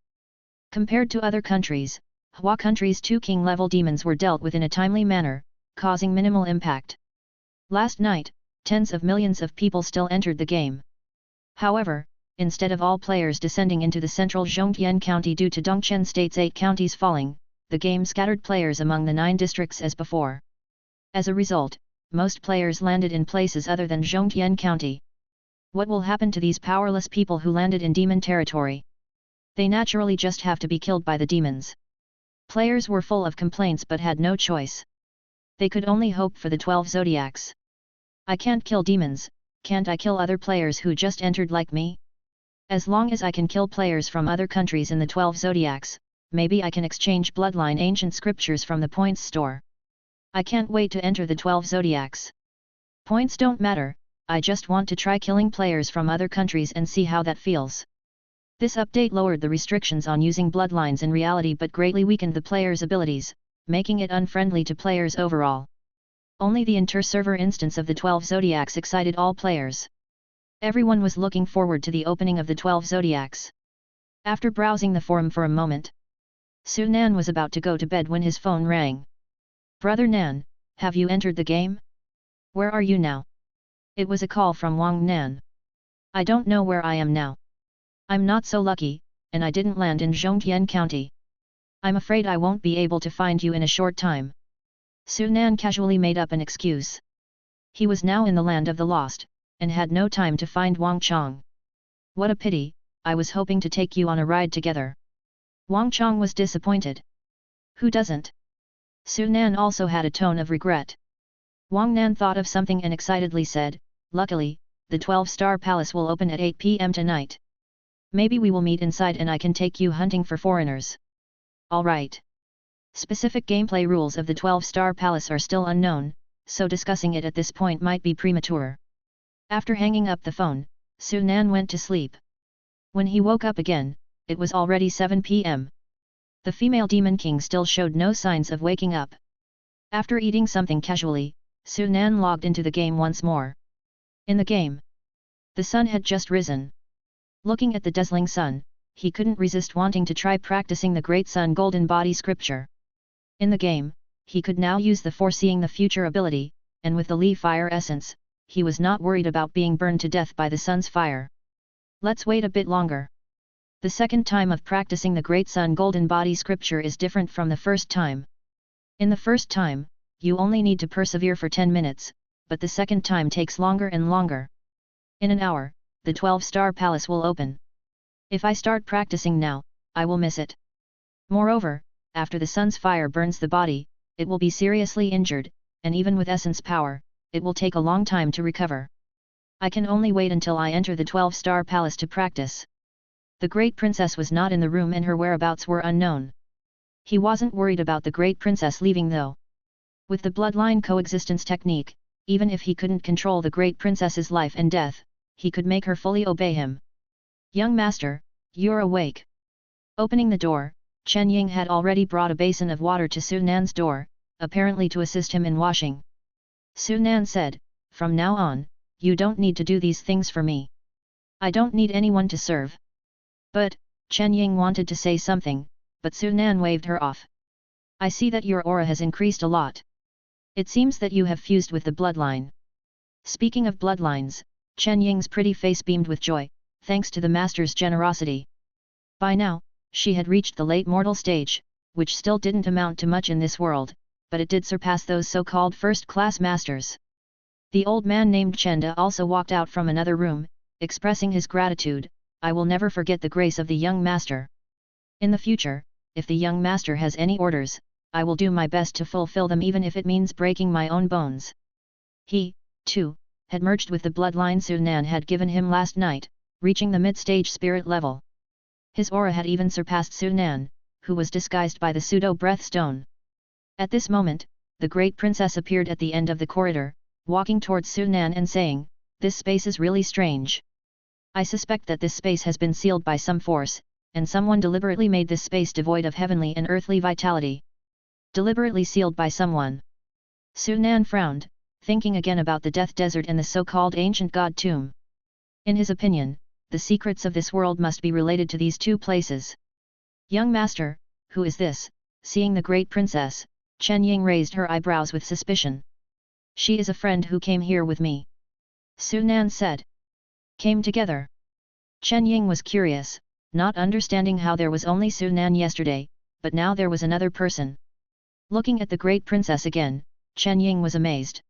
Compared to other countries, Hua country's 2 king-level demons were dealt with in a timely manner, causing minimal impact. Last night, tens of millions of people still entered the game. However, instead of all players descending into the central Zhongtian County due to Dongchen State's 8 counties falling, the game scattered players among the 9 districts as before. As a result, most players landed in places other than Zhongtian County. What will happen to these powerless people who landed in demon territory? They naturally just have to be killed by the demons. Players were full of complaints but had no choice. They could only hope for the 12 zodiacs. I can't kill demons, can't I kill other players who just entered like me? As long as I can kill players from other countries in the 12 zodiacs, maybe I can exchange bloodline ancient scriptures from the points store. I can't wait to enter the 12 zodiacs. Points don't matter, I just want to try killing players from other countries and see how that feels. This update lowered the restrictions on using bloodlines in reality but greatly weakened the player's abilities, making it unfriendly to players overall. Only the inter-server instance of the 12 zodiacs excited all players. Everyone was looking forward to the opening of the 12 zodiacs. After browsing the forum for a moment, Sunan was about to go to bed when his phone rang. "Brother Nan, have you entered the game? Where are you now?" It was a call from Wang Nan. "I don't know where I am now. I'm not so lucky, and I didn't land in Zhongtian County. I'm afraid I won't be able to find you in a short time." Sunan casually made up an excuse. He was now in the land of the lost, and had no time to find Wang Chong. "What a pity, I was hoping to take you on a ride together." Wang Chong was disappointed. "Who doesn't?" Sunan also had a tone of regret. Wang Nan thought of something and excitedly said, "Luckily, the 12-star palace will open at 8 p.m. tonight. Maybe we will meet inside and I can take you hunting for foreigners." "All right." Specific gameplay rules of the 12-star palace are still unknown, so discussing it at this point might be premature. After hanging up the phone, Sunan went to sleep. When he woke up again, it was already 7 p.m. The female demon king still showed no signs of waking up. After eating something casually, Sunan logged into the game once more. In the game, the sun had just risen. Looking at the dazzling sun, he couldn't resist wanting to try practicing the Great Sun Golden Body scripture. In the game, he could now use the Foreseeing the Future ability, and with the Li Fire Essence, he was not worried about being burned to death by the sun's fire. Let's wait a bit longer. The second time of practicing the Great Sun Golden Body scripture is different from the first time. In the first time, you only need to persevere for 10 minutes, but the second time takes longer and longer. In an hour, the 12-star palace will open. If I start practicing now, I will miss it. Moreover, after the sun's fire burns the body, it will be seriously injured, and even with essence power, it will take a long time to recover. I can only wait until I enter the 12-star palace to practice. The great princess was not in the room and her whereabouts were unknown. He wasn't worried about the great princess leaving though. With the bloodline coexistence technique, even if he couldn't control the great princess's life and death, he could make her fully obey him. Young master, you're awake. Opening the door, Chen Ying had already brought a basin of water to Su Nan's door, apparently to assist him in washing. Su Nan said, from now on, you don't need to do these things for me. I don't need anyone to serve. But, Chen Ying wanted to say something, but Su Nan waved her off. I see that your aura has increased a lot. It seems that you have fused with the bloodline. Speaking of bloodlines, Chen Ying's pretty face beamed with joy, thanks to the master's generosity. By now, she had reached the late mortal stage, which still didn't amount to much in this world, but it did surpass those so-called first-class masters. The old man named Chenda also walked out from another room, expressing his gratitude. I will never forget the grace of the young master. In the future, if the young master has any orders, I will do my best to fulfill them even if it means breaking my own bones. He, too, had merged with the bloodline Su Nan had given him last night, reaching the mid-stage spirit level. His aura had even surpassed Su Nan, who was disguised by the pseudo-breath stone. At this moment, the great princess appeared at the end of the corridor, walking towards Su Nan and saying, this space is really strange. I suspect that this space has been sealed by some force, and someone deliberately made this space devoid of heavenly and earthly vitality. Deliberately sealed by someone. Su Nan frowned, thinking again about the Death Desert and the so-called ancient god tomb. In his opinion, the secrets of this world must be related to these two places. Young master, who is this? Seeing the great princess, Chen Ying raised her eyebrows with suspicion. She is a friend who came here with me. Su Nan said. Came together. Chen Ying was curious, not understanding how there was only Su Nan yesterday, but now there was another person. Looking at the great princess again, Chen Ying was amazed.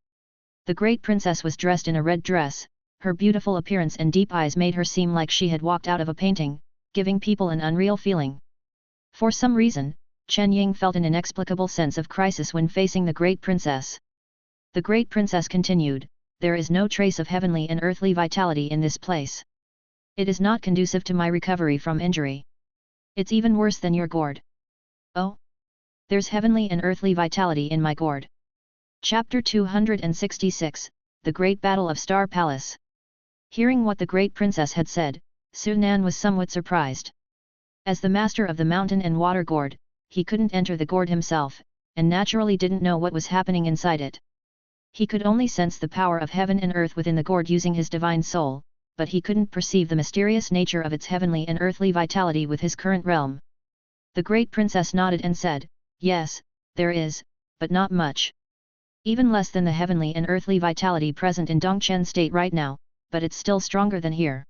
The great princess was dressed in a red dress, her beautiful appearance and deep eyes made her seem like she had walked out of a painting, giving people an unreal feeling. For some reason, Chen Ying felt an inexplicable sense of crisis when facing the great princess. The great princess continued, there is no trace of heavenly and earthly vitality in this place. It is not conducive to my recovery from injury. It's even worse than your gourd. Oh? There's heavenly and earthly vitality in my gourd. Chapter 266, The Great Battle of Star Palace. Hearing what the great princess had said, Su Nan was somewhat surprised. As the master of the mountain and water gourd, he couldn't enter the gourd himself, and naturally didn't know what was happening inside it. He could only sense the power of heaven and earth within the gourd using his divine soul, but he couldn't perceive the mysterious nature of its heavenly and earthly vitality with his current realm. The great princess nodded and said, yes, there is, but not much. Even less than the heavenly and earthly vitality present in Dongchen state right now, but it's still stronger than here.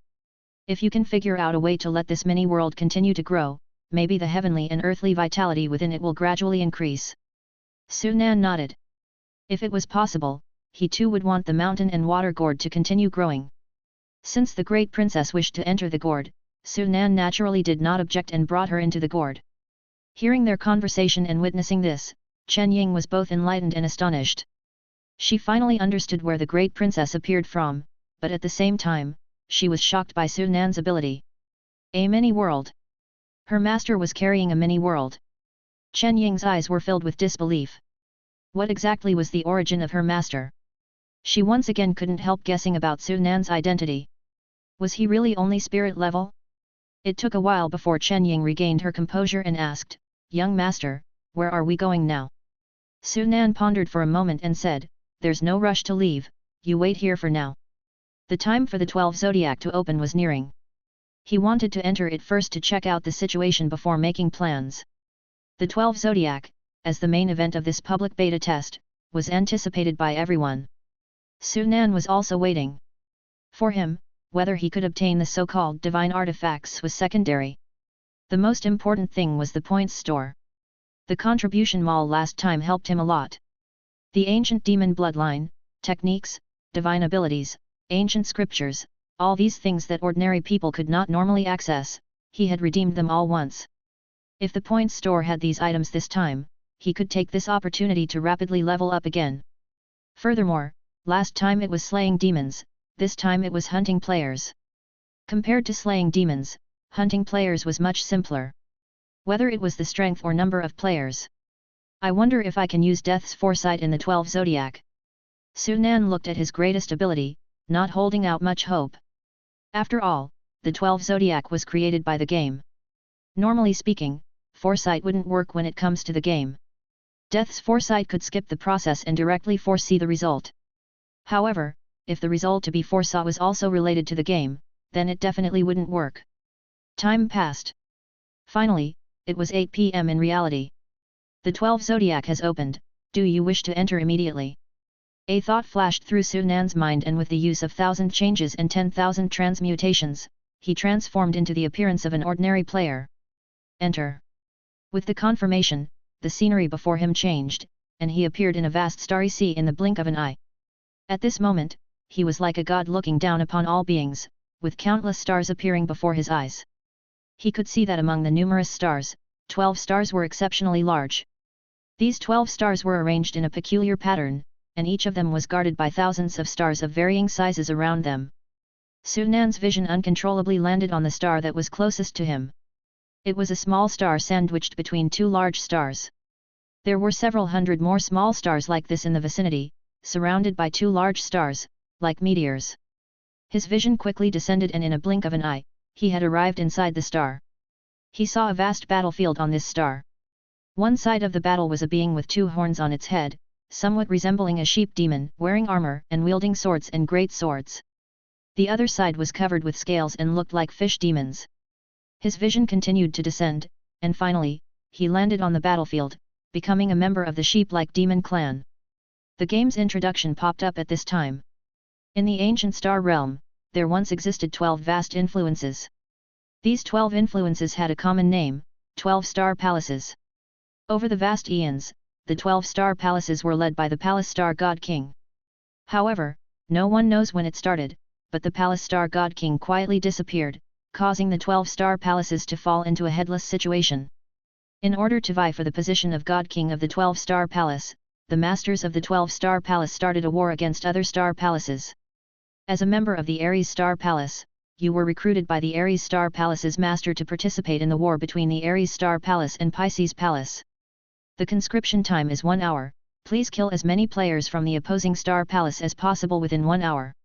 If you can figure out a way to let this mini-world continue to grow, maybe the heavenly and earthly vitality within it will gradually increase. Su Nan nodded. If it was possible, he too would want the mountain and water gourd to continue growing. Since the great princess wished to enter the gourd, Su Nan naturally did not object and brought her into the gourd. Hearing their conversation and witnessing this, Chen Ying was both enlightened and astonished. She finally understood where the great princess appeared from, but at the same time, she was shocked by Su Nan's ability. A mini-world. Her master was carrying a mini-world. Chen Ying's eyes were filled with disbelief. What exactly was the origin of her master? She once again couldn't help guessing about Su Nan's identity. Was he really only spirit level? It took a while before Chen Ying regained her composure and asked, young master, where are we going now? Su Nan pondered for a moment and said, there's no rush to leave, you wait here for now. The time for the 12 zodiac to open was nearing. He wanted to enter it first to check out the situation before making plans. The 12 zodiac, as the main event of this public beta test, was anticipated by everyone. Su Nan was also waiting. For him, whether he could obtain the so-called divine artifacts was secondary. The most important thing was the points store. The contribution mall last time helped him a lot. The ancient demon bloodline, techniques, divine abilities, ancient scriptures, all these things that ordinary people could not normally access, he had redeemed them all once. If the points store had these items this time, he could take this opportunity to rapidly level up again. Furthermore, last time it was slaying demons, this time it was hunting players. Compared to slaying demons, hunting players was much simpler. Whether it was the strength or number of players. I wonder if I can use Death's foresight in the 12 zodiac. Sunan looked at his greatest ability, not holding out much hope. After all, the 12 zodiac was created by the game. Normally speaking, foresight wouldn't work when it comes to the game. Death's foresight could skip the process and directly foresee the result. However, if the result to be foresaw was also related to the game, then it definitely wouldn't work. Time passed. Finally, it was 8 p.m. in reality. The 12 zodiac has opened, do you wish to enter immediately? A thought flashed through Sunan's mind, and with the use of 1,000 changes and 10,000 transmutations, he transformed into the appearance of an ordinary player. Enter. With the confirmation, the scenery before him changed, and he appeared in a vast starry sea in the blink of an eye. At this moment, he was like a god looking down upon all beings, with countless stars appearing before his eyes. He could see that among the numerous stars, 12 stars were exceptionally large. These 12 stars were arranged in a peculiar pattern, and each of them was guarded by thousands of stars of varying sizes around them. Sunan's vision uncontrollably landed on the star that was closest to him. It was a small star sandwiched between two large stars. There were several hundred more small stars like this in the vicinity, surrounded by two large stars, like meteors. His vision quickly descended, and in a blink of an eye, he had arrived inside the star. He saw a vast battlefield on this star. One side of the battle was a being with two horns on its head, somewhat resembling a sheep demon, wearing armor and wielding swords and great swords. The other side was covered with scales and looked like fish demons. His vision continued to descend, and finally, he landed on the battlefield, becoming a member of the sheep-like demon clan. The game's introduction popped up at this time. In the ancient star realm, there once existed 12 vast influences. These 12 influences had a common name, 12 star palaces. Over the vast eons, the 12 star palaces were led by the palace star god king. However, no one knows when it started, but the palace star god king quietly disappeared, causing the 12 star palaces to fall into a headless situation. In order to vie for the position of god king of the 12 star palace, the masters of the 12 star palace started a war against other star palaces. As a member of the Aries star palace, you were recruited by the Aries star palace's master to participate in the war between the Aries star palace and Pisces palace. The conscription time is 1 hour, please kill as many players from the opposing star palace as possible within 1 hour.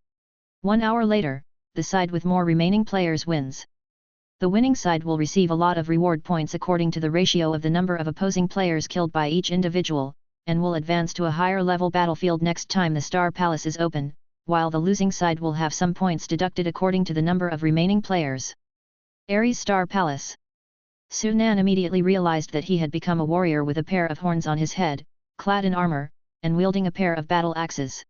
1 hour later, the side with more remaining players wins. The winning side will receive a lot of reward points according to the ratio of the number of opposing players killed by each individual, and will advance to a higher level battlefield next time the star palace is open, while the losing side will have some points deducted according to the number of remaining players. Aries Star Palace. Sunan immediately realized that he had become a warrior with a pair of horns on his head, clad in armor, and wielding a pair of battle axes.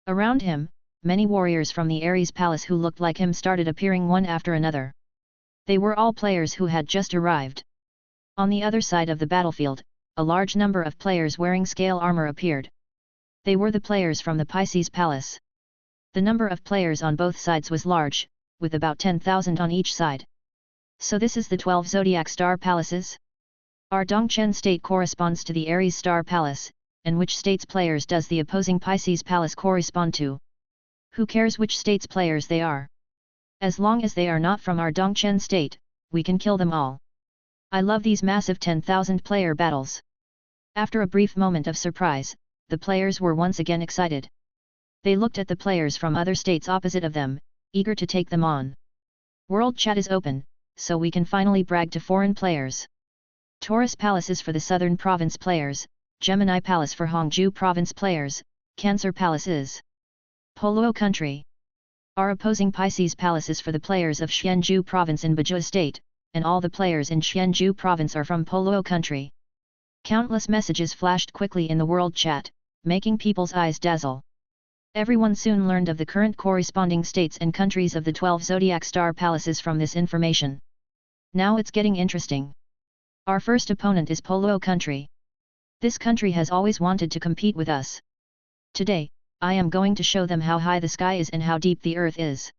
Around him, many warriors from the Aries Palace who looked like him started appearing one after another. They were all players who had just arrived. On the other side of the battlefield, a large number of players wearing scale armor appeared. They were the players from the Pisces Palace. The number of players on both sides was large, with about 10,000 on each side. So this is the 12 zodiac star palaces? Our Dongchen state corresponds to the Aries star palace, and which state's players does the opposing Pisces palace correspond to? Who cares which state's players they are? As long as they are not from our Dongchen state, we can kill them all. I love these massive 10,000 player battles. After a brief moment of surprise, the players were once again excited. They looked at the players from other states opposite of them, eager to take them on. World chat is open, so we can finally brag to foreign players. Taurus Palace is for the Southern Province players, Gemini Palace for Hongju Province players, Cancer Palace is Poluo Country. Our opposing Pisces Palace is for the players of Xianju Province in Bajau State, and all the players in Xianju Province are from Poluo Country. Countless messages flashed quickly in the world chat, making people's eyes dazzle. Everyone soon learned of the current corresponding states and countries of the 12 zodiac star palaces from this information. Now it's getting interesting. Our first opponent is Poluo Country. This country has always wanted to compete with us. Today, I am going to show them how high the sky is and how deep the earth is.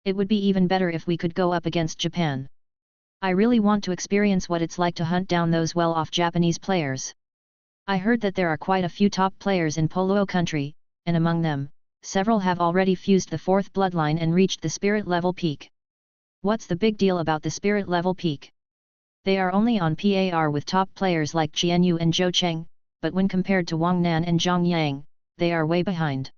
It would be even better if we could go up against Japan. I really want to experience what it's like to hunt down those well-off Japanese players. I heard that there are quite a few top players in Poluo country, and among them, several have already fused the 4th bloodline and reached the spirit level peak. What's the big deal about the spirit level peak? They are only on par with top players like Qian Yu and Zhou Cheng, but when compared to Wang Nan and Zhang Yang, they are way behind.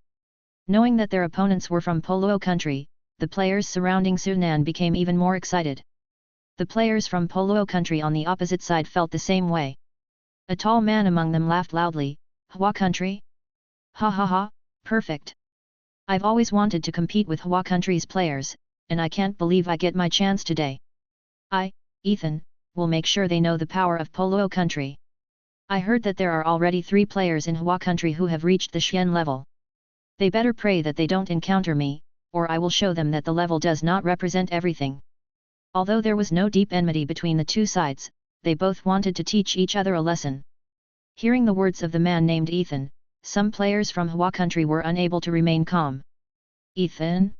Knowing that their opponents were from Poluo country, the players surrounding Su Nan became even more excited. The players from Poluo country on the opposite side felt the same way. A tall man among them laughed loudly, "Hua country? Ha ha ha, perfect. I've always wanted to compete with Hua country's players, and I can't believe I get my chance today. I, Ethan, will make sure they know the power of Poluo country. I heard that there are already 3 players in Hua country who have reached the Xian level. They better pray that they don't encounter me, or I will show them that the level does not represent everything." Although there was no deep enmity between the two sides, they both wanted to teach each other a lesson. Hearing the words of the man named Ethan, some players from Hua country were unable to remain calm. Ethan?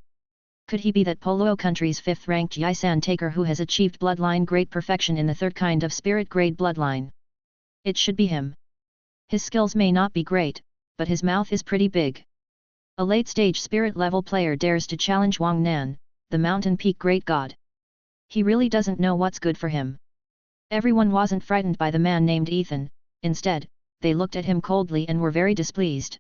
Could he be that Poluo country's 5th-ranked Yisan taker who has achieved bloodline grade perfection in the 3rd kind of spirit grade bloodline? It should be him. His skills may not be great, but his mouth is pretty big. A late-stage spirit level player dares to challenge Wang Nan, the mountain peak great god. He really doesn't know what's good for him. Everyone wasn't frightened by the man named Ethan, instead, they looked at him coldly and were very displeased.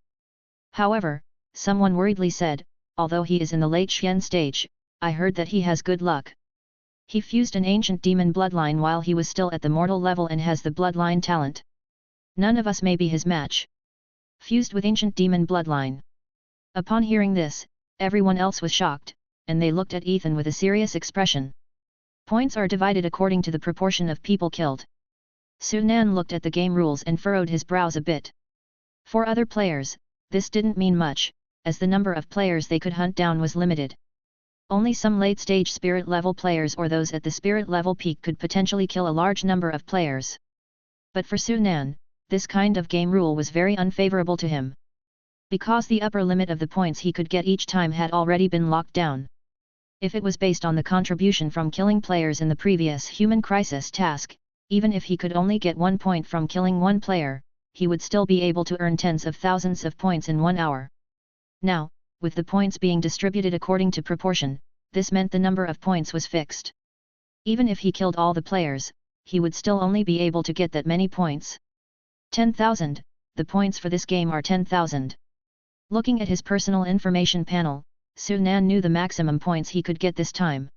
However, someone worriedly said, "Although he is in the late Xian stage, I heard that he has good luck. He fused an ancient demon bloodline while he was still at the mortal level and has the bloodline talent. None of us may be his match. Fused with ancient demon bloodline." Upon hearing this, everyone else was shocked, and they looked at Ethan with a serious expression. Points are divided according to the proportion of people killed. Su Nan looked at the game rules and furrowed his brows a bit. For other players, this didn't mean much, as the number of players they could hunt down was limited. Only some late-stage spirit level players or those at the spirit level peak could potentially kill a large number of players. But for Su Nan, this kind of game rule was very unfavorable to him. Because the upper limit of the points he could get each time had already been locked down. If it was based on the contribution from killing players in the previous human crisis task, even if he could only get 1 point from killing 1 player, he would still be able to earn tens of thousands of points in 1 hour. Now, with the points being distributed according to proportion, this meant the number of points was fixed. Even if he killed all the players, he would still only be able to get that many points. 10,000, the points for this game are 10,000. Looking at his personal information panel, Su Nan knew the maximum points he could get this time.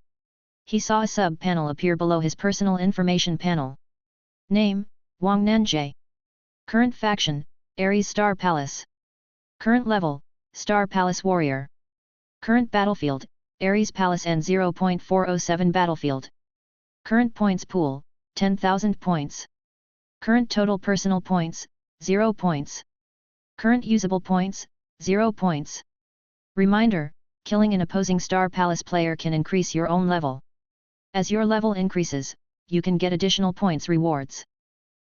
He saw a sub-panel appear below his personal information panel. Name, Wang Nanjie. Current faction, Ares Star Palace. Current level, Star Palace Warrior. Current battlefield, Ares Palace N0.407 battlefield. Current points pool, 10,000 points. Current total personal points, 0 points. Current usable points, 0 points. Reminder, killing an opposing Star Palace player can increase your own level. As your level increases, you can get additional points rewards.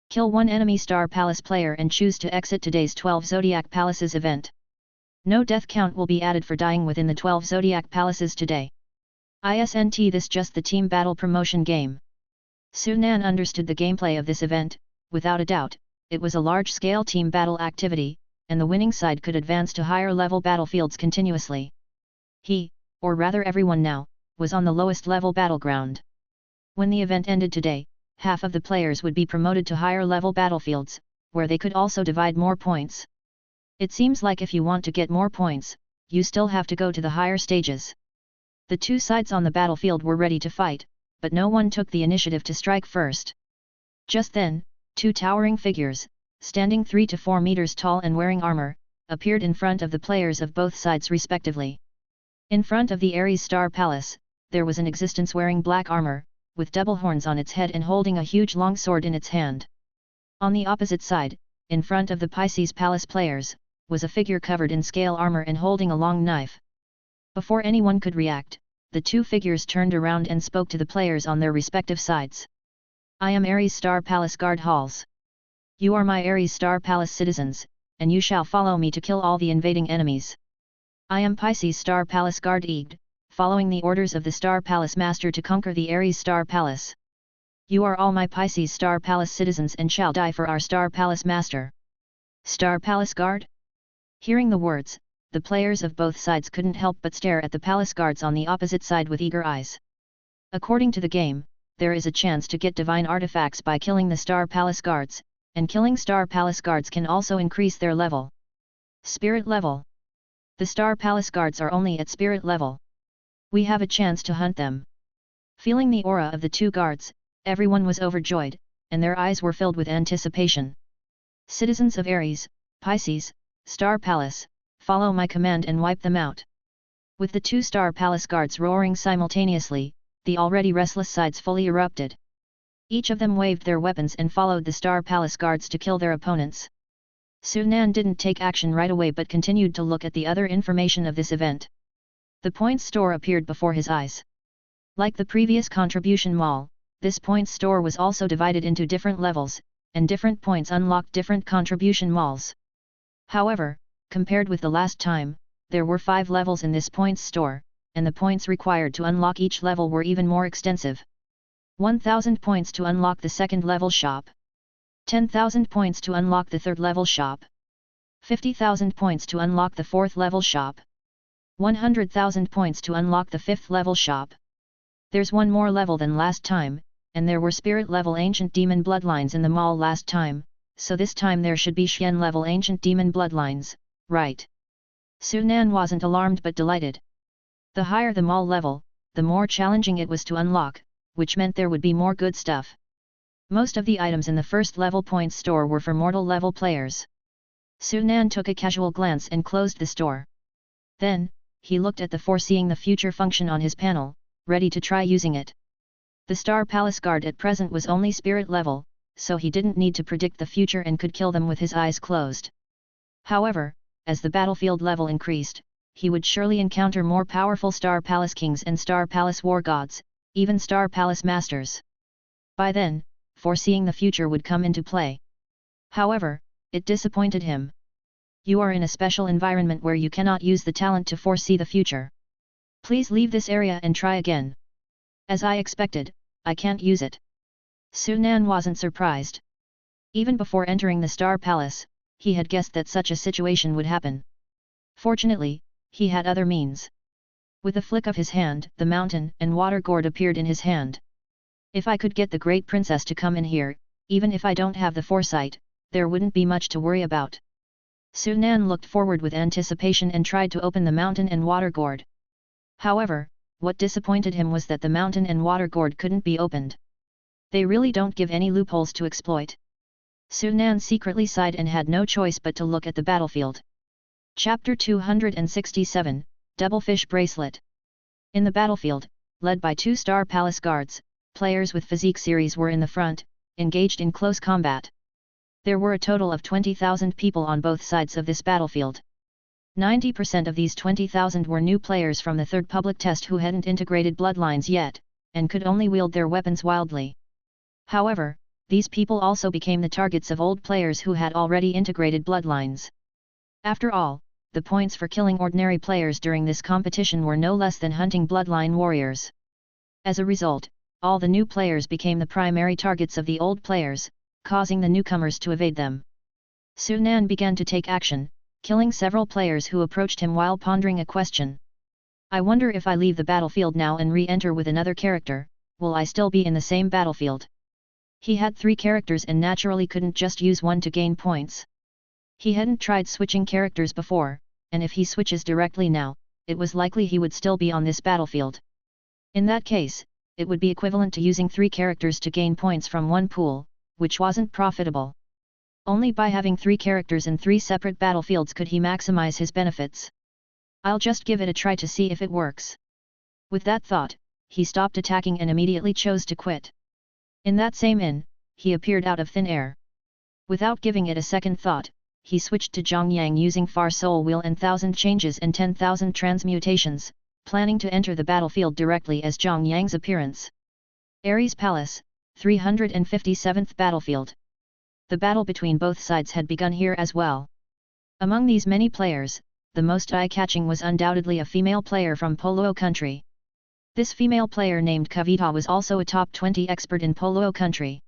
Kill 1 enemy Star Palace player and choose to exit today's 12 Zodiac Palaces event. No death count will be added for dying within the 12 Zodiac Palaces today. Isn't this just the team battle promotion game? Su Nan understood the gameplay of this event. Without a doubt, it was a large-scale team battle activity, and the winning side could advance to higher-level battlefields continuously. He, or rather everyone now, was on the lowest level battleground. When the event ended today, half of the players would be promoted to higher-level battlefields, where they could also divide more points. It seems like if you want to get more points, you still have to go to the higher stages. The two sides on the battlefield were ready to fight, but no one took the initiative to strike first. Just then, 2 towering figures, standing 3 to 4 meters tall and wearing armor, appeared in front of the players of both sides respectively. In front of the Ares Star Palace, there was an existence wearing black armor, with double horns on its head and holding a huge long sword in its hand. On the opposite side, in front of the Pisces Palace players, was a figure covered in scale armor and holding a long knife. Before anyone could react, the 2 figures turned around and spoke to the players on their respective sides. "I am Ares Star Palace Guard Halls. You are my Ares Star Palace citizens, and you shall follow me to kill all the invading enemies. I am Pisces Star Palace Guard Eaged, following the orders of the Star Palace Master to conquer the Ares Star Palace. You are all my Pisces Star Palace citizens and shall die for our Star Palace Master. Star Palace Guard? Hearing the words, the players of both sides couldn't help but stare at the palace guards on the opposite side with eager eyes. According to the game, there is a chance to get divine artifacts by killing the Star Palace guards, and killing Star Palace guards can also increase their level. Spirit level. The Star Palace guards are only at spirit level. We have a chance to hunt them. Feeling the aura of the two guards, everyone was overjoyed, and their eyes were filled with anticipation. Citizens of Ares, Pisces, Star Palace, follow my command and wipe them out. With the two Star Palace guards roaring simultaneously, the already restless sides fully erupted. Each of them waved their weapons and followed the Star Palace guards to kill their opponents. Sunan didn't take action right away but continued to look at the other information of this event. The points store appeared before his eyes. Like the previous contribution mall, this points store was also divided into different levels, and different points unlocked different contribution malls. However, compared with the last time, there were 5 levels in this points store, and the points required to unlock each level were even more extensive. 1,000 points to unlock the second level shop. 10,000 points to unlock the third level shop. 50,000 points to unlock the fourth level shop. 100,000 points to unlock the fifth level shop. There's one more level than last time, and there were spirit level ancient demon bloodlines in the mall last time, so this time there should be Xian level ancient demon bloodlines, right? Sunan wasn't alarmed but delighted. The higher the mall level, the more challenging it was to unlock, which meant there would be more good stuff. Most of the items in the first level points store were for mortal level players. Sunan took a casual glance and closed the store. Then, he looked at the foreseeing the future function on his panel, ready to try using it. The Star Palace guard at present was only spirit level, so he didn't need to predict the future and could kill them with his eyes closed. However, as the battlefield level increased, he would surely encounter more powerful Star Palace kings and Star Palace war gods, even Star Palace masters. By then, foreseeing the future would come into play. However, it disappointed him. You are in a special environment where you cannot use the talent to foresee the future. Please leave this area and try again. As I expected, I can't use it. Sunan wasn't surprised. Even before entering the Star Palace, he had guessed that such a situation would happen. Fortunately, he had other means. With a flick of his hand, the mountain and water gourd appeared in his hand. If I could get the great princess to come in here, even if I don't have the foresight, there wouldn't be much to worry about. Sunan looked forward with anticipation and tried to open the mountain and water gourd. However, what disappointed him was that the mountain and water gourd couldn't be opened. They really don't give any loopholes to exploit. Sunan secretly sighed and had no choice but to look at the battlefield. Chapter 267, Doublefish Bracelet. In the battlefield, led by 2 Star Palace guards, players with physique series were in the front, engaged in close combat. There were a total of 20,000 people on both sides of this battlefield. 90% of these 20,000 were new players from the third public test who hadn't integrated bloodlines yet, and could only wield their weapons wildly. However, these people also became the targets of old players who had already integrated bloodlines. After all, the points for killing ordinary players during this competition were no less than hunting bloodline warriors. As a result, all the new players became the primary targets of the old players, causing the newcomers to evade them. Sunan began to take action, killing several players who approached him while pondering a question. I wonder if I leave the battlefield now and re-enter with another character, will I still be in the same battlefield? He had 3 characters and naturally couldn't just use one to gain points. He hadn't tried switching characters before, and if he switches directly now, it was likely he would still be on this battlefield. In that case, it would be equivalent to using 3 characters to gain points from one pool, which wasn't profitable. Only by having 3 characters in 3 separate battlefields could he maximize his benefits. I'll just give it a try to see if it works. With that thought, he stopped attacking and immediately chose to quit. In that same inn, he appeared out of thin air. Without giving it a second thought, he switched to Zhongyang using Far Soul Wheel and 1,000 changes and 10,000 transmutations, planning to enter the battlefield directly as Zhongyang's appearance. Ares Palace, 357th Battlefield. The battle between both sides had begun here as well. Among these many players, the most eye-catching was undoubtedly a female player from Poluo country. This female player named Kavita was also a top 20 expert in Poluo country.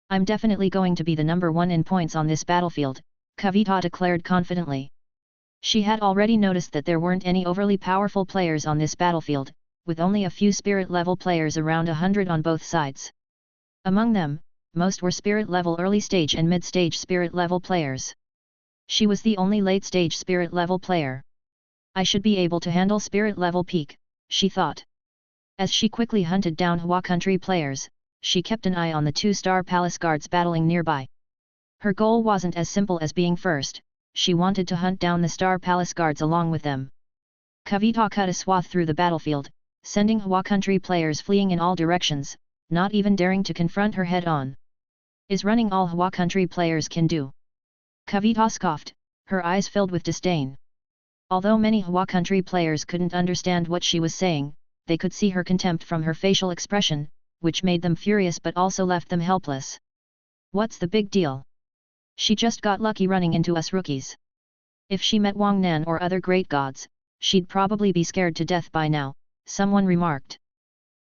"I'm definitely going to be the number one in points on this battlefield," Kavita declared confidently. She had already noticed that there weren't any overly powerful players on this battlefield, with only a few spirit-level players around 100 on both sides. Among them, most were spirit-level early-stage and mid-stage spirit-level players. She was the only late-stage spirit-level player. "I should be able to handle spirit-level peak," she thought. As she quickly hunted down Hua country players, she kept an eye on the 2-star palace guards battling nearby. Her goal wasn't as simple as being first, she wanted to hunt down the star palace guards along with them. Kavita cut a swath through the battlefield, sending Hua country players fleeing in all directions, not even daring to confront her head-on. "Is running all Hua country players can do?" Kavita scoffed, her eyes filled with disdain. Although many Hua country players couldn't understand what she was saying, they could see her contempt from her facial expression, which made them furious but also left them helpless. "What's the big deal? She just got lucky running into us rookies. If she met Wang Nan or other great gods, she'd probably be scared to death by now," someone remarked.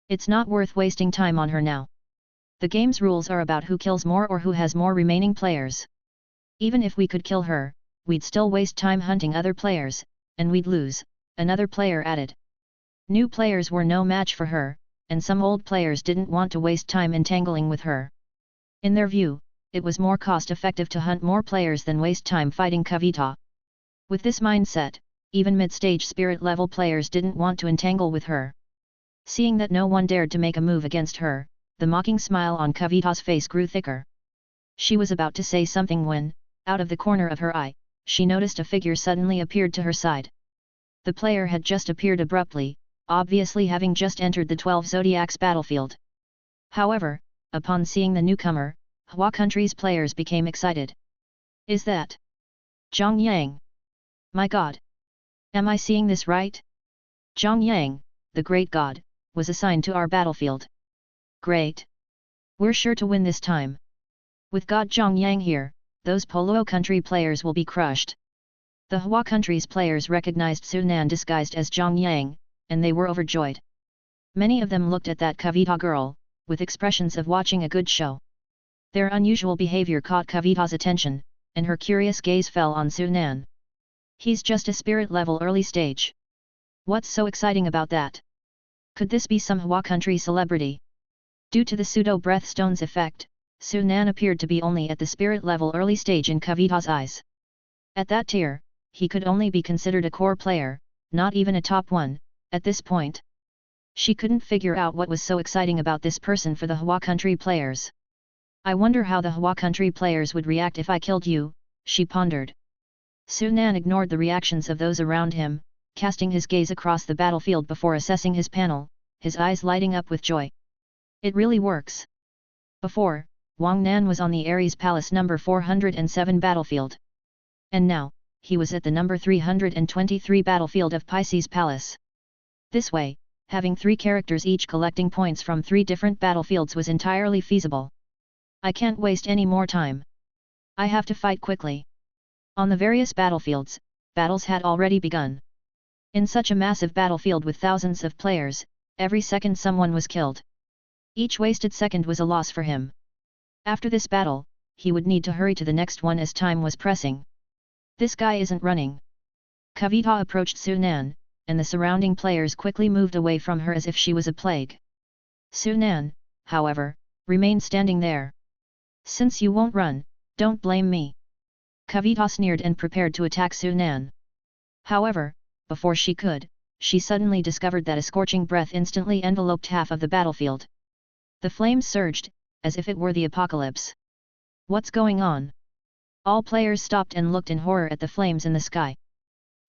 "It's not worth wasting time on her now. The game's rules are about who kills more or who has more remaining players. Even if we could kill her, we'd still waste time hunting other players, and we'd lose," another player added. New players were no match for her, and some old players didn't want to waste time entangling with her. In their view, it was more cost-effective to hunt more players than waste time fighting Kavita. With this mindset, even mid-stage spirit-level players didn't want to entangle with her. Seeing that no one dared to make a move against her, the mocking smile on Kavita's face grew thicker. She was about to say something when, out of the corner of her eye, she noticed a figure suddenly appeared to her side. The player had just appeared abruptly, obviously having just entered the 12 Zodiacs battlefield. However, upon seeing the newcomer, Hua country's players became excited. "Is that Zhang Yang? My god! Am I seeing this right? Zhang Yang, the great god, was assigned to our battlefield. Great! We're sure to win this time. With God Zhang Yang here, those Poluo country players will be crushed." The Hua country's players recognized Su Nan disguised as Zhang Yang, and they were overjoyed. Many of them looked at that Kavita girl, with expressions of watching a good show. Their unusual behavior caught Kavita's attention, and her curious gaze fell on Su Nan. "He's just a spirit-level early stage. What's so exciting about that? Could this be some Hua country celebrity?" Due to the pseudo-breath stones effect, Su Nan appeared to be only at the spirit-level early stage in Kavita's eyes. At that tier, he could only be considered a core player, not even a top one, at this point. She couldn't figure out what was so exciting about this person for the Hua country players. "I wonder how the Hua country players would react if I killed you," she pondered. Su Nan ignored the reactions of those around him, casting his gaze across the battlefield before assessing his panel, his eyes lighting up with joy. "It really works." Before, Wang Nan was on the Ares Palace number 407 battlefield. And now, he was at the number 323 battlefield of Pisces Palace. This way, having 3 characters each collecting points from 3 different battlefields was entirely feasible. "I can't waste any more time. I have to fight quickly." On the various battlefields, battles had already begun. In such a massive battlefield with thousands of players, every second someone was killed. Each wasted second was a loss for him. After this battle, he would need to hurry to the next one as time was pressing. "This guy isn't running." Kavita approached Su Nan, and the surrounding players quickly moved away from her as if she was a plague. Su Nan, however, remained standing there. "Since you won't run, don't blame me." Kavita sneered and prepared to attack Su Nan. However, before she could, she suddenly discovered that a scorching breath instantly enveloped half of the battlefield. The flames surged, as if it were the apocalypse. "What's going on?" All players stopped and looked in horror at the flames in the sky.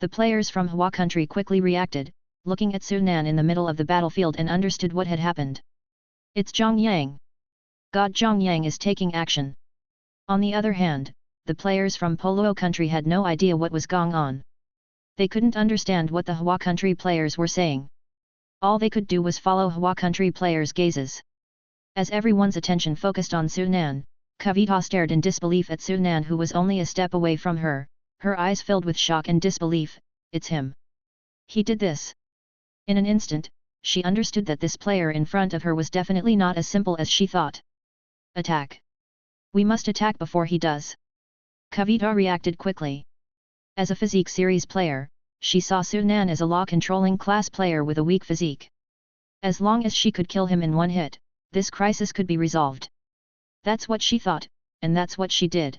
The players from Hua country quickly reacted, looking at Su Nan in the middle of the battlefield and understood what had happened. "It's Zhang Yang. God Zhang Yang is taking action." On the other hand, the players from Poluo country had no idea what was going on. They couldn't understand what the Hua country players were saying. All they could do was follow Hua country players' gazes. As everyone's attention focused on Su Nan, Kavita stared in disbelief at Sunan, who was only a step away from her, her eyes filled with shock and disbelief. It's him. He did this. In an instant, she understood that this player in front of her was definitely not as simple as she thought. Attack! We must attack before he does. Kavita reacted quickly. As a physique series player, she saw Sunan as a law-controlling class player with a weak physique. As long as she could kill him in one hit, this crisis could be resolved. That's what she thought, and that's what she did.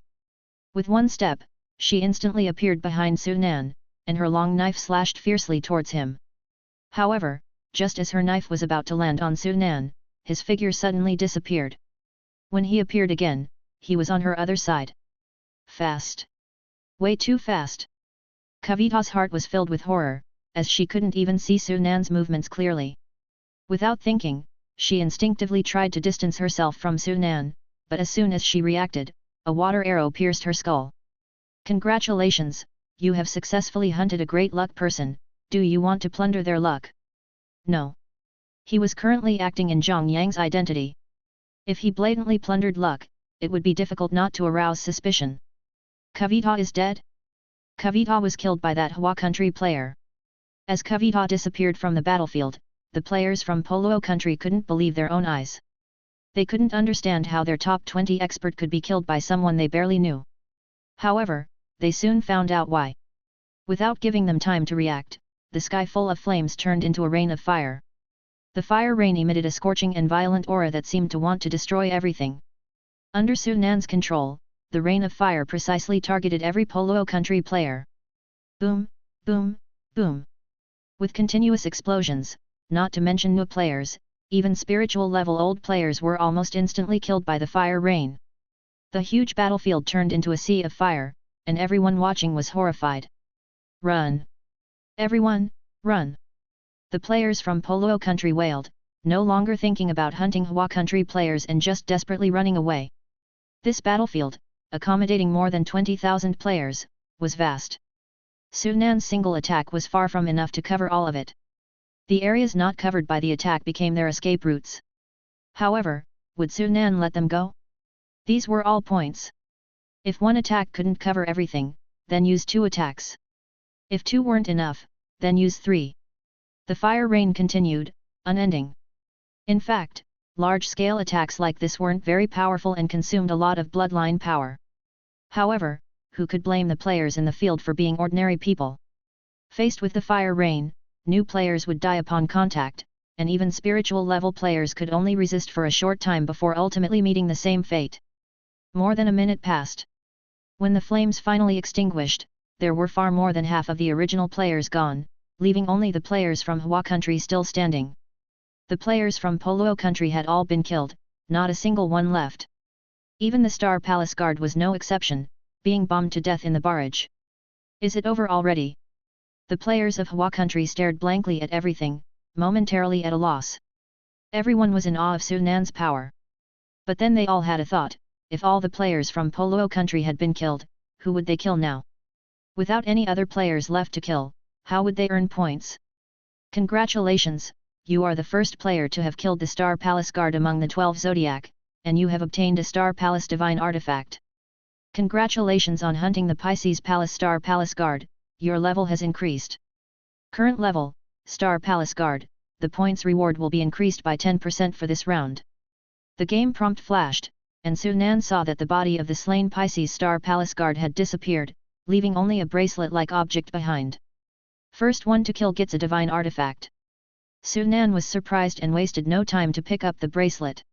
With one step, she instantly appeared behind Sunan, and her long knife slashed fiercely towards him. However, just as her knife was about to land on Sunan, his figure suddenly disappeared. When he appeared again, he was on her other side. Fast. Way too fast. Kavita's heart was filled with horror, as she couldn't even see Sunan's movements clearly. Without thinking, she instinctively tried to distance herself from Sunan, but as soon as she reacted, a water arrow pierced her skull. Congratulations, you have successfully hunted a great luck person. Do you want to plunder their luck? No. He was currently acting in Zhang Yang's identity. If he blatantly plundered luck, it would be difficult not to arouse suspicion. Kavita is dead? Kavita was killed by that Hua country player. As Kavita disappeared from the battlefield, the players from Poluo country couldn't believe their own eyes. They couldn't understand how their top 20 expert could be killed by someone they barely knew. However, they soon found out why. Without giving them time to react, the sky full of flames turned into a rain of fire. The fire rain emitted a scorching and violent aura that seemed to want to destroy everything. Under Sunan's control, the rain of fire precisely targeted every Poluo country player. Boom, boom, boom. With continuous explosions, not to mention new players, even spiritual level old players were almost instantly killed by the fire rain. The huge battlefield turned into a sea of fire, and everyone watching was horrified. Run! Everyone, run! The players from Poluo country wailed, no longer thinking about hunting Hua country players and just desperately running away. This battlefield, accommodating more than 20,000 players, was vast. Sunan's single attack was far from enough to cover all of it. The areas not covered by the attack became their escape routes. However, would Sunan let them go? These were all points. If one attack couldn't cover everything, then use 2 attacks. If 2 weren't enough, then use 3. The fire rain continued, unending. In fact, large-scale attacks like this weren't very powerful and consumed a lot of bloodline power. However, who could blame the players in the field for being ordinary people? Faced with the fire rain, new players would die upon contact, and even spiritual level players could only resist for a short time before ultimately meeting the same fate. More than a minute passed. When the flames finally extinguished, there were far more than half of the original players gone, leaving only the players from Hua country still standing. The players from Poluo country had all been killed, not a single one left. Even the Star Palace guard was no exception, being bombed to death in the barrage. Is it over already? The players of Hua country stared blankly at everything, momentarily at a loss. Everyone was in awe of Sunan's power. But then they all had a thought: if all the players from Poluo country had been killed, who would they kill now? Without any other players left to kill, how would they earn points? Congratulations, you are the first player to have killed the Star Palace guard among the 12 Zodiac, and you have obtained a Star Palace divine artifact. Congratulations on hunting the Pisces Palace Star Palace guard, your level has increased. Current level, Star Palace guard, the points reward will be increased by 10% for this round. The game prompt flashed, and Sunan saw that the body of the slain Pisces Star Palace guard had disappeared, leaving only a bracelet-like object behind. First one to kill gets a divine artifact. Sunan was surprised and wasted no time to pick up the bracelet.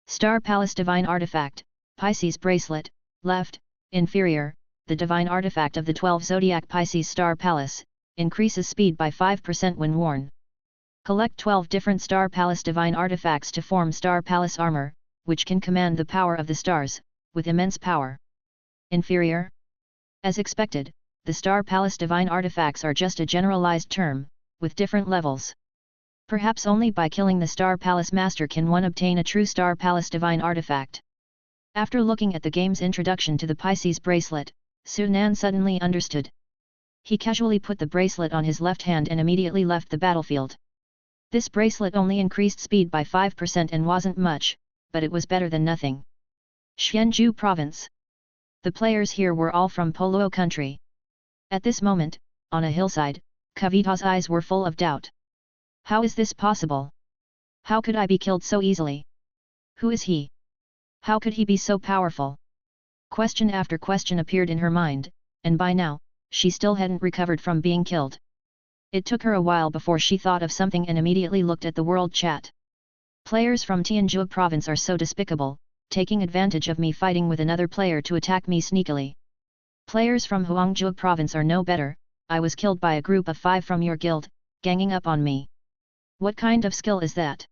Star Palace divine artifact, Pisces bracelet, left, inferior, the divine artifact of the 12 Zodiac Pisces Star Palace, increases speed by 5% when worn. Collect 12 different Star Palace divine artifacts to form Star Palace armor, which can command the power of the stars, with immense power. Inferior? As expected, the Star Palace divine artifacts are just a generalized term, with different levels. Perhaps only by killing the Star Palace Master can one obtain a true Star Palace divine artifact. After looking at the game's introduction to the Pisces bracelet, Sunan suddenly understood. He casually put the bracelet on his left hand and immediately left the battlefield. This bracelet only increased speed by 5% and wasn't much, but it was better than nothing. Xianju Province. The players here were all from Poluo country. At this moment, on a hillside, Kavita's eyes were full of doubt. How is this possible? How could I be killed so easily? Who is he? How could he be so powerful? Question after question appeared in her mind, and by now, she still hadn't recovered from being killed. It took her a while before she thought of something and immediately looked at the world chat. Players from Tianjia province are so despicable, taking advantage of me fighting with another player to attack me sneakily. Players from Huangjia province are no better, I was killed by a group of 5 from your guild, ganging up on me. What kind of skill is that?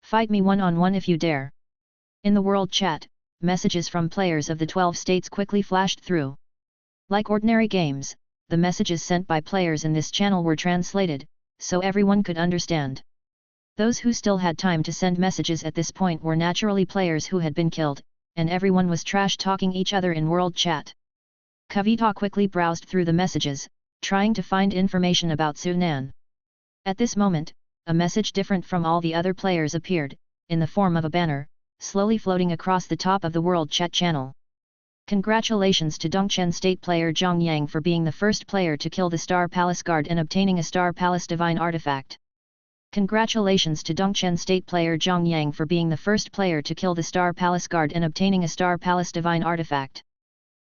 Fight me one-on-one if you dare. In the world chat, messages from players of the 12 states quickly flashed through. Like ordinary games, the messages sent by players in this channel were translated, so everyone could understand. Those who still had time to send messages at this point were naturally players who had been killed, and everyone was trash-talking each other in world chat. Kavita quickly browsed through the messages, trying to find information about Sunan. At this moment, a message different from all the other players appeared, in the form of a banner, slowly floating across the top of the world chat channel. Congratulations to Dongchen State player Zhang Yang for being the first player to kill the Star Palace Guard and obtaining a Star Palace Divine Artifact. Congratulations to Dongchen State player Zhang Yang for being the first player to kill the Star Palace Guard and obtaining a Star Palace Divine Artifact.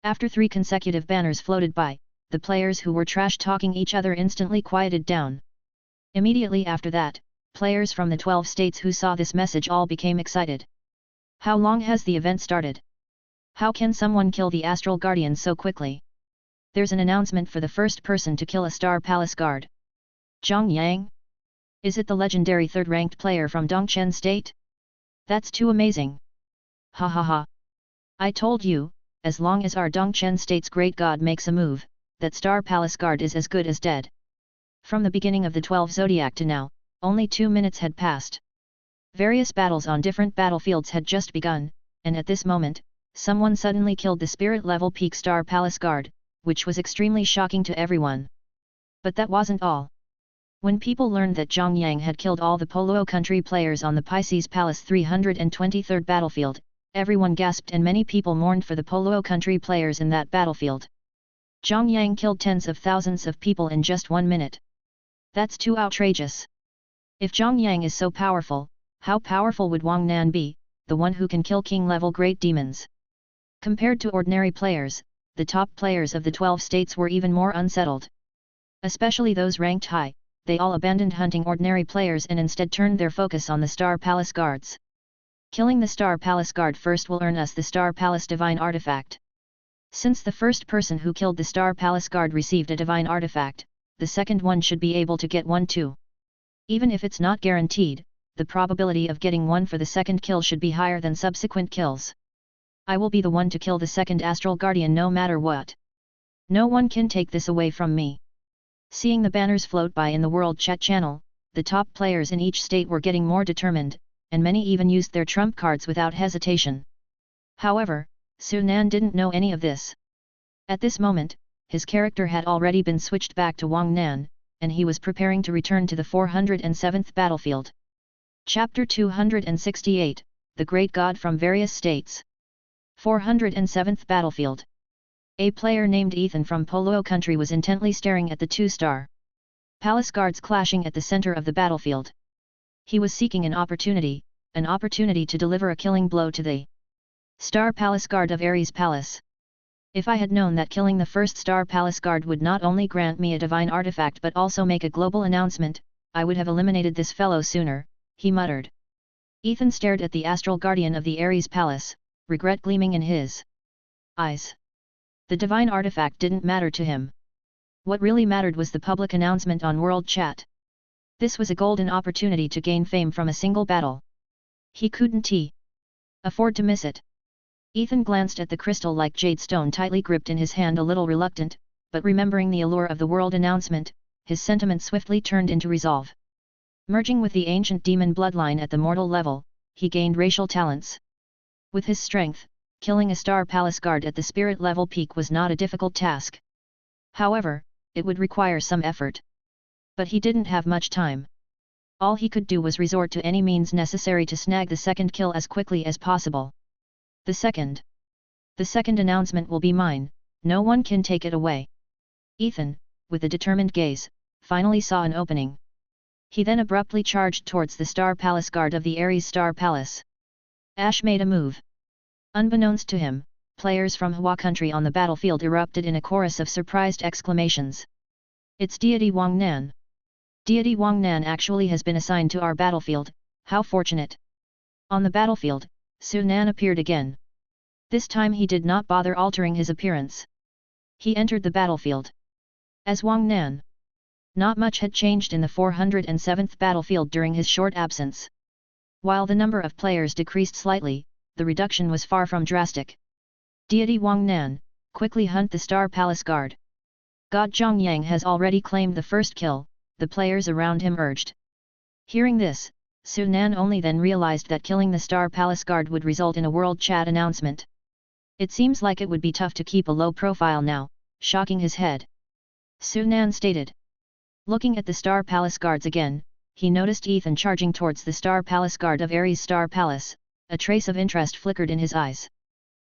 After 3 consecutive banners floated by, the players who were trash-talking each other instantly quieted down. Immediately after that, players from the 12 states who saw this message all became excited. How long has the event started? How can someone kill the Astral Guardian so quickly? There's an announcement for the first person to kill a Star Palace Guard. Zhang Yang? Is it the legendary 3rd-ranked player from Dongchen State? That's too amazing. Ha ha ha. I told you, as long as our Dongchen State's great god makes a move, that Star Palace Guard is as good as dead. From the beginning of the 12 Zodiac to now, only 2 minutes had passed. Various battles on different battlefields had just begun, and at this moment, someone suddenly killed the spirit-level peak Star Palace Guard, which was extremely shocking to everyone. But that wasn't all. When people learned that Zhang Yang had killed all the Poluo country players on the Pisces Palace 323rd battlefield, everyone gasped and many people mourned for the Poluo country players in that battlefield. Zhang Yang killed tens of thousands of people in just 1 minute. That's too outrageous. If Zhang Yang is so powerful, how powerful would Wang Nan be, the one who can kill king-level great demons? Compared to ordinary players, the top players of the 12 states were even more unsettled. Especially those ranked high, they all abandoned hunting ordinary players and instead turned their focus on the Star Palace Guards. Killing the Star Palace Guard first will earn us the Star Palace Divine Artifact. Since the first person who killed the Star Palace Guard received a Divine Artifact, the second one should be able to get one too. Even if it's not guaranteed, the probability of getting one for the second kill should be higher than subsequent kills. I will be the one to kill the second Astral Guardian no matter what. No one can take this away from me. Seeing the banners float by in the world chat channel, the top players in each state were getting more determined, and many even used their trump cards without hesitation. However, Sunan didn't know any of this. At this moment, his character had already been switched back to Wang Nan, and he was preparing to return to the 407th battlefield. Chapter 268, The Great God from Various States. 407th Battlefield. A player named Ethan from Poluo country was intently staring at the 2-star palace guards clashing at the center of the battlefield. He was seeking an opportunity to deliver a killing blow to the Star Palace Guard of Ares Palace. If I had known that killing the first Star Palace Guard would not only grant me a divine artifact but also make a global announcement, I would have eliminated this fellow sooner, he muttered. Ethan stared at the Astral Guardian of the Ares Palace, regret gleaming in his eyes. The divine artifact didn't matter to him. What really mattered was the public announcement on World Chat. This was a golden opportunity to gain fame from a single battle. He couldn't afford to miss it. Ethan glanced at the crystal-like jade stone tightly gripped in his hand, a little reluctant, but remembering the allure of the world announcement, his sentiment swiftly turned into resolve. Merging with the ancient demon bloodline at the mortal level, he gained racial talents. With his strength, killing a Star Palace Guard at the spirit level peak was not a difficult task. However, it would require some effort. But he didn't have much time. All he could do was resort to any means necessary to snag the second kill as quickly as possible. The second announcement will be mine, no one can take it away. Ethan, with a determined gaze, finally saw an opening. He then abruptly charged towards the Star Palace guard of the Ares Star Palace. Ash made a move. Unbeknownst to him, players from Hua country on the battlefield erupted in a chorus of surprised exclamations. It's deity Wang Nan. Deity Wang Nan actually has been assigned to our battlefield, how fortunate. On the battlefield, Su Nan appeared again. This time he did not bother altering his appearance. He entered the battlefield as Wang Nan. Not much had changed in the 407th battlefield during his short absence. While the number of players decreased slightly, the reduction was far from drastic. Deity Wang Nan, quickly hunt the Star Palace guard. God Zhongyang has already claimed the first kill, the players around him urged. Hearing this, Su Nan only then realized that killing the Star Palace guard would result in a world chat announcement. It seems like it would be tough to keep a low profile now, shocking his head. Su Nan stated. Looking at the Star Palace guards again, he noticed Ethan charging towards the Star Palace guard of Ares Star Palace, a trace of interest flickered in his eyes.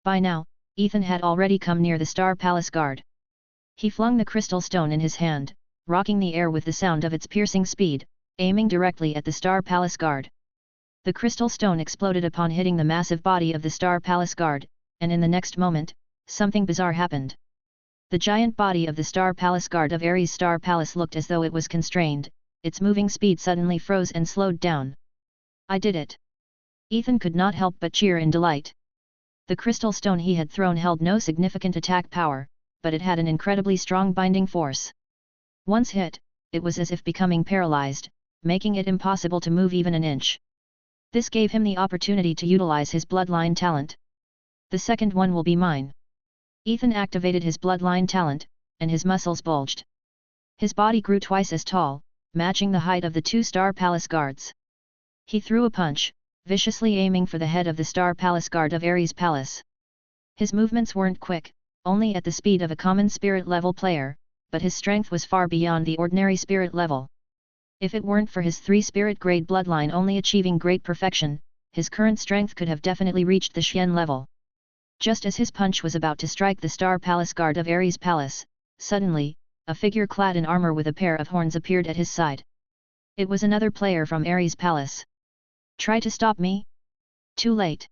By now, Ethan had already come near the Star Palace guard. He flung the crystal stone in his hand, rocking the air with the sound of its piercing speed, aiming directly at the Star Palace guard. The crystal stone exploded upon hitting the massive body of the Star Palace guard, and in the next moment, something bizarre happened. The giant body of the Star Palace guard of Ares Star Palace looked as though it was constrained, its moving speed suddenly froze and slowed down. I did it! Ethan could not help but cheer in delight. The crystal stone he had thrown held no significant attack power, but it had an incredibly strong binding force. Once hit, it was as if becoming paralyzed, making it impossible to move even an inch. This gave him the opportunity to utilize his bloodline talent. The second one will be mine. Ethan activated his bloodline talent, and his muscles bulged. His body grew twice as tall, matching the height of the two Star Palace guards. He threw a punch, viciously aiming for the head of the Star Palace guard of Ares Palace. His movements weren't quick, only at the speed of a common spirit level player, but his strength was far beyond the ordinary spirit level. If it weren't for his 3 spirit grade bloodline only achieving great perfection, his current strength could have definitely reached the Xian level. Just as his punch was about to strike the Star Palace guard of Ares Palace, suddenly, a figure clad in armor with a pair of horns appeared at his side. It was another player from Ares Palace. Try to stop me? Too late.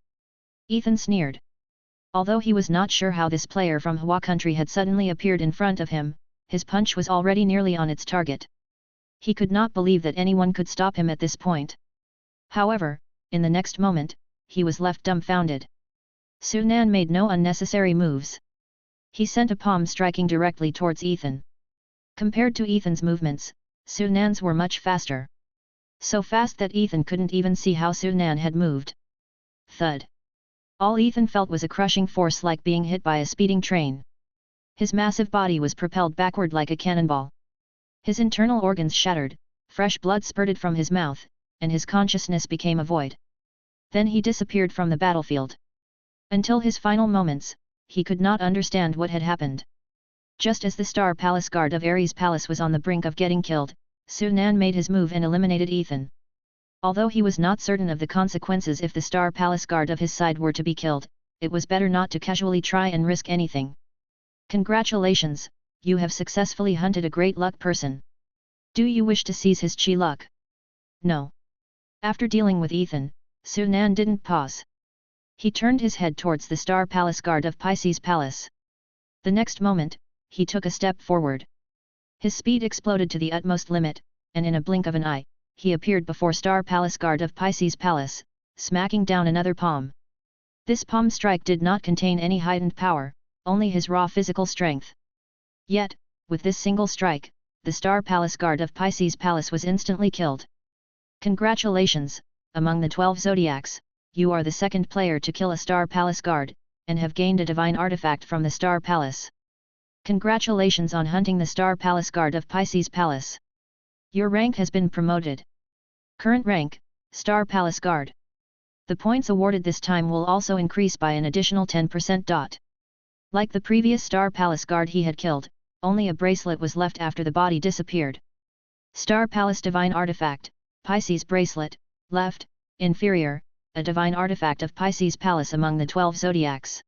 Ethan sneered. Although he was not sure how this player from Hua country had suddenly appeared in front of him, his punch was already nearly on its target. He could not believe that anyone could stop him at this point. However, in the next moment, he was left dumbfounded. Su Nan made no unnecessary moves. He sent a palm striking directly towards Ethan. Compared to Ethan's movements, Su Nan's were much faster. So fast that Ethan couldn't even see how Su Nan had moved. Thud. All Ethan felt was a crushing force like being hit by a speeding train. His massive body was propelled backward like a cannonball. His internal organs shattered, fresh blood spurted from his mouth, and his consciousness became a void. Then he disappeared from the battlefield. Until his final moments, he could not understand what had happened. Just as the Star Palace guard of Ares Palace was on the brink of getting killed, Su Nan made his move and eliminated Ethan. Although he was not certain of the consequences if the Star Palace guard of his side were to be killed, it was better not to casually try and risk anything. Congratulations, you have successfully hunted a great luck person. Do you wish to seize his chi luck? No. After dealing with Ethan, Su Nan didn't pause. He turned his head towards the Star Palace guard of Pisces Palace. The next moment, he took a step forward. His speed exploded to the utmost limit, and in a blink of an eye, he appeared before Star Palace guard of Pisces Palace, smacking down another palm. This palm strike did not contain any heightened power, only his raw physical strength. Yet, with this single strike, the Star Palace guard of Pisces Palace was instantly killed. Congratulations, among the 12 zodiacs, you are the second player to kill a Star Palace guard, and have gained a divine artifact from the Star Palace. Congratulations on hunting the Star Palace guard of Pisces Palace. Your rank has been promoted. Current rank, Star Palace guard. The points awarded this time will also increase by an additional 10%. Like the previous Star Palace guard he had killed, only a bracelet was left after the body disappeared. Star Palace Divine Artifact, Pisces Bracelet, left, inferior, a divine artifact of Pisces Palace among the 12 zodiacs.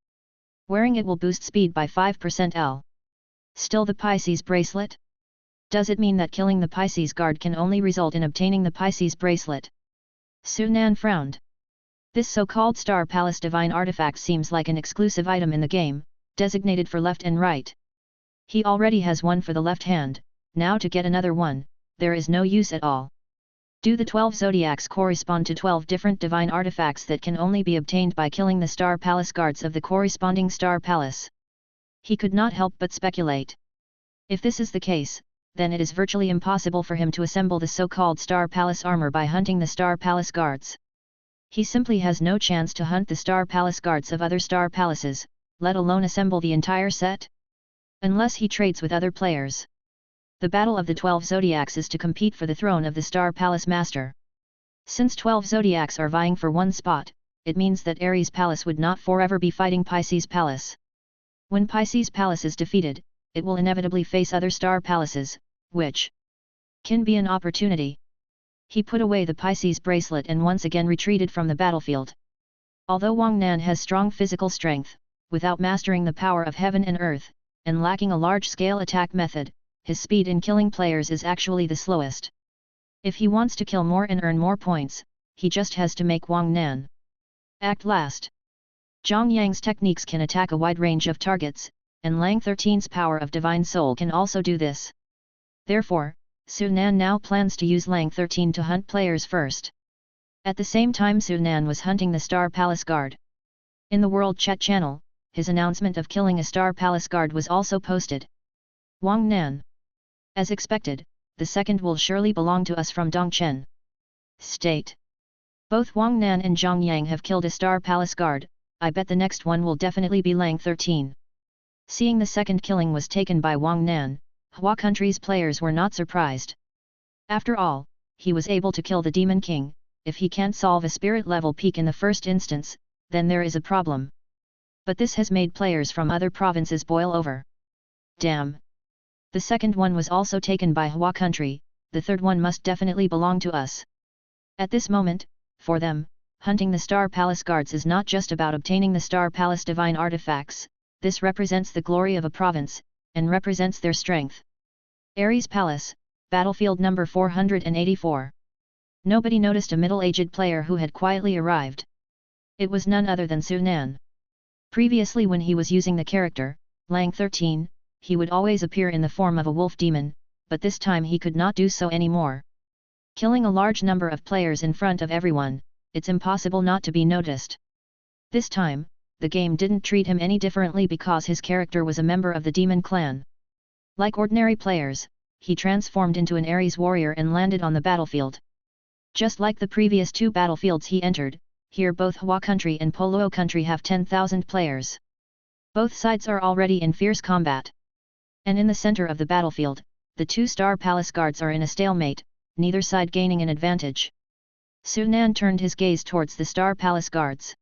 Wearing it will boost speed by 5% L. Still the Pisces bracelet? Does it mean that killing the Pisces guard can only result in obtaining the Pisces bracelet? Sunan frowned. This so-called Star Palace divine artifact seems like an exclusive item in the game, designated for left and right. He already has one for the left hand, now to get another one, there is no use at all. Do the 12 zodiacs correspond to 12 different divine artifacts that can only be obtained by killing the Star Palace guards of the corresponding Star Palace? He could not help but speculate. If this is the case, then it is virtually impossible for him to assemble the so-called Star Palace armor by hunting the Star Palace guards. He simply has no chance to hunt the Star Palace guards of other Star Palaces, let alone assemble the entire set. Unless he trades with other players. The battle of the 12 zodiacs is to compete for the throne of the Star Palace Master. Since 12 zodiacs are vying for one spot, it means that Aries Palace would not forever be fighting Pisces Palace. When Pisces Palace is defeated, it will inevitably face other Star Palaces, which can be an opportunity. He put away the Pisces bracelet and once again retreated from the battlefield. Although Wang Nan has strong physical strength, without mastering the power of heaven and earth, and lacking a large-scale attack method, his speed in killing players is actually the slowest. If he wants to kill more and earn more points, he just has to make Wang Nan act last. Zhang Yang's techniques can attack a wide range of targets, and Lang 13's power of Divine Soul can also do this. Therefore, Sunan now plans to use Lang 13 to hunt players first. At the same time Sunan was hunting the Star Palace Guard. In the World Chat channel, his announcement of killing a Star Palace Guard was also posted. Wang Nan. As expected, the second will surely belong to us from Dongchen State. Both Wang Nan and Zhang Yang have killed a Star Palace Guard, I bet the next one will definitely be Lang 13. Seeing the second killing was taken by Wang Nan, Hua country's players were not surprised. After all, he was able to kill the Demon King. If he can't solve a spirit level peak in the first instance, then there is a problem. But this has made players from other provinces boil over. Damn! The second one was also taken by Hua country, the third one must definitely belong to us. At this moment, for them, hunting the Star Palace guards is not just about obtaining the Star Palace divine artifacts, this represents the glory of a province, and represents their strength. Aries Palace, battlefield number 484. Nobody noticed a middle-aged player who had quietly arrived. It was none other than Sunan. Previously when he was using the character, Lang 13, he would always appear in the form of a wolf demon, but this time he could not do so anymore. Killing a large number of players in front of everyone, it's impossible not to be noticed. This time, the game didn't treat him any differently because his character was a member of the demon clan. Like ordinary players, he transformed into an Aries warrior and landed on the battlefield. Just like the previous two battlefields he entered, here both Hua country and Poluo country have 10,000 players. Both sides are already in fierce combat. And in the center of the battlefield, the two Star Palace guards are in a stalemate, neither side gaining an advantage. Sunan turned his gaze towards the Star Palace guards.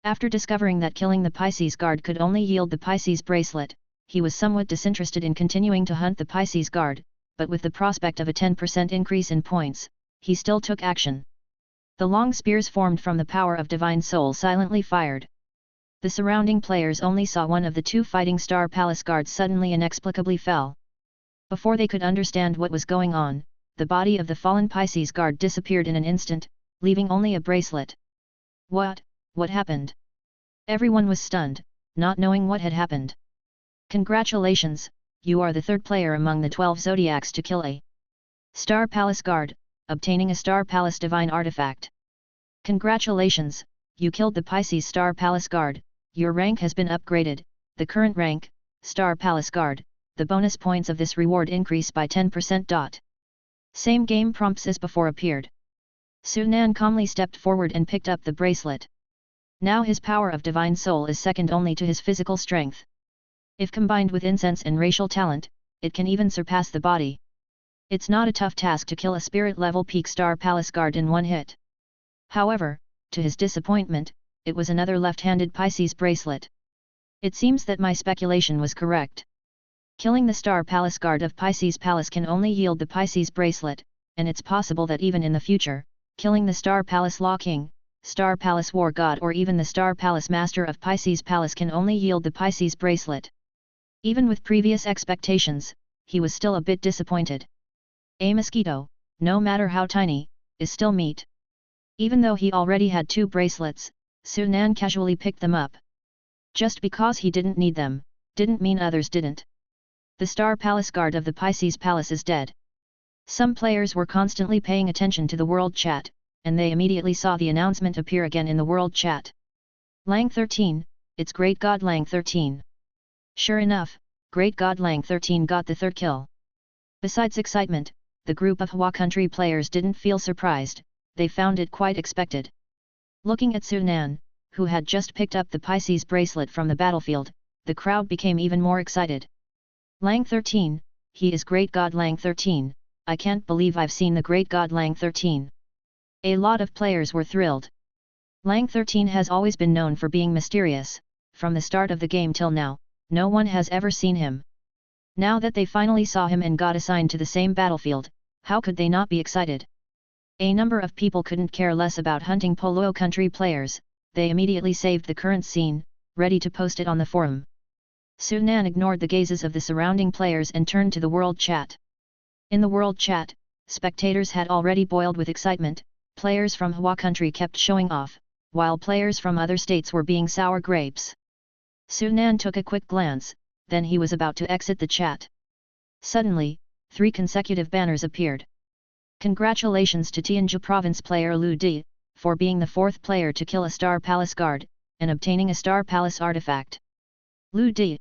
After discovering that killing the Pisces guard could only yield the Pisces bracelet, he was somewhat disinterested in continuing to hunt the Pisces guard, but with the prospect of a 10% increase in points, he still took action. The long spears formed from the power of Divine Soul silently fired. The surrounding players only saw one of the two fighting Star Palace guards suddenly inexplicably fell. Before they could understand what was going on, the body of the fallen Pisces guard disappeared in an instant, leaving only a bracelet. What happened? Everyone was stunned, not knowing what had happened. Congratulations, you are the third player among the 12 zodiacs to kill a Star Palace guard, obtaining a Star Palace divine artifact. Congratulations, you killed the Pisces Star Palace guard, your rank has been upgraded, the current rank, Star Palace guard, the bonus points of this reward increase by 10%. Same game prompts as before appeared. Sunan calmly stepped forward and picked up the bracelet. Now his power of Divine Soul is second only to his physical strength. If combined with incense and racial talent, it can even surpass the body. It's not a tough task to kill a spirit-level peak Star Palace guard in one hit. However, to his disappointment, it was another left-handed Pisces bracelet. It seems that my speculation was correct. Killing the Star Palace guard of Pisces Palace can only yield the Pisces bracelet, and it's possible that even in the future, killing the Star Palace Law King, Star Palace War God or even the Star Palace Master of Pisces Palace can only yield the Pisces bracelet. Even with previous expectations, he was still a bit disappointed. A mosquito, no matter how tiny, is still meat. Even though he already had 2 bracelets, Sunan casually picked them up. Just because he didn't need them, didn't mean others didn't. The Star Palace Guard of the Pisces Palace is dead. Some players were constantly paying attention to the world chat, and they immediately saw the announcement appear again in the world chat. Lang 13, it's Great God Lang 13. Sure enough, Great God Lang 13 got the 3rd kill. Besides excitement, the group of Hua country players didn't feel surprised, they found it quite expected. Looking at Sunan, who had just picked up the Pisces bracelet from the battlefield, the crowd became even more excited. Lang 13, he is Great God Lang 13, I can't believe I've seen the Great God Lang 13. A lot of players were thrilled. Lang 13 has always been known for being mysterious, from the start of the game till now, no one has ever seen him. Now that they finally saw him and got assigned to the same battlefield, how could they not be excited? A number of people couldn't care less about hunting Polo country players, they immediately saved the current scene, ready to post it on the forum. Sunan ignored the gazes of the surrounding players and turned to the world chat. In the world chat, spectators had already boiled with excitement, players from Hua country kept showing off, while players from other states were being sour grapes. Sunan took a quick glance, then he was about to exit the chat. Suddenly, 3 consecutive banners appeared. Congratulations to Tianjia province player Lu Di, for being the 4th player to kill a Star Palace guard, and obtaining a Star Palace artifact. Lu Di.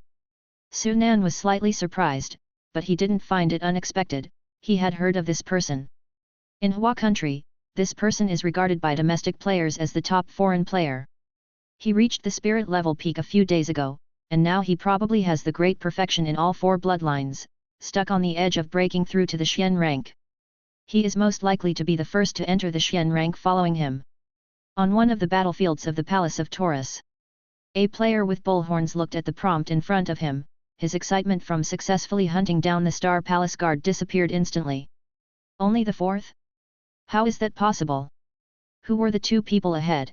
Sunan was slightly surprised, but he didn't find it unexpected, he had heard of this person. In Hua country, this person is regarded by domestic players as the top foreign player. He reached the spirit level peak a few days ago, and now he probably has the great perfection in all 4 bloodlines, stuck on the edge of breaking through to the Xian rank. He is most likely to be the first to enter the Xian rank following him. On one of the battlefields of the Palace of Taurus, a player with bullhorns looked at the prompt in front of him, his excitement from successfully hunting down the Star Palace guard disappeared instantly. Only the 4th? How is that possible? Who were the 2 people ahead?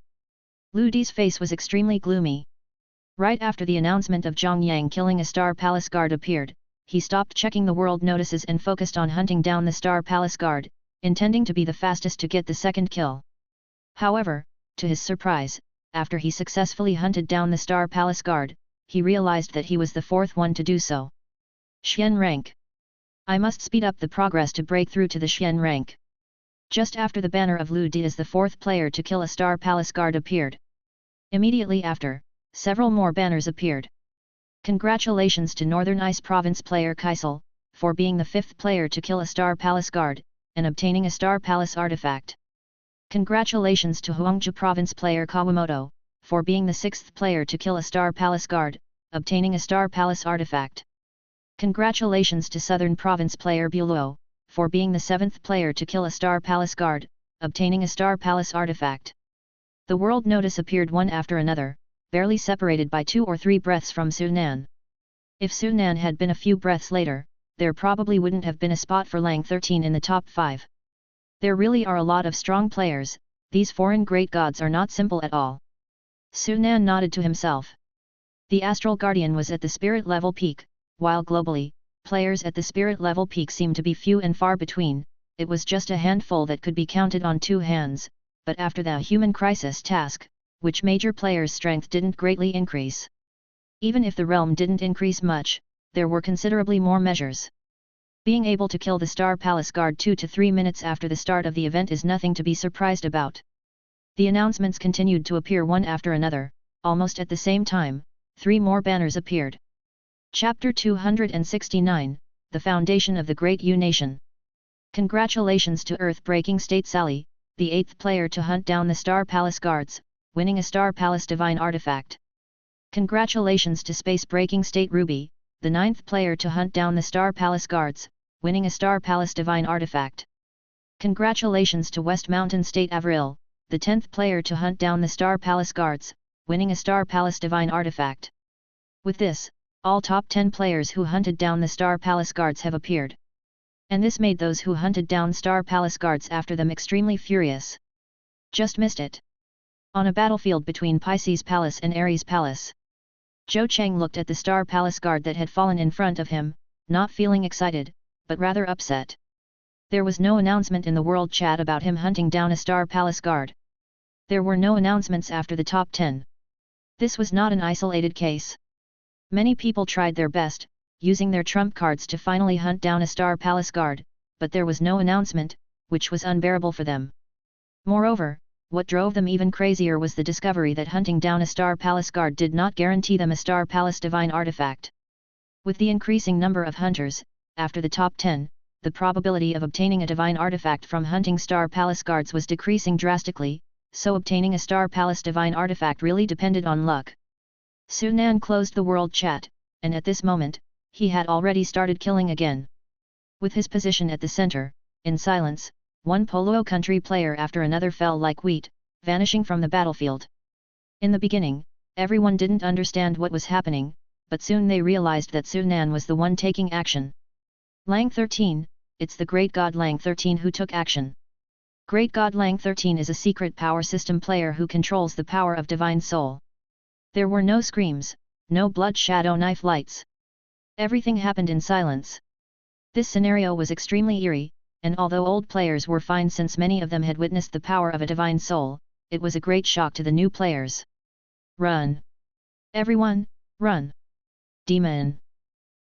Lu Di's face was extremely gloomy. Right after the announcement of Zhang Yang killing a Star Palace guard appeared, he stopped checking the world notices and focused on hunting down the Star Palace guard, intending to be the fastest to get the 2nd kill. However, to his surprise, after he successfully hunted down the Star Palace guard, he realized that he was the 4th one to do so. Xian rank. I must speed up the progress to break through to the Xian rank. Just after the banner of Lu Di as the 4th player to kill a Star Palace guard appeared. Immediately after, several more banners appeared. Congratulations to Northern Ice Province player Kaisel, for being the 5th player to kill a Star Palace guard, and obtaining a Star Palace artifact. Congratulations to Huangjia Province player Kawamoto, for being the 6th player to kill a Star Palace guard, obtaining a Star Palace artifact. Congratulations to Southern Province player Buluo, for being the 7th player to kill a Star Palace guard, obtaining a Star Palace artifact. The world notice appeared one after another, barely separated by 2 or 3 breaths from Sunan. If Sunan had been a few breaths later, there probably wouldn't have been a spot for Lang 13 in the top 5. There really are a lot of strong players, these foreign great gods are not simple at all. Sunan nodded to himself. The Astral Guardian was at the spirit level peak, while globally, players at the spirit level peak seemed to be few and far between, it was just a handful that could be counted on 2 hands, but after the human crisis task, which major players' strength didn't greatly increase. Even if the realm didn't increase much, there were considerably more measures. Being able to kill the Star Palace guard 2 to 3 minutes after the start of the event is nothing to be surprised about. The announcements continued to appear one after another, almost at the same time, 3 more banners appeared. Chapter 269, The Foundation of the Great U Nation. Congratulations to Earth-Breaking State Sally, the 8th player to hunt down the Star Palace guards, winning a Star Palace Divine Artifact. Congratulations to Space-Breaking State Ruby, the 9th player to hunt down the Star Palace guards, winning a Star Palace Divine Artifact. Congratulations to West Mountain State Avril, the 10th player to hunt down the Star Palace guards, winning a Star Palace Divine Artifact. With this, all top 10 players who hunted down the Star Palace guards have appeared. And this made those who hunted down Star Palace guards after them extremely furious. Just missed it. On a battlefield between Pisces Palace and Aries Palace. Zhou Cheng looked at the Star Palace guard that had fallen in front of him, not feeling excited, but rather upset. There was no announcement in the world chat about him hunting down a Star Palace guard. There were no announcements after the top 10. This was not an isolated case. Many people tried their best, using their trump cards to finally hunt down a Star Palace guard, but there was no announcement, which was unbearable for them. Moreover, what drove them even crazier was the discovery that hunting down a Star Palace guard did not guarantee them a Star Palace divine artifact. With the increasing number of hunters, after the top 10, the probability of obtaining a divine artifact from hunting Star Palace guards was decreasing drastically, so obtaining a Star Palace divine artifact really depended on luck. Su Nan closed the world chat, and at this moment, he had already started killing again. With his position at the center, in silence, one Polo country player after another fell like wheat, vanishing from the battlefield. In the beginning, everyone didn't understand what was happening, but soon they realized that Su Nan was the one taking action. Lang 13, it's the Great God Lang 13 who took action. Great God Lang 13 is a secret power system player who controls the power of Divine Soul. There were no screams, no blood shadow knife lights. Everything happened in silence. This scenario was extremely eerie, and although old players were fine since many of them had witnessed the power of a divine soul, it was a great shock to the new players. Run! Everyone, run! Demon!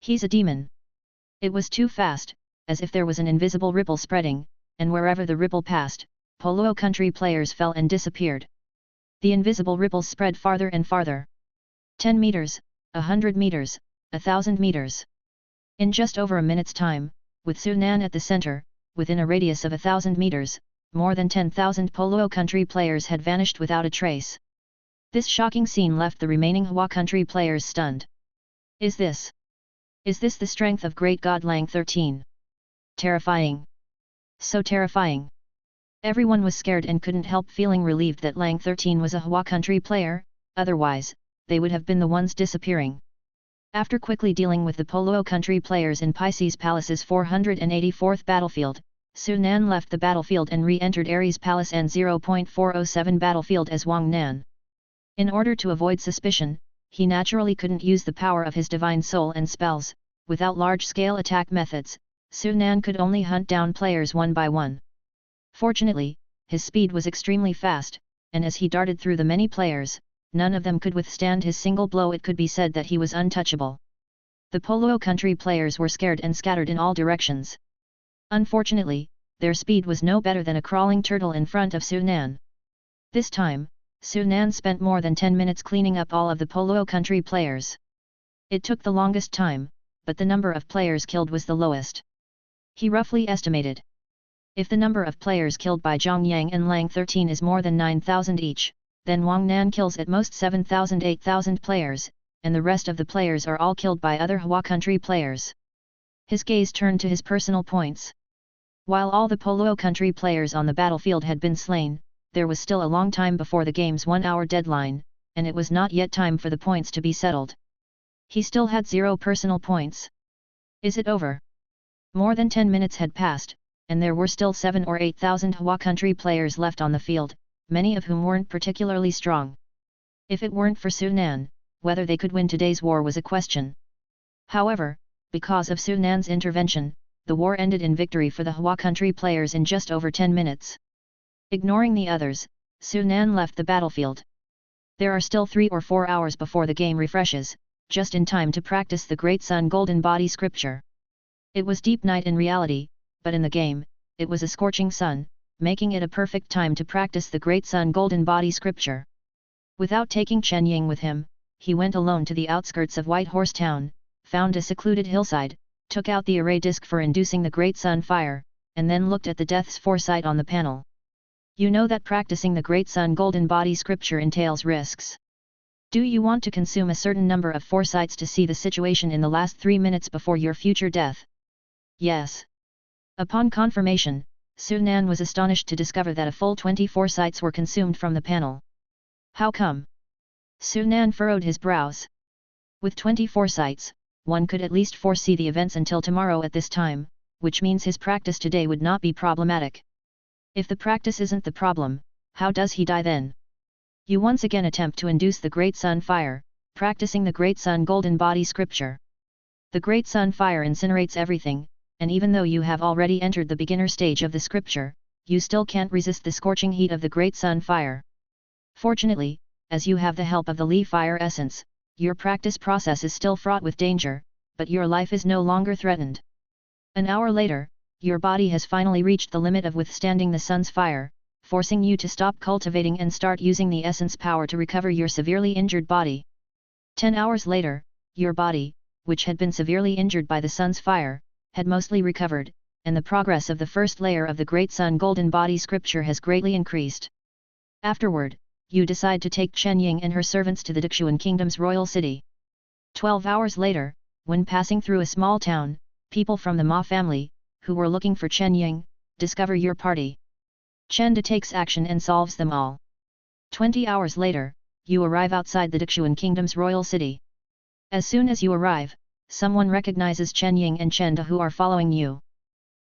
He's a demon! It was too fast, as if there was an invisible ripple spreading, and wherever the ripple passed, Polo country players fell and disappeared. The invisible ripples spread farther and farther. 10 meters, 100 meters, 1,000 meters. In just over a minute's time, with Su Nan at the center, within a radius of 1,000 meters, more than 10,000 Polo country players had vanished without a trace. This shocking scene left the remaining Hua country players stunned. Is this the strength of Great God Lang 13? Terrifying. So terrifying. Everyone was scared and couldn't help feeling relieved that Lang 13 was a Hua country player, otherwise, they would have been the ones disappearing. After quickly dealing with the Polo country players in Pisces Palace's 484th battlefield, Su Nan left the battlefield and re-entered Aries Palace N0.407 battlefield as Wang Nan. In order to avoid suspicion, he naturally couldn't use the power of his divine soul and spells. Without large-scale attack methods, Su Nan could only hunt down players one by one. Fortunately, his speed was extremely fast, and as he darted through the many players, none of them could withstand his single blow. It could be said that he was untouchable. The Polo country players were scared and scattered in all directions. Unfortunately, their speed was no better than a crawling turtle in front of Su Nan. This time, Su Nan spent more than 10 minutes cleaning up all of the Polo country players. It took the longest time, but the number of players killed was the lowest. He roughly estimated. If the number of players killed by Zhang Yang and Lang 13 is more than 9,000 each, then Wang Nan kills at most 7,000–8,000 players, and the rest of the players are all killed by other Hua country players. His gaze turned to his personal points. While all the Polo country players on the battlefield had been slain, there was still a long time before the game's 1-hour deadline, and it was not yet time for the points to be settled. He still had 0 personal points. Is it over? More than 10 minutes had passed, and there were still 7,000 or 8,000 Hua country players left on the field, many of whom weren't particularly strong. If it weren't for Su Nan, whether they could win today's war was a question. However, because of Su Nan's intervention, the war ended in victory for the Hua country players in just over 10 minutes. Ignoring the others, Su Nan left the battlefield. There are still 3 or 4 hours before the game refreshes, just in time to practice the Great Sun Golden Body scripture. It was deep night in reality, but in the game, it was a scorching sun, making it a perfect time to practice the Great Sun Golden Body scripture. Without taking Chen Ying with him, he went alone to the outskirts of White Horse Town, found a secluded hillside, took out the array disc for inducing the Great Sun fire, and then looked at the Death's Foresight on the panel. You know that practicing the Great Sun Golden Body scripture entails risks. Do you want to consume a certain number of foresights to see the situation in the last 3 minutes before your future death? Yes. Upon confirmation, Su Nan was astonished to discover that a full 20 foresights were consumed from the panel. How come? Su Nan furrowed his brows. With 20 foresights, one could at least foresee the events until tomorrow at this time, which means his practice today would not be problematic. If the practice isn't the problem, how does he die then? You once again attempt to induce the Great Sun Fire, practicing the Great Sun Golden Body scripture. The Great Sun Fire incinerates everything, and even though you have already entered the beginner stage of the scripture, you still can't resist the scorching heat of the Great Sun Fire. Fortunately, as you have the help of the Li Fire Essence, your practice process is still fraught with danger, but your life is no longer threatened. An hour later, your body has finally reached the limit of withstanding the sun's fire, forcing you to stop cultivating and start using the essence power to recover your severely injured body. 10 hours later, your body, which had been severely injured by the sun's fire, had mostly recovered, and the progress of the first layer of the Great Sun Golden Body scripture has greatly increased. Afterward, you decide to take Chen Ying and her servants to the Dixuan Kingdom's royal city. 12 hours later, when passing through a small town, people from the Ma family, who were looking for Chen Ying, discover your party. Chen De takes action and solves them all. 20 hours later, you arrive outside the Dixuan Kingdom's royal city. As soon as you arrive, someone recognizes Chen Ying and Chen De who are following you.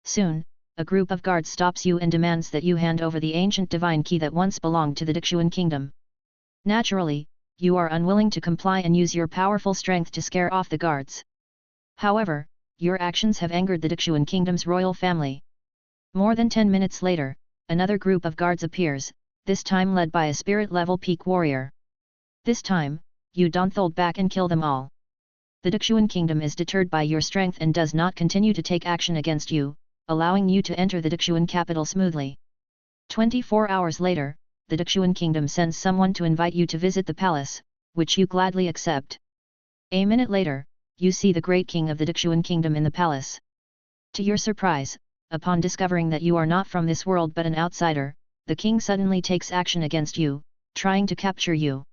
Soon, a group of guards stops you and demands that you hand over the ancient divine key that once belonged to the Dixuan Kingdom. Naturally, you are unwilling to comply and use your powerful strength to scare off the guards. However, your actions have angered the Dixuan Kingdom's royal family. More than 10 minutes later, another group of guards appears, this time led by a spirit-level peak warrior. This time, you don't hold back and kill them all. The Dixuan Kingdom is deterred by your strength and does not continue to take action against you, allowing you to enter the Dixuan capital smoothly. 24 hours later, the Dixuan Kingdom sends someone to invite you to visit the palace, which you gladly accept. A minute later, you see the great king of the Dixuan Kingdom in the palace. To your surprise, upon discovering that you are not from this world but an outsider, the king suddenly takes action against you, trying to capture you.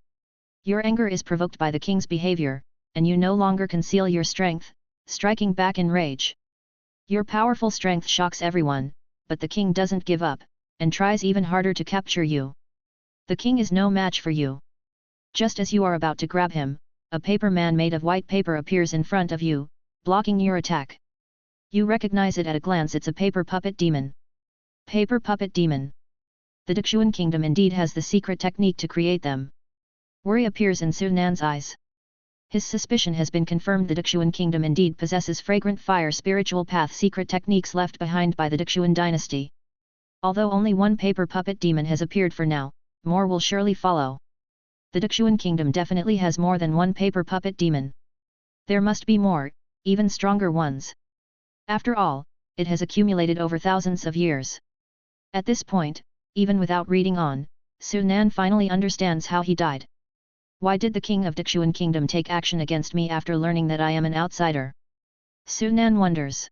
Your anger is provoked by the king's behavior, and you no longer conceal your strength, striking back in rage. Your powerful strength shocks everyone, but the king doesn't give up, and tries even harder to capture you. The king is no match for you. Just as you are about to grab him, a paper man made of white paper appears in front of you, blocking your attack. You recognize it at a glance. It's a paper puppet demon. Paper puppet demon. The Dixuan Kingdom indeed has the secret technique to create them. Worry appears in Su Nan's eyes. His suspicion has been confirmed. The Dixuan Kingdom indeed possesses fragrant fire spiritual path secret techniques left behind by the Dixuan dynasty. Although only one paper puppet demon has appeared for now, more will surely follow. The Dixuan Kingdom definitely has more than one paper puppet demon. There must be more, even stronger ones. After all, it has accumulated over thousands of years. At this point, even without reading on, Su Nan finally understands how he died. Why did the king of Dixuan Kingdom take action against me after learning that I am an outsider? Su Nan wonders.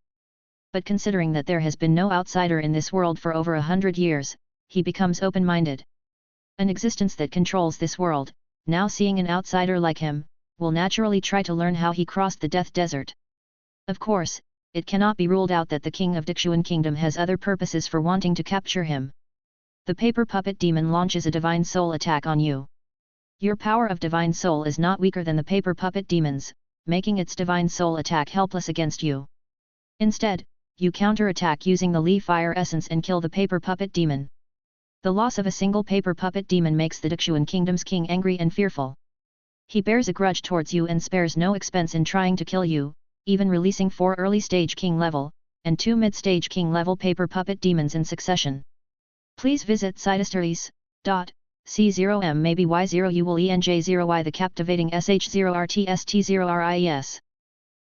But considering that there has been no outsider in this world for over 100 years, he becomes open-minded. An existence that controls this world, now seeing an outsider like him, will naturally try to learn how he crossed the death desert. Of course, it cannot be ruled out that the king of Dixuan Kingdom has other purposes for wanting to capture him. The paper puppet demon launches a divine soul attack on you. Your power of divine soul is not weaker than the paper puppet demon's, making its divine soul attack helpless against you. Instead, you counter-attack using the Li Fire Essence and kill the paper puppet demon. The loss of a single paper puppet demon makes the Dixuan Kingdom's king angry and fearful. He bears a grudge towards you and spares no expense in trying to kill you, even releasing 4 early-stage king level, and 2 mid-stage king level paper puppet demons in succession. Please visit C0M maybe Y0 you will ENJ0Y the captivating SH0RTST0RIES.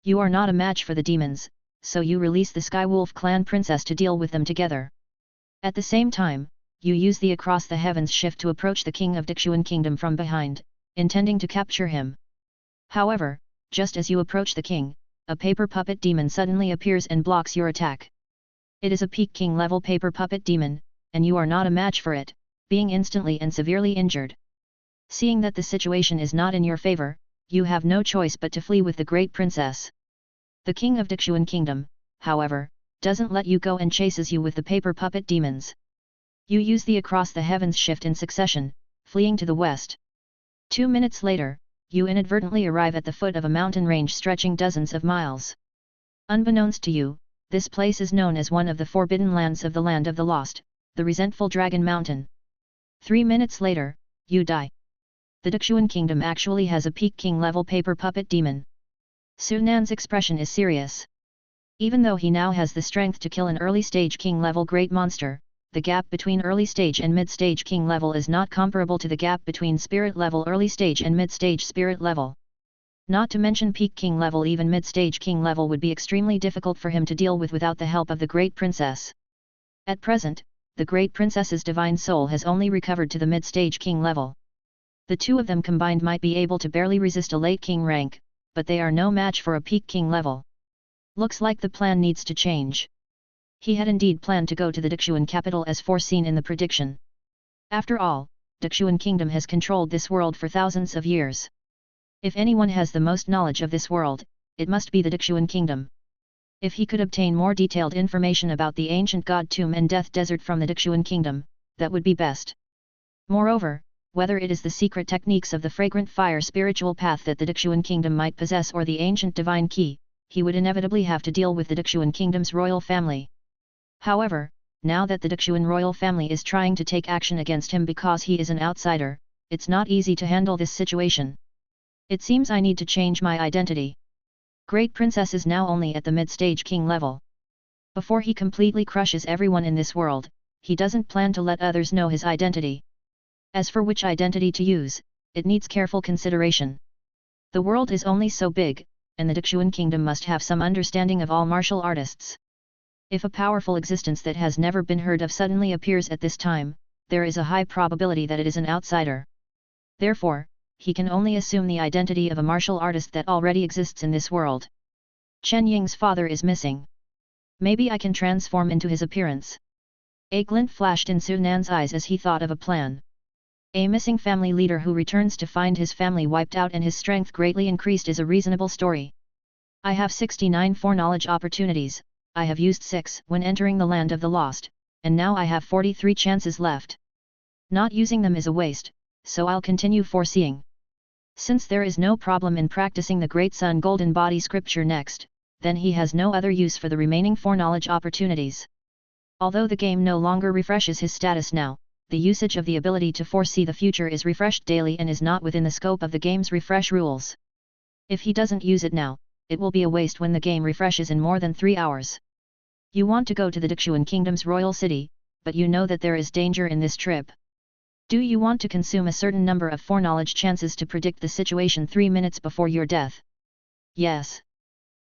You are not a match for the demons, so you release the Skywolf clan princess to deal with them together. At the same time, you use the Across the Heavens shift to approach the king of Dixuan Kingdom from behind, intending to capture him. However, just as you approach the king, a paper puppet demon suddenly appears and blocks your attack. It is a peak king level paper puppet demon, and you are not a match for it, being instantly and severely injured. Seeing that the situation is not in your favor, you have no choice but to flee with the great princess. The king of Dixuan Kingdom, however, doesn't let you go and chases you with the paper puppet demons. You use the Across the Heavens shift in succession, fleeing to the west. 2 minutes later, you inadvertently arrive at the foot of a mountain range stretching dozens of miles. Unbeknownst to you, this place is known as one of the forbidden lands of the Land of the Lost, the resentful Dragon Mountain. 3 minutes later, you die. The Dixuan kingdom actually has a peak king level paper puppet demon. Su Nan's expression is serious. Even though he now has the strength to kill an early stage king level great monster, the gap between early stage and mid stage king level is not comparable to the gap between spirit level early stage and mid stage spirit level. Not to mention peak king level, even mid stage king level would be extremely difficult for him to deal with without the help of the great princess. At present, the great princess's divine soul has only recovered to the mid stage king level. The two of them combined might be able to barely resist a late king rank, but they are no match for a peak king level. Looks like the plan needs to change. He had indeed planned to go to the Dixuan capital as foreseen in the prediction. After all, Dixuan kingdom has controlled this world for thousands of years. If anyone has the most knowledge of this world, it must be the Dixuan kingdom. If he could obtain more detailed information about the ancient god tomb and death desert from the Dixuan kingdom, that would be best. Moreover, whether it is the secret techniques of the fragrant fire spiritual path that the Dixuan kingdom might possess or the ancient divine key, he would inevitably have to deal with the Dixuan kingdom's royal family. However, now that the Dixuan royal family is trying to take action against him because he is an outsider, it's not easy to handle this situation. It seems I need to change my identity. Great Princess is now only at the mid-stage king level. Before he completely crushes everyone in this world, he doesn't plan to let others know his identity. As for which identity to use, it needs careful consideration. The world is only so big, and the Dixuan kingdom must have some understanding of all martial artists. If a powerful existence that has never been heard of suddenly appears at this time, there is a high probability that it is an outsider. Therefore, he can only assume the identity of a martial artist that already exists in this world. Chen Ying's father is missing. Maybe I can transform into his appearance. A glint flashed in Su Nan's eyes as he thought of a plan. A missing family leader who returns to find his family wiped out and his strength greatly increased is a reasonable story. I have 69 foreknowledge opportunities. I have used 6 when entering the land of the lost, and now I have 43 chances left. Not using them is a waste, so I'll continue foreseeing. Since there is no problem in practicing the Great Sun Golden Body scripture next, then he has no other use for the remaining foreknowledge opportunities. Although the game no longer refreshes his status now, the usage of the ability to foresee the future is refreshed daily and is not within the scope of the game's refresh rules. If he doesn't use it now, it will be a waste when the game refreshes in more than 3 hours. You want to go to the Dixuan Kingdom's royal city, but you know that there is danger in this trip. Do you want to consume a certain number of foreknowledge chances to predict the situation 3 minutes before your death? Yes.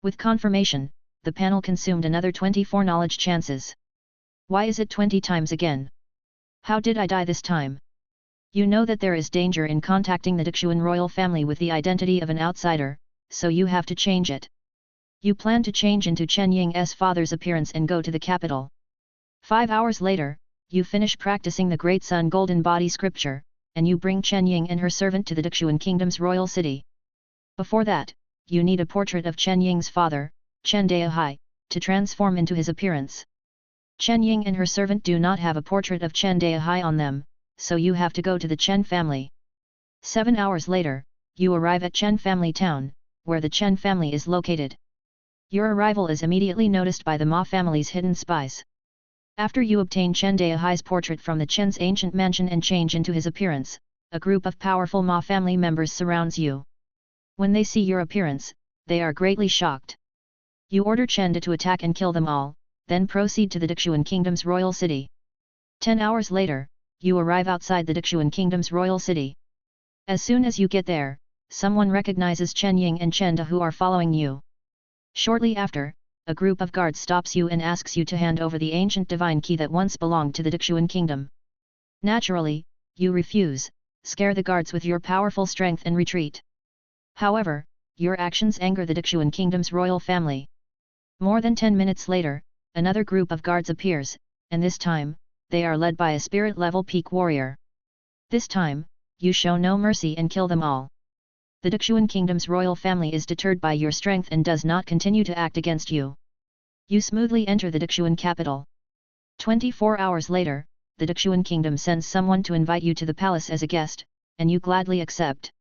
With confirmation, the panel consumed another 20 foreknowledge chances. Why is it 20 times again? How did I die this time? You know that there is danger in contacting the Dixuan royal family with the identity of an outsider, so you have to change it. You plan to change into Chen Ying's father's appearance and go to the capital. 5 hours later, you finish practicing the Great Sun Golden Body scripture, and you bring Chen Ying and her servant to the Dixuan Kingdom's royal city. Before that, you need a portrait of Chen Ying's father, Chen Daihai, to transform into his appearance. Chen Ying and her servant do not have a portrait of Chen Daihai on them, so you have to go to the Chen family. 7 hours later, you arrive at Chen family town, where the Chen family is located. Your arrival is immediately noticed by the Ma family's hidden spies. After you obtain Chen Daihai's portrait from the Chen's ancient mansion and change into his appearance, a group of powerful Ma family members surrounds you. When they see your appearance, they are greatly shocked. You order Chen to attack and kill them all, then proceed to the Dixuan Kingdom's royal city. 10 hours later, you arrive outside the Dixuan Kingdom's royal city. As soon as you get there, someone recognizes Chen Ying and Chen Da who are following you. Shortly after, a group of guards stops you and asks you to hand over the ancient divine key that once belonged to the Dixuan Kingdom. Naturally, you refuse, scare the guards with your powerful strength and retreat. However, your actions anger the Dixuan Kingdom's royal family. More than 10 minutes later, another group of guards appears, and this time, they are led by a spirit-level peak warrior. This time, you show no mercy and kill them all. The Dixuan Kingdom's royal family is deterred by your strength and does not continue to act against you. You smoothly enter the Dixuan capital. 24 hours later, the Dixuan Kingdom sends someone to invite you to the palace as a guest, and you gladly accept.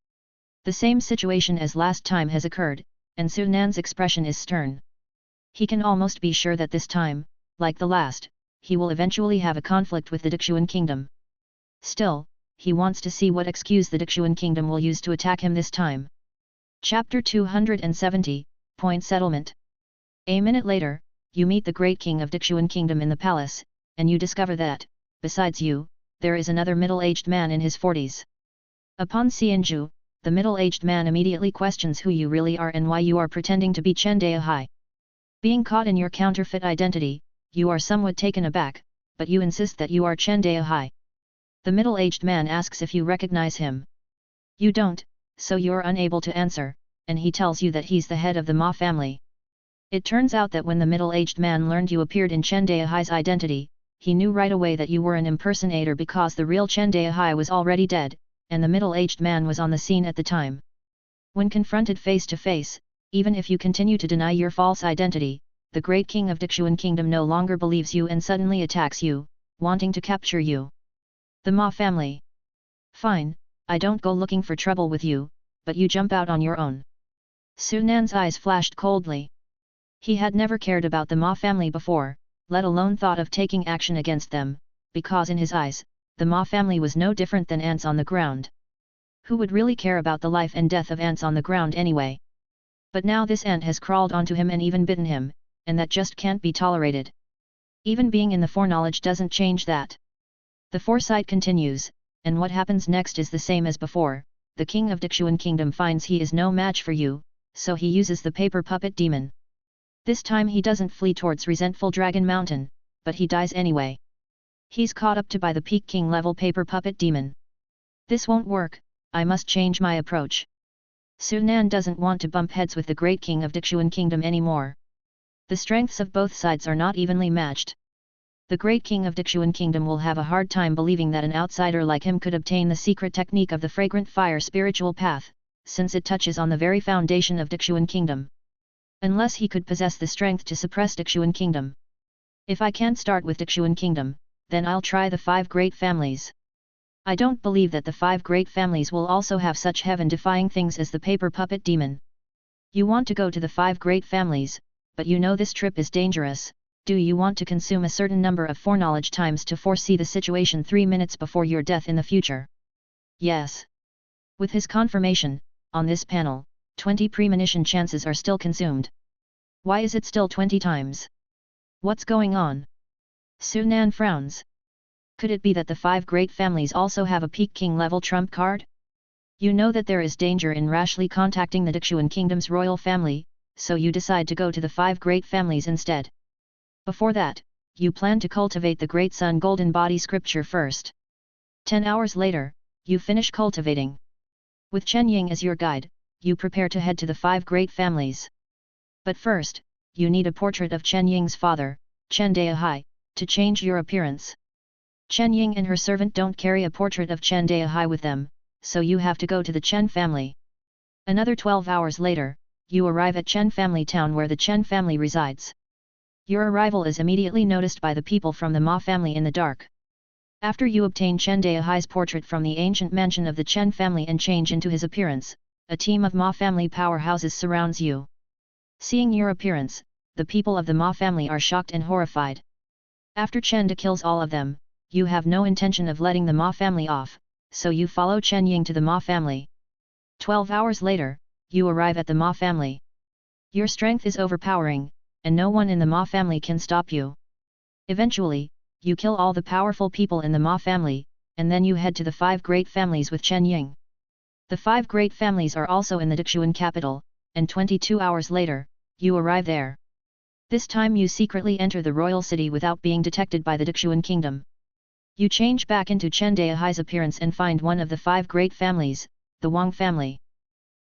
The same situation as last time has occurred, and Su Nan's expression is stern. He can almost be sure that this time, like the last, he will eventually have a conflict with the Dixuan Kingdom. Still, he wants to see what excuse the Dixuan kingdom will use to attack him this time. Chapter 270, Point Settlement. A minute later, you meet the great king of Dixuan kingdom in the palace, and you discover that, besides you, there is another middle-aged man in his 40s. Upon seeing you, the middle-aged man immediately questions who you really are and why you are pretending to be Chen Deihai. Being caught in your counterfeit identity, you are somewhat taken aback, but you insist that you are Chen Deihai. The middle-aged man asks if you recognize him. You don't, so you're unable to answer, and he tells you that he's the head of the Ma family. It turns out that when the middle-aged man learned you appeared in Chen Deihai's identity, he knew right away that you were an impersonator because the real Chen Deihai was already dead, and the middle-aged man was on the scene at the time. When confronted face to face, even if you continue to deny your false identity, the great king of Dixuan kingdom no longer believes you and suddenly attacks you, wanting to capture you. The Ma family. Fine, I don't go looking for trouble with you, but you jump out on your own. Su Nan's eyes flashed coldly. He had never cared about the Ma family before, let alone thought of taking action against them, because in his eyes, the Ma family was no different than ants on the ground. Who would really care about the life and death of ants on the ground anyway? But now this ant has crawled onto him and even bitten him, and that just can't be tolerated. Even being in the foreknowledge doesn't change that. The foresight continues, and what happens next is the same as before. The king of Dixuan kingdom finds he is no match for you, so he uses the paper puppet demon. This time he doesn't flee towards resentful Dragon Mountain, but he dies anyway. He's caught up to by the Peak King level paper puppet demon. This won't work, I must change my approach. Su Nan doesn't want to bump heads with the great king of Dixuan kingdom anymore. The strengths of both sides are not evenly matched. The great king of Dixuan kingdom will have a hard time believing that an outsider like him could obtain the secret technique of the fragrant fire spiritual path, since it touches on the very foundation of Dixuan kingdom. Unless he could possess the strength to suppress Dixuan kingdom. If I can't start with Dixuan kingdom, then I'll try the 5 great families. I don't believe that the 5 great families will also have such heaven-defying things as the paper puppet demon. You want to go to the 5 great families, but you know this trip is dangerous. Do you want to consume a certain number of foreknowledge times to foresee the situation 3 minutes before your death in the future? Yes. With his confirmation, on this panel, 20 premonition chances are still consumed. Why is it still 20 times? What's going on? Su Nan frowns. Could it be that the 5 great families also have a Peak King level trump card? You know that there is danger in rashly contacting the Dixuan kingdom's royal family, so you decide to go to the 5 great families instead. Before that, you plan to cultivate the Great Sun Golden Body scripture first. 10 hours later, you finish cultivating. With Chen Ying as your guide, you prepare to head to the 5 great families. But first, you need a portrait of Chen Ying's father, Chen Deihai, to change your appearance. Chen Ying and her servant don't carry a portrait of Chen Deihai with them, so you have to go to the Chen family. Another 12 hours later, you arrive at Chen family town where the Chen family resides. Your arrival is immediately noticed by the people from the Ma family in the dark. After you obtain Chen Deihai's portrait from the ancient mansion of the Chen family and change into his appearance, a team of Ma family powerhouses surrounds you. Seeing your appearance, the people of the Ma family are shocked and horrified. After Chen De kills all of them, you have no intention of letting the Ma family off, so you follow Chen Ying to the Ma family. 12 hours later, you arrive at the Ma family. Your strength is overpowering, and no one in the Ma family can stop you. Eventually, you kill all the powerful people in the Ma family, and then you head to the 5 great families with Chen Ying. The 5 great families are also in the Dixuan capital, and 22 hours later, you arrive there. This time you secretly enter the royal city without being detected by the Dixuan kingdom. You change back into Chen Deihai's appearance and find one of the 5 great families, the Wang family.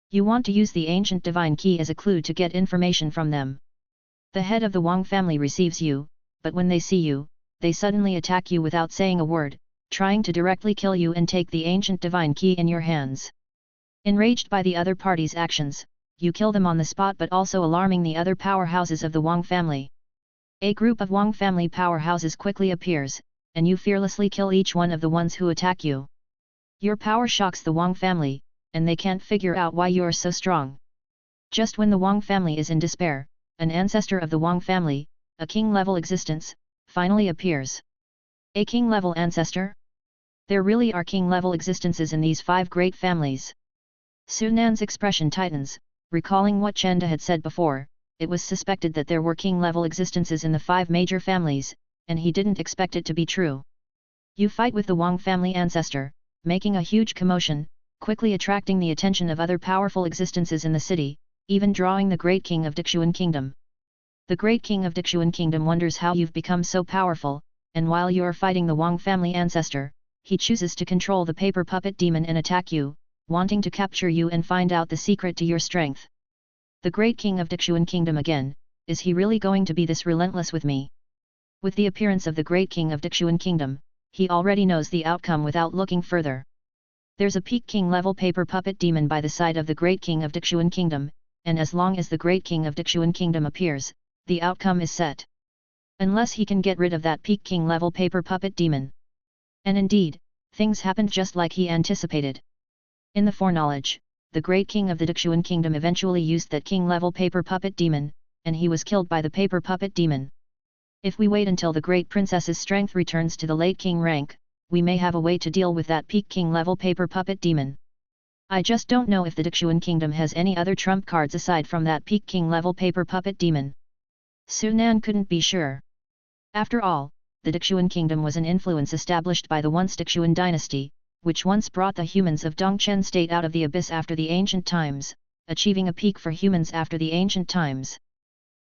You want to use the ancient divine key as a clue to get information from them. The head of the Wang family receives you, but when they see you, they suddenly attack you without saying a word, trying to directly kill you and take the ancient divine key in your hands. Enraged by the other party's actions, you kill them on the spot but also alarming the other powerhouses of the Wang family. A group of Wang family powerhouses quickly appears, and you fearlessly kill each one of the ones who attack you. Your power shocks the Wang family, and they can't figure out why you're so strong. Just when the Wang family is in despair, an ancestor of the Wang family, a king-level existence, finally appears. A king-level ancestor? There really are king-level existences in these 5 great families. Sunan's expression tightens, recalling what Chenda had said before. It was suspected that there were king-level existences in the 5 major families, and he didn't expect it to be true. You fight with the Wang family ancestor, making a huge commotion, quickly attracting the attention of other powerful existences in the city, even drawing the great king of Dixuan Kingdom. The great king of Dixuan Kingdom wonders how you've become so powerful, and while you're fighting the Wang family ancestor, he chooses to control the paper puppet demon and attack you, wanting to capture you and find out the secret to your strength. The great king of Dixuan Kingdom again, is he really going to be this relentless with me? With the appearance of the great king of Dixuan Kingdom, he already knows the outcome without looking further. There's a peak king level paper puppet demon by the side of the great king of Dixuan Kingdom, and as long as the great king of Dixuan Kingdom appears, the outcome is set. Unless he can get rid of that peak king level paper puppet demon. And indeed, things happened just like he anticipated. In the foreknowledge, the great king of the Dixuan Kingdom eventually used that king level paper puppet demon, and he was killed by the paper puppet demon. If we wait until the great princess's strength returns to the late king rank, we may have a way to deal with that peak king level paper puppet demon. I just don't know if the Dixuan Kingdom has any other trump cards aside from that peak king level paper puppet demon. Sunan couldn't be sure. After all, the Dixuan Kingdom was an influence established by the once Dixuan dynasty, which once brought the humans of Dongchen state out of the abyss after the ancient times, achieving a peak for humans after the ancient times.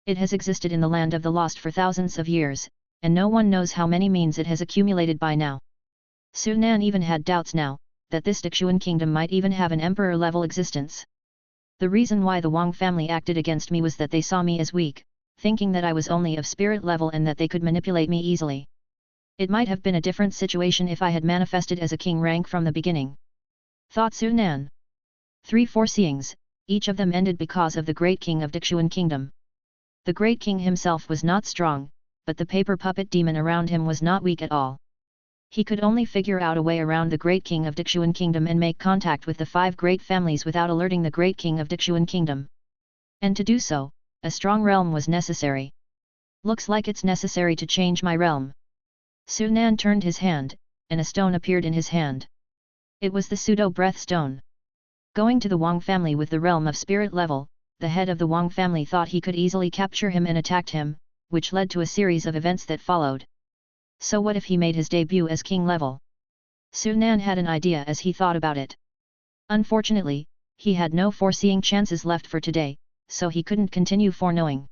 It has existed in the land of the lost for thousands of years, and no one knows how many means it has accumulated by now. Sunan even had doubts now, that this Dixuan Kingdom might even have an emperor-level existence. The reason why the Wang family acted against me was that they saw me as weak, thinking that I was only of spirit level and that they could manipulate me easily. It might have been a different situation if I had manifested as a king rank from the beginning. Thought Sunan. 3 foreseeings, each of them ended because of the great king of Dixuan Kingdom. The great king himself was not strong, but the paper puppet demon around him was not weak at all. He could only figure out a way around the great king of Dixuan Kingdom and make contact with the 5 great families without alerting the great king of Dixuan Kingdom. And to do so, a strong realm was necessary. Looks like it's necessary to change my realm. Sunan turned his hand, and a stone appeared in his hand. It was the pseudo-breath stone. Going to the Wang family with the realm of spirit level, the head of the Wang family thought he could easily capture him and attacked him, which led to a series of events that followed. So what if he made his debut as king level? Sunan had an idea as he thought about it. Unfortunately, he had no foreseeing chances left for today, so he couldn't continue foreknowing.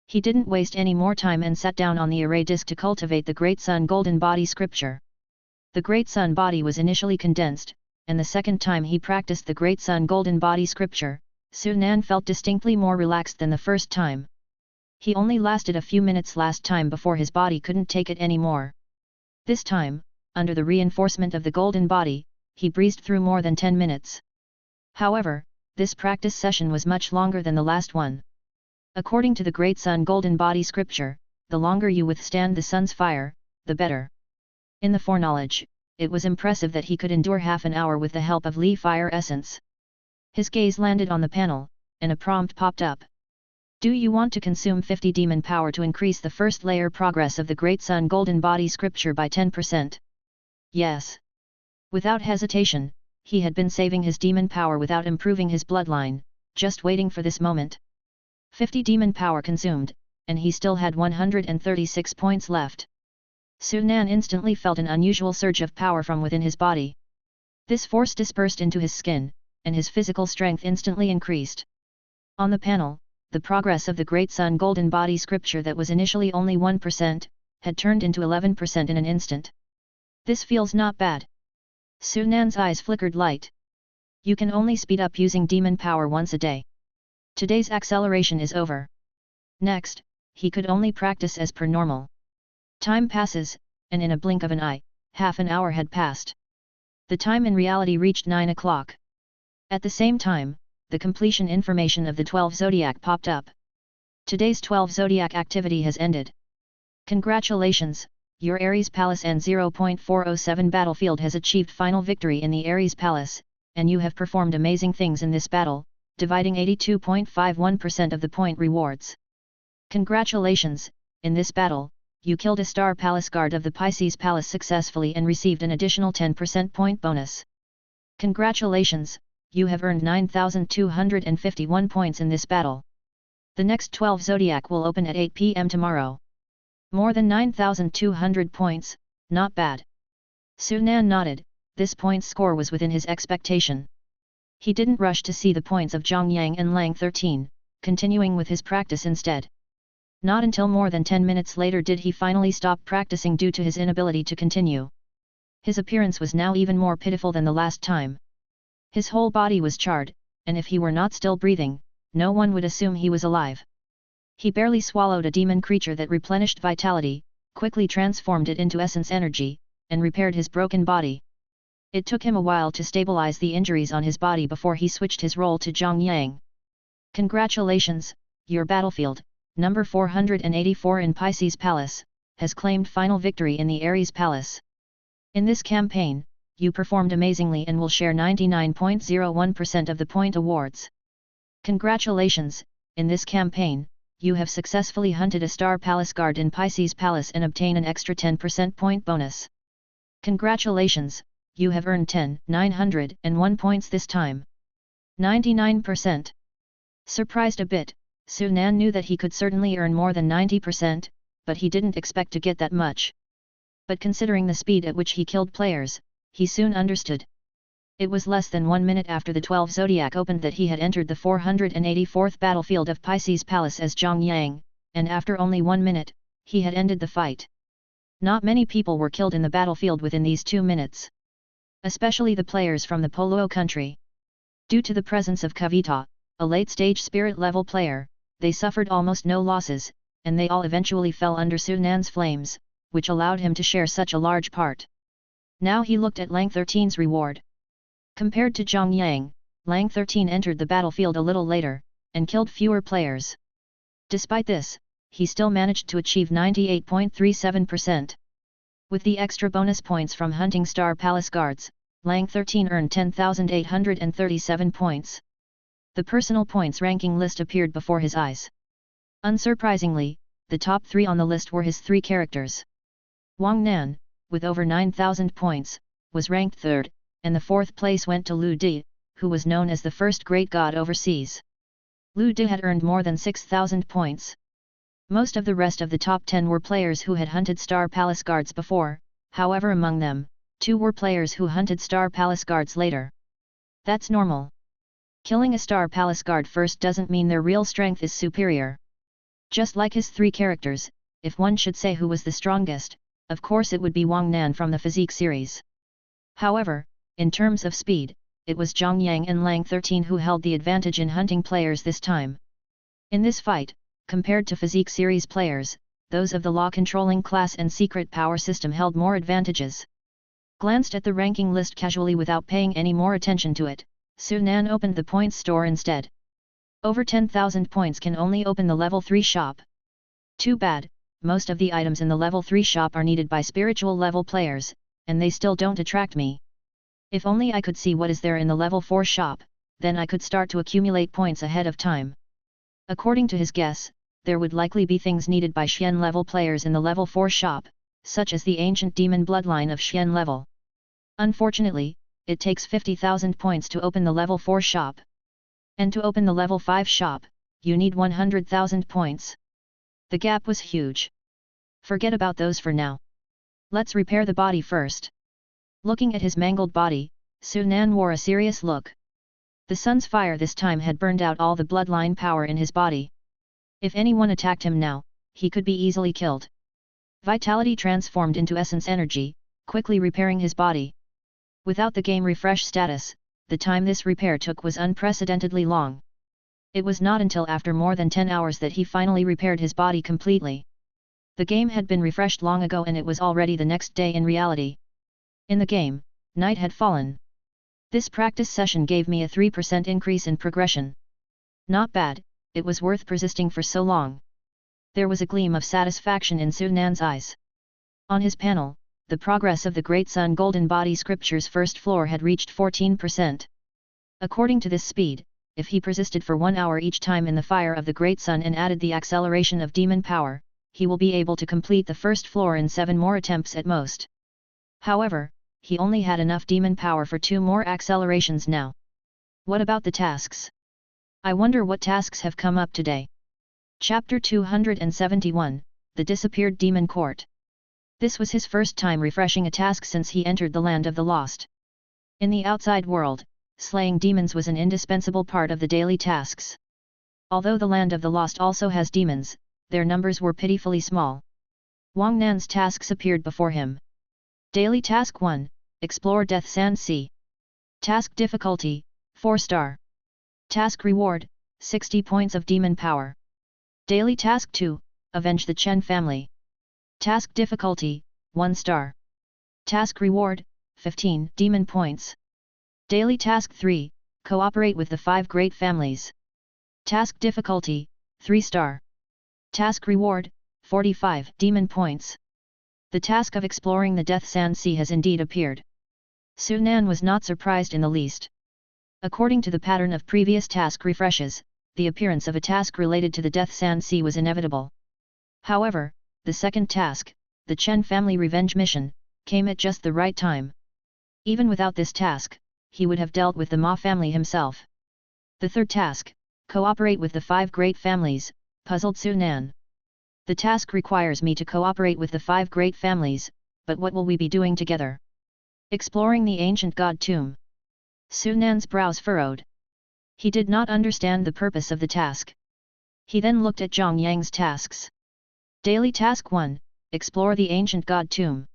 He didn't waste any more time and sat down on the array disk to cultivate the Great Sun Golden Body scripture. The Great Sun Body was initially condensed, and the second time he practiced the Great Sun Golden Body scripture, Sunan felt distinctly more relaxed than the first time. He only lasted a few minutes last time before his body couldn't take it anymore. This time, under the reinforcement of the Golden Body, he breezed through more than 10 minutes. However, this practice session was much longer than the last one. According to the Great Sun Golden Body scripture, the longer you withstand the sun's fire, the better. In the foreknowledge, it was impressive that he could endure half an hour with the help of Li Fire Essence. His gaze landed on the panel, and a prompt popped up. Do you want to consume 50 demon power to increase the first layer progress of the Great Sun Golden Body scripture by 10%? Yes. Without hesitation, he had been saving his demon power without improving his bloodline, just waiting for this moment. 50 demon power consumed, and he still had 136 points left. Sunan instantly felt an unusual surge of power from within his body. This force dispersed into his skin, and his physical strength instantly increased. On the panel, the progress of the Great Sun Golden Body scripture that was initially only 1%, had turned into 11% in an instant. This feels not bad. Sunan's eyes flickered light. You can only speed up using demon power once a day. Today's acceleration is over. Next, he could only practice as per normal. Time passes, and in a blink of an eye, half an hour had passed. The time in reality reached 9 o'clock. At the same time, the completion information of the 12 Zodiac popped up. Today's 12 Zodiac activity has ended. Congratulations, your Ares Palace N0.407 battlefield has achieved final victory in the Ares Palace, and you have performed amazing things in this battle, dividing 82.51% of the point rewards. Congratulations, in this battle, you killed a Star Palace guard of the Pisces Palace successfully and received an additional 10% point bonus. Congratulations, you have earned 9,251 points in this battle. The next 12 Zodiac will open at 8 p.m. tomorrow. More than 9,200 points, not bad. Su Nan nodded, this points score was within his expectation. He didn't rush to see the points of Zhang Yang and Lang 13, continuing with his practice instead. Not until more than 10 minutes later did he finally stop practicing due to his inability to continue. His appearance was now even more pitiful than the last time. His whole body was charred, and if he were not still breathing, no one would assume he was alive. He barely swallowed a demon creature that replenished vitality, quickly transformed it into essence energy, and repaired his broken body. It took him a while to stabilize the injuries on his body before he switched his role to Zhang Yang. Congratulations, your battlefield, number 484 in Pisces Palace, has claimed final victory in the Aries Palace. In this campaign, you performed amazingly and will share 99.01% of the point awards. Congratulations, in this campaign, you have successfully hunted a Star Palace guard in Pisces Palace and obtain an extra 10% point bonus. Congratulations, you have earned 10,901 points this time. 99%. Surprised a bit, Su Nan knew that he could certainly earn more than 90%, but he didn't expect to get that much. But considering the speed at which he killed players, he soon understood. It was less than 1 minute after the 12 Zodiac opened that he had entered the 484th battlefield of Pisces Palace as Zhang Yang, and after only 1 minute, he had ended the fight. Not many people were killed in the battlefield within these 2 minutes. Especially the players from the Poluo country. Due to the presence of Kavita, a late-stage spirit-level player, they suffered almost no losses, and they all eventually fell under Su Nan's flames, which allowed him to share such a large part. Now he looked at Lang 13's reward. Compared to Zhang Yang, Lang 13 entered the battlefield a little later, and killed fewer players. Despite this, he still managed to achieve 98.37%. With the extra bonus points from hunting Star Palace guards, Lang 13 earned 10,837 points. The personal points ranking list appeared before his eyes. Unsurprisingly, the top 3 on the list were his 3 characters. Wang Nan, with over 9,000 points, was ranked 3rd, and the 4th place went to Lu Di, who was known as the first great god overseas. Lu Di had earned more than 6,000 points. Most of the rest of the top 10 were players who had hunted Star Palace guards before, however among them, 2 were players who hunted Star Palace guards later. That's normal. Killing a Star Palace guard first doesn't mean their real strength is superior. Just like his 3 characters, if one should say who was the strongest, of course it would be Wang Nan from the Physique series. However, in terms of speed, it was Zhang Yang and Lang 13 who held the advantage in hunting players this time. In this fight, compared to Physique series players, those of the law-controlling class and secret power system held more advantages. Glanced at the ranking list casually without paying any more attention to it, Su Nan opened the points store instead. Over 10,000 points can only open the level 3 shop. Too bad, most of the items in the level 3 shop are needed by spiritual level players, and they still don't attract me. If only I could see what is there in the level 4 shop, then I could start to accumulate points ahead of time. According to his guess, there would likely be things needed by Xian level players in the level 4 shop, such as the ancient demon bloodline of Xian level. Unfortunately, it takes 50,000 points to open the level 4 shop. And to open the level 5 shop, you need 100,000 points. The gap was huge. Forget about those for now. Let's repair the body first. Looking at his mangled body, Su Nan wore a serious look. The sun's fire this time had burned out all the bloodline power in his body. If anyone attacked him now, he could be easily killed. Vitality transformed into essence energy, quickly repairing his body. Without the game refresh status, the time this repair took was unprecedentedly long. It was not until after more than 10 hours that he finally repaired his body completely. The game had been refreshed long ago and it was already the next day in reality. In the game, night had fallen. This practice session gave me a 3% increase in progression. Not bad, it was worth persisting for so long. There was a gleam of satisfaction in Su Nan's eyes. On his panel, the progress of the Great Sun Golden Body Scripture's first floor had reached 14%. According to this speed, if he persisted for 1 hour each time in the fire of the Great Sun and added the acceleration of demon power, he will be able to complete the first floor in 7 more attempts at most. However, he only had enough demon power for 2 more accelerations now. What about the tasks? I wonder what tasks have come up today. Chapter 271, The Disappeared Demon Court. This was his first time refreshing a task since he entered the Land of the Lost. In the outside world, slaying demons was an indispensable part of the daily tasks. Although the Land of the Lost also has demons, their numbers were pitifully small. Wang Nan's tasks appeared before him. Daily Task 1, Explore Death Sand Sea. Task Difficulty, 4 star. Task Reward, 60 points of Demon Power. Daily Task 2, Avenge the Chen Family. Task Difficulty, 1 star. Task Reward, 15 Demon Points. Daily Task 3, Cooperate with the 5 Great Families. Task Difficulty, 3 star. Task Reward, 45 Demon Points. The task of exploring the Death Sand Sea has indeed appeared. Su Nan was not surprised in the least. According to the pattern of previous task refreshes, the appearance of a task related to the Death Sand Sea was inevitable. However, the second task, the Chen Family Revenge Mission, came at just the right time. Even without this task, he would have dealt with the Ma family himself. The third task, Cooperate with the 5 Great Families, puzzled Su Nan. The task requires me to cooperate with the 5 Great Families, but what will we be doing together? Exploring the ancient god tomb. Su Nan's brows furrowed. He did not understand the purpose of the task. He then looked at Zhang Yang's tasks. Daily Task 1, Explore the ancient god tomb.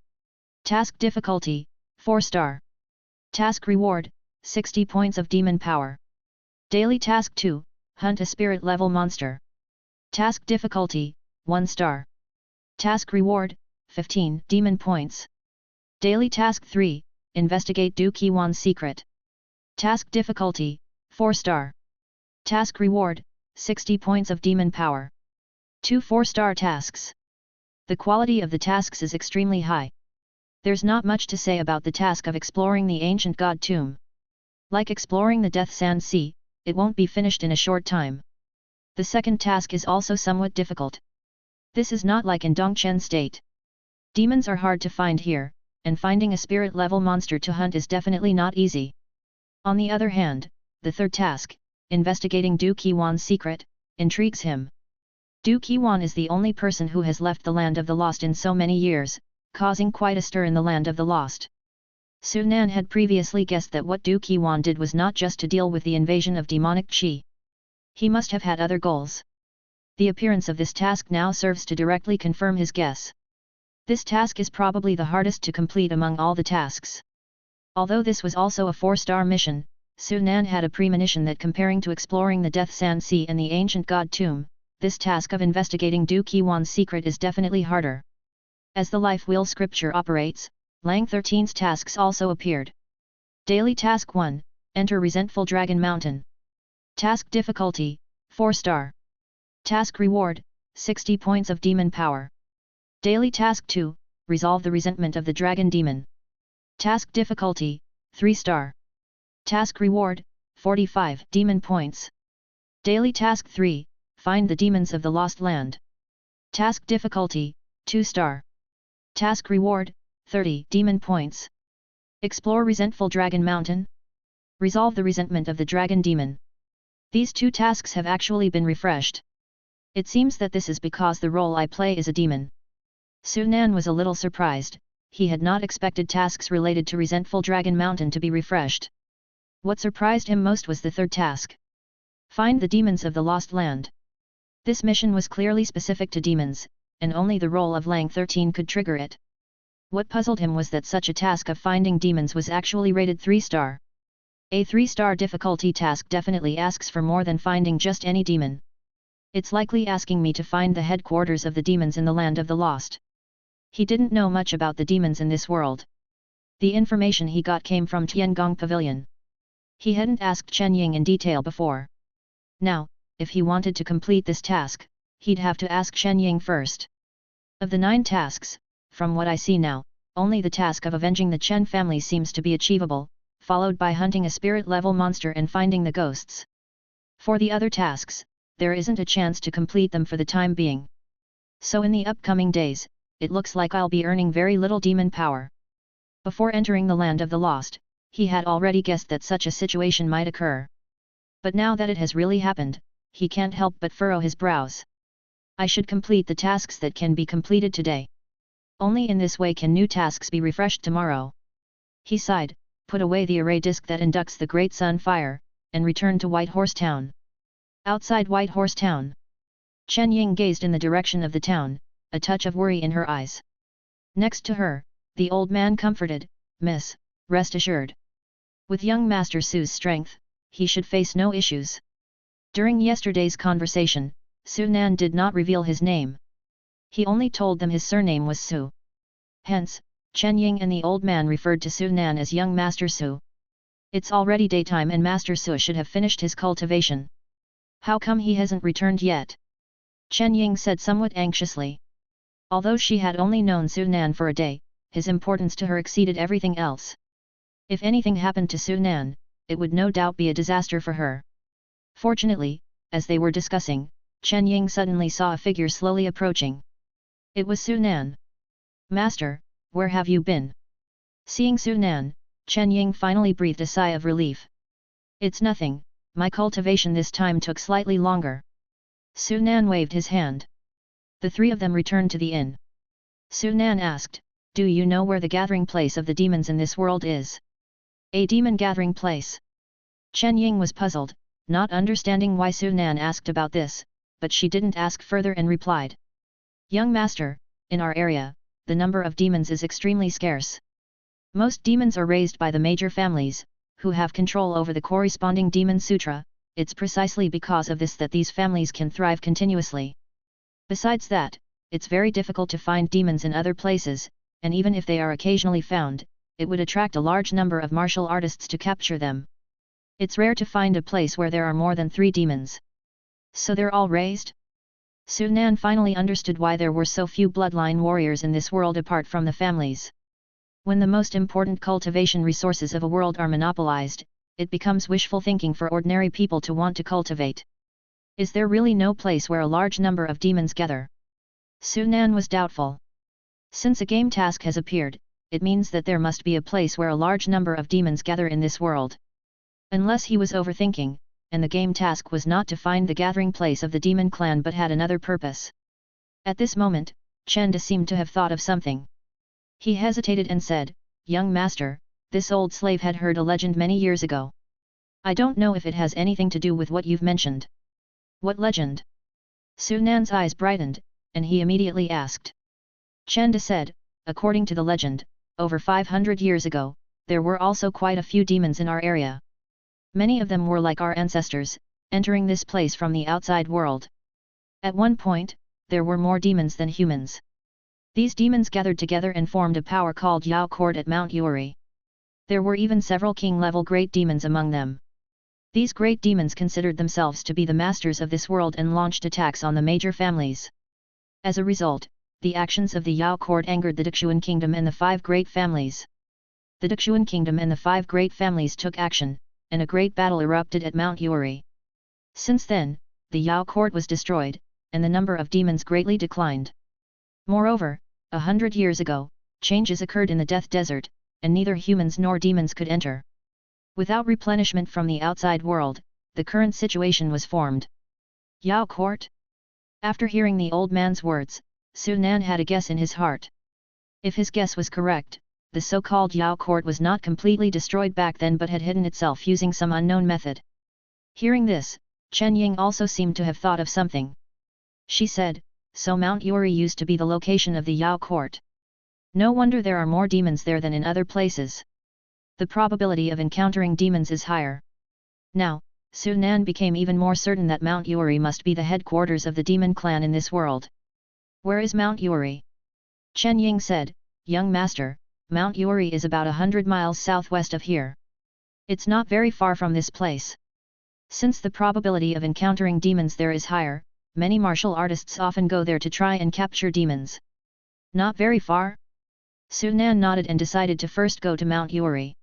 Task Difficulty, 4 star. Task Reward, 60 points of Demon Power. Daily Task 2, Hunt a Spirit Level Monster. Task Difficulty, 1 star. Task Reward, 15 Demon Points. Daily Task 3, Investigate Du Qiwan's Secret. Task Difficulty, 4 star. Task Reward, 60 points of Demon Power. 2 4-star tasks. The quality of the tasks is extremely high. There's not much to say about the task of exploring the ancient god tomb. Like exploring the Death Sand Sea, it won't be finished in a short time. The second task is also somewhat difficult. This is not like in Dongchen State. Demons are hard to find here, and finding a spirit-level monster to hunt is definitely not easy. On the other hand, the third task, investigating Du Qiwan's secret, intrigues him. Du Qiwan is the only person who has left the Land of the Lost in so many years, causing quite a stir in the Land of the Lost. Su Nan had previously guessed that what Du Qiwan did was not just to deal with the invasion of demonic qi. He must have had other goals. The appearance of this task now serves to directly confirm his guess. This task is probably the hardest to complete among all the tasks. Although this was also a 4-star mission, Su Nan had a premonition that comparing to exploring the Death Sand Sea and the ancient god tomb, this task of investigating Du Qiwan's secret is definitely harder. As the life wheel scripture operates, Lang 13's tasks also appeared. Daily Task 1, Enter Resentful Dragon Mountain. Task Difficulty, 4 star. Task Reward, 60 points of Demon Power. Daily Task 2, Resolve the Resentment of the Dragon Demon. Task Difficulty, 3 star. Task Reward, 45 Demon Points. Daily Task 3, Find the Demons of the Lost Land. Task Difficulty, 2 star. Task Reward, 30 Demon Points. Explore Resentful Dragon Mountain. Resolve the Resentment of the Dragon Demon. These 2 tasks have actually been refreshed. It seems that this is because the role I play is a demon. Su Nan was a little surprised. He had not expected tasks related to Resentful Dragon Mountain to be refreshed. What surprised him most was the third task. Find the Demons of the Lost Land. This mission was clearly specific to demons, and only the role of Lang 13 could trigger it. What puzzled him was that such a task of finding demons was actually rated 3 star. A 3-star difficulty task definitely asks for more than finding just any demon. It's likely asking me to find the headquarters of the demons in the Land of the Lost. He didn't know much about the demons in this world. The information he got came from Tiangong Pavilion. He hadn't asked Chen Ying in detail before. Now, if he wanted to complete this task, he'd have to ask Chen Ying first. Of the 9 tasks, from what I see now, only the task of avenging the Chen family seems to be achievable, followed by hunting a spirit-level monster and finding the ghosts. For the other tasks, there isn't a chance to complete them for the time being. So in the upcoming days, it looks like I'll be earning very little demon power. Before entering the land of the lost, he had already guessed that such a situation might occur. But now that it has really happened, he can't help but furrow his brows. I should complete the tasks that can be completed today. Only in this way can new tasks be refreshed tomorrow. He sighed, put away the array disk that inducts the Great Sun Fire, and returned to White Horse Town. Outside White Horse Town, Chen Ying gazed in the direction of the town, a touch of worry in her eyes. Next to her, the old man comforted, "Miss, rest assured. With young Master Su's strength, he should face no issues." During yesterday's conversation, Su Nan did not reveal his name. He only told them his surname was Su. Hence, Chen Ying and the old man referred to Su Nan as young Master Su. It's already daytime and Master Su should have finished his cultivation. How come he hasn't returned yet? Chen Ying said somewhat anxiously. Although she had only known Su Nan for a day, his importance to her exceeded everything else. If anything happened to Su Nan, it would no doubt be a disaster for her. Fortunately, as they were discussing, Chen Ying suddenly saw a figure slowly approaching. It was Su Nan. "Master, where have you been?" Seeing Su Nan, Chen Ying finally breathed a sigh of relief. "It's nothing, my cultivation this time took slightly longer." Su Nan waved his hand. The three of them returned to the inn. Su Nan asked, "Do you know where the gathering place of the demons in this world is?" "A demon gathering place?" Chen Ying was puzzled, not understanding why Su Nan asked about this, but she didn't ask further and replied. "Young master, in our area, the number of demons is extremely scarce. Most demons are raised by the major families, who have control over the corresponding demon sutra. It's precisely because of this that these families can thrive continuously. Besides that, it's very difficult to find demons in other places, and even if they are occasionally found, it would attract a large number of martial artists to capture them. It's rare to find a place where there are more than 3 demons. So they're all raised?" Su Nan finally understood why there were so few bloodline warriors in this world apart from the families. When the most important cultivation resources of a world are monopolized, it becomes wishful thinking for ordinary people to want to cultivate. Is there really no place where a large number of demons gather? Su Nan was doubtful. Since a game task has appeared, it means that there must be a place where a large number of demons gather in this world. Unless he was overthinking, and the game task was not to find the gathering place of the demon clan but had another purpose. At this moment, Chen De seemed to have thought of something. He hesitated and said, "Young master, this old slave had heard a legend many years ago. I don't know if it has anything to do with what you've mentioned." "What legend?" Su Nan's eyes brightened, and he immediately asked. Chen De said, "According to the legend, over 500 years ago, there were also quite a few demons in our area. Many of them were like our ancestors, entering this place from the outside world. At one point, there were more demons than humans. These demons gathered together and formed a power called Yao Court at Mount Yuri. There were even several king-level great demons among them. These great demons considered themselves to be the masters of this world and launched attacks on the major families. As a result, the actions of the Yao Court angered the Dixuan kingdom and the 5 great families. The Dixuan kingdom and the 5 great families took action, and a great battle erupted at Mount Yuri. Since then, the Yao Court was destroyed, and the number of demons greatly declined. Moreover, 100 years ago, changes occurred in the Death Desert, and neither humans nor demons could enter. Without replenishment from the outside world, the current situation was formed. Yao Court?" After hearing the old man's words, Su Nan had a guess in his heart. If his guess was correct, the so-called Yao Court was not completely destroyed back then but had hidden itself using some unknown method. Hearing this, Chen Ying also seemed to have thought of something. She said, "So Mount Yuri used to be the location of the Yao Court. No wonder there are more demons there than in other places. The probability of encountering demons is higher." Now, Su Nan became even more certain that Mount Yuri must be the headquarters of the demon clan in this world. "Where is Mount Yuri?" Chen Ying said, "Young master, Mount Yuri is about 100 miles southwest of here. It's not very far from this place. Since the probability of encountering demons there is higher, many martial artists often go there to try and capture demons." "Not very far?" Su Nan nodded and decided to first go to Mount Yuri.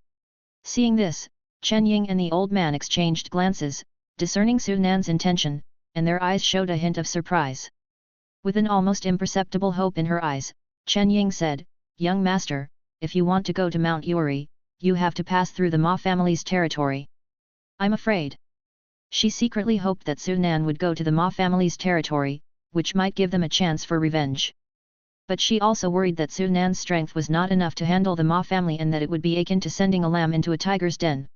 Seeing this, Chen Ying and the old man exchanged glances, discerning Su Nan's intention, and their eyes showed a hint of surprise. With an almost imperceptible hope in her eyes, Chen Ying said, "Young master, if you want to go to Mount Yuri, you have to pass through the Ma family's territory." "I'm afraid." She secretly hoped that Su Nan would go to the Ma family's territory, which might give them a chance for revenge. But she also worried that Su Nan's strength was not enough to handle the Ma family and that it would be akin to sending a lamb into a tiger's den.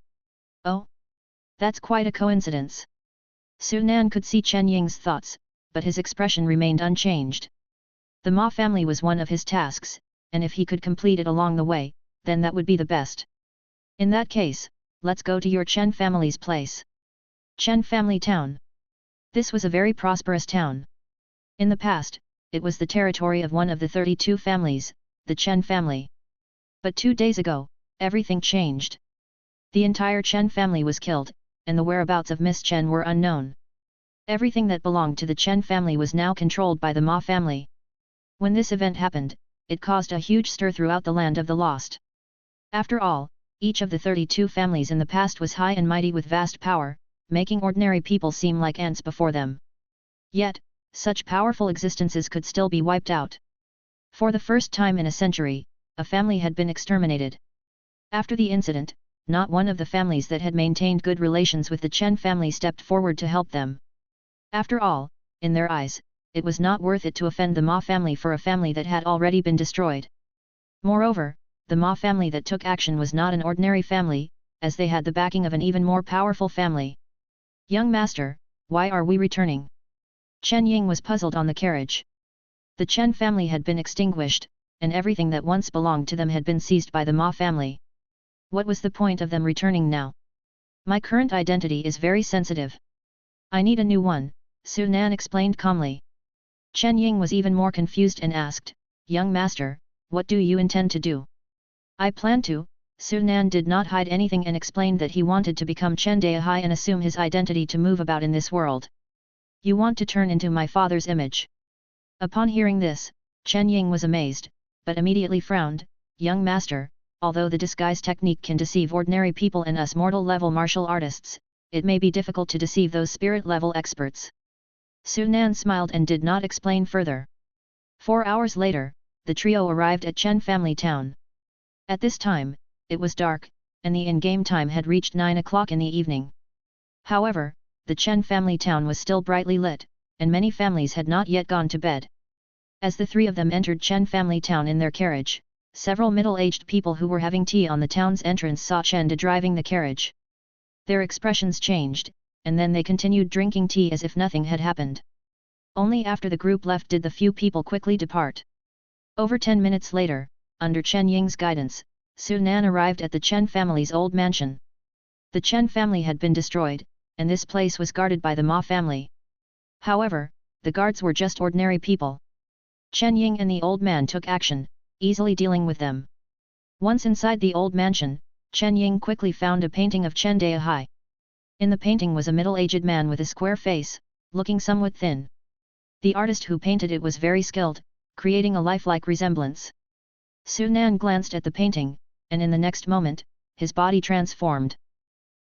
"Oh? That's quite a coincidence." Su Nan could see Chen Ying's thoughts, but his expression remained unchanged. The Ma family was one of his tasks, and if he could complete it along the way, then that would be the best. "In that case, let's go to your Chen family's place." Chen Family Town. This was a very prosperous town. In the past, it was the territory of one of the 32 families, the Chen family. But 2 days ago, everything changed. The entire Chen family was killed, and the whereabouts of Miss Chen were unknown. Everything that belonged to the Chen family was now controlled by the Ma family. When this event happened, it caused a huge stir throughout the land of the lost. After all, each of the 32 families in the past was high and mighty with vast power, making ordinary people seem like ants before them. Yet, such powerful existences could still be wiped out. For the first time in a century, a family had been exterminated. After the incident, not one of the families that had maintained good relations with the Chen family stepped forward to help them. After all, in their eyes, it was not worth it to offend the Ma family for a family that had already been destroyed. Moreover, the Ma family that took action was not an ordinary family, as they had the backing of an even more powerful family. "Young master, why are we returning?" Chen Ying was puzzled on the carriage. The Chen family had been extinguished, and everything that once belonged to them had been seized by the Ma family. What was the point of them returning now? "My current identity is very sensitive. I need a new one," Su Nan explained calmly. Chen Ying was even more confused and asked, "Young master, what do you intend to do?" "I plan to." Su Nan did not hide anything and explained that he wanted to become Chen Daihai and assume his identity to move about in this world. "You want to turn into my father's image?" Upon hearing this, Chen Ying was amazed, but immediately frowned. "Young master, although the disguise technique can deceive ordinary people and us mortal-level martial artists, it may be difficult to deceive those spirit-level experts." Su Nan smiled and did not explain further. 4 hours later, the trio arrived at Chen Family Town. At this time, it was dark, and the in-game time had reached 9 o'clock in the evening. However, the Chen Family Town was still brightly lit, and many families had not yet gone to bed. As the three of them entered Chen Family Town in their carriage, several middle-aged people who were having tea on the town's entrance saw Chen Da driving the carriage. Their expressions changed, and then they continued drinking tea as if nothing had happened. Only after the group left did the few people quickly depart. Over 10 minutes later, under Chen Ying's guidance, Su Nan arrived at the Chen family's old mansion. The Chen family had been destroyed, and this place was guarded by the Ma family. However, the guards were just ordinary people. Chen Ying and the old man took action, easily dealing with them. Once inside the old mansion, Chen Ying quickly found a painting of Chen Daihai. In the painting was a middle-aged man with a square face, looking somewhat thin. The artist who painted it was very skilled, creating a lifelike resemblance. Su Nan glanced at the painting, and in the next moment, his body transformed.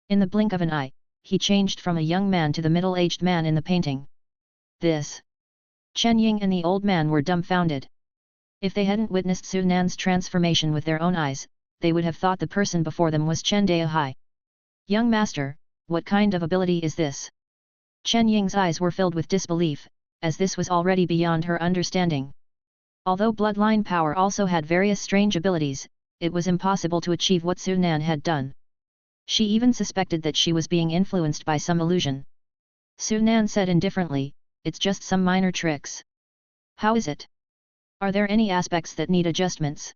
In the blink of an eye, he changed from a young man to the middle-aged man in the painting. This! Chen Ying and the old man were dumbfounded. If they hadn't witnessed Su Nan's transformation with their own eyes, they would have thought the person before them was Chen Daihai. "Young master, what kind of ability is this?" Chen Ying's eyes were filled with disbelief, as this was already beyond her understanding. Although bloodline power also had various strange abilities, it was impossible to achieve what Su Nan had done. She even suspected that she was being influenced by some illusion. Su Nan said indifferently, "It's just some minor tricks." "How is it? Are there any aspects that need adjustments?"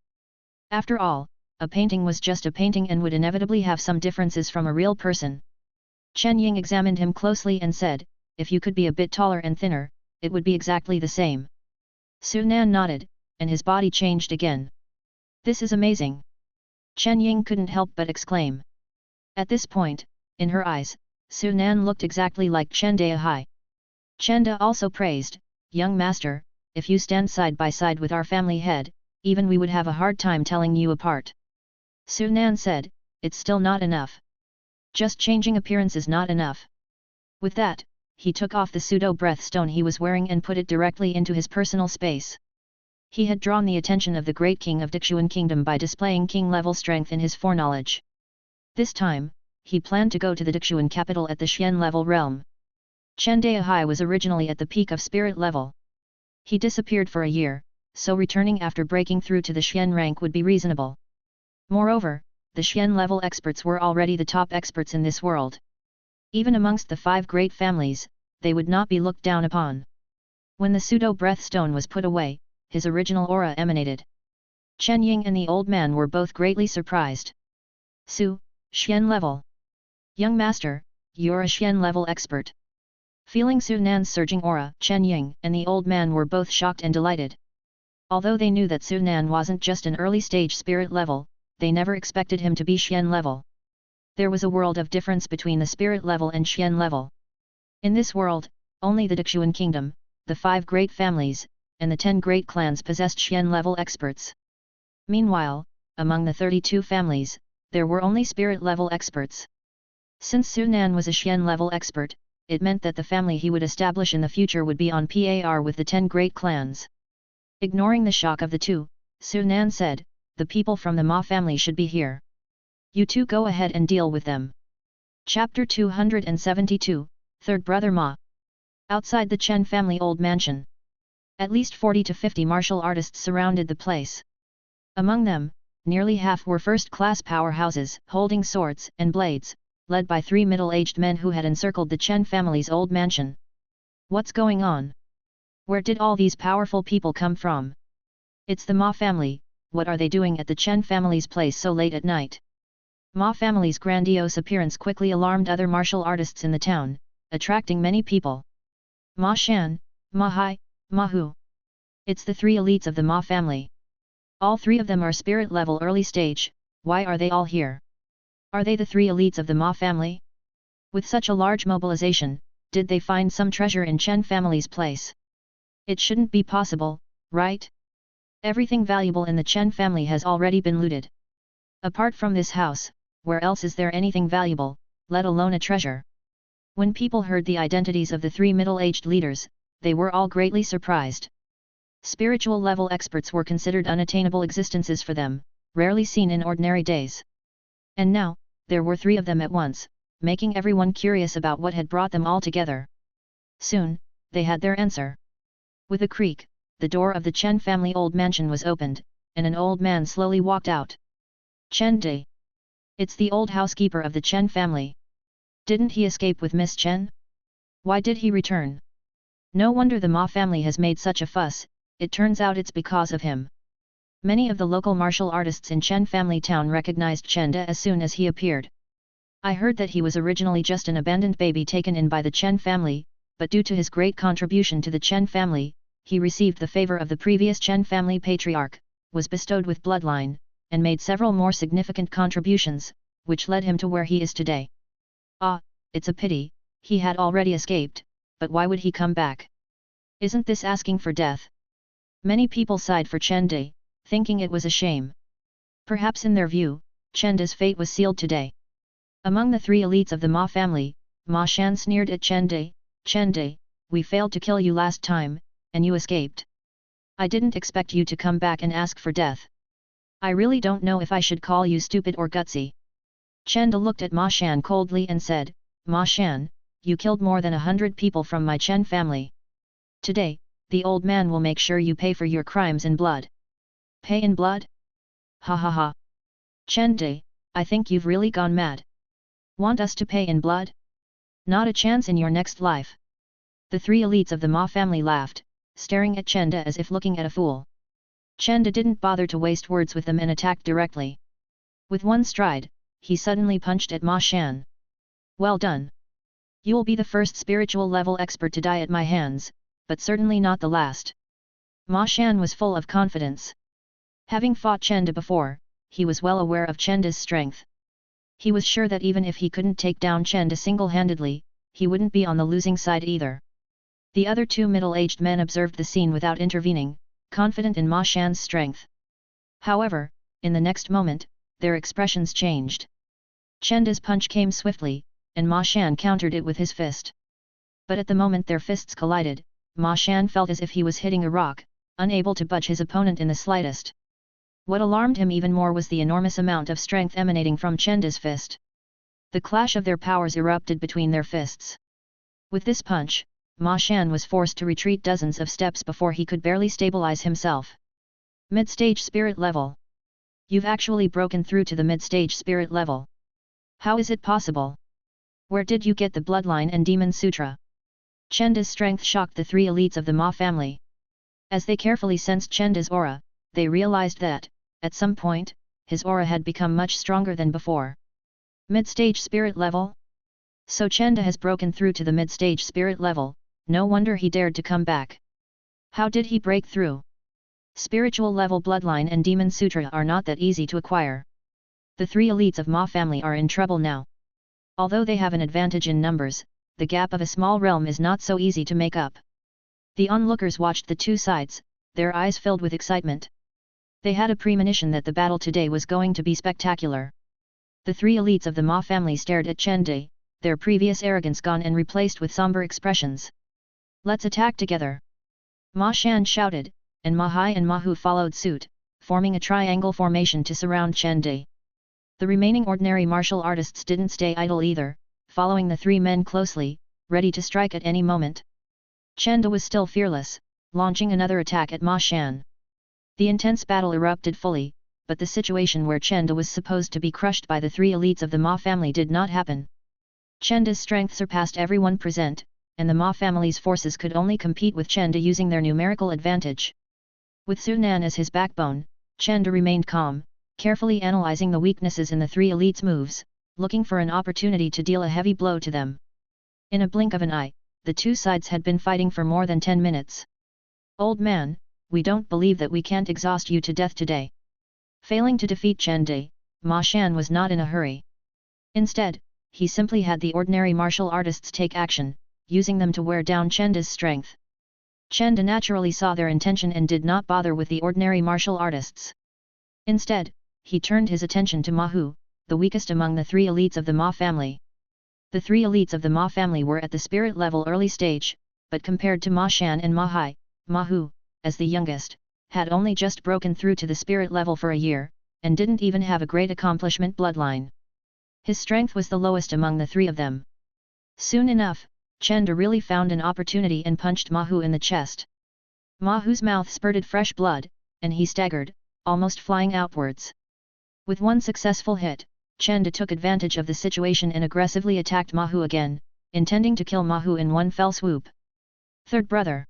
After all, a painting was just a painting and would inevitably have some differences from a real person. Chen Ying examined him closely and said, "If you could be a bit taller and thinner, it would be exactly the same." Su Nan nodded, and his body changed again. "This is amazing!" Chen Ying couldn't help but exclaim. At this point, in her eyes, Su Nan looked exactly like Chen Daihai. Chen Da also praised, "Young master, if you stand side by side with our family head, even we would have a hard time telling you apart." Su Nan said, "It's still not enough. Just changing appearance is not enough." With that, he took off the pseudo-breath stone he was wearing and put it directly into his personal space. He had drawn the attention of the great king of Dixuan Kingdom by displaying king-level strength in his foreknowledge. This time, he planned to go to the Dixuan capital at the Xian-level realm. Chen Daihai was originally at the peak of spirit level. He disappeared for a year, so returning after breaking through to the Xian rank would be reasonable. Moreover, the Xian-level experts were already the top experts in this world. Even amongst the 5 great families, they would not be looked down upon. When the pseudo-breath stone was put away, his original aura emanated. Chen Ying and the old man were both greatly surprised. Su, Xian level. Young master, you're a Xian level expert. Feeling Su Nan's surging aura, Chen Ying and the old man were both shocked and delighted. Although they knew that Su Nan wasn't just an early stage spirit level, they never expected him to be Xian level. There was a world of difference between the spirit level and Xian level. In this world, only the Dixuan Kingdom, the 5 great families, and the 10 great clans possessed Xian level experts. Meanwhile, among the 32 families, there were only spirit level experts. Since Su Nan was a Xian level expert, it meant that the family he would establish in the future would be on par with the 10 great clans. Ignoring the shock of the two, Su Nan said, "The people from the Ma family should be here. You two go ahead and deal with them." Chapter 272, Third Brother Ma. Outside the Chen family old mansion. At least 40 to 50 martial artists surrounded the place. Among them, nearly half were first-class powerhouses, holding swords and blades, led by 3 middle-aged men who had encircled the Chen family's old mansion. What's going on? Where did all these powerful people come from? It's the Ma family, what are they doing at the Chen family's place so late at night? Ma family's grandiose appearance quickly alarmed other martial artists in the town, attracting many people. Ma Shan, Ma Hai, Ma Hu. It's the 3 elites of the Ma family. All 3 of them are spirit level early stage. Why are they all here? Are they the 3 elites of the Ma family? With such a large mobilization, did they find some treasure in Chen family's place? It shouldn't be possible, right? Everything valuable in the Chen family has already been looted. Apart from this house, where else is there anything valuable, let alone a treasure? When people heard the identities of the 3 middle-aged leaders, they were all greatly surprised. Spiritual level experts were considered unattainable existences for them, rarely seen in ordinary days. And now, there were 3 of them at once, making everyone curious about what had brought them all together. Soon, they had their answer. With a creak, the door of the Chen family old mansion was opened, and an old man slowly walked out. Chen Di. It's the old housekeeper of the Chen family. Didn't he escape with Miss Chen? Why did he return? No wonder the Ma family has made such a fuss, it turns out it's because of him. Many of the local martial artists in Chen family town recognized Chen De as soon as he appeared. I heard that he was originally just an abandoned baby taken in by the Chen family, but due to his great contribution to the Chen family, he received the favor of the previous Chen family patriarch, was bestowed with bloodline, and made several more significant contributions, which led him to where he is today. Ah, it's a pity, he had already escaped, but why would he come back? Isn't this asking for death? Many people sighed for Chen Di, thinking it was a shame. Perhaps in their view, Chen Di's fate was sealed today. Among the 3 elites of the Ma family, Ma Shan sneered at Chen Di. "Chen Di, we failed to kill you last time, and you escaped. I didn't expect you to come back and ask for death. I really don't know if I should call you stupid or gutsy." Chen Di looked at Ma Shan coldly and said, "Ma Shan, you killed more than 100 people from my Chen family. Today, the old man will make sure you pay for your crimes in blood." "Pay in blood? Ha ha ha. Chen Di, I think you've really gone mad. Want us to pay in blood? Not a chance in your next life." The 3 elites of the Ma family laughed, staring at Chen Di as if looking at a fool. Chen Di didn't bother to waste words with them and attacked directly. With one stride, he suddenly punched at Ma Shan. "Well done. You'll be the first spiritual level expert to die at my hands, but certainly not the last." Ma Shan was full of confidence. Having fought Chen Di before, he was well aware of Chen Di's strength. He was sure that even if he couldn't take down Chen Di single-handedly, he wouldn't be on the losing side either. The other 2 middle-aged men observed the scene without intervening, confident in Ma Shan's strength. However, in the next moment, their expressions changed. Chen Di's punch came swiftly, and Ma Shan countered it with his fist. But at the moment their fists collided, Ma Shan felt as if he was hitting a rock, unable to budge his opponent in the slightest. What alarmed him even more was the enormous amount of strength emanating from Chenda's fist. The clash of their powers erupted between their fists. With this punch, Ma Shan was forced to retreat dozens of steps before he could barely stabilize himself. Mid-stage spirit level. You've actually broken through to the mid-stage spirit level. How is it possible? Where did you get the bloodline and demon sutra? Chenda's strength shocked the three elites of the Ma family. As they carefully sensed Chenda's aura, they realized that, at some point, his aura had become much stronger than before. Mid-stage spirit level? So Chenda has broken through to the mid-stage spirit level, no wonder he dared to come back. How did he break through? Spiritual level bloodline and demon sutra are not that easy to acquire. The three elites of Ma family are in trouble now. Although they have an advantage in numbers, the gap of a small realm is not so easy to make up. The onlookers watched the two sides, their eyes filled with excitement. They had a premonition that the battle today was going to be spectacular. The three elites of the Ma family stared at Chenda, their previous arrogance gone and replaced with somber expressions. Let's attack together! Ma Shan shouted, and Ma Hai and Ma Hu followed suit, forming a triangle formation to surround Chenda. The remaining ordinary martial artists didn't stay idle either, following the three men closely, ready to strike at any moment. Chenda was still fearless, launching another attack at Ma Shan. The intense battle erupted fully, but the situation where Chenda was supposed to be crushed by the three elites of the Ma family did not happen. Chenda's strength surpassed everyone present, and the Ma family's forces could only compete with Chenda using their numerical advantage. With Sunan as his backbone, Chenda remained calm, carefully analyzing the weaknesses in the three elites' moves, looking for an opportunity to deal a heavy blow to them. In a blink of an eye, the two sides had been fighting for more than 10 minutes. Old man, we don't believe that we can't exhaust you to death today. Failing to defeat Chenda, Ma Shan was not in a hurry. Instead, he simply had the ordinary martial artists take action, using them to wear down Chenda's strength. Chenda naturally saw their intention and did not bother with the ordinary martial artists. Instead, he turned his attention to Ma Hu, the weakest among the three elites of the Ma family. The three elites of the Ma family were at the spirit level early stage, but compared to Ma Shan and Ma Hai, Ma Hu, as the youngest, had only just broken through to the spirit level for a year, and didn't even have a great accomplishment bloodline. His strength was the lowest among the three of them. Soon enough, Chenda really found an opportunity and punched Ma Hu in the chest. Ma Hu's mouth spurted fresh blood, and he staggered, almost flying outwards. With one successful hit, Chenda took advantage of the situation and aggressively attacked Ma Hu again, intending to kill Ma Hu in one fell swoop. Third brother.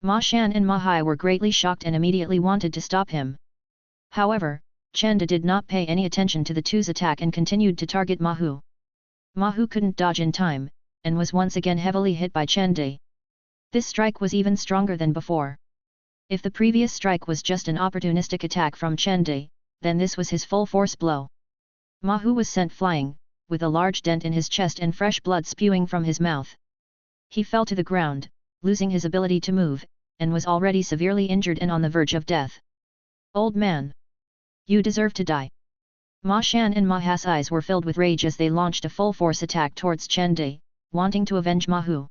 Ma Shan and Ma Hai were greatly shocked and immediately wanted to stop him. However, Chenda did not pay any attention to the two's attack and continued to target Ma Hu. Ma Hu couldn't dodge in time, and was once again heavily hit by Chenda. This strike was even stronger than before. If the previous strike was just an opportunistic attack from Chenda, then this was his full force blow. Ma Hu was sent flying, with a large dent in his chest and fresh blood spewing from his mouth. He fell to the ground, losing his ability to move, and was already severely injured and on the verge of death. Old man! You deserve to die! Ma Shan and Ma Hai's eyes were filled with rage as they launched a full-force attack towards Chenda, wanting to avenge Ma Hu.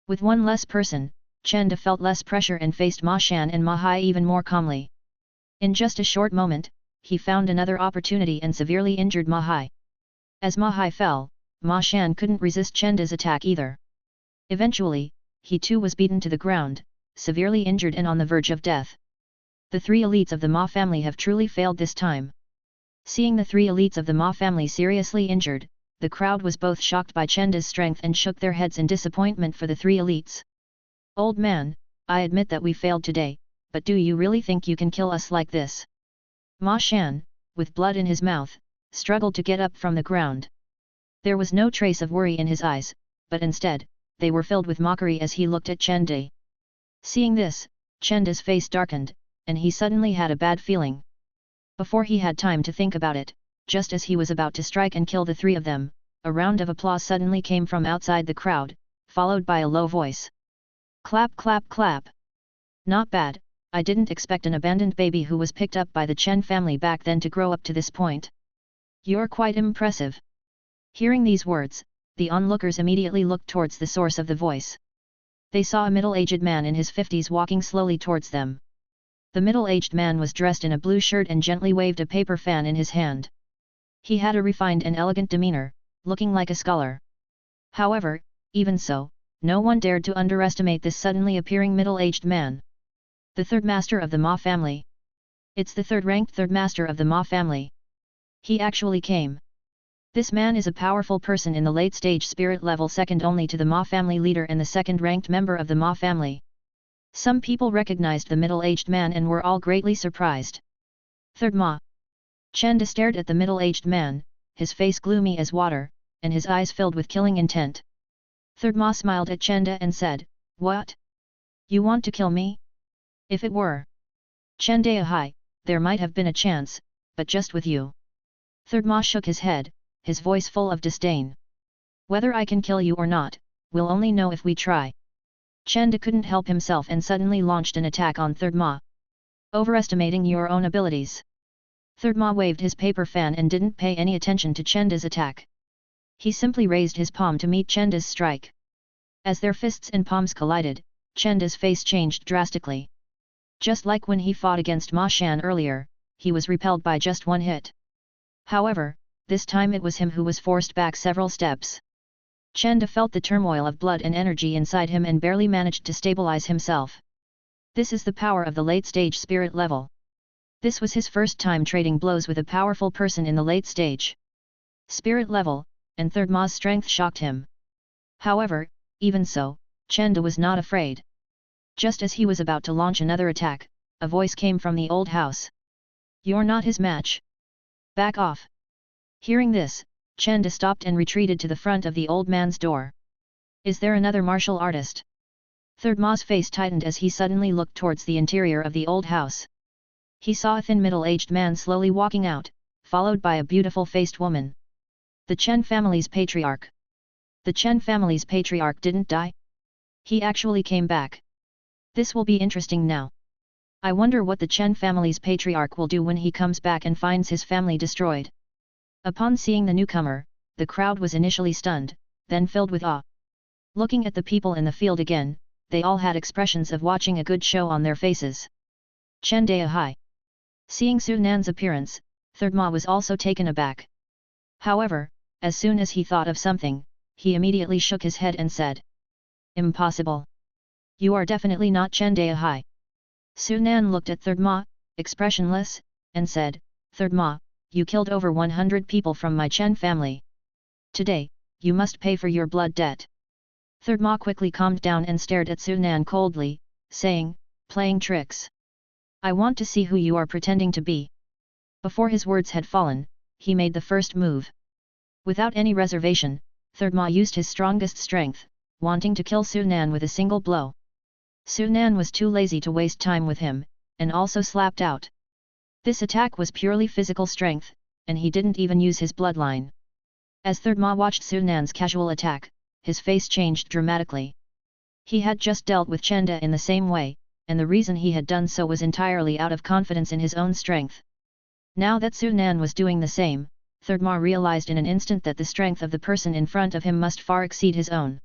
With one less person, Chenda felt less pressure and faced Ma Shan and Ma Hai even more calmly. In just a short moment, he found another opportunity and severely injured Ma Hai. As Ma Hai fell, Ma Shan couldn't resist Chenda's attack either. Eventually, he too was beaten to the ground, severely injured and on the verge of death. The three elites of the Ma family have truly failed this time. Seeing the three elites of the Ma family seriously injured, the crowd was both shocked by Chenda's strength and shook their heads in disappointment for the three elites. Old man, I admit that we failed today, but do you really think you can kill us like this? Ma Shan, with blood in his mouth, struggled to get up from the ground. There was no trace of worry in his eyes, but instead, they were filled with mockery as he looked at Chenda. Seeing this, Chenda's face darkened, and he suddenly had a bad feeling. Before he had time to think about it, just as he was about to strike and kill the three of them, a round of applause suddenly came from outside the crowd, followed by a low voice. Clap clap clap! Not bad, I didn't expect an abandoned baby who was picked up by the Chen family back then to grow up to this point. You're quite impressive. Hearing these words, the onlookers immediately looked towards the source of the voice. They saw a middle-aged man in his 50s walking slowly towards them. The middle-aged man was dressed in a blue shirt and gently waved a paper fan in his hand. He had a refined and elegant demeanor, looking like a scholar. However, even so, no one dared to underestimate this suddenly appearing middle-aged man. The third master of the Ma family. It's the third-ranked third master of the Ma family. He actually came. This man is a powerful person in the late-stage spirit level, second only to the Ma family leader and the second-ranked member of the Ma family. Some people recognized the middle-aged man and were all greatly surprised. Third Ma. Chenda stared at the middle-aged man, his face gloomy as water, and his eyes filled with killing intent. Third Ma smiled at Chenda and said, "What? You want to kill me? If it were Chendahai, there might have been a chance, but just with you." Third Ma shook his head, his voice full of disdain. "Whether I can kill you or not, we'll only know if we try." Chenda couldn't help himself and suddenly launched an attack on Third Ma. "Overestimating your own abilities." Third Ma waved his paper fan and didn't pay any attention to Chenda's attack. He simply raised his palm to meet Chenda's strike. As their fists and palms collided, Chenda's face changed drastically. Just like when he fought against Ma Shan earlier, he was repelled by just one hit. However, this time it was him who was forced back several steps. Chenda felt the turmoil of blood and energy inside him and barely managed to stabilize himself. This is the power of the late-stage spirit level. This was his first time trading blows with a powerful person in the late stage spirit level, and Third Ma's strength shocked him. However, even so, Chenda was not afraid. Just as he was about to launch another attack, a voice came from the old house. "You're not his match. Back off." Hearing this, Chenda stopped and retreated to the front of the old man's door. "Is there another martial artist?" Third Ma's face tightened as he suddenly looked towards the interior of the old house. He saw a thin middle-aged man slowly walking out, followed by a beautiful-faced woman. The Chen family's patriarch. The Chen family's patriarch didn't die. He actually came back. This will be interesting now. I wonder what the Chen family's patriarch will do when he comes back and finds his family destroyed. Upon seeing the newcomer, the crowd was initially stunned, then filled with awe. Looking at the people in the field again, they all had expressions of watching a good show on their faces. Chendahai. Seeing Su Nan's appearance, Third Ma was also taken aback. However, as soon as he thought of something, he immediately shook his head and said, "Impossible. You are definitely not Chendahai." Su Nan looked at Third Ma, expressionless, and said, "Third Ma, you killed over 100 people from my Chen family. Today, you must pay for your blood debt." Third Ma quickly calmed down and stared at Su Nan coldly, saying, "Playing tricks. I want to see who you are pretending to be." Before his words had fallen, he made the first move. Without any reservation, Third Ma used his strongest strength, wanting to kill Su Nan with a single blow. Su Nan was too lazy to waste time with him, and also slapped out. This attack was purely physical strength, and he didn't even use his bloodline. As Third Ma watched Su Nan's casual attack, his face changed dramatically. He had just dealt with Chenda in the same way, and the reason he had done so was entirely out of confidence in his own strength. Now that Su Nan was doing the same, Third Ma realized in an instant that the strength of the person in front of him must far exceed his own.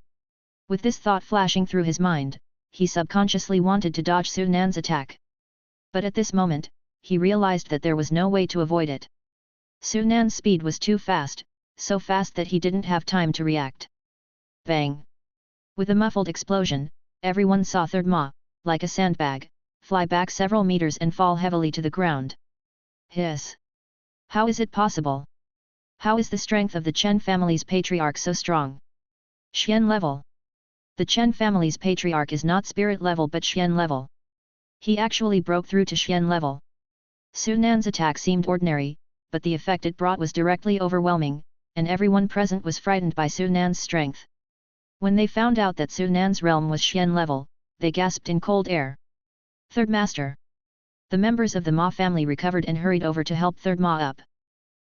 With this thought flashing through his mind, he subconsciously wanted to dodge Su Nan's attack. But at this moment, he realized that there was no way to avoid it. Su Nan's speed was too fast, so fast that he didn't have time to react. Bang! With a muffled explosion, everyone saw Third Ma, like a sandbag, fly back several meters and fall heavily to the ground. Hiss! How is it possible? How is the strength of the Chen family's patriarch so strong? Xian level. The Chen family's patriarch is not spirit level but Xian level. He actually broke through to Xian level. Su Nan's attack seemed ordinary, but the effect it brought was directly overwhelming, and everyone present was frightened by Su Nan's strength. When they found out that Su Nan's realm was Xian level, they gasped in cold air. Third Master. The members of the Ma family recovered and hurried over to help Third Ma up.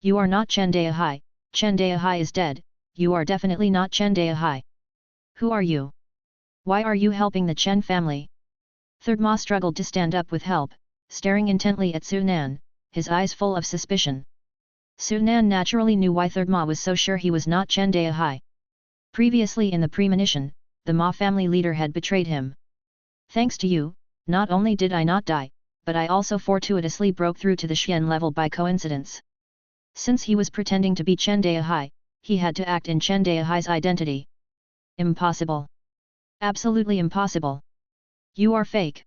"You are not Chendahai, Chendahai is dead, you are definitely not Chendahai. Who are you? Why are you helping the Chen family?" Third Ma struggled to stand up with help, staring intently at Su Nan, his eyes full of suspicion. Su Nan naturally knew why Third Ma was so sure he was not Chendahai. Previously in the premonition, the Ma family leader had betrayed him. Thanks to you, not only did I not die, but I also fortuitously broke through to the Xian level by coincidence. Since he was pretending to be Chen Daihai, he had to act in Chen Daihai's identity. Impossible. Absolutely impossible. You are fake.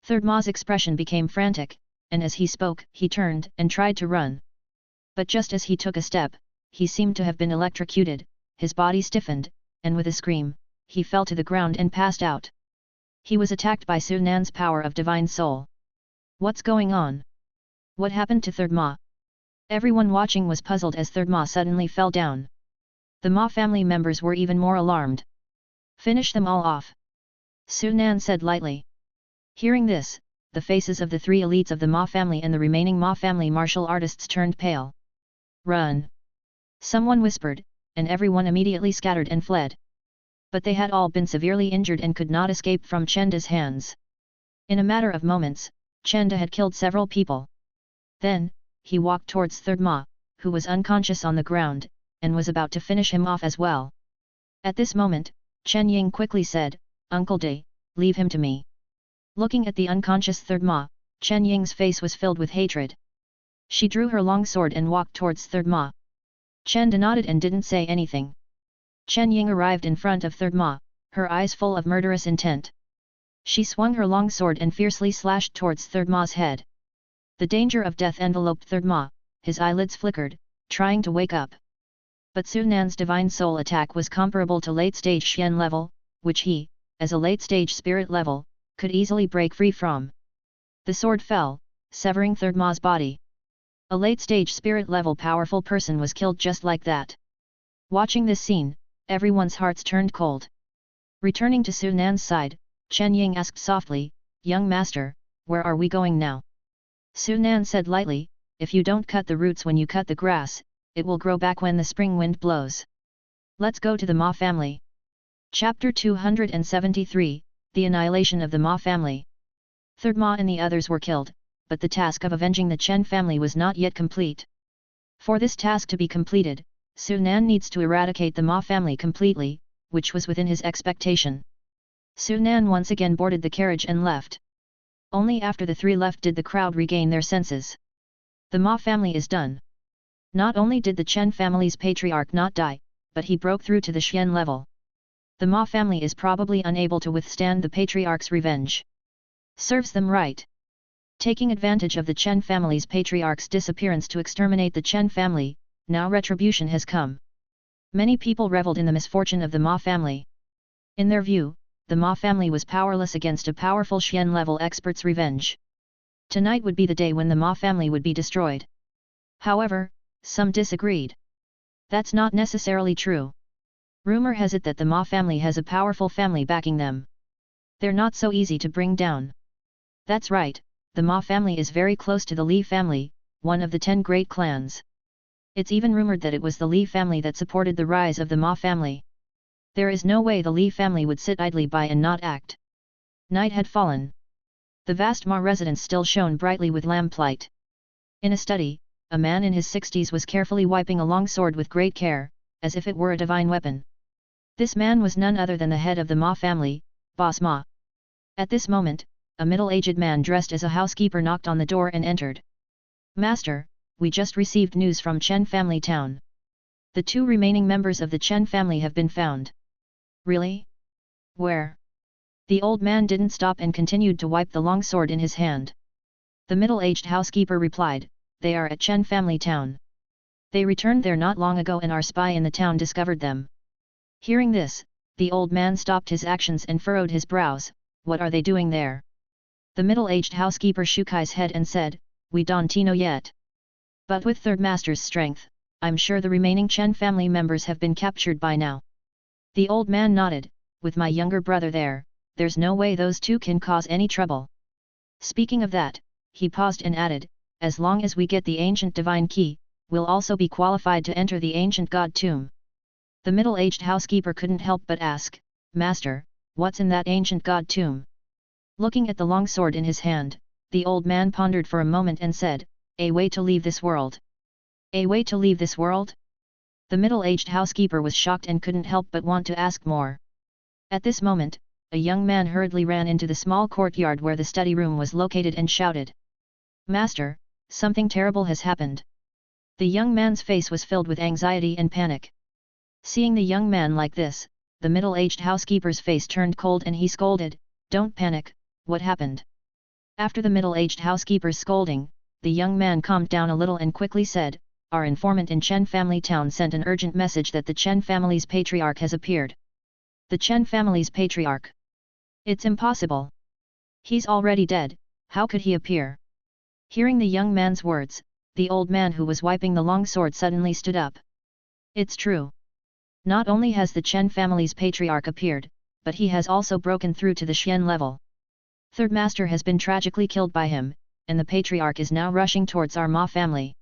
Third Ma's expression became frantic, and as he spoke, he turned and tried to run. But just as he took a step, he seemed to have been electrocuted, his body stiffened, and with a scream, he fell to the ground and passed out. He was attacked by Su Nan's power of divine soul. What's going on? What happened to Third Ma? Everyone watching was puzzled as Third Ma suddenly fell down. The Ma family members were even more alarmed. Finish them all off. Su Nan said lightly. Hearing this, the faces of the three elites of the Ma family and the remaining Ma family martial artists turned pale. Run! Someone whispered, and everyone immediately scattered and fled. But they had all been severely injured and could not escape from Chenda's hands. In a matter of moments, Chenda had killed several people. Then, he walked towards Third Ma, who was unconscious on the ground, and was about to finish him off as well. At this moment, Chen Ying quickly said, Uncle Day, leave him to me. Looking at the unconscious Third Ma, Chen Ying's face was filled with hatred. She drew her long sword and walked towards Third Ma. Chenda nodded and didn't say anything. Chen Ying arrived in front of Third Ma, her eyes full of murderous intent. She swung her long sword and fiercely slashed towards Third Ma's head. The danger of death enveloped Third Ma, his eyelids flickered, trying to wake up. But Su Nan's divine soul attack was comparable to late-stage Xian level, which he, as a late-stage spirit level, could easily break free from. The sword fell, severing Third Ma's body. A late-stage spirit level powerful person was killed just like that. Watching this scene, everyone's hearts turned cold. Returning to Su Nan's side, Chen Ying asked softly, Young master, where are we going now? Su Nan said lightly, if you don't cut the roots when you cut the grass, it will grow back when the spring wind blows. Let's go to the Ma family. Chapter 273, The Annihilation of the Ma family. Third Ma and the others were killed, but the task of avenging the Chen family was not yet complete. For this task to be completed, Su Nan needs to eradicate the Ma family completely, which was within his expectation. Su Nan once again boarded the carriage and left. Only after the three left did the crowd regain their senses. The Ma family is done. Not only did the Chen family's patriarch not die, but he broke through to the Xian level. The Ma family is probably unable to withstand the patriarch's revenge. Serves them right. Taking advantage of the Chen family's patriarch's disappearance to exterminate the Chen family, now retribution has come. Many people reveled in the misfortune of the Ma family. In their view, the Ma family was powerless against a powerful Xian-level expert's revenge. Tonight would be the day when the Ma family would be destroyed. However, some disagreed. That's not necessarily true. Rumor has it that the Ma family has a powerful family backing them. They're not so easy to bring down. That's right, the Ma family is very close to the Li family, one of the 10 great clans. It's even rumored that it was the Li family that supported the rise of the Ma family. There is no way the Li family would sit idly by and not act. Night had fallen. The vast Ma residence still shone brightly with lamplight. In a study, a man in his 60s was carefully wiping a long sword with great care, as if it were a divine weapon. This man was none other than the head of the Ma family, Boss Ma. At this moment, a middle-aged man dressed as a housekeeper knocked on the door and entered. Master, we just received news from Chen family town. The 2 remaining members of the Chen family have been found. Really? Where? The old man didn't stop and continued to wipe the long sword in his hand. The middle-aged housekeeper replied, they are at Chen family town. They returned there not long ago and our spy in the town discovered them. Hearing this, the old man stopped his actions and furrowed his brows. What are they doing there? The middle-aged housekeeper shook his head and said, we don't know yet. But with Third Master's strength, I'm sure the remaining Chen family members have been captured by now. The old man nodded, with my younger brother there, there's no way those 2 can cause any trouble. Speaking of that, he paused and added, as long as we get the ancient divine key, we'll also be qualified to enter the ancient god tomb. The middle-aged housekeeper couldn't help but ask, Master, what's in that ancient god tomb? Looking at the long sword in his hand, the old man pondered for a moment and said, a way to leave this world. A way to leave this world? The middle-aged housekeeper was shocked and couldn't help but want to ask more. At this moment, a young man hurriedly ran into the small courtyard where the study room was located and shouted, "Master, something terrible has happened." The young man's face was filled with anxiety and panic. Seeing the young man like this, the middle-aged housekeeper's face turned cold and he scolded, "Don't panic, what happened?" After the middle-aged housekeeper's scolding, the young man calmed down a little and quickly said, "Our informant in Chen family town sent an urgent message that the Chen family's patriarch has appeared." The Chen family's patriarch? It's impossible. He's already dead, how could he appear? Hearing the young man's words, the old man who was wiping the long sword suddenly stood up. It's true. Not only has the Chen family's patriarch appeared, but he has also broken through to the Xian level. Third master has been tragically killed by him, and the patriarch is now rushing towards our Ma family.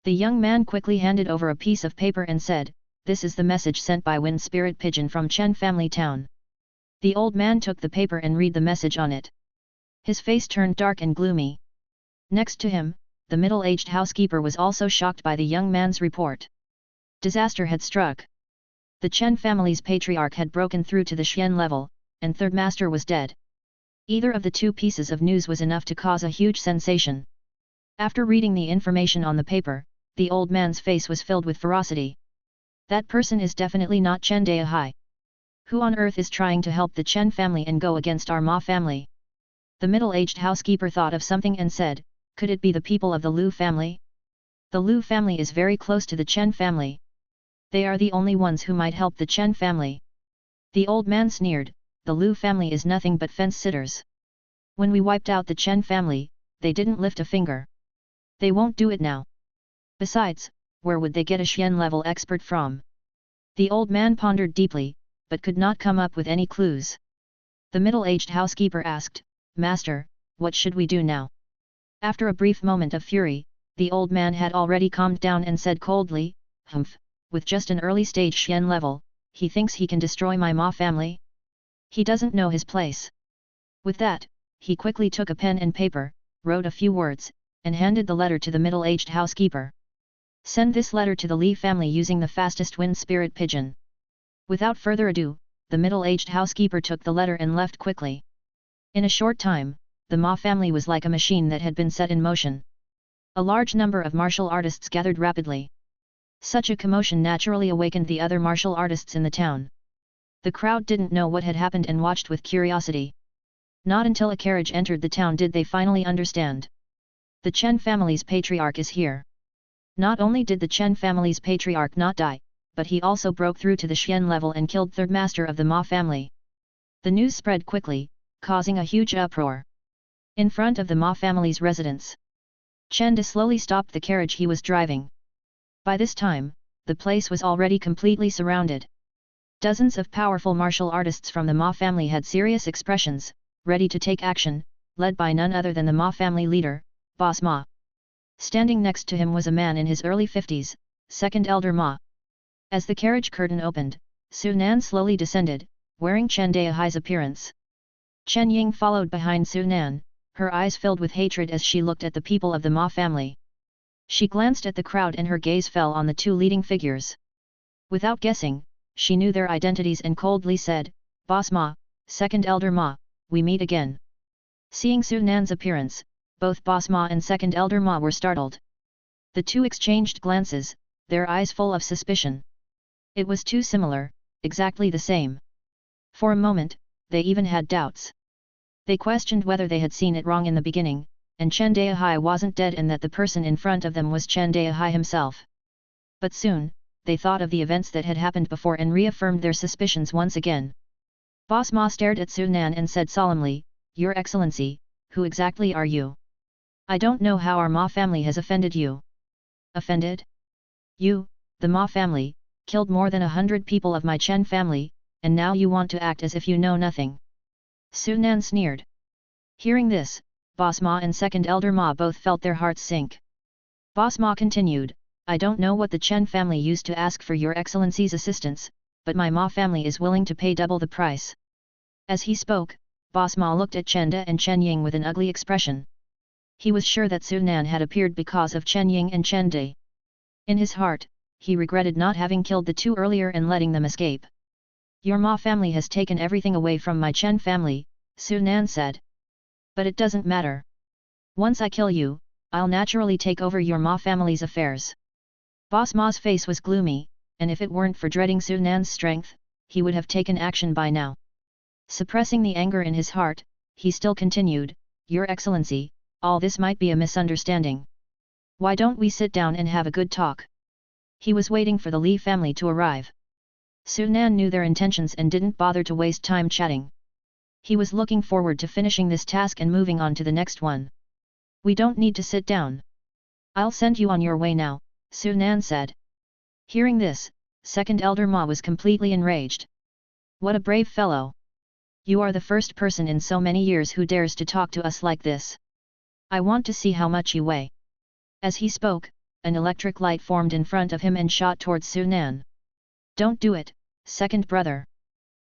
The young man quickly handed over a piece of paper and said, "This is the message sent by Wind Spirit Pigeon from Chen family town." The old man took the paper and read the message on it. His face turned dark and gloomy. Next to him, the middle-aged housekeeper was also shocked by the young man's report. Disaster had struck. The Chen family's patriarch had broken through to the Xian level, and third master was dead. Either of the two pieces of news was enough to cause a huge sensation. After reading the information on the paper, the old man's face was filled with ferocity. That person is definitely not Chen Daihai. Who on earth is trying to help the Chen family and go against our Ma family? The middle-aged housekeeper thought of something and said, "Could it be the people of the Liu family? The Liu family is very close to the Chen family. They are the only ones who might help the Chen family." The old man sneered, "The Liu family is nothing but fence-sitters. When we wiped out the Chen family, they didn't lift a finger. They won't do it now. Besides, where would they get a Xian-level expert from?" The old man pondered deeply, but could not come up with any clues. The middle-aged housekeeper asked, "Master, what should we do now?" After a brief moment of fury, the old man had already calmed down and said coldly, "Humph, with just an early-stage Xian level, he thinks he can destroy my Ma family? He doesn't know his place." With that, he quickly took a pen and paper, wrote a few words, and handed the letter to the middle-aged housekeeper. "Send this letter to the Li family using the fastest wind spirit pigeon." Without further ado, the middle-aged housekeeper took the letter and left quickly. In a short time, the Ma family was like a machine that had been set in motion. A large number of martial artists gathered rapidly. Such a commotion naturally awakened the other martial artists in the town. The crowd didn't know what had happened and watched with curiosity. Not until a carriage entered the town did they finally understand. The Chen family's patriarch is here. Not only did the Chen family's patriarch not die, but he also broke through to the Xian level and killed third master of the Ma family. The news spread quickly, causing a huge uproar. In front of the Ma family's residence, Chen De slowly stopped the carriage he was driving. By this time, the place was already completely surrounded. Dozens of powerful martial artists from the Ma family had serious expressions, ready to take action, led by none other than the Ma family leader, Boss Ma. Standing next to him was a man in his early 50s, second elder Ma. As the carriage curtain opened, Su Nan slowly descended, wearing Chen Daihai's appearance. Chen Ying followed behind Su Nan, her eyes filled with hatred as she looked at the people of the Ma family. She glanced at the crowd and her gaze fell on the two leading figures. Without guessing, she knew their identities and coldly said, "Boss Ma, second elder Ma, we meet again." Seeing Su Nan's appearance, both Boss Ma and second elder Ma were startled. The two exchanged glances, their eyes full of suspicion. It was too similar, exactly the same. For a moment, they even had doubts. They questioned whether they had seen it wrong in the beginning, and Chen Daihai wasn't dead and that the person in front of them was Chen Daihai himself. But soon, they thought of the events that had happened before and reaffirmed their suspicions once again. Boss Ma stared at Su Nan and said solemnly, "Your Excellency, who exactly are you? I don't know how our Ma family has offended you." "Offended? You, the Ma family, killed more than 100 people of my Chen family, and now you want to act as if you know nothing." Su Nan sneered. Hearing this, Boss Ma and second elder Ma both felt their hearts sink. Boss Ma continued, "I don't know what the Chen family used to ask for your excellency's assistance, but my Ma family is willing to pay double the price." As he spoke, Boss Ma looked at Chen De and Chen Ying with an ugly expression. He was sure that Su Nan had appeared because of Chen Ying and Chen De. In his heart, he regretted not having killed the two earlier and letting them escape. Your Ma family has taken everything away from my Chen family, Su Nan said. But it doesn't matter. Once I kill you, I'll naturally take over your Ma family's affairs. Boss Ma's face was gloomy, and if it weren't for dreading Su Nan's strength, he would have taken action by now. Suppressing the anger in his heart, he still continued, Your Excellency, all this might be a misunderstanding. Why don't we sit down and have a good talk? He was waiting for the Li family to arrive. Su Nan knew their intentions and didn't bother to waste time chatting. He was looking forward to finishing this task and moving on to the next one. We don't need to sit down. I'll send you on your way now, Su Nan said. Hearing this, Second Elder Ma was completely enraged. What a brave fellow! You are the first person in so many years who dares to talk to us like this. I want to see how much you weigh. As he spoke, an electric light formed in front of him and shot towards Su Nan. Don't do it, second brother.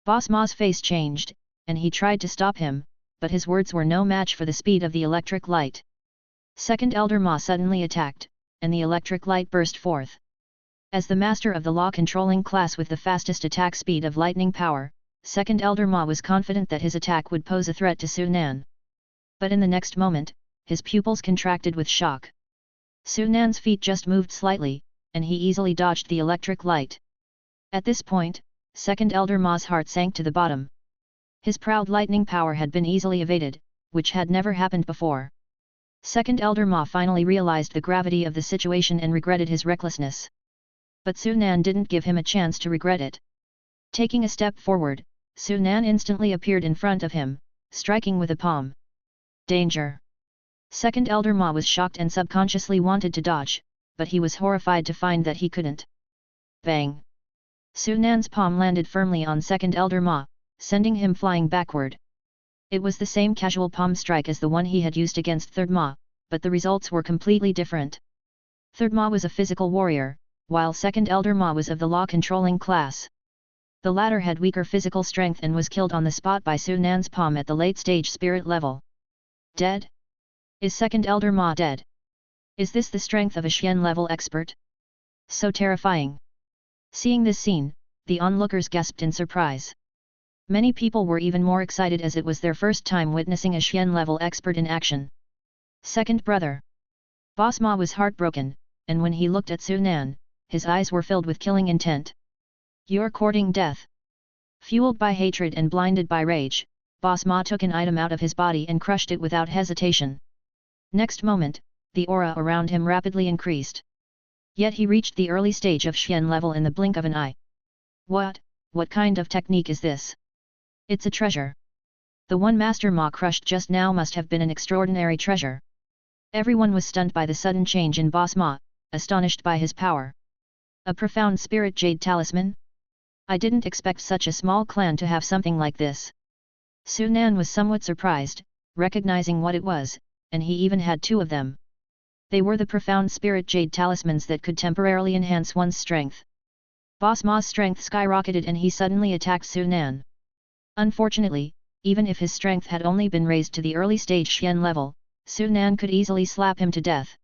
Boss Ma's face changed, and he tried to stop him, but his words were no match for the speed of the electric light. Second Elder Ma suddenly attacked, and the electric light burst forth. As the master of the law-controlling class with the fastest attack speed of lightning power, Second Elder Ma was confident that his attack would pose a threat to Su Nan. But in the next moment, his pupils contracted with shock. Su Nan's feet just moved slightly, and he easily dodged the electric light. At this point, Second Elder Ma's heart sank to the bottom. His proud lightning power had been easily evaded, which had never happened before. Second Elder Ma finally realized the gravity of the situation and regretted his recklessness. But Su Nan didn't give him a chance to regret it. Taking a step forward, Su Nan instantly appeared in front of him, striking with a palm. Danger! Second Elder Ma was shocked and subconsciously wanted to dodge, but he was horrified to find that he couldn't. Bang! Su Nan's palm landed firmly on Second Elder Ma, sending him flying backward. It was the same casual palm strike as the one he had used against Third Ma, but the results were completely different. Third Ma was a physical warrior, while Second Elder Ma was of the law-controlling class. The latter had weaker physical strength and was killed on the spot by Su Nan's palm at the late-stage spirit level. Dead? Is Second Elder Ma dead? Is this the strength of a Xian-level expert? So terrifying! Seeing this scene, the onlookers gasped in surprise. Many people were even more excited as it was their first time witnessing a Xian-level expert in action. Second brother. Boss Ma was heartbroken, and when he looked at Su Nan, his eyes were filled with killing intent. You're courting death. Fueled by hatred and blinded by rage, Boss Ma took an item out of his body and crushed it without hesitation. Next moment, the aura around him rapidly increased. Yet he reached the early stage of Xian level in the blink of an eye. What kind of technique is this? It's a treasure. The one Master Ma crushed just now must have been an extraordinary treasure. Everyone was stunned by the sudden change in Boss Ma, astonished by his power. A profound spirit jade talisman? I didn't expect such a small clan to have something like this. Su Nan was somewhat surprised, recognizing what it was, and he even had two of them. They were the profound spirit jade talismans that could temporarily enhance one's strength. Boss Ma's strength skyrocketed and he suddenly attacked Su Nan. Unfortunately, even if his strength had only been raised to the early stage Xian level, Su Nan could easily slap him to death.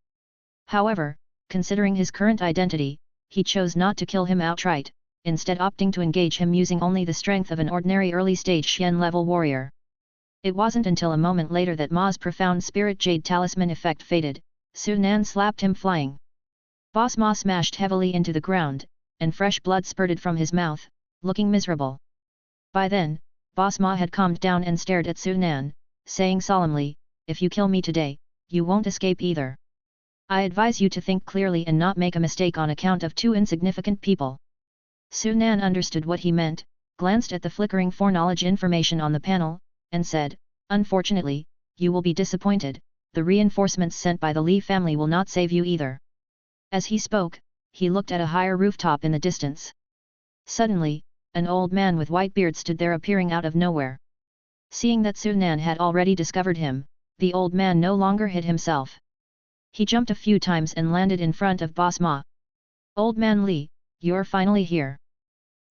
However, considering his current identity, he chose not to kill him outright, instead opting to engage him using only the strength of an ordinary early stage Xian level warrior. It wasn't until a moment later that Ma's profound spirit jade talisman effect faded. Su Nan slapped him flying. Boss Ma smashed heavily into the ground, and fresh blood spurted from his mouth, looking miserable. By then, Boss Ma had calmed down and stared at Su Nan, saying solemnly, if you kill me today, you won't escape either. I advise you to think clearly and not make a mistake on account of two insignificant people. Su Nan understood what he meant, glanced at the flickering foreknowledge information on the panel, and said, unfortunately, you will be disappointed. The reinforcements sent by the Li family will not save you either. As he spoke, he looked at a higher rooftop in the distance. Suddenly, an old man with white beard stood there appearing out of nowhere. Seeing that Su Nan had already discovered him, the old man no longer hid himself. He jumped a few times and landed in front of Boss Ma. Old man Li, you're finally here.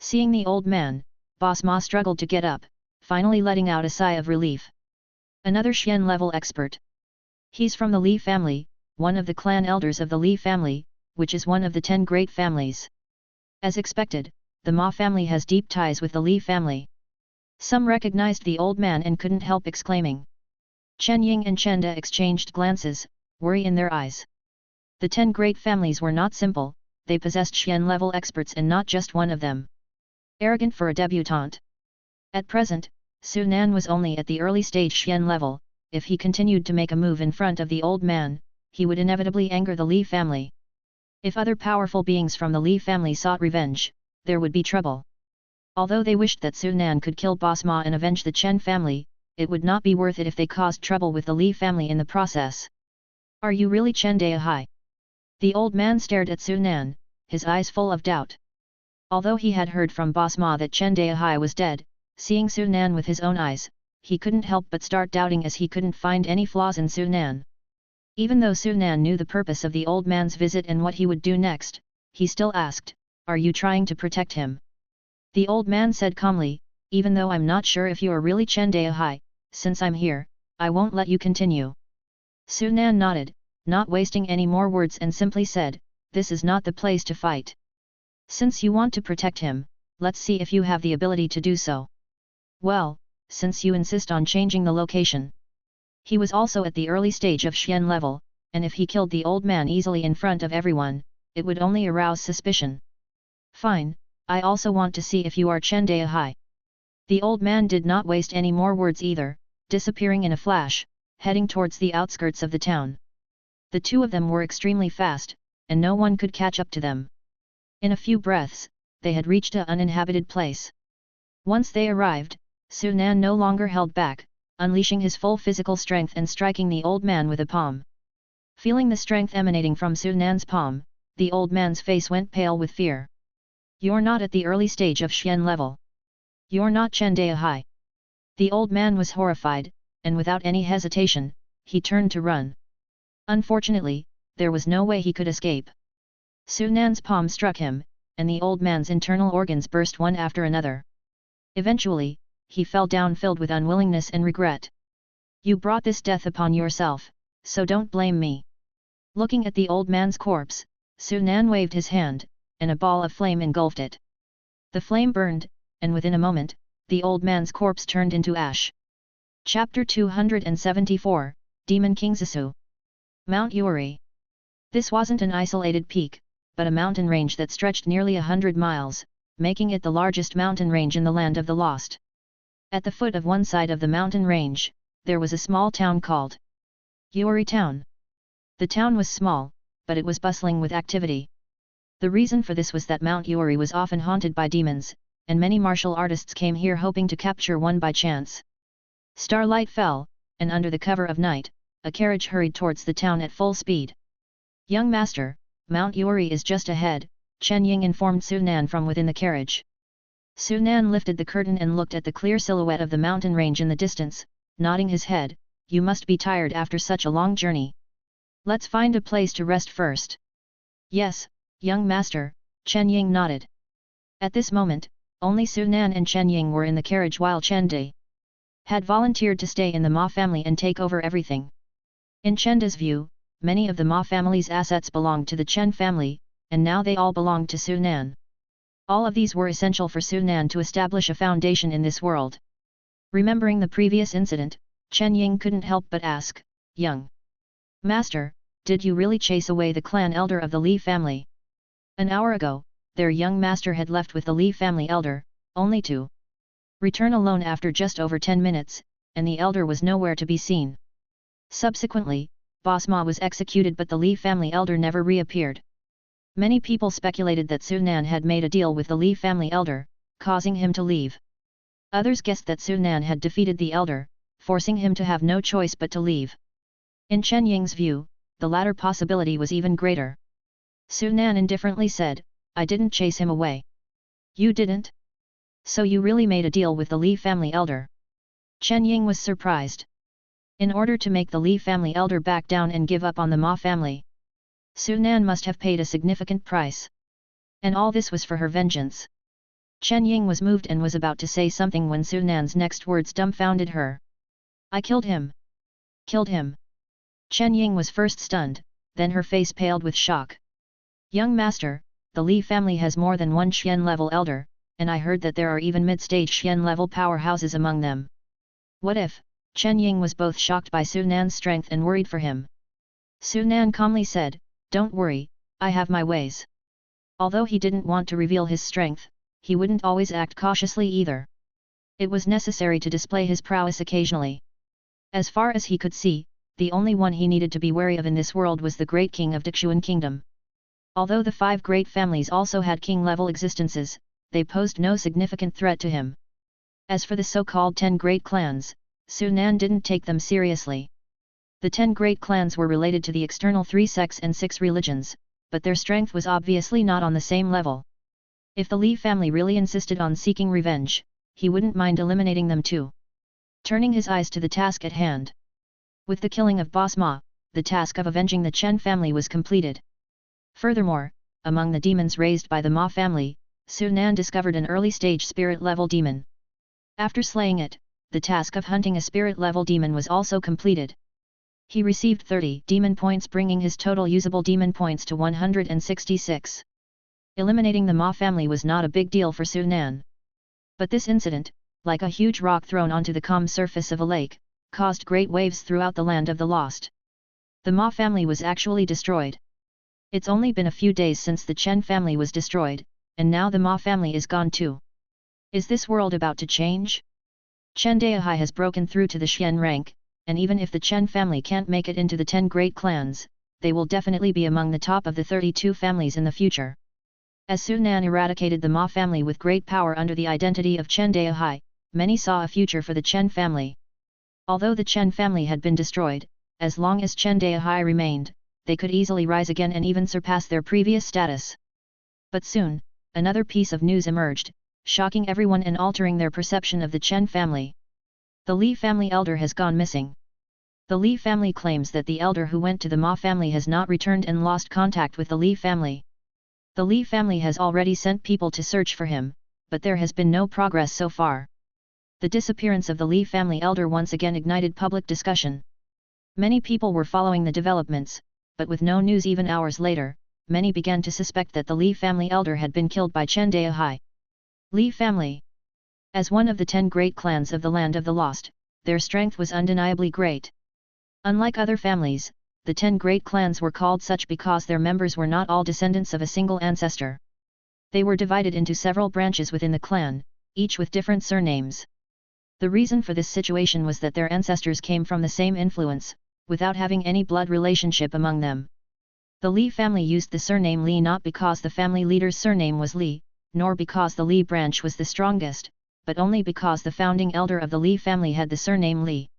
Seeing the old man, Boss Ma struggled to get up, finally letting out a sigh of relief. Another Xian level expert. He's from the Li family, one of the clan elders of the Li family, which is one of the 10 great families. As expected, the Ma family has deep ties with the Li family. Some recognized the old man and couldn't help exclaiming. Chen Ying and Chen De exchanged glances, worry in their eyes. The 10 great families were not simple, they possessed Xian-level experts and not just one of them. Arrogant for a debutante. At present, Su Nan was only at the early stage Xian level. If he continued to make a move in front of the old man, he would inevitably anger the Li family. If other powerful beings from the Li family sought revenge, there would be trouble. Although they wished that Su Nan could kill Boss Ma and avenge the Chen family, it would not be worth it if they caused trouble with the Li family in the process. Are you really Chen Deihai? The old man stared at Su Nan, his eyes full of doubt. Although he had heard from Boss Ma that Chen Deihai was dead, seeing Su Nan with his own eyes, he couldn't help but start doubting as he couldn't find any flaws in Su Nan. Even though Su Nan knew the purpose of the old man's visit and what he would do next, he still asked, "Are you trying to protect him?" The old man said calmly, "Even though I'm not sure if you are really Chen Deihai, since I'm here, I won't let you continue." Su Nan nodded, not wasting any more words, and simply said, "This is not the place to fight. Since you want to protect him, let's see if you have the ability to do so." "Well, since you insist on changing the location." He was also at the early stage of Xian level, and if he killed the old man easily in front of everyone, it would only arouse suspicion. "Fine, I also want to see if you are Chen Deihai." The old man did not waste any more words either, disappearing in a flash, heading towards the outskirts of the town. The two of them were extremely fast, and no one could catch up to them. In a few breaths, they had reached an uninhabited place. Once they arrived, Su Nan no longer held back, unleashing his full physical strength and striking the old man with a palm. Feeling the strength emanating from Su Nan's palm, the old man's face went pale with fear. "You're not at the early stage of Xian level. You're not Chen Deihai." The old man was horrified, and without any hesitation, he turned to run. Unfortunately, there was no way he could escape. Su Nan's palm struck him, and the old man's internal organs burst one after another. Eventually, he fell down filled with unwillingness and regret. "You brought this death upon yourself, so don't blame me." Looking at the old man's corpse, Su Nan waved his hand, and a ball of flame engulfed it. The flame burned, and within a moment, the old man's corpse turned into ash. Chapter 274, Demon King Zisu. Mount Yuri. This wasn't an isolated peak, but a mountain range that stretched nearly 100 miles, making it the largest mountain range in the Land of the Lost. At the foot of one side of the mountain range, there was a small town called Yuri Town. The town was small, but it was bustling with activity. The reason for this was that Mount Yuri was often haunted by demons, and many martial artists came here hoping to capture one by chance. Starlight fell, and under the cover of night, a carriage hurried towards the town at full speed. "Young master, Mount Yuri is just ahead," Chen Ying informed Su Nan from within the carriage. Su Nan lifted the curtain and looked at the clear silhouette of the mountain range in the distance, nodding his head. "You must be tired after such a long journey. Let's find a place to rest first." "Yes, young master," Chen Ying nodded. At this moment, only Su Nan and Chen Ying were in the carriage while Chen De had volunteered to stay in the Ma family and take over everything. In Chen De's view, many of the Ma family's assets belonged to the Chen family, and now they all belonged to Su Nan. All of these were essential for Su Nan to establish a foundation in this world. Remembering the previous incident, Chen Ying couldn't help but ask, "Young master, did you really chase away the clan elder of the Li family?" An hour ago, their young master had left with the Li family elder, only to return alone after just over 10 minutes, and the elder was nowhere to be seen. Subsequently, Boss Ma was executed, but the Li family elder never reappeared. Many people speculated that Su Nan had made a deal with the Li family elder, causing him to leave. Others guessed that Su Nan had defeated the elder, forcing him to have no choice but to leave. In Chen Ying's view, the latter possibility was even greater. Su Nan indifferently said, "I didn't chase him away." "You didn't? So you really made a deal with the Li family elder?" Chen Ying was surprised. In order to make the Li family elder back down and give up on the Ma family, Su Nan must have paid a significant price. And all this was for her vengeance. Chen Ying was moved and was about to say something when Su Nan's next words dumbfounded her. "I killed him." "Killed him?" Chen Ying was first stunned, then her face paled with shock. Young master, the Li family has more than one Xian level elder, and I heard that there are even mid-stage Xian level powerhouses among them. What if? Chen Ying was both shocked by Su Nan's strength and worried for him. Su Nan calmly said, "Don't worry, I have my ways." Although he didn't want to reveal his strength, he wouldn't always act cautiously either. It was necessary to display his prowess occasionally. As far as he could see, the only one he needed to be wary of in this world was the great king of Dixuan Kingdom. Although the 5 great families also had king-level existences, they posed no significant threat to him. As for the so-called 10 great clans, Su Nan didn't take them seriously. The 10 great clans were related to the external 3 sects and 6 religions, but their strength was obviously not on the same level. If the Li family really insisted on seeking revenge, he wouldn't mind eliminating them too. Turning his eyes to the task at hand. With the killing of Boss Ma, the task of avenging the Chen family was completed. Furthermore, among the demons raised by the Ma family, Su Nan discovered an early-stage spirit-level demon. After slaying it, the task of hunting a spirit-level demon was also completed. He received 30 demon points, bringing his total usable demon points to 166. Eliminating the Ma family was not a big deal for Su Nan. But this incident, like a huge rock thrown onto the calm surface of a lake, caused great waves throughout the land of the lost. The Ma family was actually destroyed. It's only been a few days since the Chen family was destroyed, and now the Ma family is gone too. Is this world about to change? Chen Daihai has broken through to the Xian rank, and even if the Chen family can't make it into the 10 great clans, they will definitely be among the top of the 32 families in the future. As Su Nan eradicated the Ma family with great power under the identity of Chen Daihai, many saw a future for the Chen family. Although the Chen family had been destroyed, as long as Chen Daihai remained, they could easily rise again and even surpass their previous status. But soon, another piece of news emerged, shocking everyone and altering their perception of the Chen family. The Li family elder has gone missing. The Li family claims that the elder who went to the Ma family has not returned and lost contact with the Li family. The Li family has already sent people to search for him, but there has been no progress so far. The disappearance of the Li family elder once again ignited public discussion. Many people were following the developments, but with no news even hours later, many began to suspect that the Li family elder had been killed by Chen Daihai. Li family. As one of the 10 great clans of the Land of the Lost, their strength was undeniably great. Unlike other families, the 10 great clans were called such because their members were not all descendants of a single ancestor. They were divided into several branches within the clan, each with different surnames. The reason for this situation was that their ancestors came from the same influence, without having any blood relationship among them. The Li family used the surname Li not because the family leader's surname was Li, nor because the Li branch was the strongest, but only because the founding elder of the Li family had the surname Li.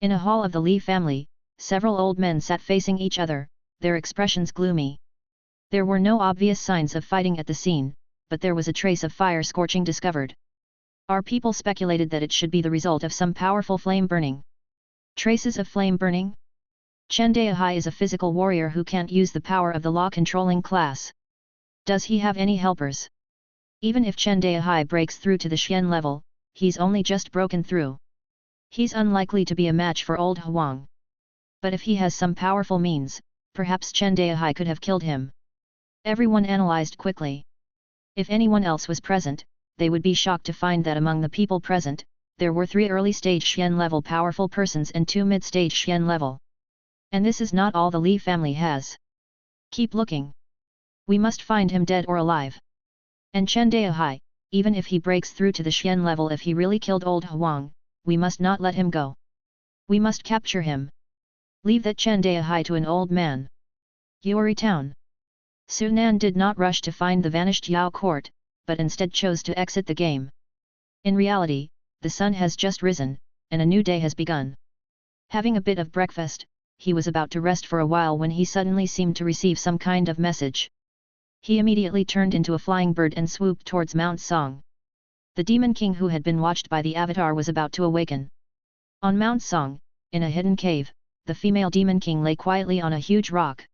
In a hall of the Li family, several old men sat facing each other, their expressions gloomy. There were no obvious signs of fighting at the scene, but there was a trace of fire scorching discovered. Our people speculated that it should be the result of some powerful flame burning. Traces of flame burning? Chen Daihai is a physical warrior who can't use the power of the law-controlling class. Does he have any helpers? Even if Chen Daihai breaks through to the Xian level, he's only just broken through. He's unlikely to be a match for old Huang. But if he has some powerful means, perhaps Chen Daihai could have killed him. Everyone analyzed quickly. If anyone else was present, they would be shocked to find that among the people present, there were 3 early-stage Xian level powerful persons and 2 mid-stage Xian level. And this is not all the Li family has. Keep looking. We must find him dead or alive. And Chen Daihai, even if he breaks through to the Xian level, if he really killed old Huang, we must not let him go. We must capture him. Leave that Chen Daihai to an old man. Yuri Town. Su Nan did not rush to find the vanished Yao court, but instead chose to exit the game. In reality, the sun has just risen, and a new day has begun. Having a bit of breakfast, he was about to rest for a while when he suddenly seemed to receive some kind of message. He immediately turned into a flying bird and swooped towards Mount Song. The demon king who had been watched by the avatar was about to awaken. On Mount Song, in a hidden cave, the female demon king lay quietly on a huge rock.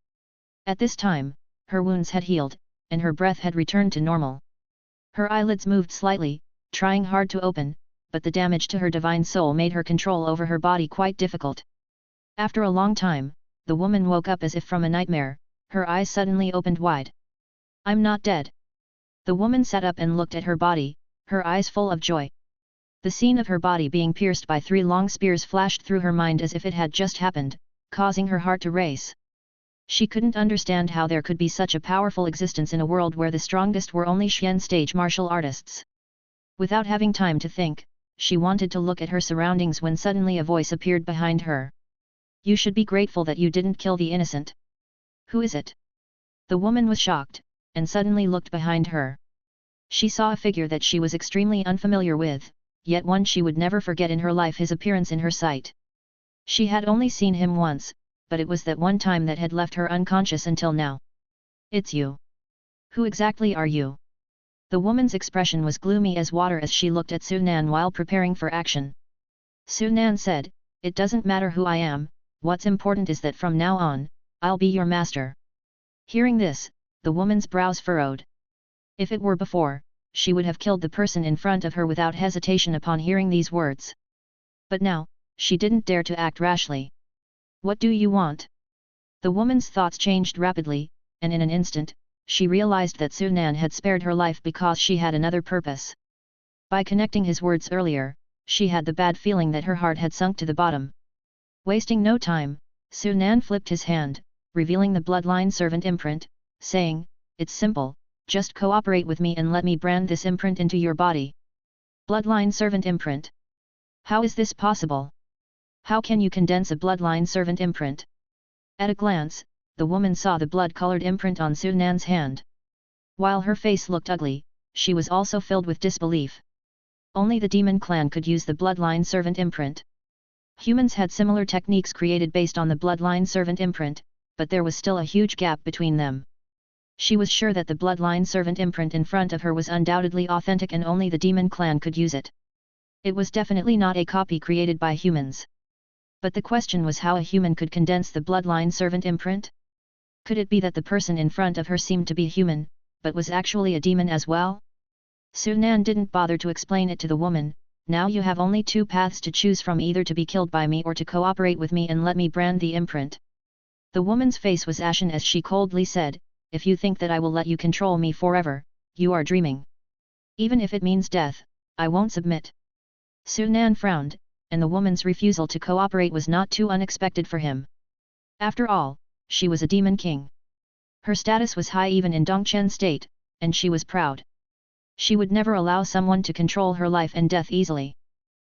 At this time, her wounds had healed, and her breath had returned to normal. Her eyelids moved slightly, trying hard to open, but the damage to her divine soul made her control over her body quite difficult. After a long time, the woman woke up as if from a nightmare, her eyes suddenly opened wide. I'm not dead. The woman sat up and looked at her body, her eyes full of joy. The scene of her body being pierced by 3 long spears flashed through her mind as if it had just happened, causing her heart to race. She couldn't understand how there could be such a powerful existence in a world where the strongest were only Xian stage martial artists. Without having time to think, she wanted to look at her surroundings when suddenly a voice appeared behind her. You should be grateful that you didn't kill the innocent. Who is it? The woman was shocked, and suddenly looked behind her. She saw a figure that she was extremely unfamiliar with, yet one she would never forget in her life, his appearance in her sight. She had only seen him once, but it was that one time that had left her unconscious until now. It's you. Who exactly are you? The woman's expression was gloomy as water as she looked at Su Nan while preparing for action. Su Nan said, It doesn't matter who I am, what's important is that from now on, I'll be your master. Hearing this, the woman's brows furrowed. If it were before, she would have killed the person in front of her without hesitation upon hearing these words. But now, she didn't dare to act rashly. What do you want? The woman's thoughts changed rapidly, and in an instant, she realized that Su Nan had spared her life because she had another purpose. By connecting his words earlier, she had the bad feeling that her heart had sunk to the bottom. Wasting no time, Su Nan flipped his hand, revealing the bloodline servant imprint, saying, It's simple, just cooperate with me and let me brand this imprint into your body. Bloodline servant imprint. How is this possible? How can you condense a bloodline servant imprint? At a glance, the woman saw the blood-colored imprint on Su Nan's hand. While her face looked ugly, she was also filled with disbelief. Only the demon clan could use the bloodline servant imprint. Humans had similar techniques created based on the bloodline servant imprint, but there was still a huge gap between them. She was sure that the bloodline servant imprint in front of her was undoubtedly authentic and only the demon clan could use it. It was definitely not a copy created by humans. But the question was how a human could condense the bloodline servant imprint? Could it be that the person in front of her seemed to be human, but was actually a demon as well? Su Nan didn't bother to explain it to the woman. Now you have only 2 paths to choose from, either to be killed by me or to cooperate with me and let me brand the imprint. The woman's face was ashen as she coldly said, If you think that I will let you control me forever, you are dreaming. Even if it means death, I won't submit. Su Nan frowned, and the woman's refusal to cooperate was not too unexpected for him. After all, she was a demon king. Her status was high even in Dongchen state, and she was proud. She would never allow someone to control her life and death easily.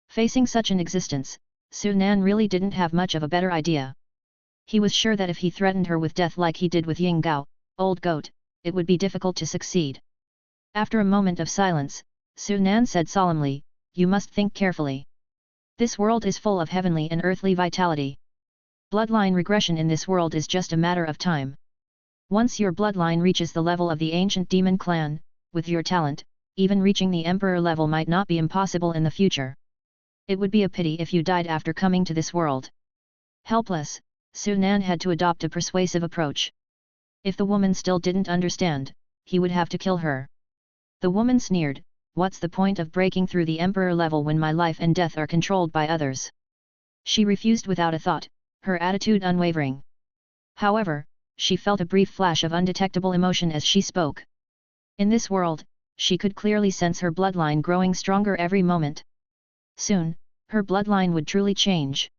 Facing such an existence, Su Nan really didn't have much of a better idea. He was sure that if he threatened her with death like he did with Ying Gao, old goat, it would be difficult to succeed. After a moment of silence, Su Nan said solemnly, You must think carefully. This world is full of heavenly and earthly vitality. Bloodline regression in this world is just a matter of time. Once your bloodline reaches the level of the ancient demon clan, with your talent, even reaching the emperor level might not be impossible in the future. It would be a pity if you died after coming to this world. Helpless, Su Nan had to adopt a persuasive approach. If the woman still didn't understand, he would have to kill her. The woman sneered, What's the point of breaking through the emperor level when my life and death are controlled by others? She refused without a thought, her attitude unwavering. However, she felt a brief flash of undetectable emotion as she spoke. In this world, she could clearly sense her bloodline growing stronger every moment. Soon, her bloodline would truly change.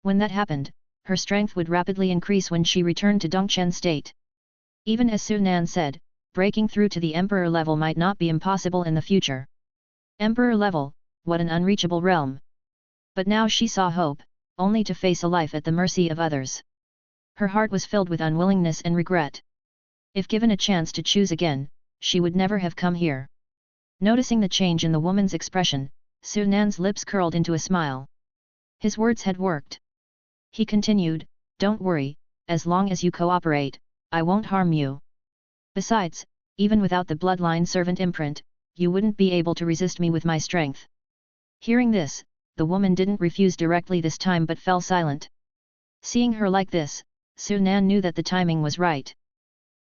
When that happened, her strength would rapidly increase when she returned to Dongchen state. Even as Su Nan said, breaking through to the emperor level might not be impossible in the future. Emperor level, what an unreachable realm. But now she saw hope, only to face a life at the mercy of others. Her heart was filled with unwillingness and regret. If given a chance to choose again, she would never have come here. Noticing the change in the woman's expression, Su Nan's lips curled into a smile. His words had worked. He continued, Don't worry, as long as you cooperate, I won't harm you. Besides, even without the bloodline servant imprint, you wouldn't be able to resist me with my strength. Hearing this, the woman didn't refuse directly this time but fell silent. Seeing her like this, Su Nan knew that the timing was right.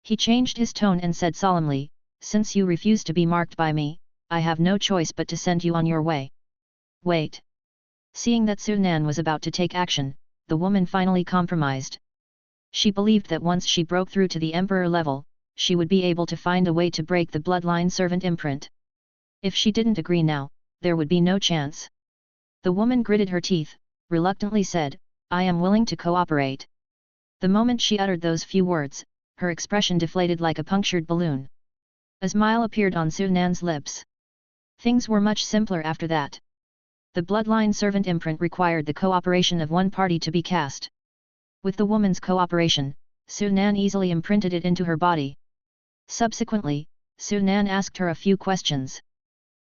He changed his tone and said solemnly, Since you refuse to be marked by me, I have no choice but to send you on your way. Wait. Seeing that Su Nan was about to take action, the woman finally compromised. She believed that once she broke through to the emperor level, she would be able to find a way to break the bloodline servant imprint. If she didn't agree now, there would be no chance. The woman gritted her teeth, reluctantly said, "I am willing to cooperate." The moment she uttered those few words, her expression deflated like a punctured balloon. A smile appeared on Su Nan's lips. Things were much simpler after that. The bloodline servant imprint required the cooperation of one party to be cast. With the woman's cooperation, Su Nan easily imprinted it into her body. Subsequently, Su Nan asked her a few questions.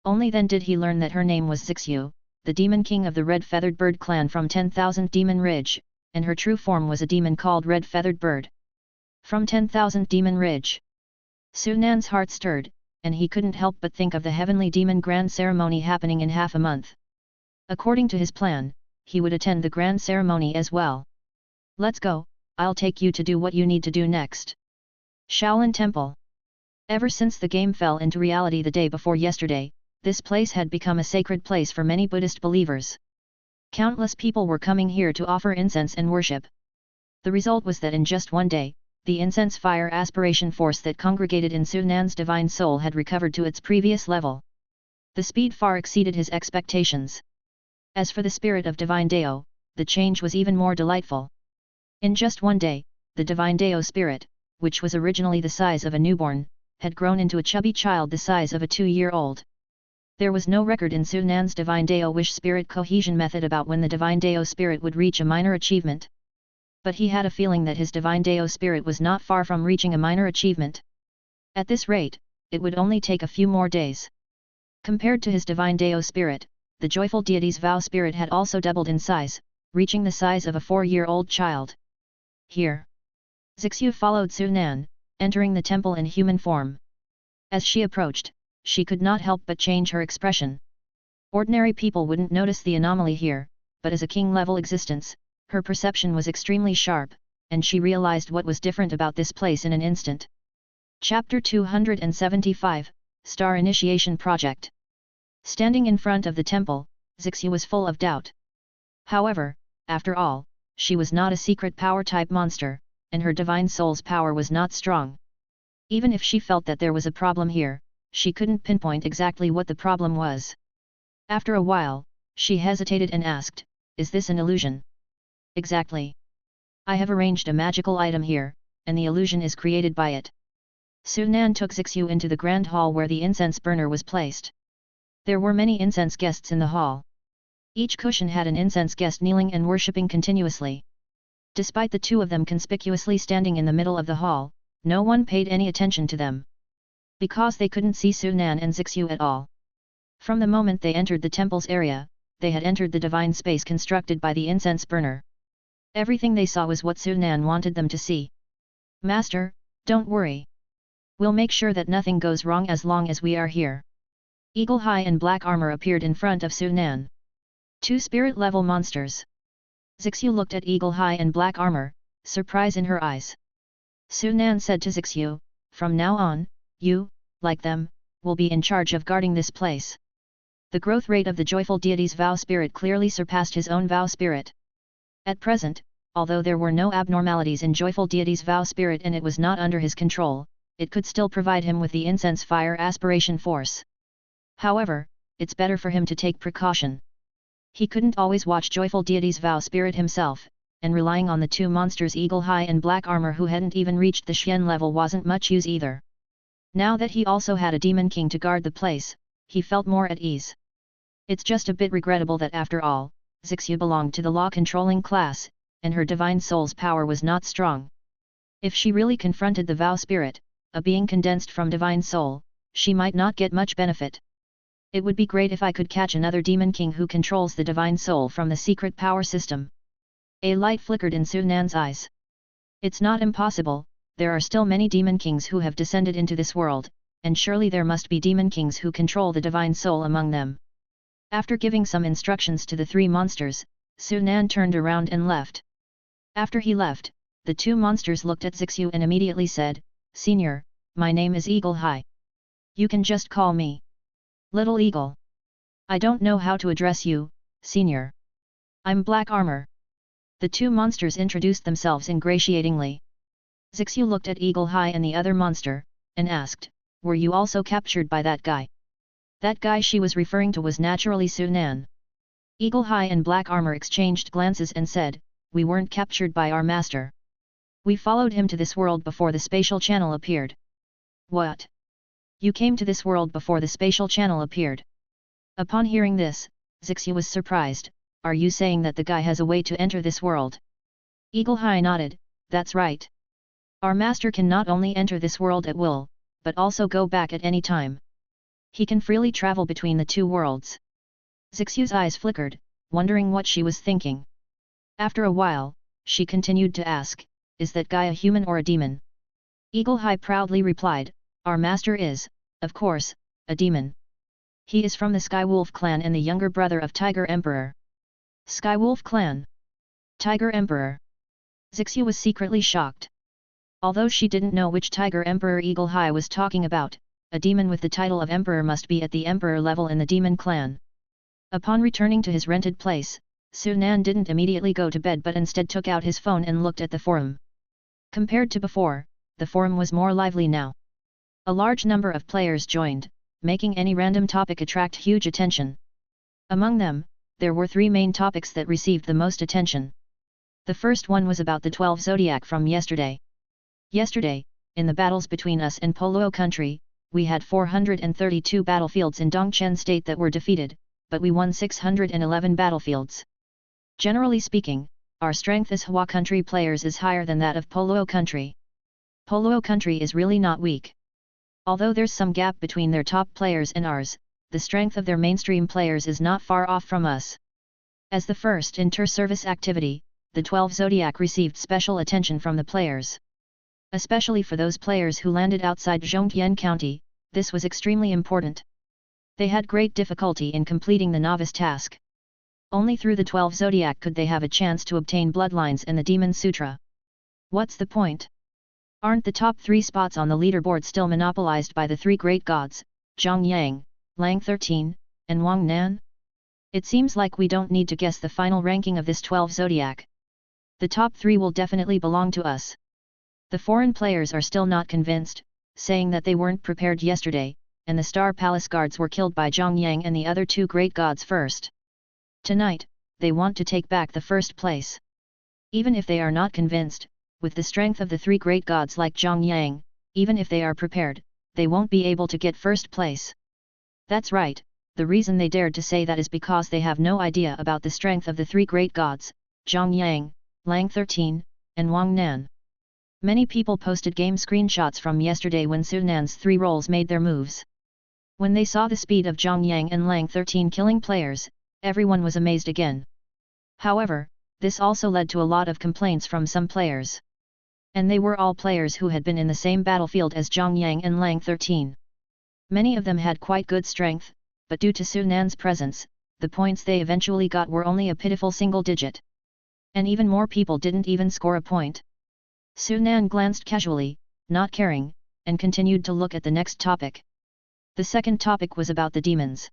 Only then did he learn that her name was Zixu, the demon king of the Red Feathered Bird clan from 10,000 Demon Ridge, and her true form was a demon called Red Feathered Bird. From 10,000 Demon Ridge. Su Nan's heart stirred, and he couldn't help but think of the Heavenly Demon Grand Ceremony happening in half a month. According to his plan, he would attend the Grand Ceremony as well. "Let's go, I'll take you to do what you need to do next." Shaolin Temple. Ever since the game fell into reality the day before yesterday, this place had become a sacred place for many Buddhist believers. Countless people were coming here to offer incense and worship. The result was that in just one day, the incense fire aspiration force that congregated in Su Nan's divine soul had recovered to its previous level. The speed far exceeded his expectations. As for the spirit of Divine Dao, the change was even more delightful. In just one day, the Divine Dao spirit, which was originally the size of a newborn, had grown into a chubby child the size of a 2-year-old. There was no record in Su Nan's Divine Dao wish spirit cohesion method about when the Divine Dao spirit would reach a minor achievement. But he had a feeling that his Divine Dao spirit was not far from reaching a minor achievement. At this rate, it would only take a few more days. Compared to his Divine Dao spirit, the joyful deity's vow spirit had also doubled in size, reaching the size of a 4-year-old child. Here. Zixu followed Su Nan, entering the temple in human form. As she approached, she could not help but change her expression. Ordinary people wouldn't notice the anomaly here, but as a king-level existence, her perception was extremely sharp, and she realized what was different about this place in an instant. Chapter 275, Star Initiation Project. Standing in front of the temple, Zixu was full of doubt. However, after all, she was not a secret power-type monster, and her divine soul's power was not strong. Even if she felt that there was a problem here, she couldn't pinpoint exactly what the problem was. After a while, she hesitated and asked, "Is this an illusion?" "Exactly. I have arranged a magical item here, and the illusion is created by it." Su Nan took Zixu into the grand hall where the incense burner was placed. There were many incense guests in the hall. Each cushion had an incense guest kneeling and worshipping continuously. Despite the two of them conspicuously standing in the middle of the hall, no one paid any attention to them. Because they couldn't see Su Nan and Zixu at all. From the moment they entered the temple's area, they had entered the divine space constructed by the incense burner. Everything they saw was what Su Nan wanted them to see. "Master, don't worry. We'll make sure that nothing goes wrong as long as we are here." Eagle High and Black Armor appeared in front of Su Nan. 2 spirit-level monsters. Zixu looked at Eagle High and Black Armor, surprise in her eyes. Su Nan said to Zixu, "From now on, you, like them, will be in charge of guarding this place." The growth rate of the joyful deity's vow spirit clearly surpassed his own vow spirit. At present, although there were no abnormalities in joyful deity's vow spirit and it was not under his control, it could still provide him with the incense fire aspiration force. However, it's better for him to take precaution. He couldn't always watch joyful deity's vow spirit himself, and relying on the 2 monsters Eagle High and Black Armor who hadn't even reached the Xian level wasn't much use either. Now that he also had a Demon King to guard the place, he felt more at ease. It's just a bit regrettable that after all, Zixu belonged to the law-controlling class, and her divine soul's power was not strong. If she really confronted the vow spirit, a being condensed from divine soul, she might not get much benefit. It would be great if I could catch another Demon King who controls the divine soul from the secret power system. A light flickered in Su Nan's eyes. It's not impossible, there are still many Demon Kings who have descended into this world, and surely there must be Demon Kings who control the divine soul among them. After giving some instructions to the 3 monsters, Su Nan turned around and left. After he left, the 2 monsters looked at Zixu and immediately said, "Senior, my name is Eagle High. You can just call me Little Eagle. I don't know how to address you, Senior. I'm Black Armor." The 2 monsters introduced themselves ingratiatingly. Zixu looked at Eagle High and the other monster, and asked, "Were you also captured by that guy?" That guy she was referring to was naturally Su Nan. Eagle High and Black Armor exchanged glances and said, "We weren't captured by our master. We followed him to this world before the spatial channel appeared." "What? You came to this world before the spatial channel appeared?" Upon hearing this, Zixu was surprised. "Are you saying that the guy has a way to enter this world?" Eagle High nodded, "That's right. Our master can not only enter this world at will, but also go back at any time. He can freely travel between the two worlds." Zixu's eyes flickered, wondering what she was thinking. After a while, she continued to ask, "Is that guy a human or a demon?" Eagle High proudly replied, "Our master is, of course, a demon. He is from the Skywolf clan and the younger brother of Tiger Emperor." Skywolf clan? Tiger Emperor? Zixu was secretly shocked. Although she didn't know which Tiger Emperor Eagle High was talking about, a demon with the title of Emperor must be at the Emperor level in the demon clan. Upon returning to his rented place, Su Nan didn't immediately go to bed but instead took out his phone and looked at the forum. Compared to before, the forum was more lively now. A large number of players joined, making any random topic attract huge attention. Among them, there were 3 main topics that received the most attention. The first one was about the 12 zodiac from yesterday. Yesterday, in the battles between us and Poluo country, we had 432 battlefields in Dongchen state that were defeated, but we won 611 battlefields. Generally speaking, our strength as Hua country players is higher than that of Poluo country. Poluo country is really not weak. Although there's some gap between their top players and ours, the strength of their mainstream players is not far off from us. As the first inter-service activity, the 12 zodiac received special attention from the players. Especially for those players who landed outside Zhongtian County, this was extremely important. They had great difficulty in completing the novice task. Only through the 12 zodiac could they have a chance to obtain bloodlines and the Demon Sutra. What's the point? Aren't the top 3 spots on the leaderboard still monopolized by the 3 great gods, Zhang Yang, Lang 13, and Wang Nan? It seems like we don't need to guess the final ranking of this 12 zodiac. The top 3 will definitely belong to us. The foreign players are still not convinced, saying that they weren't prepared yesterday, and the Star Palace guards were killed by Zhang Yang and the other 2 great gods first. Tonight, they want to take back the first place. Even if they are not convinced, with the strength of the 3 great gods like Zhang Yang, even if they are prepared, they won't be able to get first place. That's right, the reason they dared to say that is because they have no idea about the strength of the 3 great gods, Zhang Yang, Lang 13, and Wang Nan. Many people posted game screenshots from yesterday when Su Nan's 3 roles made their moves. When they saw the speed of Zhang Yang and Lang 13 killing players, everyone was amazed again. However, this also led to a lot of complaints from some players. And they were all players who had been in the same battlefield as Zhang Yang and Lang 13. Many of them had quite good strength, but due to Su Nan's presence, the points they eventually got were only a pitiful single digit. And even more people didn't even score a point. Su Nan glanced casually, not caring, and continued to look at the next topic. The second topic was about the demons.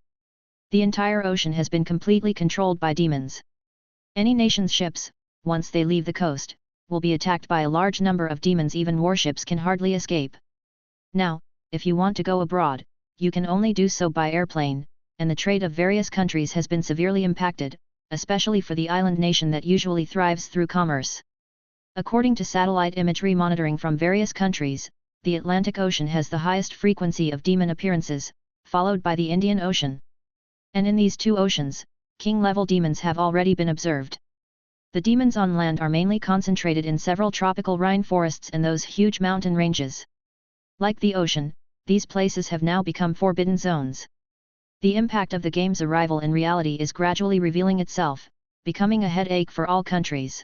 The entire ocean has been completely controlled by demons. Any nation's ships, once they leave the coast, will be attacked by a large number of demons. Even warships can hardly escape. Now, if you want to go abroad, you can only do so by airplane, and the trade of various countries has been severely impacted, especially for the island nation that usually thrives through commerce. According to satellite imagery monitoring from various countries, the Atlantic Ocean has the highest frequency of demon appearances, followed by the Indian Ocean. And in these 2 oceans, king-level demons have already been observed. The demons on land are mainly concentrated in several tropical rainforests and those huge mountain ranges. Like the ocean, these places have now become forbidden zones. The impact of the game's arrival in reality is gradually revealing itself, becoming a headache for all countries.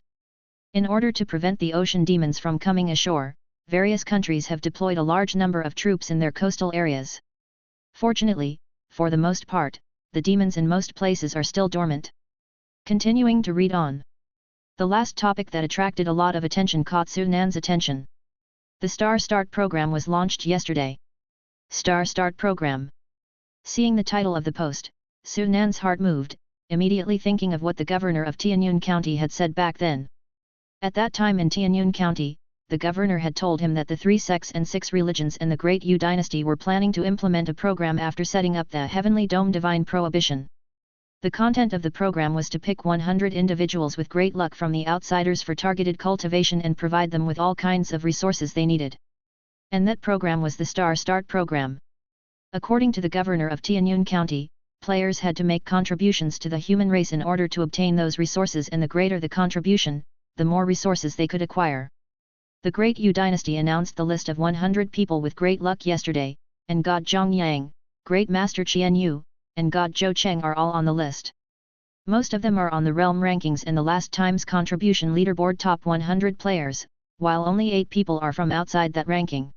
In order to prevent the ocean demons from coming ashore, various countries have deployed a large number of troops in their coastal areas. Fortunately, for the most part, the demons in most places are still dormant. Continuing to read on. The last topic that attracted a lot of attention caught Su Nan's attention. The Star Start program was launched yesterday. Star Start program. Seeing the title of the post, Su Nan's heart moved, immediately thinking of what the governor of Tianyun County had said back then. At that time in Tianyun County, the governor had told him that the 3 sects and 6 religions in the Great Yu dynasty were planning to implement a program after setting up the Heavenly Dome Divine Prohibition. The content of the program was to pick 100 individuals with great luck from the outsiders for targeted cultivation and provide them with all kinds of resources they needed. And that program was the Star Start program. According to the governor of Tianyun County, players had to make contributions to the human race in order to obtain those resources, and the greater the contribution, the more resources they could acquire. The Great Yu dynasty announced the list of 100 people with great luck yesterday, and God Zhongyang, Great Master Qian Yu, and God Zhou Cheng are all on the list. Most of them are on the realm rankings and the last time's contribution leaderboard top 100 players, while only 8 people are from outside that ranking.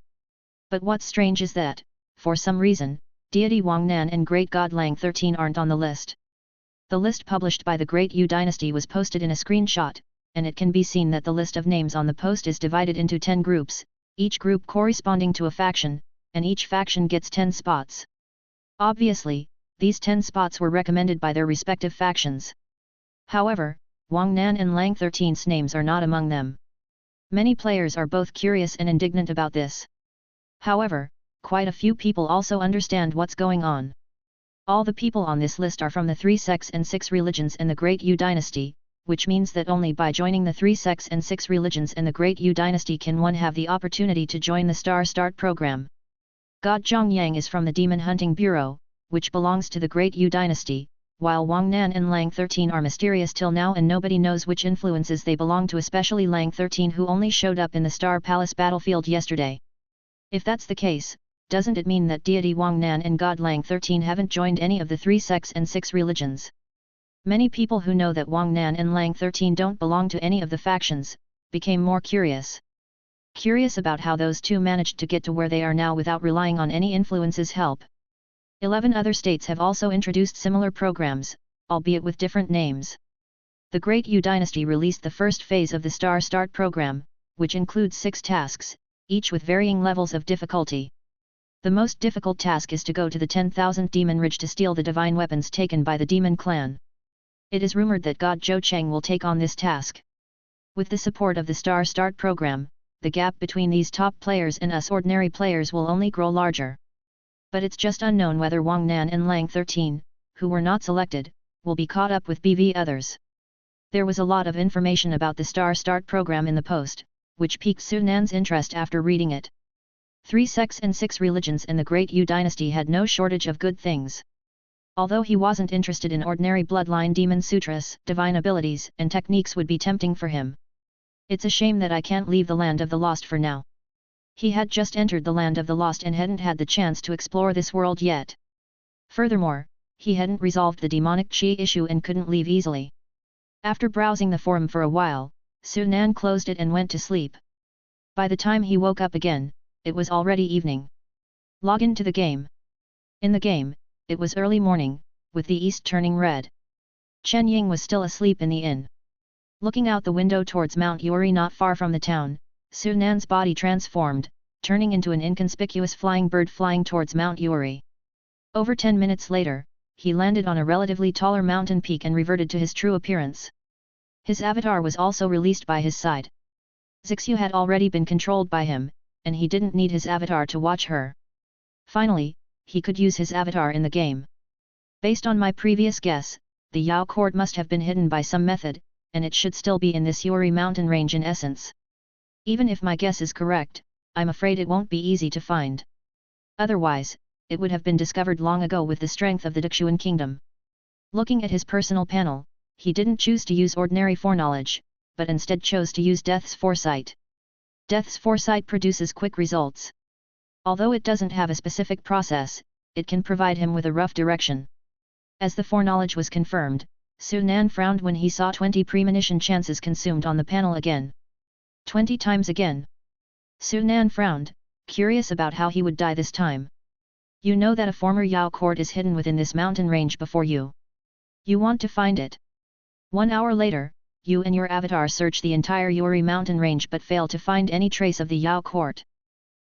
But what's strange is that, for some reason, deity Wang Nan and Great God Lang 13 aren't on the list. The list published by the Great Yu dynasty was posted in a screenshot, and it can be seen that the list of names on the post is divided into 10 groups, each group corresponding to a faction, and each faction gets 10 spots. Obviously, these 10 spots were recommended by their respective factions. However, Wang Nan and Lang 13's names are not among them. Many players are both curious and indignant about this. However, quite a few people also understand what's going on. All the people on this list are from the 3 sects and 6 religions in the Great Yu dynasty, which means that only by joining the 3 sects and 6 religions in the Great Yu dynasty can one have the opportunity to join the Star Start program. God Zhongyang is from the Demon Hunting Bureau, which belongs to the Great Yu dynasty, while Wang Nan and Lang 13 are mysterious till now and nobody knows which influences they belong to, especially Lang 13, who only showed up in the Star Palace battlefield yesterday. If that's the case, doesn't it mean that deity Wang Nan and God Lang 13 haven't joined any of the 3 sects and 6 religions? Many people who know that Wang Nan and Lang 13 don't belong to any of the factions, became more curious. Curious about how those two managed to get to where they are now without relying on any influence's help. 11 other states have also introduced similar programs, albeit with different names. The Great Yu dynasty released the first phase of the Star Start program, which includes 6 tasks, each with varying levels of difficulty. The most difficult task is to go to the 10,000 Demon Ridge to steal the divine weapons taken by the Demon Clan. It is rumored that God Zhou Cheng will take on this task. With the support of the Star Start program, the gap between these top players and us ordinary players will only grow larger. But it's just unknown whether Wang Nan and Lang 13, who were not selected, will be caught up with BV others. There was a lot of information about the Star Start program in the post, which piqued Su Nan's interest after reading it. 3 sects and 6 religions in the Great Yu dynasty had no shortage of good things. Although he wasn't interested in ordinary bloodline demon sutras, divine abilities and techniques would be tempting for him. It's a shame that I can't leave the land of the lost for now. He had just entered the land of the lost and hadn't had the chance to explore this world yet. Furthermore, he hadn't resolved the demonic chi issue and couldn't leave easily. After browsing the forum for a while, Su Nan closed it and went to sleep. By the time he woke up again, it was already evening. Log into the game. In the game, it was early morning, with the east turning red. Chen Ying was still asleep in the inn. Looking out the window towards Mount Yuri not far from the town, Su Nan's body transformed, turning into an inconspicuous flying bird flying towards Mount Yuri. Over 10 minutes later, he landed on a relatively taller mountain peak and reverted to his true appearance. His avatar was also released by his side. Zixu had already been controlled by him, and he didn't need his avatar to watch her. Finally, he could use his avatar in the game. Based on my previous guess, the Yao Court must have been hidden by some method, and it should still be in this Yuri mountain range in essence. Even if my guess is correct, I'm afraid it won't be easy to find. Otherwise, it would have been discovered long ago with the strength of the Dexuan kingdom. Looking at his personal panel, he didn't choose to use ordinary foreknowledge, but instead chose to use Death's Foresight. Death's Foresight produces quick results. Although it doesn't have a specific process, it can provide him with a rough direction. As the foreknowledge was confirmed, Su Nan frowned when he saw 20 premonition chances consumed on the panel again. 20 times again. Su Nan frowned, curious about how he would die this time. You know that a former Yao court is hidden within this mountain range before you. You want to find it. 1 hour later, you and your avatar search the entire Yuri mountain range but fail to find any trace of the Yao court.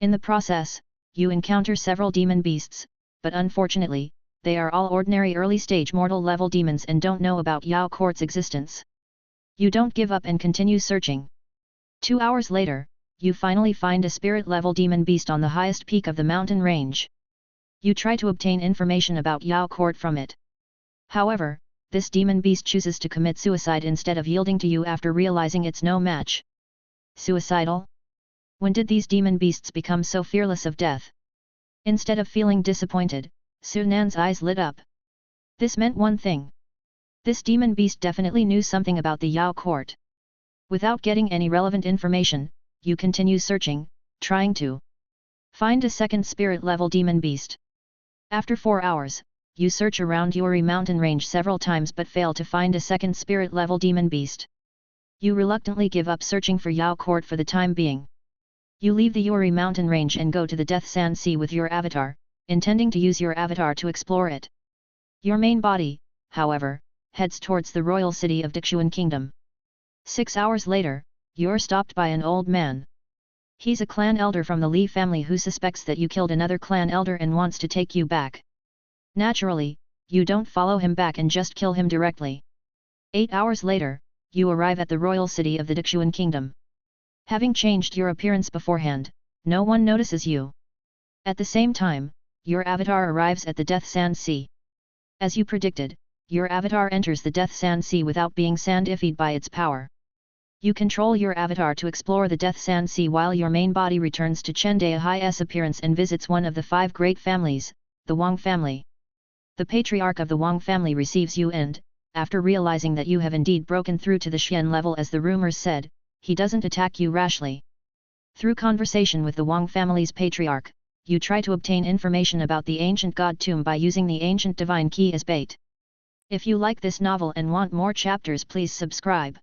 In the process, you encounter several demon beasts, but unfortunately, they are all ordinary early-stage mortal level demons and don't know about Yao court's existence. You don't give up and continue searching. 2 hours later, you finally find a spirit-level demon beast on the highest peak of the mountain range. You try to obtain information about Yao Court from it. However, this demon beast chooses to commit suicide instead of yielding to you after realizing it's no match. Suicidal? When did these demon beasts become so fearless of death? Instead of feeling disappointed, Su Nan's eyes lit up. This meant one thing. This demon beast definitely knew something about the Yao Court. Without getting any relevant information, you continue searching, trying to find a second spirit-level demon beast. After 4 hours, you search around Yuri mountain range several times but fail to find a second spirit-level demon beast. You reluctantly give up searching for Yao Court for the time being. You leave the Yuri mountain range and go to the Death Sand Sea with your avatar, intending to use your avatar to explore it. Your main body, however, heads towards the royal city of Dixuan Kingdom. 6 hours later, you're stopped by an old man. He's a clan elder from the Li family who suspects that you killed another clan elder and wants to take you back. Naturally, you don't follow him back and just kill him directly. 8 hours later, you arrive at the royal city of the Dixuan Kingdom. Having changed your appearance beforehand, no one notices you. At the same time, your avatar arrives at the Death Sand Sea. As you predicted, your avatar enters the Death Sand Sea without being sandified by its power. You control your avatar to explore the Death Sand Sea while your main body returns to Chendaya High's appearance and visits one of the 5 great families, the Wang family. The patriarch of the Wang family receives you and, after realizing that you have indeed broken through to the Xian level as the rumors said, he doesn't attack you rashly. Through conversation with the Wang family's patriarch, you try to obtain information about the ancient god tomb by using the ancient divine key as bait. If you like this novel and want more chapters, please subscribe.